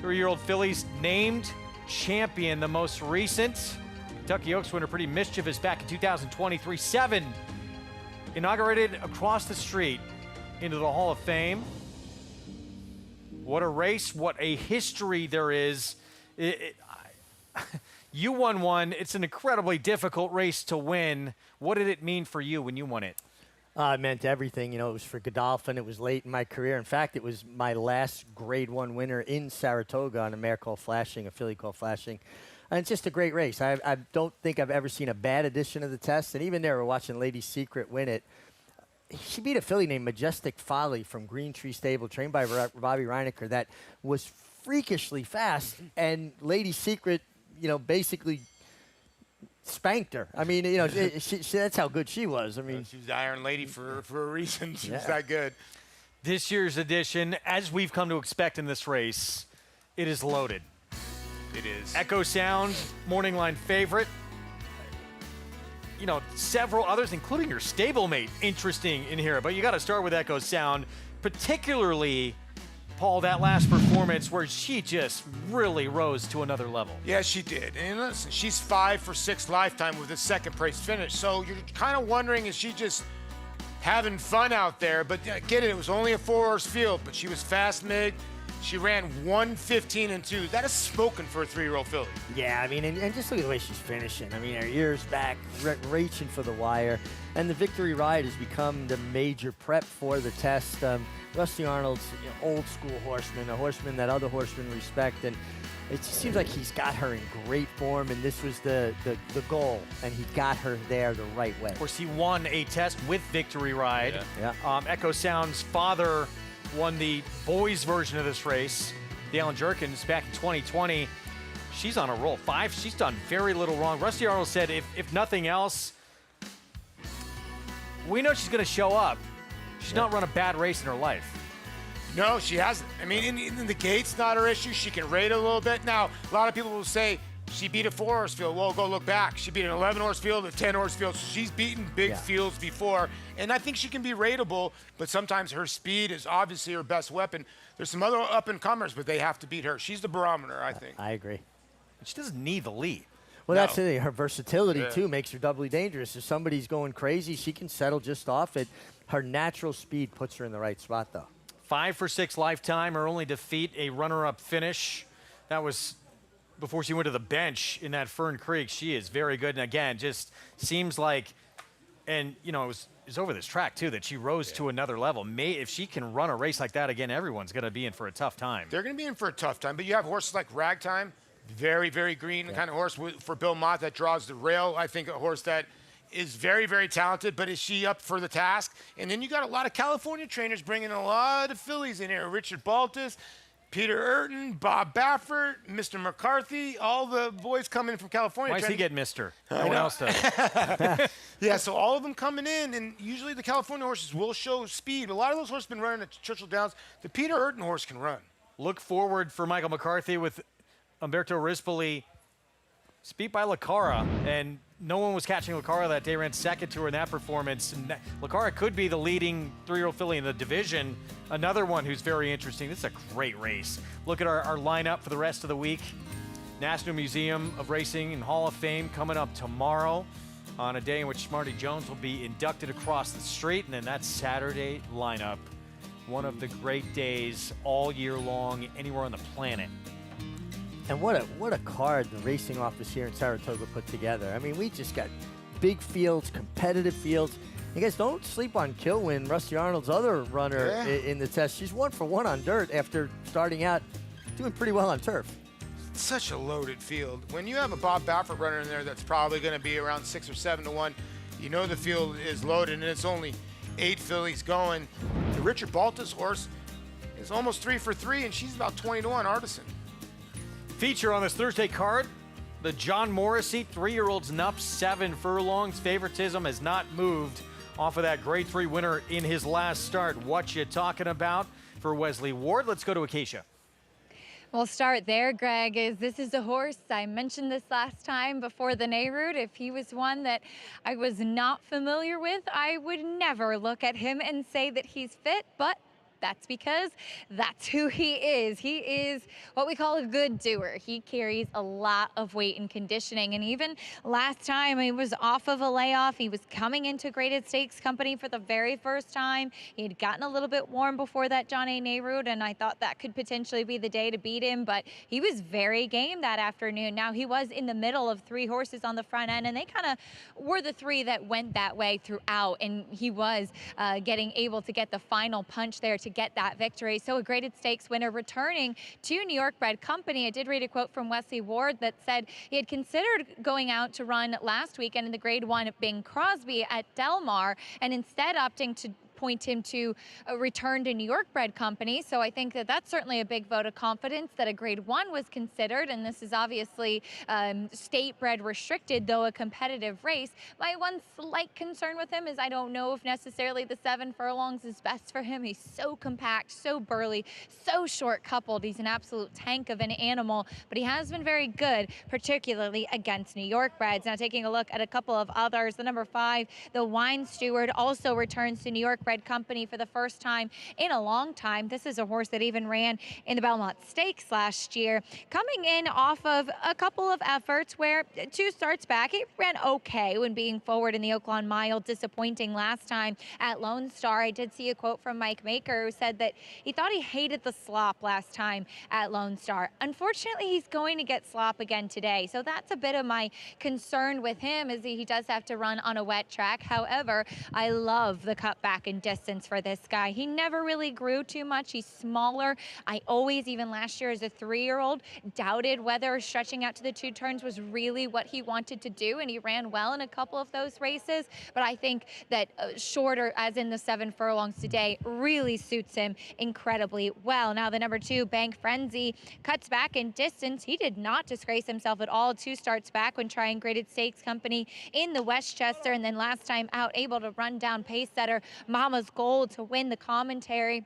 3-year-old fillies named champion, the most recent. Kentucky Oaks winner, pretty mischievous back in 2023. 7 inaugurated across the street into the Hall of Fame. What a race, what a history there is. You won one. It's an incredibly difficult race to win. What did it mean for you when you won it? It meant everything. You know, it was for Godolphin. It was late in my career. In fact, it was my last Grade 1 winner in Saratoga on a mare called Flashing, a filly called Flashing. And it's just a great race. I don't think I've ever seen a bad edition of the test. And even there, we're watching Lady Secret win it. She beat a filly named Majestic Folly from Green Tree Stable, trained by Bobby Reinecker, that was freakishly fast. And Lady Secret, you know, basically spanked her. I mean, you know, that's how good she was. I mean, she was the Iron Lady for a reason. She was that good. This year's edition, as we've come to expect in this race, It is loaded. It is. Echo Sound, morning line favorite. You know, several others, including your stablemate, interesting in here. But you got to start with Echo Sound, particularly, Paul, that last performance where she just really rose to another level. Yeah, she did. And listen, she's 5 for 6 lifetime with a second place finish. So you're kind of wondering, is she just having fun out there? But get it was only a 4-horse field, but she was fast mid. She ran 1:15-2. That is smoking for a 3-year-old filly. Yeah, I mean, and just look at the way she's finishing. I mean, her ears back, reaching for the wire. And the victory ride has become the major prep for the test. Rusty Arnold's old school horseman, a horseman that other horsemen respect. And it just seems like he's got her in great form, and this was the goal, and he got her there the right way. Of course, he won a test with Victory Ride. Yeah. Echo Sound's father won the boys version of this race, the Alan Jerkins, back in 2020. She's on a roll. 5, she's done very little wrong. Rusty Arnold said, if nothing else, we know she's going to show up. She's not run a bad race in her life. No, she hasn't. I mean, in the gate's not her issue. She can rate a little bit. Now, a lot of people will say she beat a 4-horse field. Well, go look back. She beat an 11-horse field, a 10-horse field. So she's beaten big fields before. And I think she can be rateable, but sometimes her speed is obviously her best weapon. There's some other up-and-comers, but they have to beat her. She's the barometer, I think. I agree. She doesn't need the lead. Well, that's the thing. Her versatility, too, makes her doubly dangerous. If somebody's going crazy, she can settle just off it. Her natural speed puts her in the right spot, though. 5 for 6 lifetime. Her only defeat, a runner-up finish. That was before she went to the bench in that Fern Creek. She is very good. And, again, just seems like, and, you know, it was over this track, too, that she rose to another level. If she can run a race like that again, everyone's going to be in for a tough time. They're going to be in for a tough time. But you have horses like Ragtime, very, very green kind of horse for Bill Mott that draws the rail. I think a horse that is very, very talented, but is she up for the task? And then you got a lot of California trainers bringing a lot of fillies in here. Richard Baltus, Peter Urton, Bob Baffert, Mr. McCarthy, all the boys coming from California. Why does he get Mr.? No one else does. Yeah, so all of them coming in, and usually the California horses will show speed. A lot of those horses have been running at Churchill Downs. The Peter Urton horse can run. Look forward for Michael McCarthy with Umberto Rispoli. Beat by Lacara, and no one was catching Lacara that day. Ran second to her in that performance. And Lacara could be the leading 3-year-old filly in the division. Another one who's very interesting. This is a great race. Look at our lineup for the rest of the week. National Museum of Racing and Hall of Fame coming up tomorrow on a day in which Marty Jones will be inducted across the street. And then that Saturday lineup, one of the great days all year long anywhere on the planet. And what a card the racing office here in Saratoga put together. I mean, we just got big fields, competitive fields. You guys don't sleep on Kilwin, Rusty Arnold's other runner in the test. She's 1 for 1 on dirt after starting out doing pretty well on turf. Such a loaded field. When you have a Bob Baffert runner in there that's probably going to be around 6 or 7 to 1, you know the field is loaded, and it's only 8 fillies going. The Richard Baltus horse is almost 3 for 3, and she's about 20 to 1 Artisan. Feature on this Thursday card, the John Morrissey 3-year-old's Nup 7 furlongs. Favoritism has not moved off of that Grade 3 winner in his last start. What you talking about for Wesley Ward? Let's go to Acacia. We'll start there, Greg. This is a horse, I mentioned this last time before the Nehrude. If he was one that I was not familiar with, I would never look at him and say that he's fit, but that's because that's who he is. He is what we call a good doer. He carries a lot of weight and conditioning. And even last time he was off of a layoff, he was coming into Graded Stakes Company for the very first time. He had gotten a little bit warm before that John A. Nehrude, and I thought that could potentially be the day to beat him, but he was very game that afternoon. Now, he was in the middle of 3 horses on the front end, and they kind of were the 3 that went that way throughout, and he was able to get the final punch there to get that victory. So a Graded Stakes winner returning to New York bred company. I did read a quote from Wesley Ward that said he had considered going out to run last weekend in the Grade 1 Bing Crosby at Del Mar, and instead opting to point him to a return to New York bred company. So I think that that's certainly a big vote of confidence that a grade 1 was considered. And this is obviously state bred restricted, though a competitive race. My one slight concern with him is I don't know if necessarily the 7 furlongs is best for him. He's so compact, so burly, so short coupled. He's an absolute tank of an animal, but he has been very good, particularly against New York breds. Now taking a look at a couple of others, the number 5, the Wine Steward, also returns to New York bred company for the first time in a long time. This is a horse that even ran in the Belmont Stakes last year, coming in off of a couple of efforts where 2 starts back, he ran okay when being forward in the Oaklawn Mile, disappointing last time at Lone Star. I did see a quote from Mike Maker who said that he thought he hated the slop last time at Lone Star. Unfortunately, he's going to get slop again today, so that's a bit of my concern with him, is he does have to run on a wet track. However, I love the cutback in distance for this guy. He never really grew too much. He's smaller. I always, even last year as a 3-year-old, doubted whether stretching out to the 2 turns was really what he wanted to do, and he ran well in a couple of those races. But I think that shorter, as in the 7 furlongs today, really suits him incredibly well. Now the number 2, Bank Frenzy, cuts back in distance. He did not disgrace himself at all 2 starts back when trying graded stakes company in the Westchester, and then last time out able to run down pace setter Mama's Gold to win the commentator.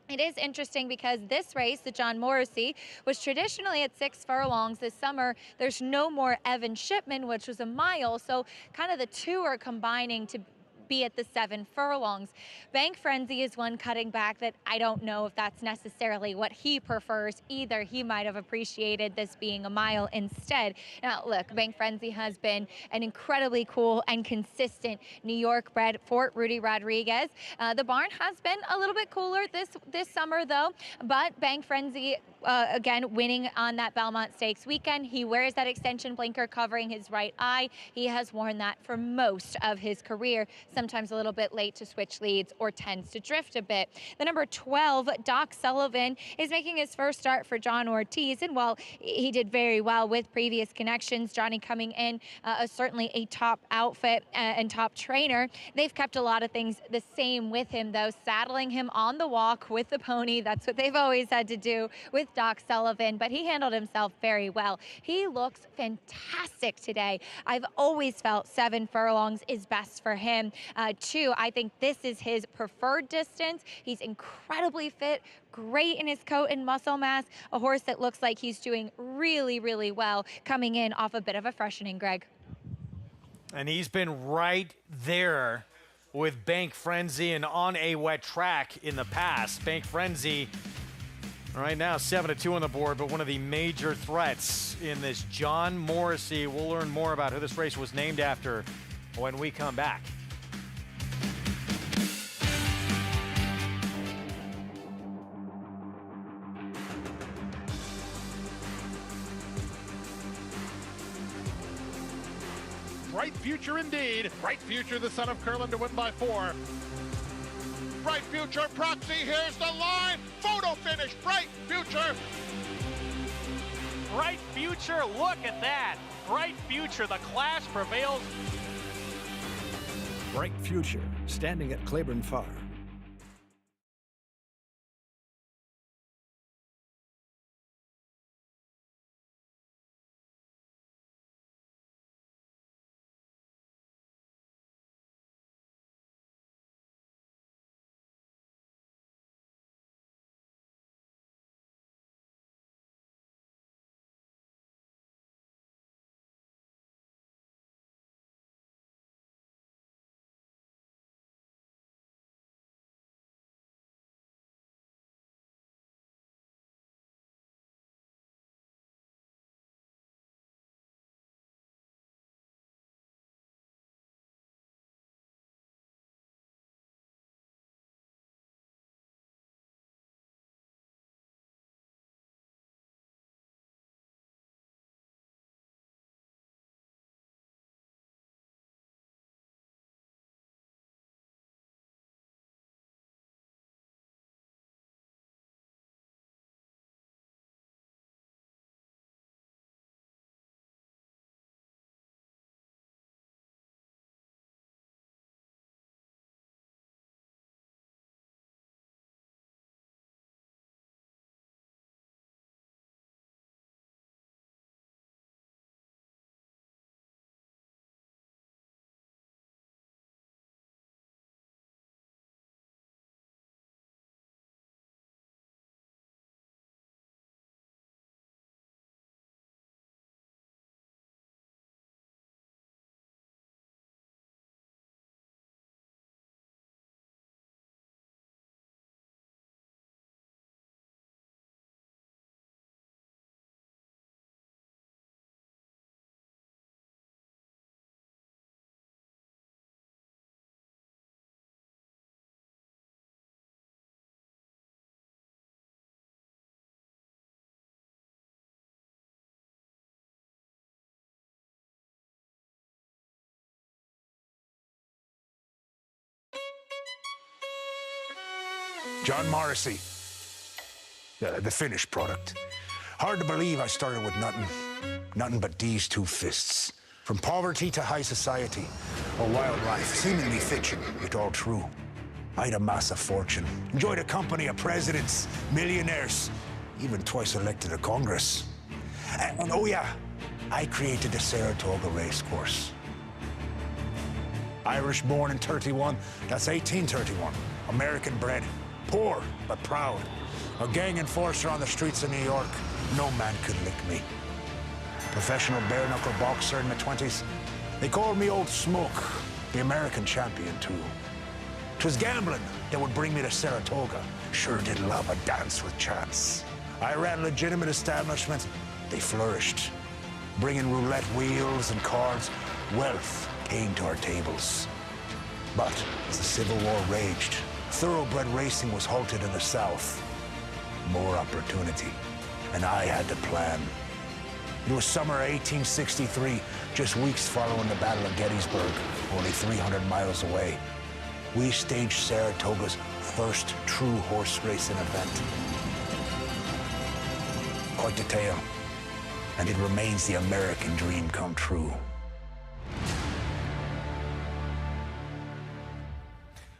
It is interesting because this race, the John Morrissey, was traditionally at 6 furlongs. This summer, there's no more Evan Shipman, which was a mile, so kind of the 2 are combining to be at the 7 furlongs. Bank Frenzy is one cutting back that I don't know if that's necessarily what he prefers either. He might have appreciated this being a mile instead. Now look, Bank Frenzy has been an incredibly cool and consistent New York bred for Rudy Rodriguez. The barn has been a little bit cooler this summer though, but Bank Frenzy again winning on that Belmont Stakes weekend. He wears that extension blinker covering his right eye. He has worn that for most of his career, sometimes a little bit late to switch leads or tends to drift a bit. The number 12, Doc Sullivan, is making his first start for John Ortiz, and while he did very well with previous connections, Johnny coming in certainly a top outfit and top trainer, they've kept a lot of things the same with him though, saddling him on the walk with the pony. That's what they've always had to do with Doc Sullivan, but he handled himself very well. He looks fantastic today. I've always felt 7 furlongs is best for him. 2, I think this is his preferred distance. He's incredibly fit, great in his coat and muscle mass, a horse that looks like he's doing really, really well coming in off a bit of a freshening, Greg. And he's been right there with Bank Frenzy and on a wet track in the past. Bank Frenzy right now 7-2 on the board, but one of the major threats in this John Morrissey. We'll learn more about who this race was named after when we come back. Bright future indeed. Bright future, the son of Curlin to win by 4. Bright Future Proxy, here's the line. Photo finish, Bright Future. Bright Future, look at that. Bright Future, the class prevails. Bright Future, standing at Claiborne Farm. John Morrissey, the finished product. Hard to believe I started with nothing but these two fists. From poverty to high society, a wild life, seemingly fiction, yet all true. I'd amass a fortune, enjoy the company of presidents, millionaires, even twice elected to Congress. And oh yeah, I created the Saratoga race course. Irish born in 31, that's 1831. American bred, poor but proud. A gang enforcer on the streets of New York, no man could lick me. Professional bare-knuckle boxer in the 20s. They called me Old Smoke, the American champion too. 'Twas gambling that would bring me to Saratoga. Sure did love a dance with chance. I ran legitimate establishments. They flourished, bringing roulette wheels and cards. Wealth came to our tables. But as the Civil War raged, thoroughbred racing was halted in the South. More opportunity, and I had to plan. It was summer 1863, just weeks following the Battle of Gettysburg, only 300 miles away. We staged Saratoga's first true horse racing event. Quite the tale, and it remains the American dream come true.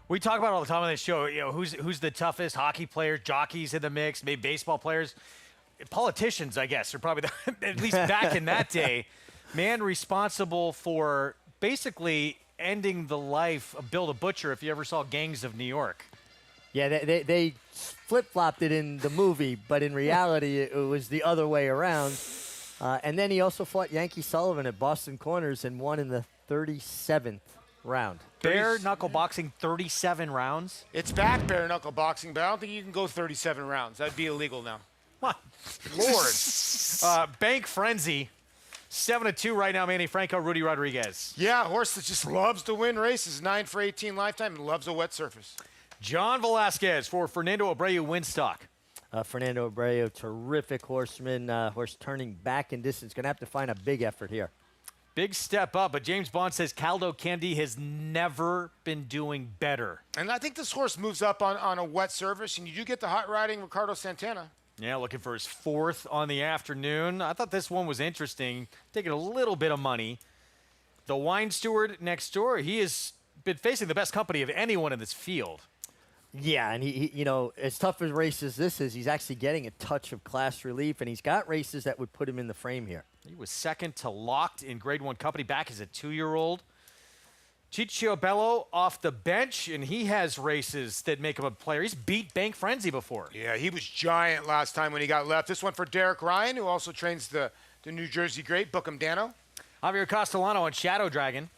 We talk about it all the time on this show, who's the toughest hockey players, jockeys in the mix, maybe baseball players. Politicians, I guess, are probably, at least back in that day, man responsible for basically ending the life of Bill the Butcher, if you ever saw Gangs of New York. Yeah, they flip-flopped it in the movie, but in reality, it was the other way around. And then he also fought Yankee Sullivan at Boston Corners and won in the 37th round. Bare knuckle boxing, 37 rounds? It's back bare knuckle boxing, but I don't think you can go 37 rounds. That'd be illegal now. Lord. Bank Frenzy, 7-2 right now, Manny Franco, Rudy Rodriguez. Yeah, a horse that just loves to win races, 9 for 18 lifetime, and loves a wet surface. John Velasquez for Fernando Abreu Winstock. Fernando Abreu, terrific horseman, horse turning back in distance. Going to have to find a big effort here. Big step up, but James Bond says Caldo Candy has never been doing better. And I think this horse moves up on a wet surface, and you do get the hot riding Ricardo Santana. Yeah, looking for his 4th on the afternoon. I thought this one was interesting, taking a little bit of money. The wine steward next door, he has been facing the best company of anyone in this field. Yeah, and he as tough as race as this is, he's actually getting a touch of class relief, and he's got races that would put him in the frame here. He was second to Locked in Grade 1 company back as a 2-year-old. Ciccio Bello off the bench, and he has races that make him a player. He's beat Bank Frenzy before. Yeah, he was giant last time when he got left. This one for Derek Ryan, who also trains the New Jersey great, Bookham Dano. Javier Castellano on Shadow Dragon.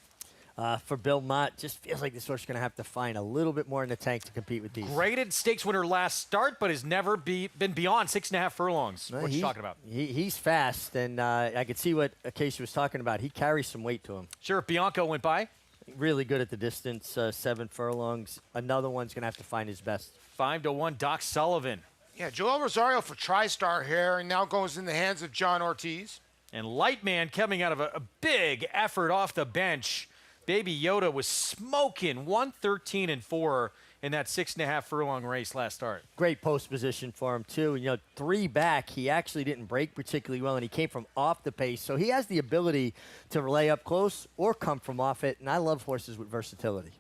For Bill Mott, just feels like this horse is going to have to find a little bit more in the tank to compete with these. Graded stakes winner last start, but has never been beyond 6.5 furlongs. What are you talking about? He's fast, and I could see what Casey was talking about. He carries some weight to him. Sure, if Bianco went by. Really good at the distance, 7 furlongs. Another one's going to have to find his best. 5-1, Doc Sullivan. Yeah, Joel Rosario for TriStar here, and now goes in the hands of John Ortiz. And Lightman coming out of a big effort off the bench. Baby Yoda was smoking 113-4 in that 6.5 furlong race last start. Great post position for him, too. 3 back, he actually didn't break particularly well, and he came from off the pace. So he has the ability to lay up close or come from off it, and I love horses with versatility.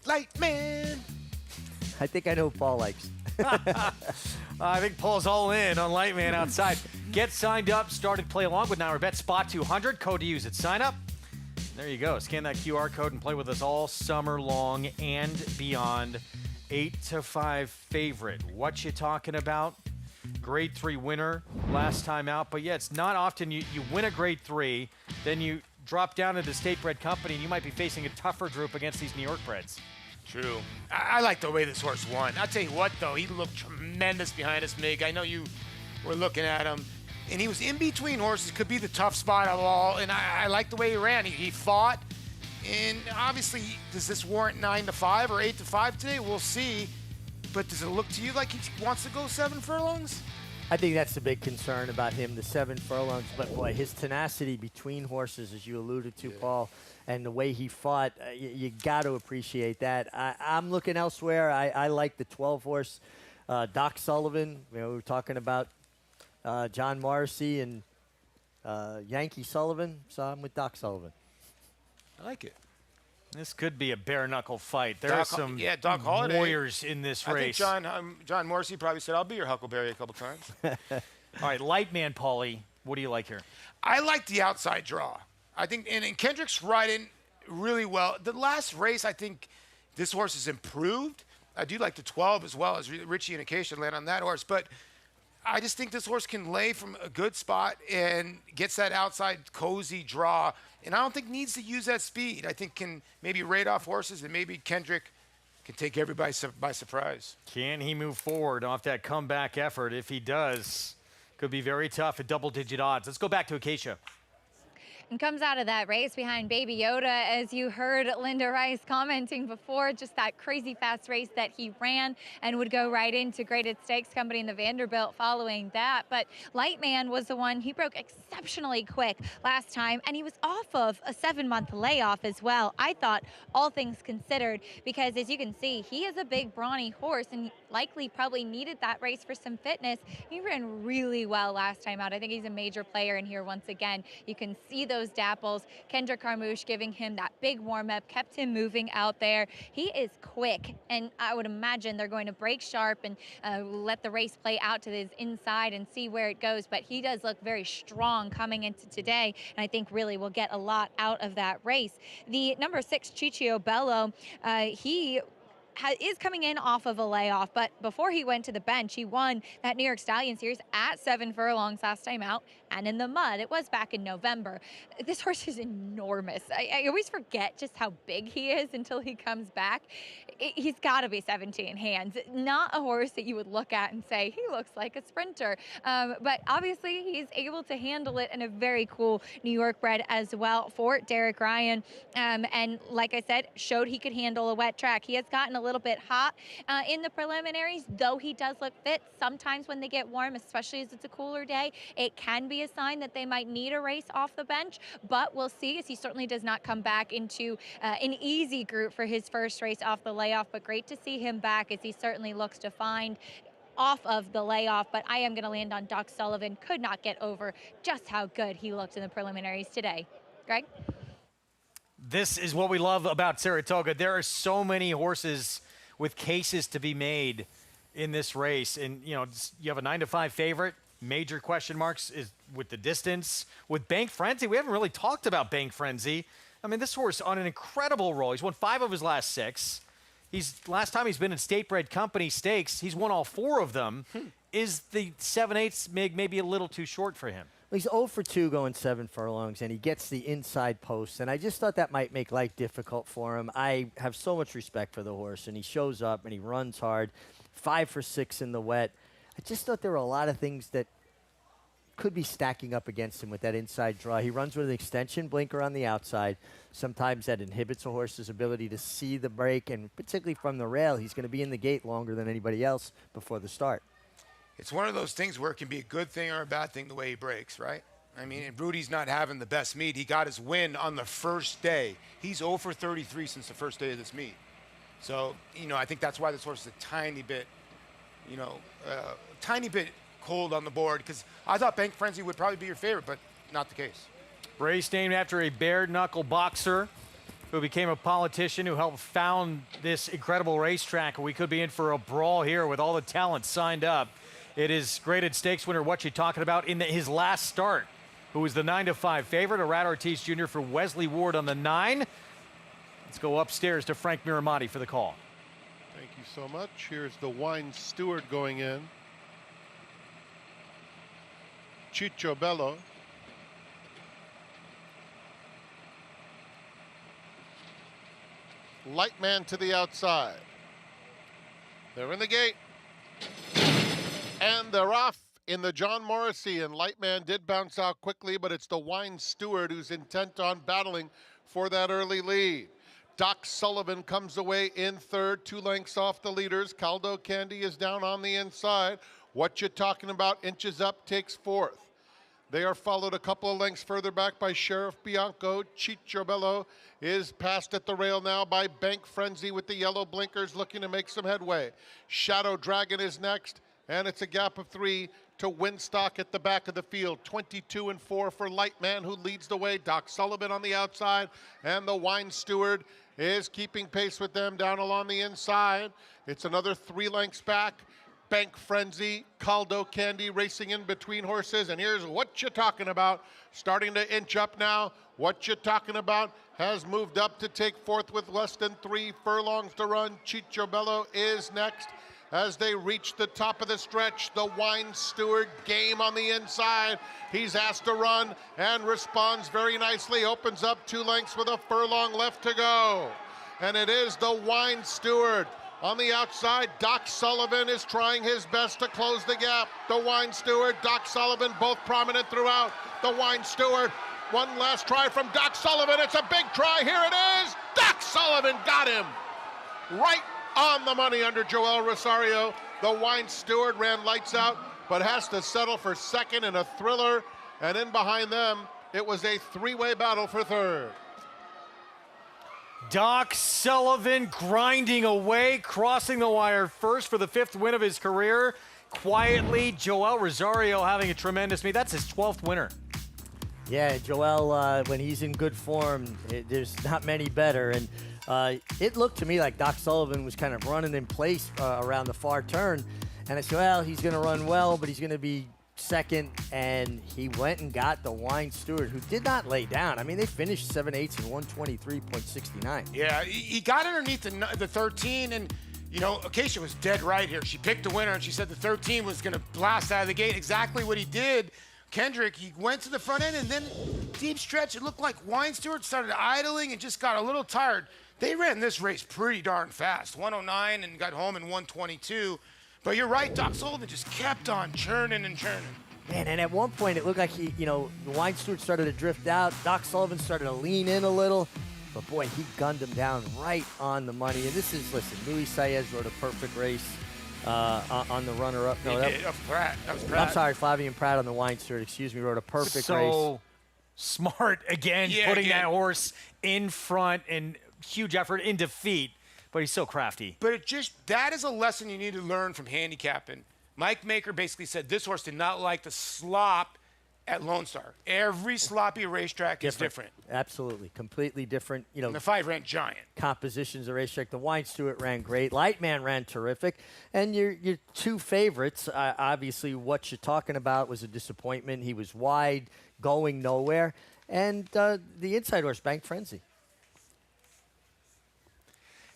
Lightman! I think I know who Paul likes. I think Paul's all in on Lightman outside. Get signed up, started play along with Naira Bet Spot 200. Code to use at sign up. There you go. Scan that QR code and play with us all summer long and beyond. 8-5 favorite. What you talking about? Grade 3 winner last time out. But yeah, it's not often you win a Grade 3, then you drop down into state bred company, and you might be facing a tougher group against these New York breds. True. I like the way this horse won. I'll tell you what, though, he looked tremendous behind us, Mig. I know you were looking at him, and he was in between horses. Could be the tough spot of all, and I like the way he ran. He fought, and obviously, does this warrant 9-5 or 8-5 today? We'll see. But does it look to you like he wants to go 7 furlongs? I think that's the big concern about him, the 7 furlongs. But, boy, his tenacity between horses, as you alluded to, Paul, and the way he fought, you got to appreciate that. I'm looking elsewhere. I like the 12-horse Doc Sullivan. We were talking about John Morrissey and Yankee Sullivan, so I'm with Doc Sullivan. I like it. This could be a bare-knuckle fight. There Doc, are some Doc Holliday, warriors in this race. I think John Morrissey probably said, I'll be your Huckleberry a couple times. All right, Lightman, Paulie, what do you like here? I like the outside draw. I think, and Kendrick's riding really well. The last race, I think this horse has improved. I do like the 12 as well, as Richie and Acacia land on that horse. But I just think this horse can lay from a good spot and gets that outside cozy draw. And I don't think needs to use that speed. I think can maybe raid off horses, and maybe Kendrick can take everybody by surprise. Can he move forward off that comeback effort? If he does, could be very tough at double-digit odds. Let's go back to Acacia. And comes out of that race behind Baby Yoda, as you heard Linda Rice commenting before, just that crazy fast race that he ran and would go right into Graded Stakes Company in the Vanderbilt following that. But Lightman was the one, he broke exceptionally quick last time, and he was off of a 7-month layoff as well. I thought, all things considered, because as you can see, he is a big brawny horse and likely probably needed that race for some fitness. He ran really well last time out. I think he's a major player in here once again. You can see those dapples. Kendrick Carmouche giving him that big warm-up, kept him moving out there. He is quick, and I would imagine they're going to break sharp and let the race play out to his inside and see where it goes. But he does look very strong coming into today, and I think really will get a lot out of that race. The number 6, Ciccio Bello, he is coming in off of a layoff, but before he went to the bench, he won that New York Stallion Series at 7 furlongs last time out and in the mud. It was back in November. This horse is enormous. I always forget just how big he is until he comes back. He's got to be 17 hands. Not a horse that you would look at and say, he looks like a sprinter. But obviously, he's able to handle it, and a very cool New York bred as well for Derek Ryan. And like I said, showed he could handle a wet track. He has gotten a little bit hot in the preliminaries, though he does look fit. Sometimes when they get warm, especially as it's a cooler day, it can be a sign that they might need a race off the bench, but we'll see, as he certainly does not come back into an easy group for his first race off the layoff. But great to see him back, as he certainly looks defined off of the layoff. But I am going to land on Doc Sullivan. Could not get over just how good he looked in the preliminaries today. Greg? This is what we love about Saratoga. There are so many horses with cases to be made in this race. And, you know, you have a 9-5 favorite. Major question marks is with the distance. With Bank Frenzy, we haven't really talked about Bank Frenzy. I mean, this horse on an incredible roll. He's won 5 of his last 6. Last time he's been in State Bred Company Stakes, he's won all 4 of them. Is the 7/8 maybe a little too short for him? Well, he's 0 for 2 going 7 furlongs, and he gets the inside post, and I just thought that might make life difficult for him. I have so much respect for the horse, and he shows up, and he runs hard. 5 for 6 in the wet. I just thought there were a lot of things that could be stacking up against him with that inside draw. He runs with an extension blinker on the outside. Sometimes that inhibits a horse's ability to see the break, and particularly from the rail, he's going to be in the gate longer than anybody else before the start. It's one of those things where it can be a good thing or a bad thing the way he breaks, right? I mean, and Rudy's not having the best meet. He got his win on the first day. He's 0 for 33 since the first day of this meet. So, you know, I think that's why this horse is a tiny bit, cold on the board, because I thought Bank Frenzy would probably be your favorite, but not the case. Race named after a bare-knuckle boxer who became a politician, who helped found this incredible racetrack. We could be in for a brawl here with all the talent signed up. It is Graded Stakes winner, what you talking about, in his last start, who was the 9-5 favorite, Arad Ortiz Jr. for Wesley Ward on the 9. Let's go upstairs to Frank Miramati for the call. Thank you so much. Here's the wine steward going in. Ciccio Bello. Lightman to the outside. They're in the gate. And they're off in the John Morrissey, and Lightman did bounce out quickly, but it's the wine steward who's intent on battling for that early lead. Doc Sullivan comes away in third, 2 lengths off the leaders. Caldo Candy is down on the inside. What You Talking About inches up, takes fourth. They are followed a couple of lengths further back by Sheriff Bianco. Chicciobello is passed at the rail now by Bank Frenzy with the yellow blinkers looking to make some headway. Shadow Dragon is next, and it's a gap of 3 to Winstock at the back of the field. 22-4 for Lightman, who leads the way. Doc Sullivan on the outside, and the Wine Steward is keeping pace with them down along the inside. It's another 3 lengths back. Bank Frenzy, Caldo Candy racing in between horses, and here's What You Talking About, starting to inch up now. What You Talking About has moved up to take fourth with less than 3 furlongs to run. Chicciobello is next. As they reach the top of the stretch, the Wine Steward game on the inside. He's asked to run and responds very nicely, opens up 2 lengths with a furlong left to go. And it is the Wine Steward. On the outside, Doc Sullivan is trying his best to close the gap. The Wine Steward, Doc Sullivan, both prominent throughout. The Wine Steward, one last try from Doc Sullivan. It's a big try. Here it is. Doc Sullivan got him. Right on the money under Joel Rosario. The Wine Steward ran lights out, but has to settle for second in a thriller. And in behind them, it was a 3-way battle for third. Doc Sullivan grinding away, crossing the wire first for the 5th win of his career. Quietly, Joel Rosario having a tremendous meet. That's his 12th winner. Yeah, Joel, when he's in good form, there's not many better. And it looked to me like Doc Sullivan was kind of running in place around the far turn. And I said, well, he's going to run well, but he's going to be second, and he went and got the Wine Steward, who did not lay down. I mean, they finished 7/8 and 123.69. Yeah, he got underneath the 13, and, you know, Acacia was dead right here. She picked the winner, and she said the 13 was going to blast out of the gate. Exactly what he did. Kendrick, he went to the front end, and then deep stretch, it looked like Wine Steward started idling and just got a little tired. They ran this race pretty darn fast, 109, and got home in 122. But you're right, Doc Sullivan just kept on churning and churning. Man, and at one point it looked like the Wine Steward started to drift out. Doc Sullivan started to lean in a little. But boy, he gunned him down right on the money. And this is, listen, Luis Saez rode a perfect race on the runner-up. No, that was Pratt. I'm sorry, Flavien Prat on the Wine Steward, excuse me, rode a perfect race. So smart, again, putting that horse in front and huge effort in defeat. But he's so crafty. But that is a lesson you need to learn from handicapping. Mike Maker basically said this horse did not like the slop at Lone Star. Every sloppy racetrack is different. Absolutely, completely different. You know, and the 5 ran giant. Compositions of racetrack. The Wine Steward ran great. Lightman ran terrific. And your 2 favorites, obviously, What You Talking About was a disappointment. He was wide, going nowhere. And the inside horse, Bank Frenzy.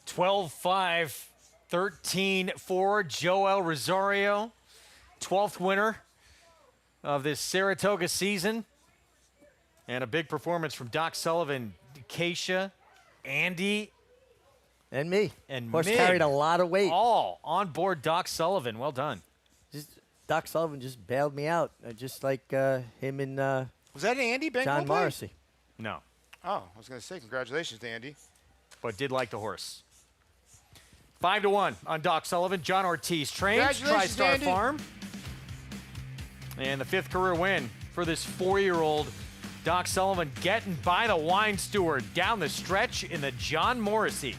12-5, 13-4, Joel Rosario, 12th winner of this Saratoga season. And a big performance from Doc Sullivan, Acacia, Andy. And me. And horse carried a lot of weight. All on board Doc Sullivan. Well done. Doc Sullivan just bailed me out, just like him and was that Andy Bank John Morrissey? No. Oh, I was going to say congratulations to Andy. But did like the horse. 5-1 on Doc Sullivan. John Ortiz trains TriStar Andy. Farm. And the 5th career win for this 4-year-old Doc Sullivan, getting by the Wine Steward down the stretch in the John Morrissey.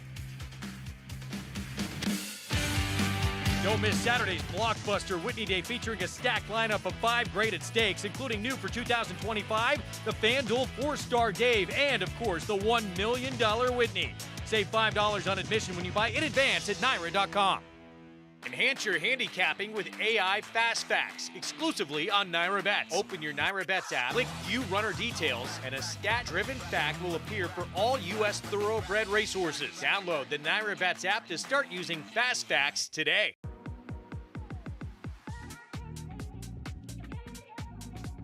Don't miss Saturday's blockbuster Whitney Day, featuring a stacked lineup of 5 graded stakes, including new for 2025, the FanDuel 4-Star Dave, and of course the $1 million Whitney. Save $5 on admission when you buy in advance at NYRA.com. Enhance your handicapping with AI Fast Facts, exclusively on NYRA Bets. Open your NYRA Bets app, click View Runner Details, and a stat-driven fact will appear for all U.S. thoroughbred racehorses. Download the NYRA Bets app to start using Fast Facts today.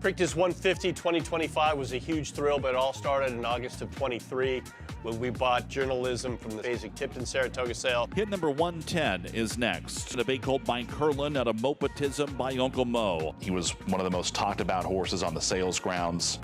Preakness 150 2025 was a huge thrill, but it all started in August of 23 when we bought journalism from the Fasig-Tipton Saratoga sale. Hit number 110 is next. A debate called by Curlin at a Mopatism by Uncle Mo. He was one of the most talked about horses on the sales grounds.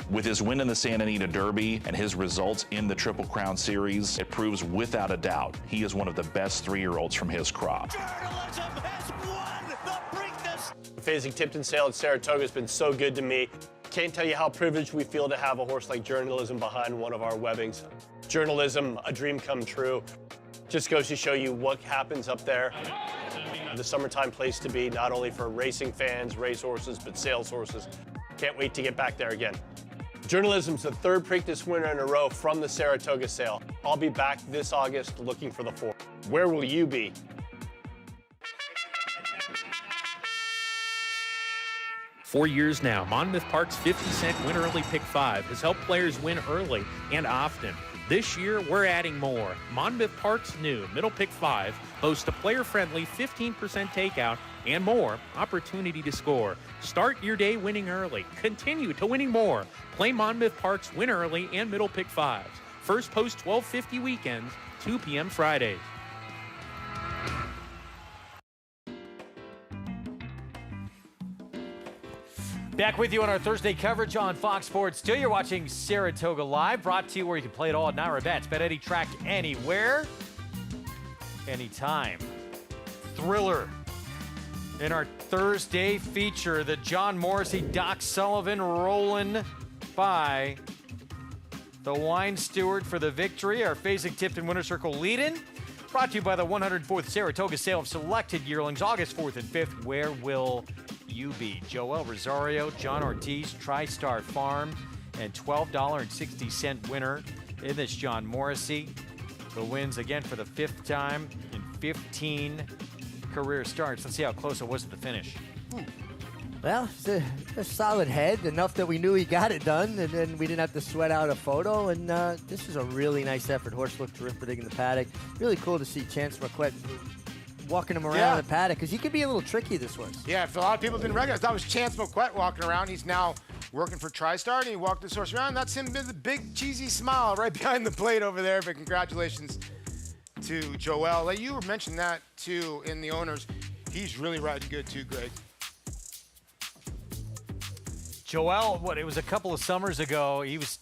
With his win in the Santa Anita Derby and his results in the Triple Crown Series, it proves without a doubt he is one of the best 3-year-olds from his crop. Journalism has won the Preakness Fasig-Tipton sale at Saratoga has been so good to me. Can't tell you how privileged we feel to have a horse like Journalism behind one of our webbings. Journalism, a dream come true. Just goes to show you what happens up there. The summertime place to be, not only for racing fans, racehorses, but sales horses. Can't wait to get back there again. Journalism's the third Preakness winner in a row from the Saratoga sale. I'll be back this August looking for the fourth. Where will you be? For years now, Monmouth Park's 50-cent Win Early Pick 5 has helped players win early and often. This year, we're adding more. Monmouth Park's new Middle Pick 5 hosts a player-friendly 15% takeout and more opportunity to score. Start your day winning early. Continue to winning more. Play Monmouth Park's Win Early and Middle Pick 5s. First post 12:50 weekends, 2 p.m. Fridays. Back with you on our Thursday coverage on Fox Sports 2. You're watching Saratoga Live, brought to you where you can play it all at Naira Bets. Bet any track anywhere, anytime. Thriller. In our Thursday feature, the John Morrissey, Doc Sullivan rolling by the Wine Steward for the victory. Our Fasig-Tipton Winner Circle lead-in. Brought to you by the 104th Saratoga sale of selected yearlings, August 4th and 5th. Where will you be? Joel Rosario, John Ortiz, TriStar Farm, and $12.60 winner in this John Morrissey, who wins again for the 5th time in 15 career starts. Let's see how close it was to the finish. Well, it's a solid head, enough that we knew he got it done, and then we didn't have to sweat out a photo. And this is a really nice effort. Horse looked terrific in the paddock. Really cool to see Chance Marquette walking him around the paddock, because he could be a little tricky, this horse. Yeah, if a lot of people didn't recognize, that was Chance Marquette walking around. He's now working for TriStar, and he walked this horse around. That's him with a big, cheesy smile right behind the plate over there. But congratulations to Joel. Like you mentioned that, too, in the owners. He's really riding good, too, Greg. Joel, it was a couple of summers ago, he was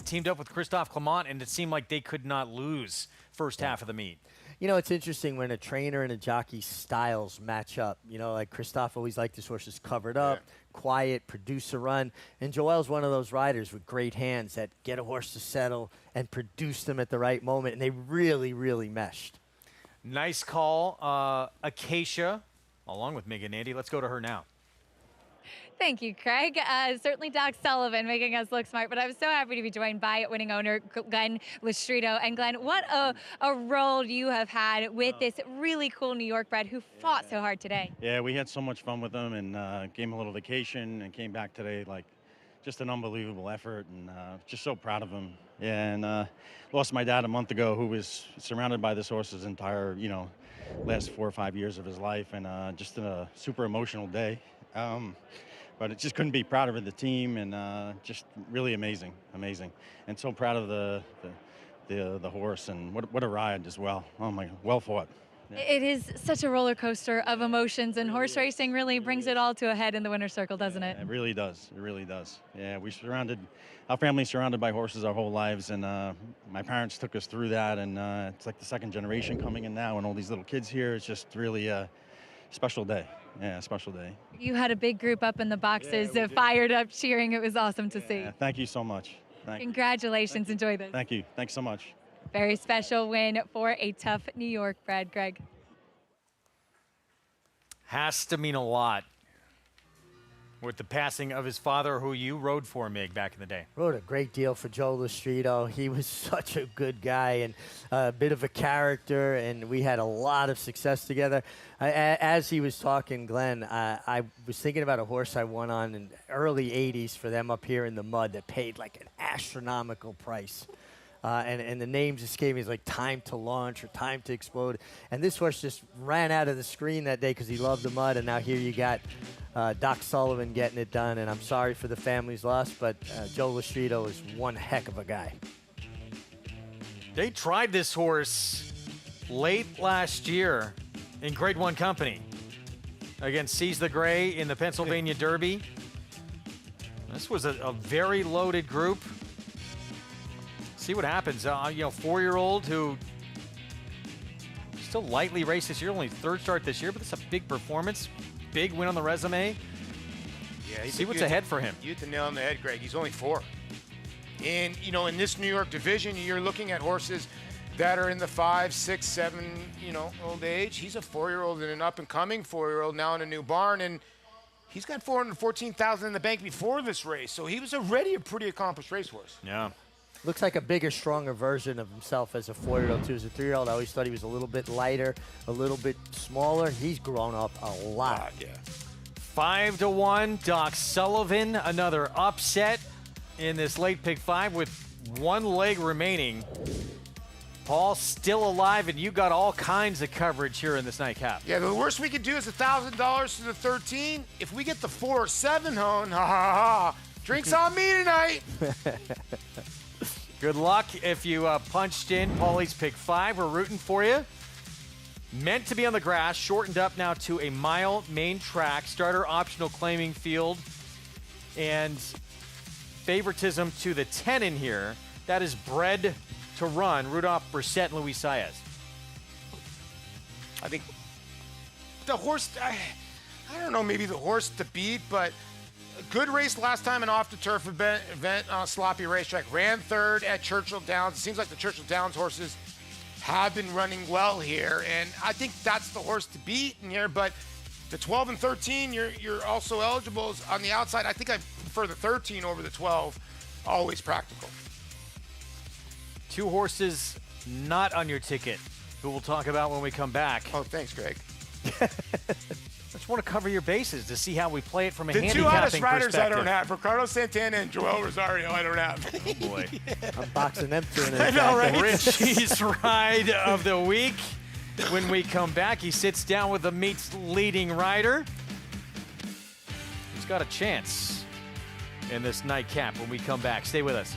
teamed up with Christophe Clement, and it seemed like they could not lose first half of the meet. You know, it's interesting when a trainer and a jockey's styles match up. You know, like Christophe always liked his horses covered up, quiet, produce a run. And Joel's one of those riders with great hands that get a horse to settle and produce them at the right moment. And they really, really meshed. Nice call. Acacia, along with Megan Andy. Let's go to her now. Thank you, Craig. Certainly Doc Sullivan making us look smart, but I was so happy to be joined by winning owner Glenn Lestrito. And Glenn, what a role you have had with this really cool New York bred who fought so hard today. Yeah, we had so much fun with him and gave him a little vacation and came back today. Like, just an unbelievable effort, and just so proud of him. Yeah, and lost my dad a month ago, who was surrounded by this horse his entire, last 4 or 5 years of his life, and just a super emotional day. But it just couldn't be prouder of the team, and just really amazing. And so proud of the horse, and what a ride as well. Oh my, well fought. Yeah. It is such a roller coaster of emotions, and horse racing really brings it all to a head in the winner's circle, doesn't it? It really does. Yeah, our family's surrounded by horses our whole lives, and my parents took us through that, and it's like the second generation coming in now, and all these little kids here. It's just really a special day. Yeah, a special day. You had a big group up in the boxes, fired up, cheering. It was awesome to see. Thank you so much. Congratulations. Enjoy this. Thank you. Thanks so much. Very special win for a tough New York bred, Greg. Has to mean a lot with the passing of his father, who you rode for, Mig, back in the day. Rode a great deal for Joe Lestrito. He was such a good guy and a bit of a character, and we had a lot of success together. As he was talking, Glenn, I was thinking about a horse I won on in early 80s for them up here in the mud that paid like an astronomical price. And the names escaped me. It's like Time to Launch or Time to Explode. And this horse just ran out of the screen that day because he loved the mud. And now here you got Doc Sullivan getting it done. And I'm sorry for the family's loss, but Joe Lestrito is one heck of a guy. They tried this horse late last year in Grade 1 company against Seize the Gray in the Pennsylvania Derby. This was a very loaded group. See what happens. 4-year-old who still lightly raced this year, only third start this year, but it's a big performance. big win on the resume. Yeah, See what's ahead for him. You hit the nail on the head, Greg. He's only 4. And, you know, in this New York division, you're looking at horses that are in the 5, 6, 7, old age. He's a 4-year-old and an up-and-coming 4-year-old now in a new barn, and he's got $414,000 in the bank before this race, so he was already a pretty accomplished racehorse. Yeah. Looks like a bigger, stronger version of himself as a 4-year-old too. As a 3-year-old, I always thought he was a little bit lighter, a little bit smaller. He's grown up a lot. Yeah. 5-1, Doc Sullivan, another upset in this late pick 5 with 1 leg remaining. Paul still alive, and you got all kinds of coverage here in this nightcap. Yeah, the worst we could do is $1,000 to the 13. If we get the 4 or 7 hone, ha ha ha, drinks on me tonight. Good luck if you punched in Paulie's pick 5. We're rooting for you. Meant to be on the grass, shortened up now to a mile main track, starter optional claiming field, and favoritism to the 10 in here. That is bred to run, Rudolph Brissett and Luis Saez. I think the horse, I don't know, maybe the horse to beat, but a good race last time an off-the-turf event on a sloppy racetrack. Ran 3rd at Churchill Downs. It seems like the Churchill Downs horses have been running well here, and I think that's the horse to beat in here, but the 12 and 13, you're also eligible on the outside. I think I prefer the 13 over the 12, always practical. 2 horses not on your ticket, who we'll talk about when we come back. Oh, thanks, Greg. I just want to cover your bases to see how we play it from a The handicapping 2 hottest riders I perspective. don't have, Ricardo Santana and Joel Rosario, I don't have. Oh, boy. I'm boxing them 2 in a I know, right? Richie's ride of the week. When we come back, he sits down with the meet's leading rider. He's got a chance in this nightcap when we come back. Stay with us.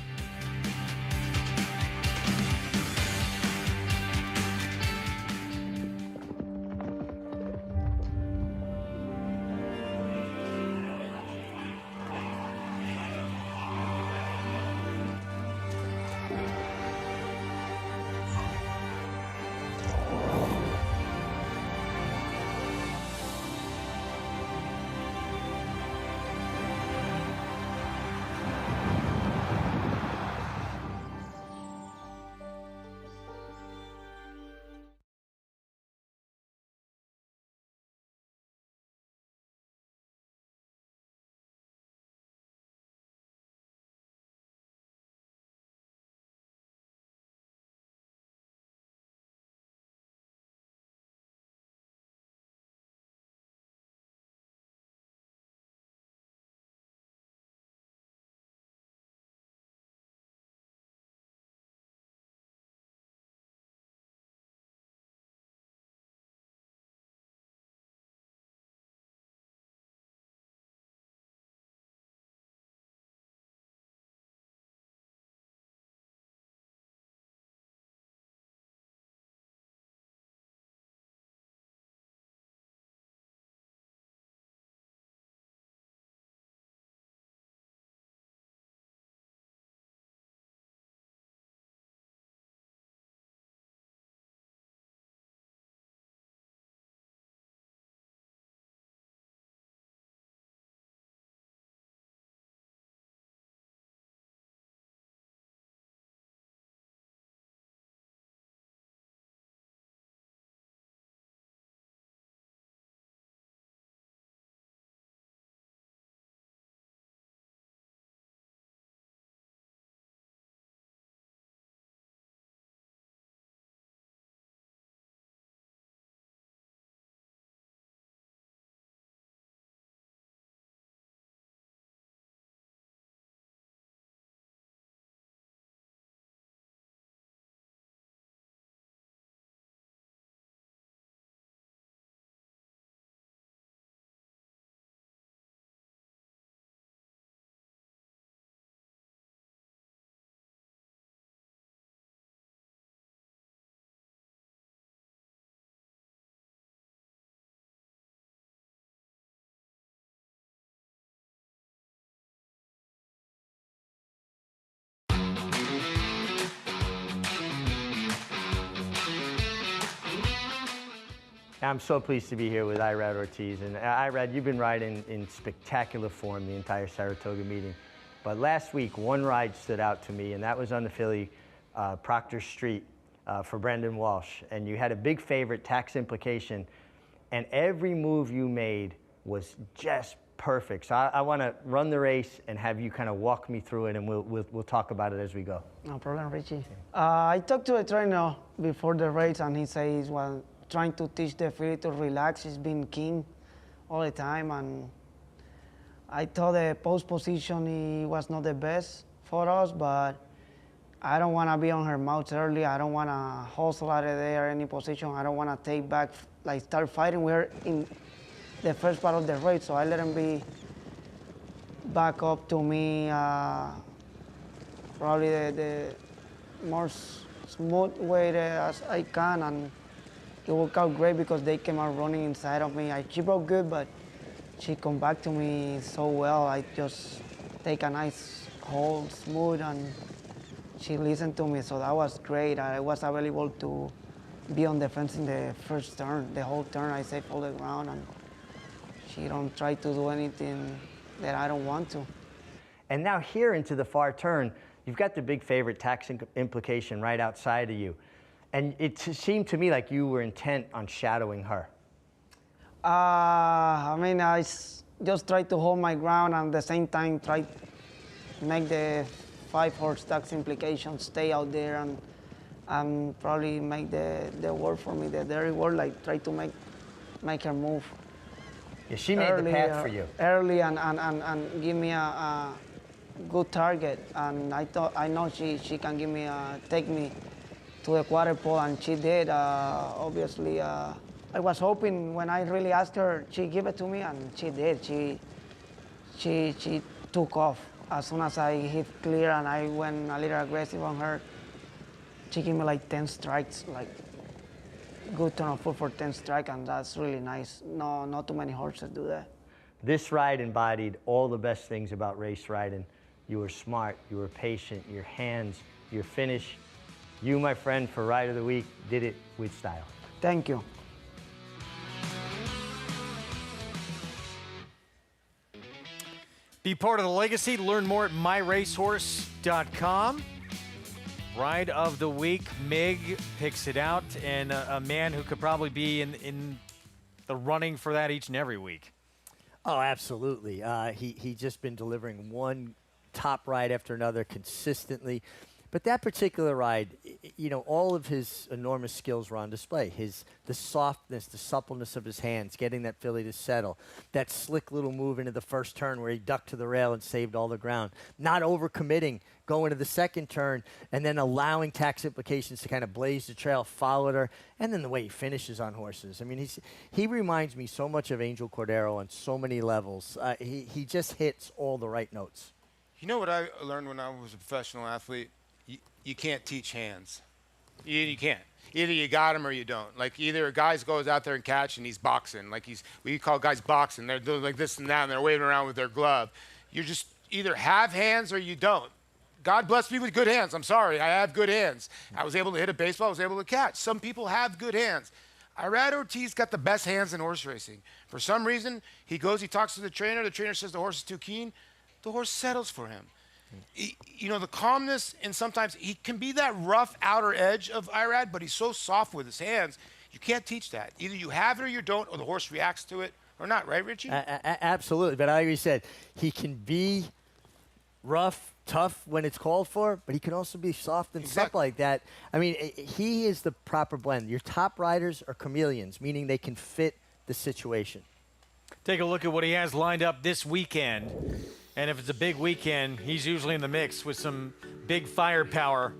I'm so pleased to be here with Irad Ortiz. And Irad, you've been riding in spectacular form the entire Saratoga meeting. But last week, one ride stood out to me, and that was on the filly Proctor Street for Brendan Walsh. And you had a big favorite, Tax Implication, and every move you made was just perfect. So I want to run the race and have you kind of walk me through it, and we'll talk about it as we go. No problem, Richie. I talked to a trainer before the race, and he says, well, trying to teach the filly to relax. He's been keen all the time, and I thought the post position he was not the best for us, but I don't want to be on her mouth early. I don't want to hustle out of there any position. I don't want to take back, like start fighting with her in the first part of the race. So I let him be back up to me, probably the more smooth way as I can, and it worked out great because they came out running inside of me. She broke good, but she come back to me so well. I just take a nice hold, smooth, and she listened to me, so that was great. I was available to be on the fence in the first turn. The whole turn, I saved all the ground, and she don't try to do anything that I don't want to. And now here into the far turn, you've got the big favorite, Tax Implication, right outside of you. And it seemed to me like you were intent on shadowing her. I mean, I just tried to hold my ground and at the same time try to make the 5-horse Tax Implication stay out there and probably make the word for me, the dirty word, like try to make her move. Yeah, she made the path for you. Early and give me a good target. And I know she can give me take me to the quarter pole, and she did. Obviously, I was hoping when I really asked her, she give it to me, and she did. She took off as soon as I hit clear, and I went a little aggressive on her. She gave me like 10 strikes, like good turn of foot for 10 strikes, and that's really nice. No, not too many horses do that. This ride embodied all the best things about race riding. You were smart, you were patient, your hands, your finish. You, my friend, for Ride of the Week, did it with style. Thank you. Be part of the legacy. Learn more at myracehorse.com. Ride of the Week, Mig picks it out, and a man who could probably be in the running for that each and every week. Oh, absolutely. He's just been delivering one top ride after another consistently. But that particular ride, you know, all of his enormous skills were on display. The softness, the suppleness of his hands, getting that filly to settle, that slick little move into the first turn where he ducked to the rail and saved all the ground, not overcommitting, going to the second turn, and then allowing Tax Implications to kind of blaze the trail, followed her, and then the way he finishes on horses. I mean, he reminds me so much of Angel Cordero on so many levels. He just hits all the right notes. You know what I learned when I was a professional athlete? You can't teach hands. You can't. Either you got them or you don't. Like either a guy goes out there and catch and he's boxing. Like we call guys boxing. They're doing like this and that and they're waving around with their glove. You just either have hands or you don't. God bless me with good hands. I'm sorry, I have good hands. I was able to hit a baseball, I was able to catch. Some people have good hands. Irad Ortiz got the best hands in horse racing. For some reason, he talks to the trainer says the horse is too keen. The horse settles for him. You know, the calmness, and sometimes he can be that rough outer edge of Irad, but he's so soft with his hands, you can't teach that. Either you have it or you don't, or the horse reacts to it or not, right, Richie? Absolutely, but like you said, he can be rough, tough when it's called for, but he can also be soft and stuff like that. I mean, he is the proper blend. Your top riders are chameleons, meaning they can fit the situation. Take a look at what he has lined up this weekend. And if it's a big weekend, he's usually in the mix with some big firepower.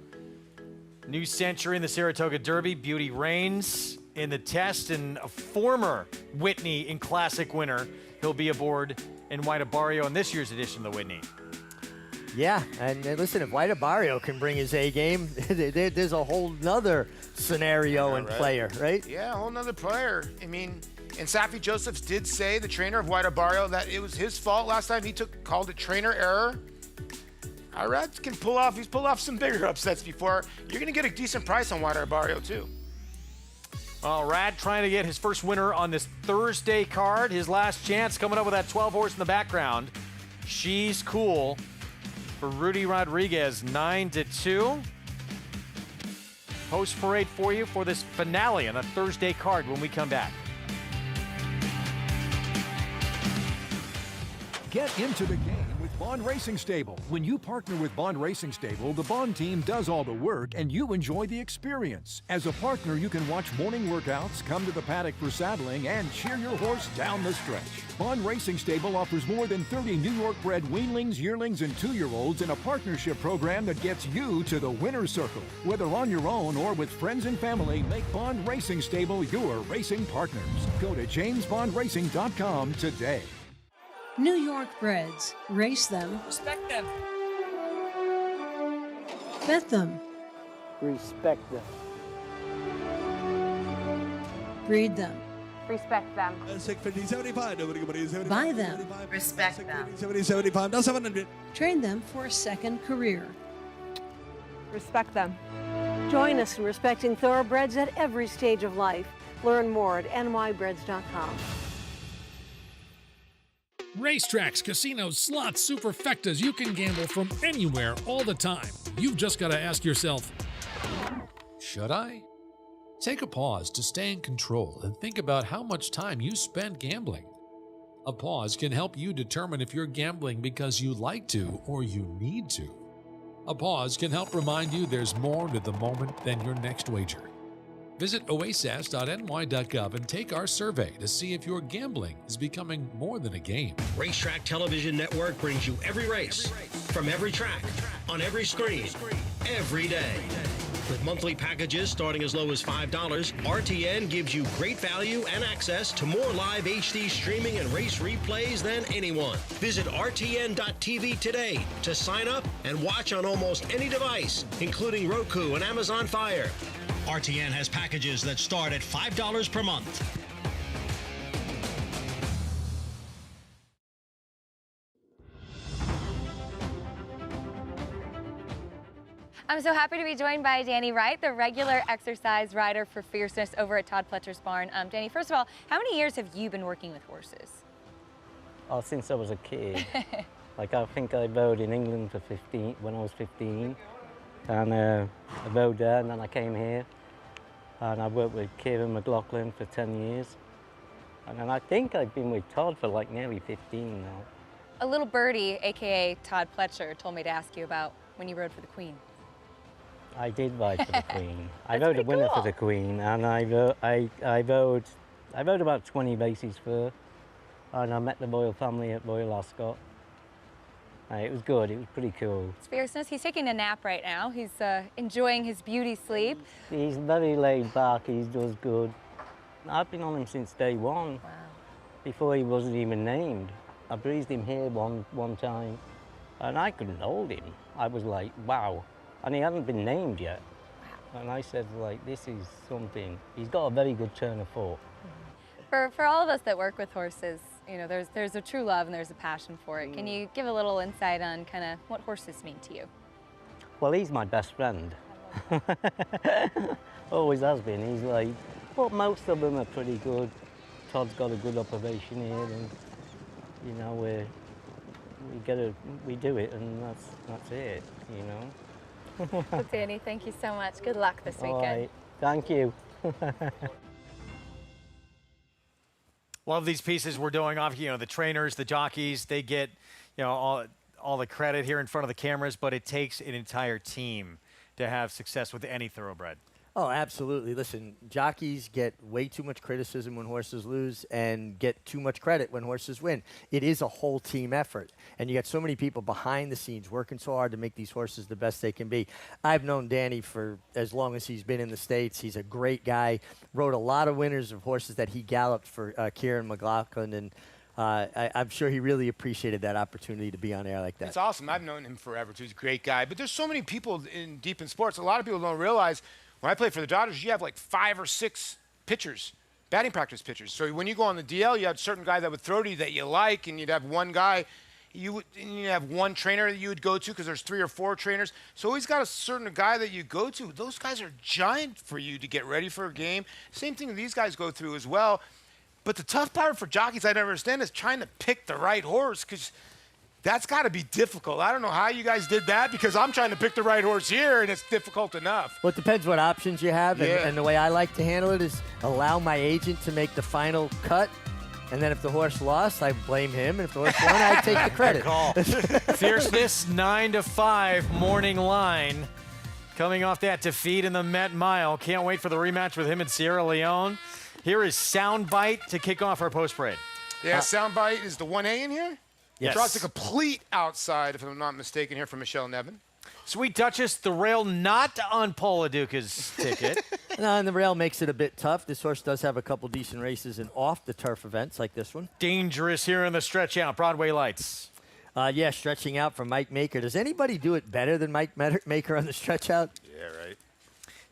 New Century in the Saratoga Derby, Beauty Reigns in the test, and a former Whitney and Classic winner. He'll be aboard in White Barrio in this year's edition of the Whitney. Yeah, and listen, if White Barrio can bring his A game, there's a whole nother scenario and player, right? Yeah, a whole nother player. I mean, and Safi Josephs did say, the trainer of White Barrio, that it was his fault last time. He called it trainer error. Irad can he's pulled off some bigger upsets before. You're going to get a decent price on White Barrio, too. Well, Rad trying to get his first winner on this Thursday card. His last chance coming up with that 12 horse in the background. She's Cool for Rudy Rodriguez, 9-2. Post parade for you for this finale on a Thursday card when we come back. Get into the game with Bond Racing Stable. When you partner with Bond Racing Stable, the Bond team does all the work and you enjoy the experience. As a partner, you can watch morning workouts, come to the paddock for saddling, and cheer your horse down the stretch. Bond Racing Stable offers more than 30 New York-bred weanlings, yearlings, and 2-year-olds in a partnership program that gets you to the winner's circle. Whether on your own or with friends and family, make Bond Racing Stable your racing partners. Go to jamesbondracing.com today. New York breds. Race them. Respect them. Bet them. Respect them. Breed them. Respect them. Buy them. Respect them. Train them for a second career. Respect them. Join us in respecting thoroughbreds at every stage of life. Learn more at nybreds.com. Racetracks, casinos, slots, superfectas, you can gamble from anywhere all the time. You've just got to ask yourself, should I? Take a pause to stay in control and think about how much time you spend gambling. A pause can help you determine if you're gambling because you like to or you need to. A pause can help remind you there's more to the moment than your next wager. Visit oasis.ny.gov and take our survey to see if your gambling is becoming more than a game. Racetrack Television Network brings you every race, from every track, on every screen, every day. With monthly packages starting as low as $5, RTN gives you great value and access to more live HD streaming and race replays than anyone. Visit RTN.tv today to sign up and watch on almost any device, including Roku and Amazon Fire. RTN has packages that start at $5 per month. I'm so happy to be joined by Danny Wright, the regular exercise rider for Fierceness over at Todd Pletcher's barn. Danny, first of all, how many years have you been working with horses? Oh, since I was a kid. Like, I think I rode in England for when I was 15. And I rode there, and then I came here. And I worked with Kieran McLaughlin for 10 years. And then I think I've been with Todd for like nearly 15 now. A little birdie, AKA Todd Pletcher, told me to ask you about when you rode for the Queen. I did ride for the Queen. I rode a winner for the Queen, and I rode about 20 races for her. And I met the royal family at Royal Ascot. It was good. It was pretty cool. It's Fierceness. He's taking a nap right now. He's enjoying his beauty sleep. He's very laid back. He does good. I've been on him since day one. Wow. Before he wasn't even named. I breezed him here one time, and I couldn't hold him. I was like, wow. And he hadn't been named yet. Wow. And I said, like, this is something. He's got a very good turn of foot. For all of us that work with horses, you know, there's a true love and there's a passion for it. Can you give a little insight on kind of what horses mean to you? Well, he's my best friend. Always has been. He's like, well, most of them are pretty good. Todd's got a good operation here, and you know, we do it, and that's it, you know. Well, Danny, thank you so much. Good luck this weekend. All right. Thank you. Love these pieces we're doing off, you know, the trainers, the jockeys, they get, you know, all the credit here in front of the cameras, but it takes an entire team to have success with any thoroughbred. Oh, absolutely. Listen, jockeys get way too much criticism when horses lose and get too much credit when horses win. It is a whole team effort. And you got so many people behind the scenes working so hard to make these horses the best they can be. I've known Danny for as long as he's been in the States. He's a great guy. Rode a lot of winners of horses that he galloped for Kieran McLaughlin. And I'm sure he really appreciated that opportunity to be on air like that. It's awesome. I've known him forever, too. He's a great guy. But there's so many people deep in sports. A lot of people don't realize when I played for the Dodgers, you have like 5 or 6 pitchers, batting practice pitchers. So when you go on the DL, you have a certain guy that would throw to you that you like, and you'd have one guy. you have one trainer that you would go to because there's 3 or 4 trainers. So always got a certain guy that you go to. Those guys are giant for you to get ready for a game. Same thing these guys go through as well. But the tough part for jockeys I never understand is trying to pick the right horse, because that's got to be difficult. I don't know how you guys did that, because I'm trying to pick the right horse here, and it's difficult enough. Well, it depends what options you have, and the way I like to handle it is allow my agent to make the final cut, and then if the horse lost, I blame him, and if the horse won, I take the credit. Good call. Fierceness 9-5 morning line. Coming off that defeat in the Met Mile. Can't wait for the rematch with him in Sierra Leone. Here is Soundbite to kick off our post parade. Yeah, Soundbite is the 1A in here? Yes. Draws a complete outside, if I'm not mistaken, here from Michelle Nevin. Sweet Duchess, the rail not on Paul Aduca's ticket. No, and the rail makes it a bit tough. This horse does have a couple decent races in off the turf events like this one. Dangerous here in the stretch out. Broadway Lights. Yeah, stretching out from Mike Maker. Does anybody do it better than Mike Maker on the stretch out? Yeah, right.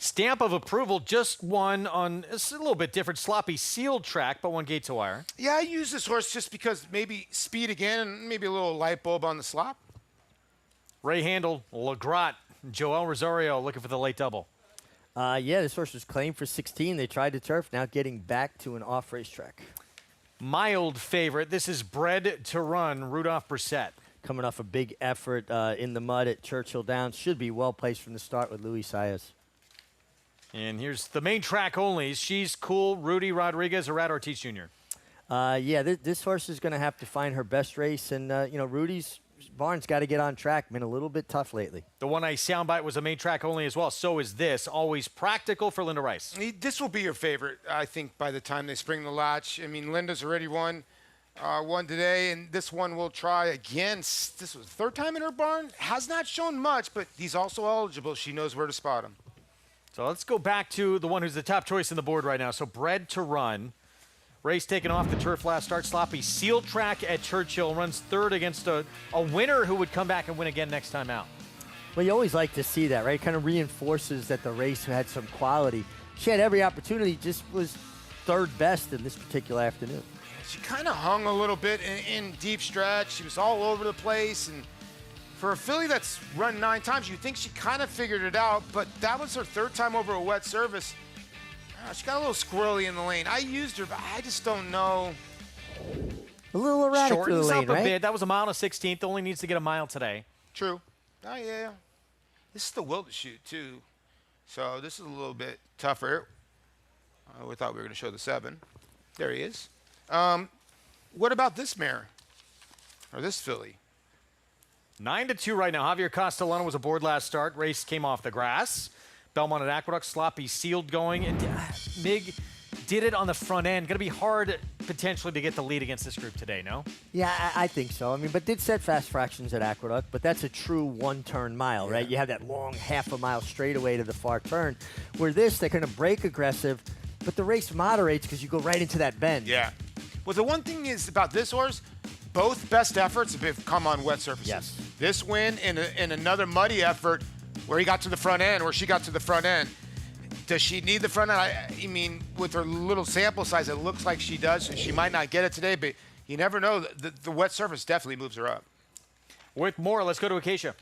Stamp of Approval just won on a little bit different sloppy sealed track, but won gate to wire. Yeah, I use this horse just because maybe speed again and maybe a little light bulb on the slop. Ray Handel, Legrot, Joel Rosario looking for the late double. Yeah, this horse was claimed for 16. They tried the turf, now getting back to an off racetrack. Mild favorite. This is Bred to Run, Rudolph Brissett. Coming off a big effort in the mud at Churchill Downs. Should be well placed from the start with Luis Saez. And here's the main track only. She's Cool, Rudy Rodriguez, or Rad Ortiz Jr. Yeah, this horse is going to have to find her best race. And, Rudy's barn's got to get on track. Been a little bit tough lately. The 1A Soundbite was a main track only as well. So is this. Always practical for Linda Rice. This will be your favorite, I think, by the time they spring the latch. I mean, Linda's already won today, and this one will try again. This was the 3rd time in her barn. Has not shown much, but he's also eligible. She knows where to spot him. So let's go back to the one who's the top choice in the board right now. So Bred to Run. Race taken off the turf last start. Sloppy sealed track at Churchill. Runs 3rd against a winner who would come back and win again next time out. Well, you always like to see that, right? It kind of reinforces that the race had some quality. She had every opportunity, just was 3rd best in this particular afternoon. She kind of hung a little bit in deep stretch. She was all over the place, and for a filly that's run 9 times, you'd think she kind of figured it out, but that was her 3rd time over a wet surface. She got a little squirrely in the lane. I used her, but I just don't know. A little erratic through the Shortens lane, up a right? bit. That was a mile and a 16th. Only needs to get a mile today. True. Oh, yeah. This is the will to shoot, too. So this is a little bit tougher. We thought we were going to show the 7. There he is. What about this mare? Or this filly? 9-2 right now. Javier Castellano was aboard last start. Race came off the grass. Belmont at Aqueduct, sloppy sealed going. And Mig did it on the front end. Going to be hard potentially to get the lead against this group today, no? Yeah, I think so. I mean, but did set fast fractions at Aqueduct, but that's a true one-turn mile, right? You have that long half a mile straightaway to the far turn. Where this, they're going to break aggressive, but the race moderates because you go right into that bend. Yeah. Well, the one thing is about this horse, both best efforts have come on wet surfaces. Yes. This win and another muddy effort where he got to the front end, where she got to the front end. Does she need the front end? I mean, with her little sample size, it looks like she does. She might not get it today, but you never know. The wet surface definitely moves her up. With more, let's go to Acacia.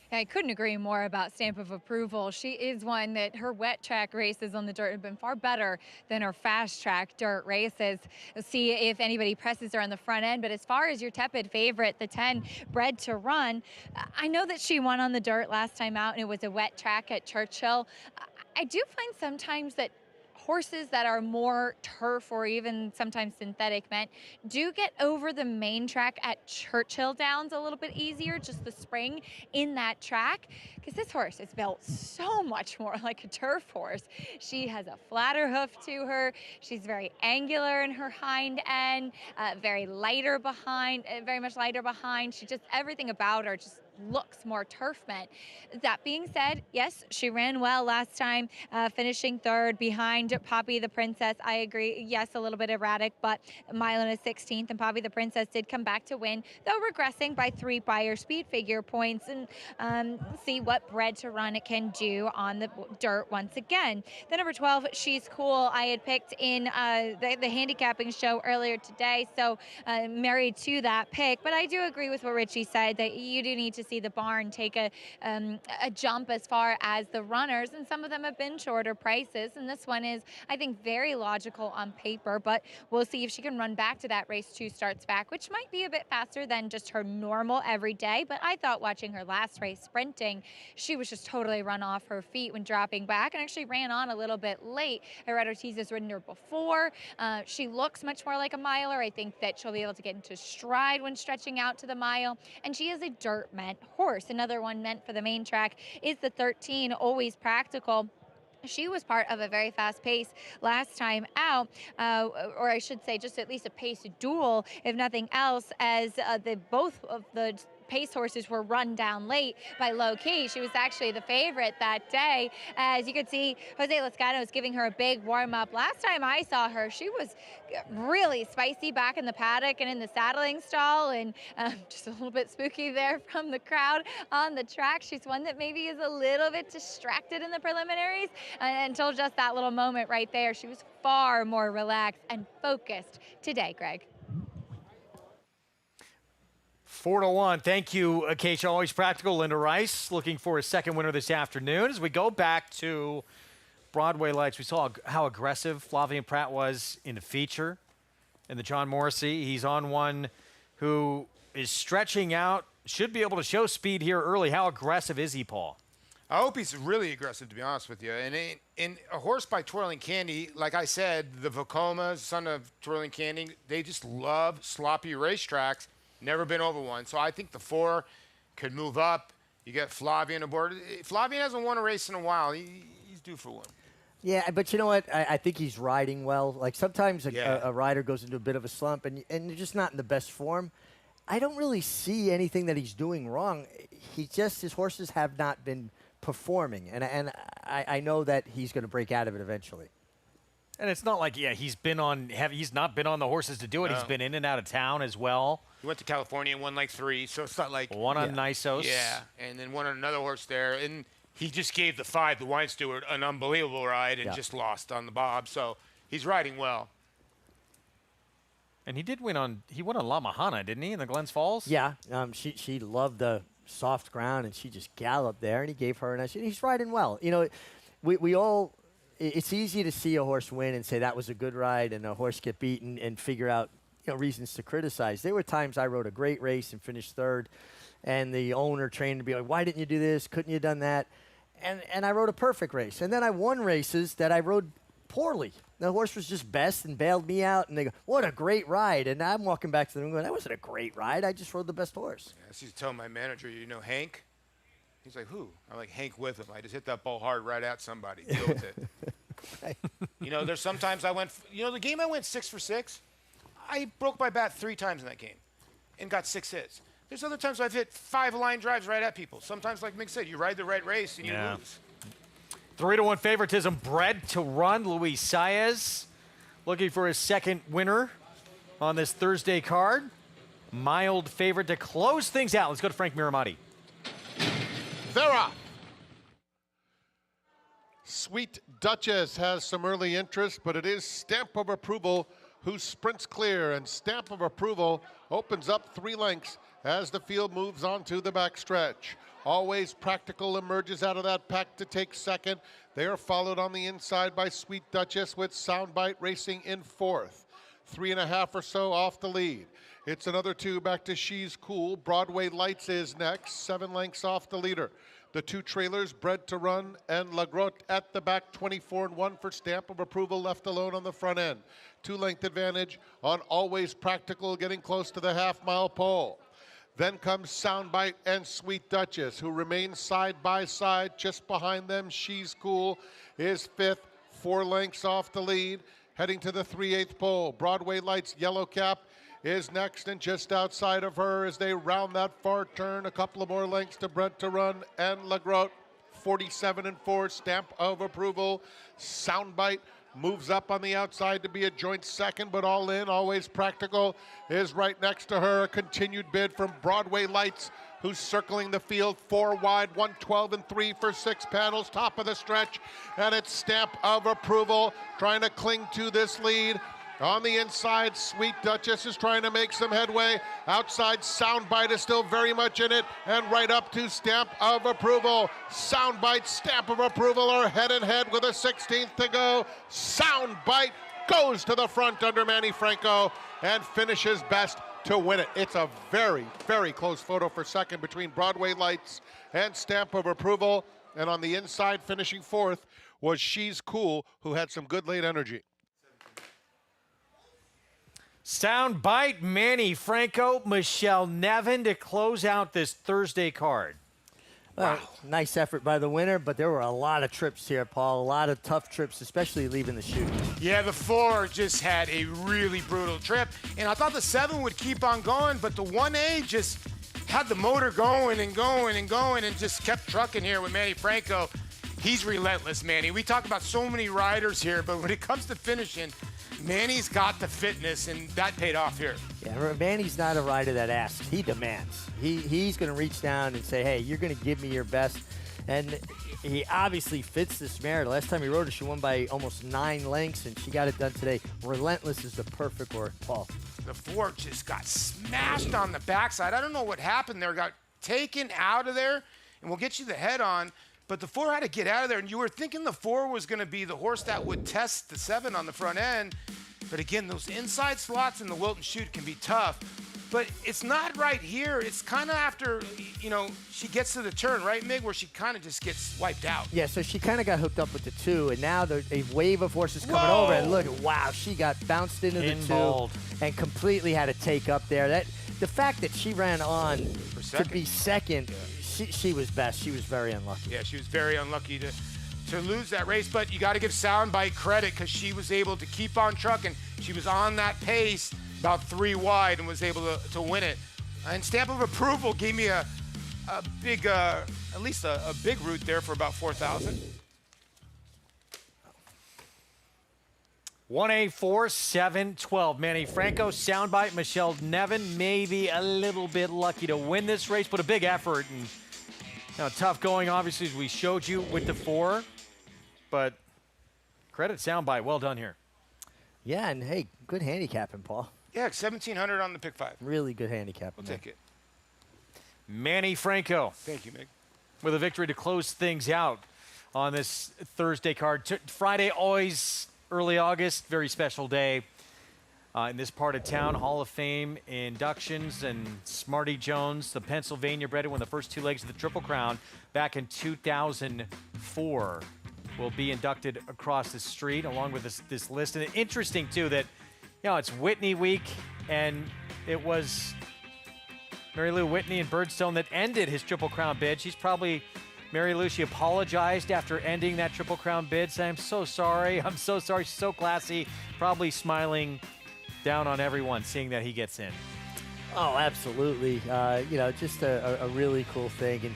I couldn't agree more about Stamp of Approval. She is one that her wet track races on the dirt have been far better than her fast track dirt races. We'll see if anybody presses her on the front end. But as far as your tepid favorite, the 10 Bred to Run, I know that she won on the dirt last time out and it was a wet track at Churchill. I do find sometimes that horses that are more turf or even sometimes synthetic meant do get over the main track at Churchill Downs a little bit easier, just the spring in that track, because this horse is built so much more like a turf horse. She has a flatter hoof to her. She's very angular in her hind end, very much lighter behind. She just, everything about her just looks more turf meant. That being said, yes, she ran well last time, finishing third behind Poppy the Princess. I agree. Yes, a little bit erratic, but mile and a 16th, and Poppy the Princess did come back to win, though regressing by 3 by her speed figure points, and see what bred to run it can do on the dirt once again. The number 12, She's Cool, I had picked in the handicapping show earlier today, so married to that pick. But I do agree with what Richie said, that you do need to see the barn take a jump as far as the runners, and some of them have been shorter prices, and this one is, I think, very logical on paper, but we'll see if she can run back to that race 2 starts back, which might be a bit faster than just her normal every day. But I thought watching her last race sprinting, she was just totally run off her feet when dropping back, and actually ran on a little bit late. Red Ortiz has ridden her before. She looks much more like a miler. I think that she'll be able to get into stride when stretching out to the mile, and she is a dirt meant horse. Another one meant for the main track is the 13, Always Practical. She was part of a very fast pace last time out, or I should say just at least a pace duel, if nothing else, as both of the pace horses were run down late by Low Key. She was actually the favorite that day. As you could see, Jose Lezcano was giving her a big warm-up. Last time I saw her, she was really spicy back in the paddock and in the saddling stall, and just a little bit spooky there from the crowd on the track. She's one that maybe is a little bit distracted in the preliminaries, until just that little moment right there. She was far more relaxed and focused today, Greg. 4-1. Thank you, Acacia. Always Practical. Linda Rice looking for a second winner this afternoon. As we go back to Broadway Lights, we saw how aggressive Flavien Prat was in the feature in the John Morrissey. He's on one who is stretching out, should be able to show speed here early. How aggressive is he, Paul? I hope he's really aggressive, to be honest with you. And in a horse by Twirling Candy, like I said, the Vekoma, son of Twirling Candy, they just love sloppy racetracks. Never been over one. So I think the 4 could move up. You get Flavien aboard. Flavien hasn't won a race in a while. He's due for one. Yeah, but you know what? I think he's riding well. Like sometimes a rider goes into a bit of a slump and you're just not in the best form. I don't really see anything that he's doing wrong. His horses have not been performing. And I know that he's going to break out of it eventually. And it's not like, he's not been on the horses to do it. No. He's been in and out of town as well. He went to California and won like 3, so it's not like... One on Nisos. Yeah, and then won on another horse there. And he just gave the 5, the Wine Steward, an unbelievable ride and just lost on the bob. So he's riding well. And he won on La Mahana, didn't he, in the Glens Falls? Yeah, she loved the soft ground, and she just galloped there, and he gave her a nice... He's riding well. You know, we all... It's easy to see a horse win and say that was a good ride and a horse get beaten and figure out reasons to criticize. There were times I rode a great race and finished third, and the owner trained to be like, why didn't you do this? Couldn't you have done that? And I rode a perfect race. And then I won races that I rode poorly. The horse was just best and bailed me out, and they go, what a great ride. And I'm walking back to them going, that wasn't a great ride. I just rode the best horse. Yeah, I used to tell my manager, Hank? He's like, who? I'm like, Hank with him. I just hit that ball hard right at somebody. Deal with it. There's sometimes I went, the game I went 6 for 6, I broke my bat 3 times in that game and got 6 hits. There's other times I've hit 5 line drives right at people. Sometimes, like Mick said, you ride the right race and you lose. 3-1 favoritism bred to run. Luis Saez looking for his second winner on this Thursday card. Mild favorite to close things out. Let's go to Frank Miramati. They're off. Sweet Duchess has some early interest, but it is Stamp of Approval who sprints clear, and Stamp of Approval opens up 3 lengths as the field moves on to the backstretch. Always Practical emerges out of that pack to take second. They are followed on the inside by Sweet Duchess with Soundbite racing in 4th. 3.5 or so off the lead. It's another 2 back to She's Cool. Broadway Lights is next, 7 lengths off the leader. The 2 trailers, Bred to Run and La Grotte at the back, 24-1 for Stamp of Approval, left alone on the front end. 2-length advantage on Always Practical, getting close to the half-mile pole. Then comes Soundbite and Sweet Duchess, who remain side by side. Just behind them, She's Cool is 5th, 4 lengths off the lead, heading to the 3/8 pole. Broadway Lights, Yellow Cap is next, and just outside of her as they round that far turn. A couple of more lengths to Brent to run and Lagrotte. 47 and 4, stamp of approval. Soundbite moves up on the outside to be a joint second, but all in, always practical, is right next to her. A continued bid from Broadway Lights, who's circling the field 4 wide, 112 and 3 for 6 panels, top of the stretch, and it's stamp of approval, trying to cling to this lead. On the inside, Sweet Duchess is trying to make some headway. Outside, Soundbite is still very much in it, and right up to stamp of approval. Soundbite, stamp of approval are head and head with a 16th to go. Soundbite goes to the front under Manny Franco and finishes best to win it. It's a very, very close photo for second between Broadway Lights and stamp of approval. And on the inside, finishing fourth, was She's Cool, who had some good late energy. Soundbite, Manny Franco, Michelle Nevin to close out this Thursday card. Wow. Nice effort by the winner, but there were a lot of trips here, Paul. A lot of tough trips, especially leaving the chute. Yeah, the 4 just had a really brutal trip, and I thought the 7 would keep on going, but the 1A just had the motor going and going and going and just kept trucking here with Manny Franco. He's relentless, Manny. We talk about so many riders here, but when it comes to finishing, Manny's got the fitness, and that paid off here. Yeah, Manny's not a rider that asks. He demands. He's going to reach down and say, hey, you're going to give me your best. And he obviously fits this mare. The last time he rode her, she won by almost 9 lengths, and she got it done today. Relentless is the perfect word, Paul. The 4 just got smashed on the backside. I don't know what happened there. Got taken out of there, and we'll get you the head on. But the 4 had to get out of there, and you were thinking the 4 was going to be the horse that would test the 7 on the front end. But again, those inside slots in the Wilton chute can be tough. But it's not right here. It's kind of after, you know, she gets to the turn, right, Mig, where she kind of just gets wiped out. Yeah, so she kind of got hooked up with the 2, and now a wave of horses coming over. And look, wow, she got bounced into the 2 and completely had to take up there. The fact that she ran on to be second, she was best. She was very unlucky. Yeah, she was very unlucky to lose that race, but you got to give Soundbite credit because she was able to keep on trucking. She was on that pace about 3 wide and was able to win it. And stamp of approval gave me a big, at least a big route there for about 4,000. 1A, 4, 7, 12. Manny Franco, Soundbite, Michelle Nevin, maybe a little bit lucky to win this race, but a big effort. And you know, tough going, obviously, as we showed you with the 4. But credit Soundbite, well done here. Yeah, and hey, good handicapping, Paul. Yeah, 1,700 on the pick 5. Really good handicapping. We'll take it. Manny Franco. Thank you, Mig. With a victory to close things out on this Thursday card. Friday, always early August, very special day in this part of town. Hall of Fame inductions, and Smarty Jones, the Pennsylvania bred, who won the first 2 legs of the Triple Crown back in 2004, will be inducted across the street along with this list. And interesting, too, that it's Whitney week, and it was Mary Lou Whitney and Birdstone that ended his Triple Crown bid. She's probably, Mary Lou, she apologized after ending that Triple Crown bid, saying, I'm so sorry, she's so classy, probably smiling down on everyone, seeing that he gets in. Oh, absolutely. Just a really cool thing. And,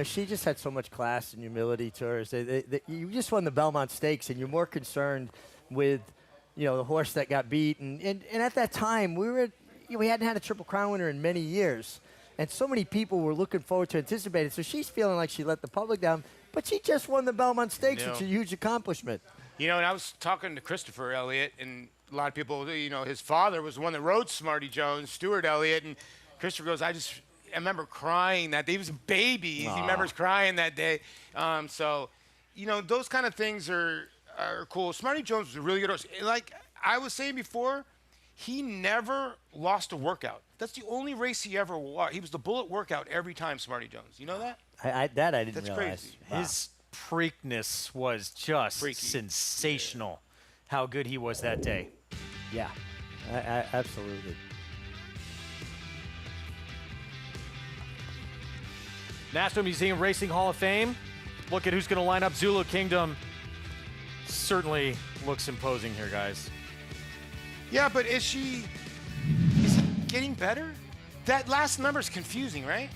she just had so much class and humility to her. You just won the Belmont Stakes, and you're more concerned with, the horse that got beat. And at that time, we hadn't had a Triple Crown winner in many years. And so many people were looking forward to anticipate it. So she's feeling like she let the public down. But she just won the Belmont Stakes. It's a huge accomplishment. And I was talking to Christopher Elliott, and a lot of people, his father was the one that rode Smarty Jones, Stuart Elliott. And Christopher goes, I remember crying that day. He was a baby. Aww. He remembers crying that day. Those kind of things are cool. Smarty Jones was a really good horse. Like I was saying before, he never lost a workout. That's the only race he ever won. He was the bullet workout every time, Smarty Jones. You know that? I didn't That's realize. Crazy. Wow. His Preakness was just sensational, how good he was that day. Yeah, absolutely. National Museum Racing Hall of Fame. Look at who's going to line up. Zulu Kingdom certainly looks imposing here, guys. Yeah, but is she getting better? That last number's confusing, right?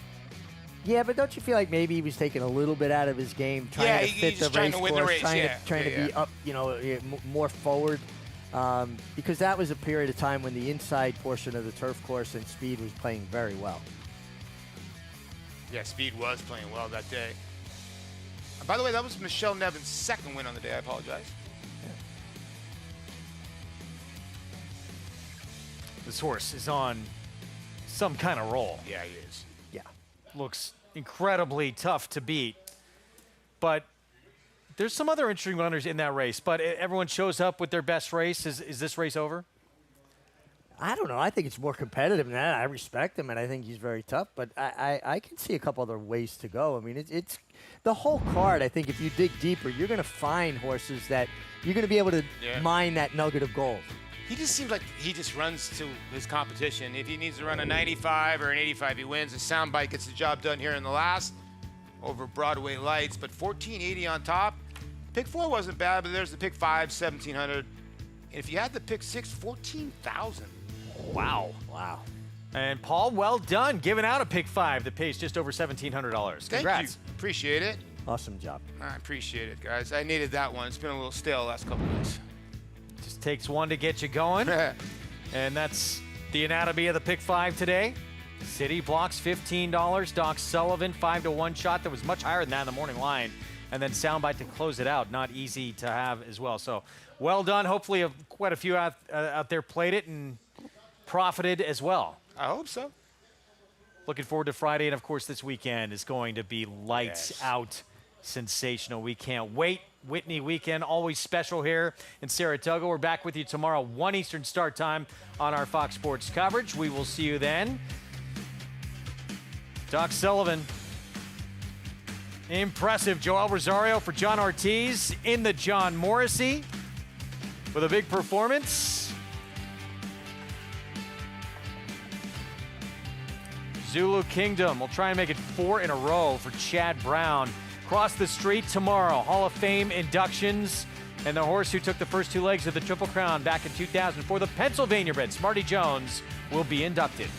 Yeah, but don't you feel like maybe he was taking a little bit out of his game, trying to fit the race course, trying to be up, more forward? Because that was a period of time when the inside portion of the turf course and speed was playing very well. Yeah, speed was playing well that day. By the way, that was Michelle Nevin's second win on the day. I apologize. This horse is on some kind of roll. Yeah, he is. Yeah. Looks incredibly tough to beat. But there's some other interesting runners in that race. But everyone shows up with their best race. Is this race over? I don't know. I think it's more competitive than that. I respect him, and I think he's very tough. But I can see a couple other ways to go. I mean, it's the whole card. I think if you dig deeper, you're going to find horses that you're going to be able to mine that nugget of gold. He just seems like he just runs to his competition. If he needs to run a 95 or an 85, he wins. The Soundbite gets the job done here in the last over Broadway Lights. But 1480 on top. Pick 4 wasn't bad, but there's the pick 5, 1700. And if you had the pick 6, 14,000. Wow. Wow. And Paul, well done, giving out a pick 5 that pays just over $1,700. Congrats. Thank you. Appreciate it. Awesome job. I appreciate it, guys. I needed that one. It's been a little stale the last couple of days. Just takes one to get you going. And that's the anatomy of the pick 5 today. City blocks $15. Doc Sullivan 5-1 shot that was much higher than that in the morning line. And then Soundbite to close it out. Not easy to have as well. So well done. Hopefully quite a few out there played it and profited as well. I hope so. Looking forward to Friday. And, of course, this weekend is going to be lights out. Sensational. We can't wait. Whitney weekend, always special here in Saratoga. We're back with you tomorrow, 1 Eastern start time on our Fox Sports coverage. We will see you then. Doc Sullivan. Impressive. Joel Rosario for John Ortiz in the John Morrissey with a big performance. Zulu Kingdom will try and make it 4 in a row for Chad Brown. Across the street tomorrow, Hall of Fame inductions. And the horse who took the first 2 legs of the Triple Crown back in 2000 for the Pennsylvania bred, Smarty Jones, will be inducted.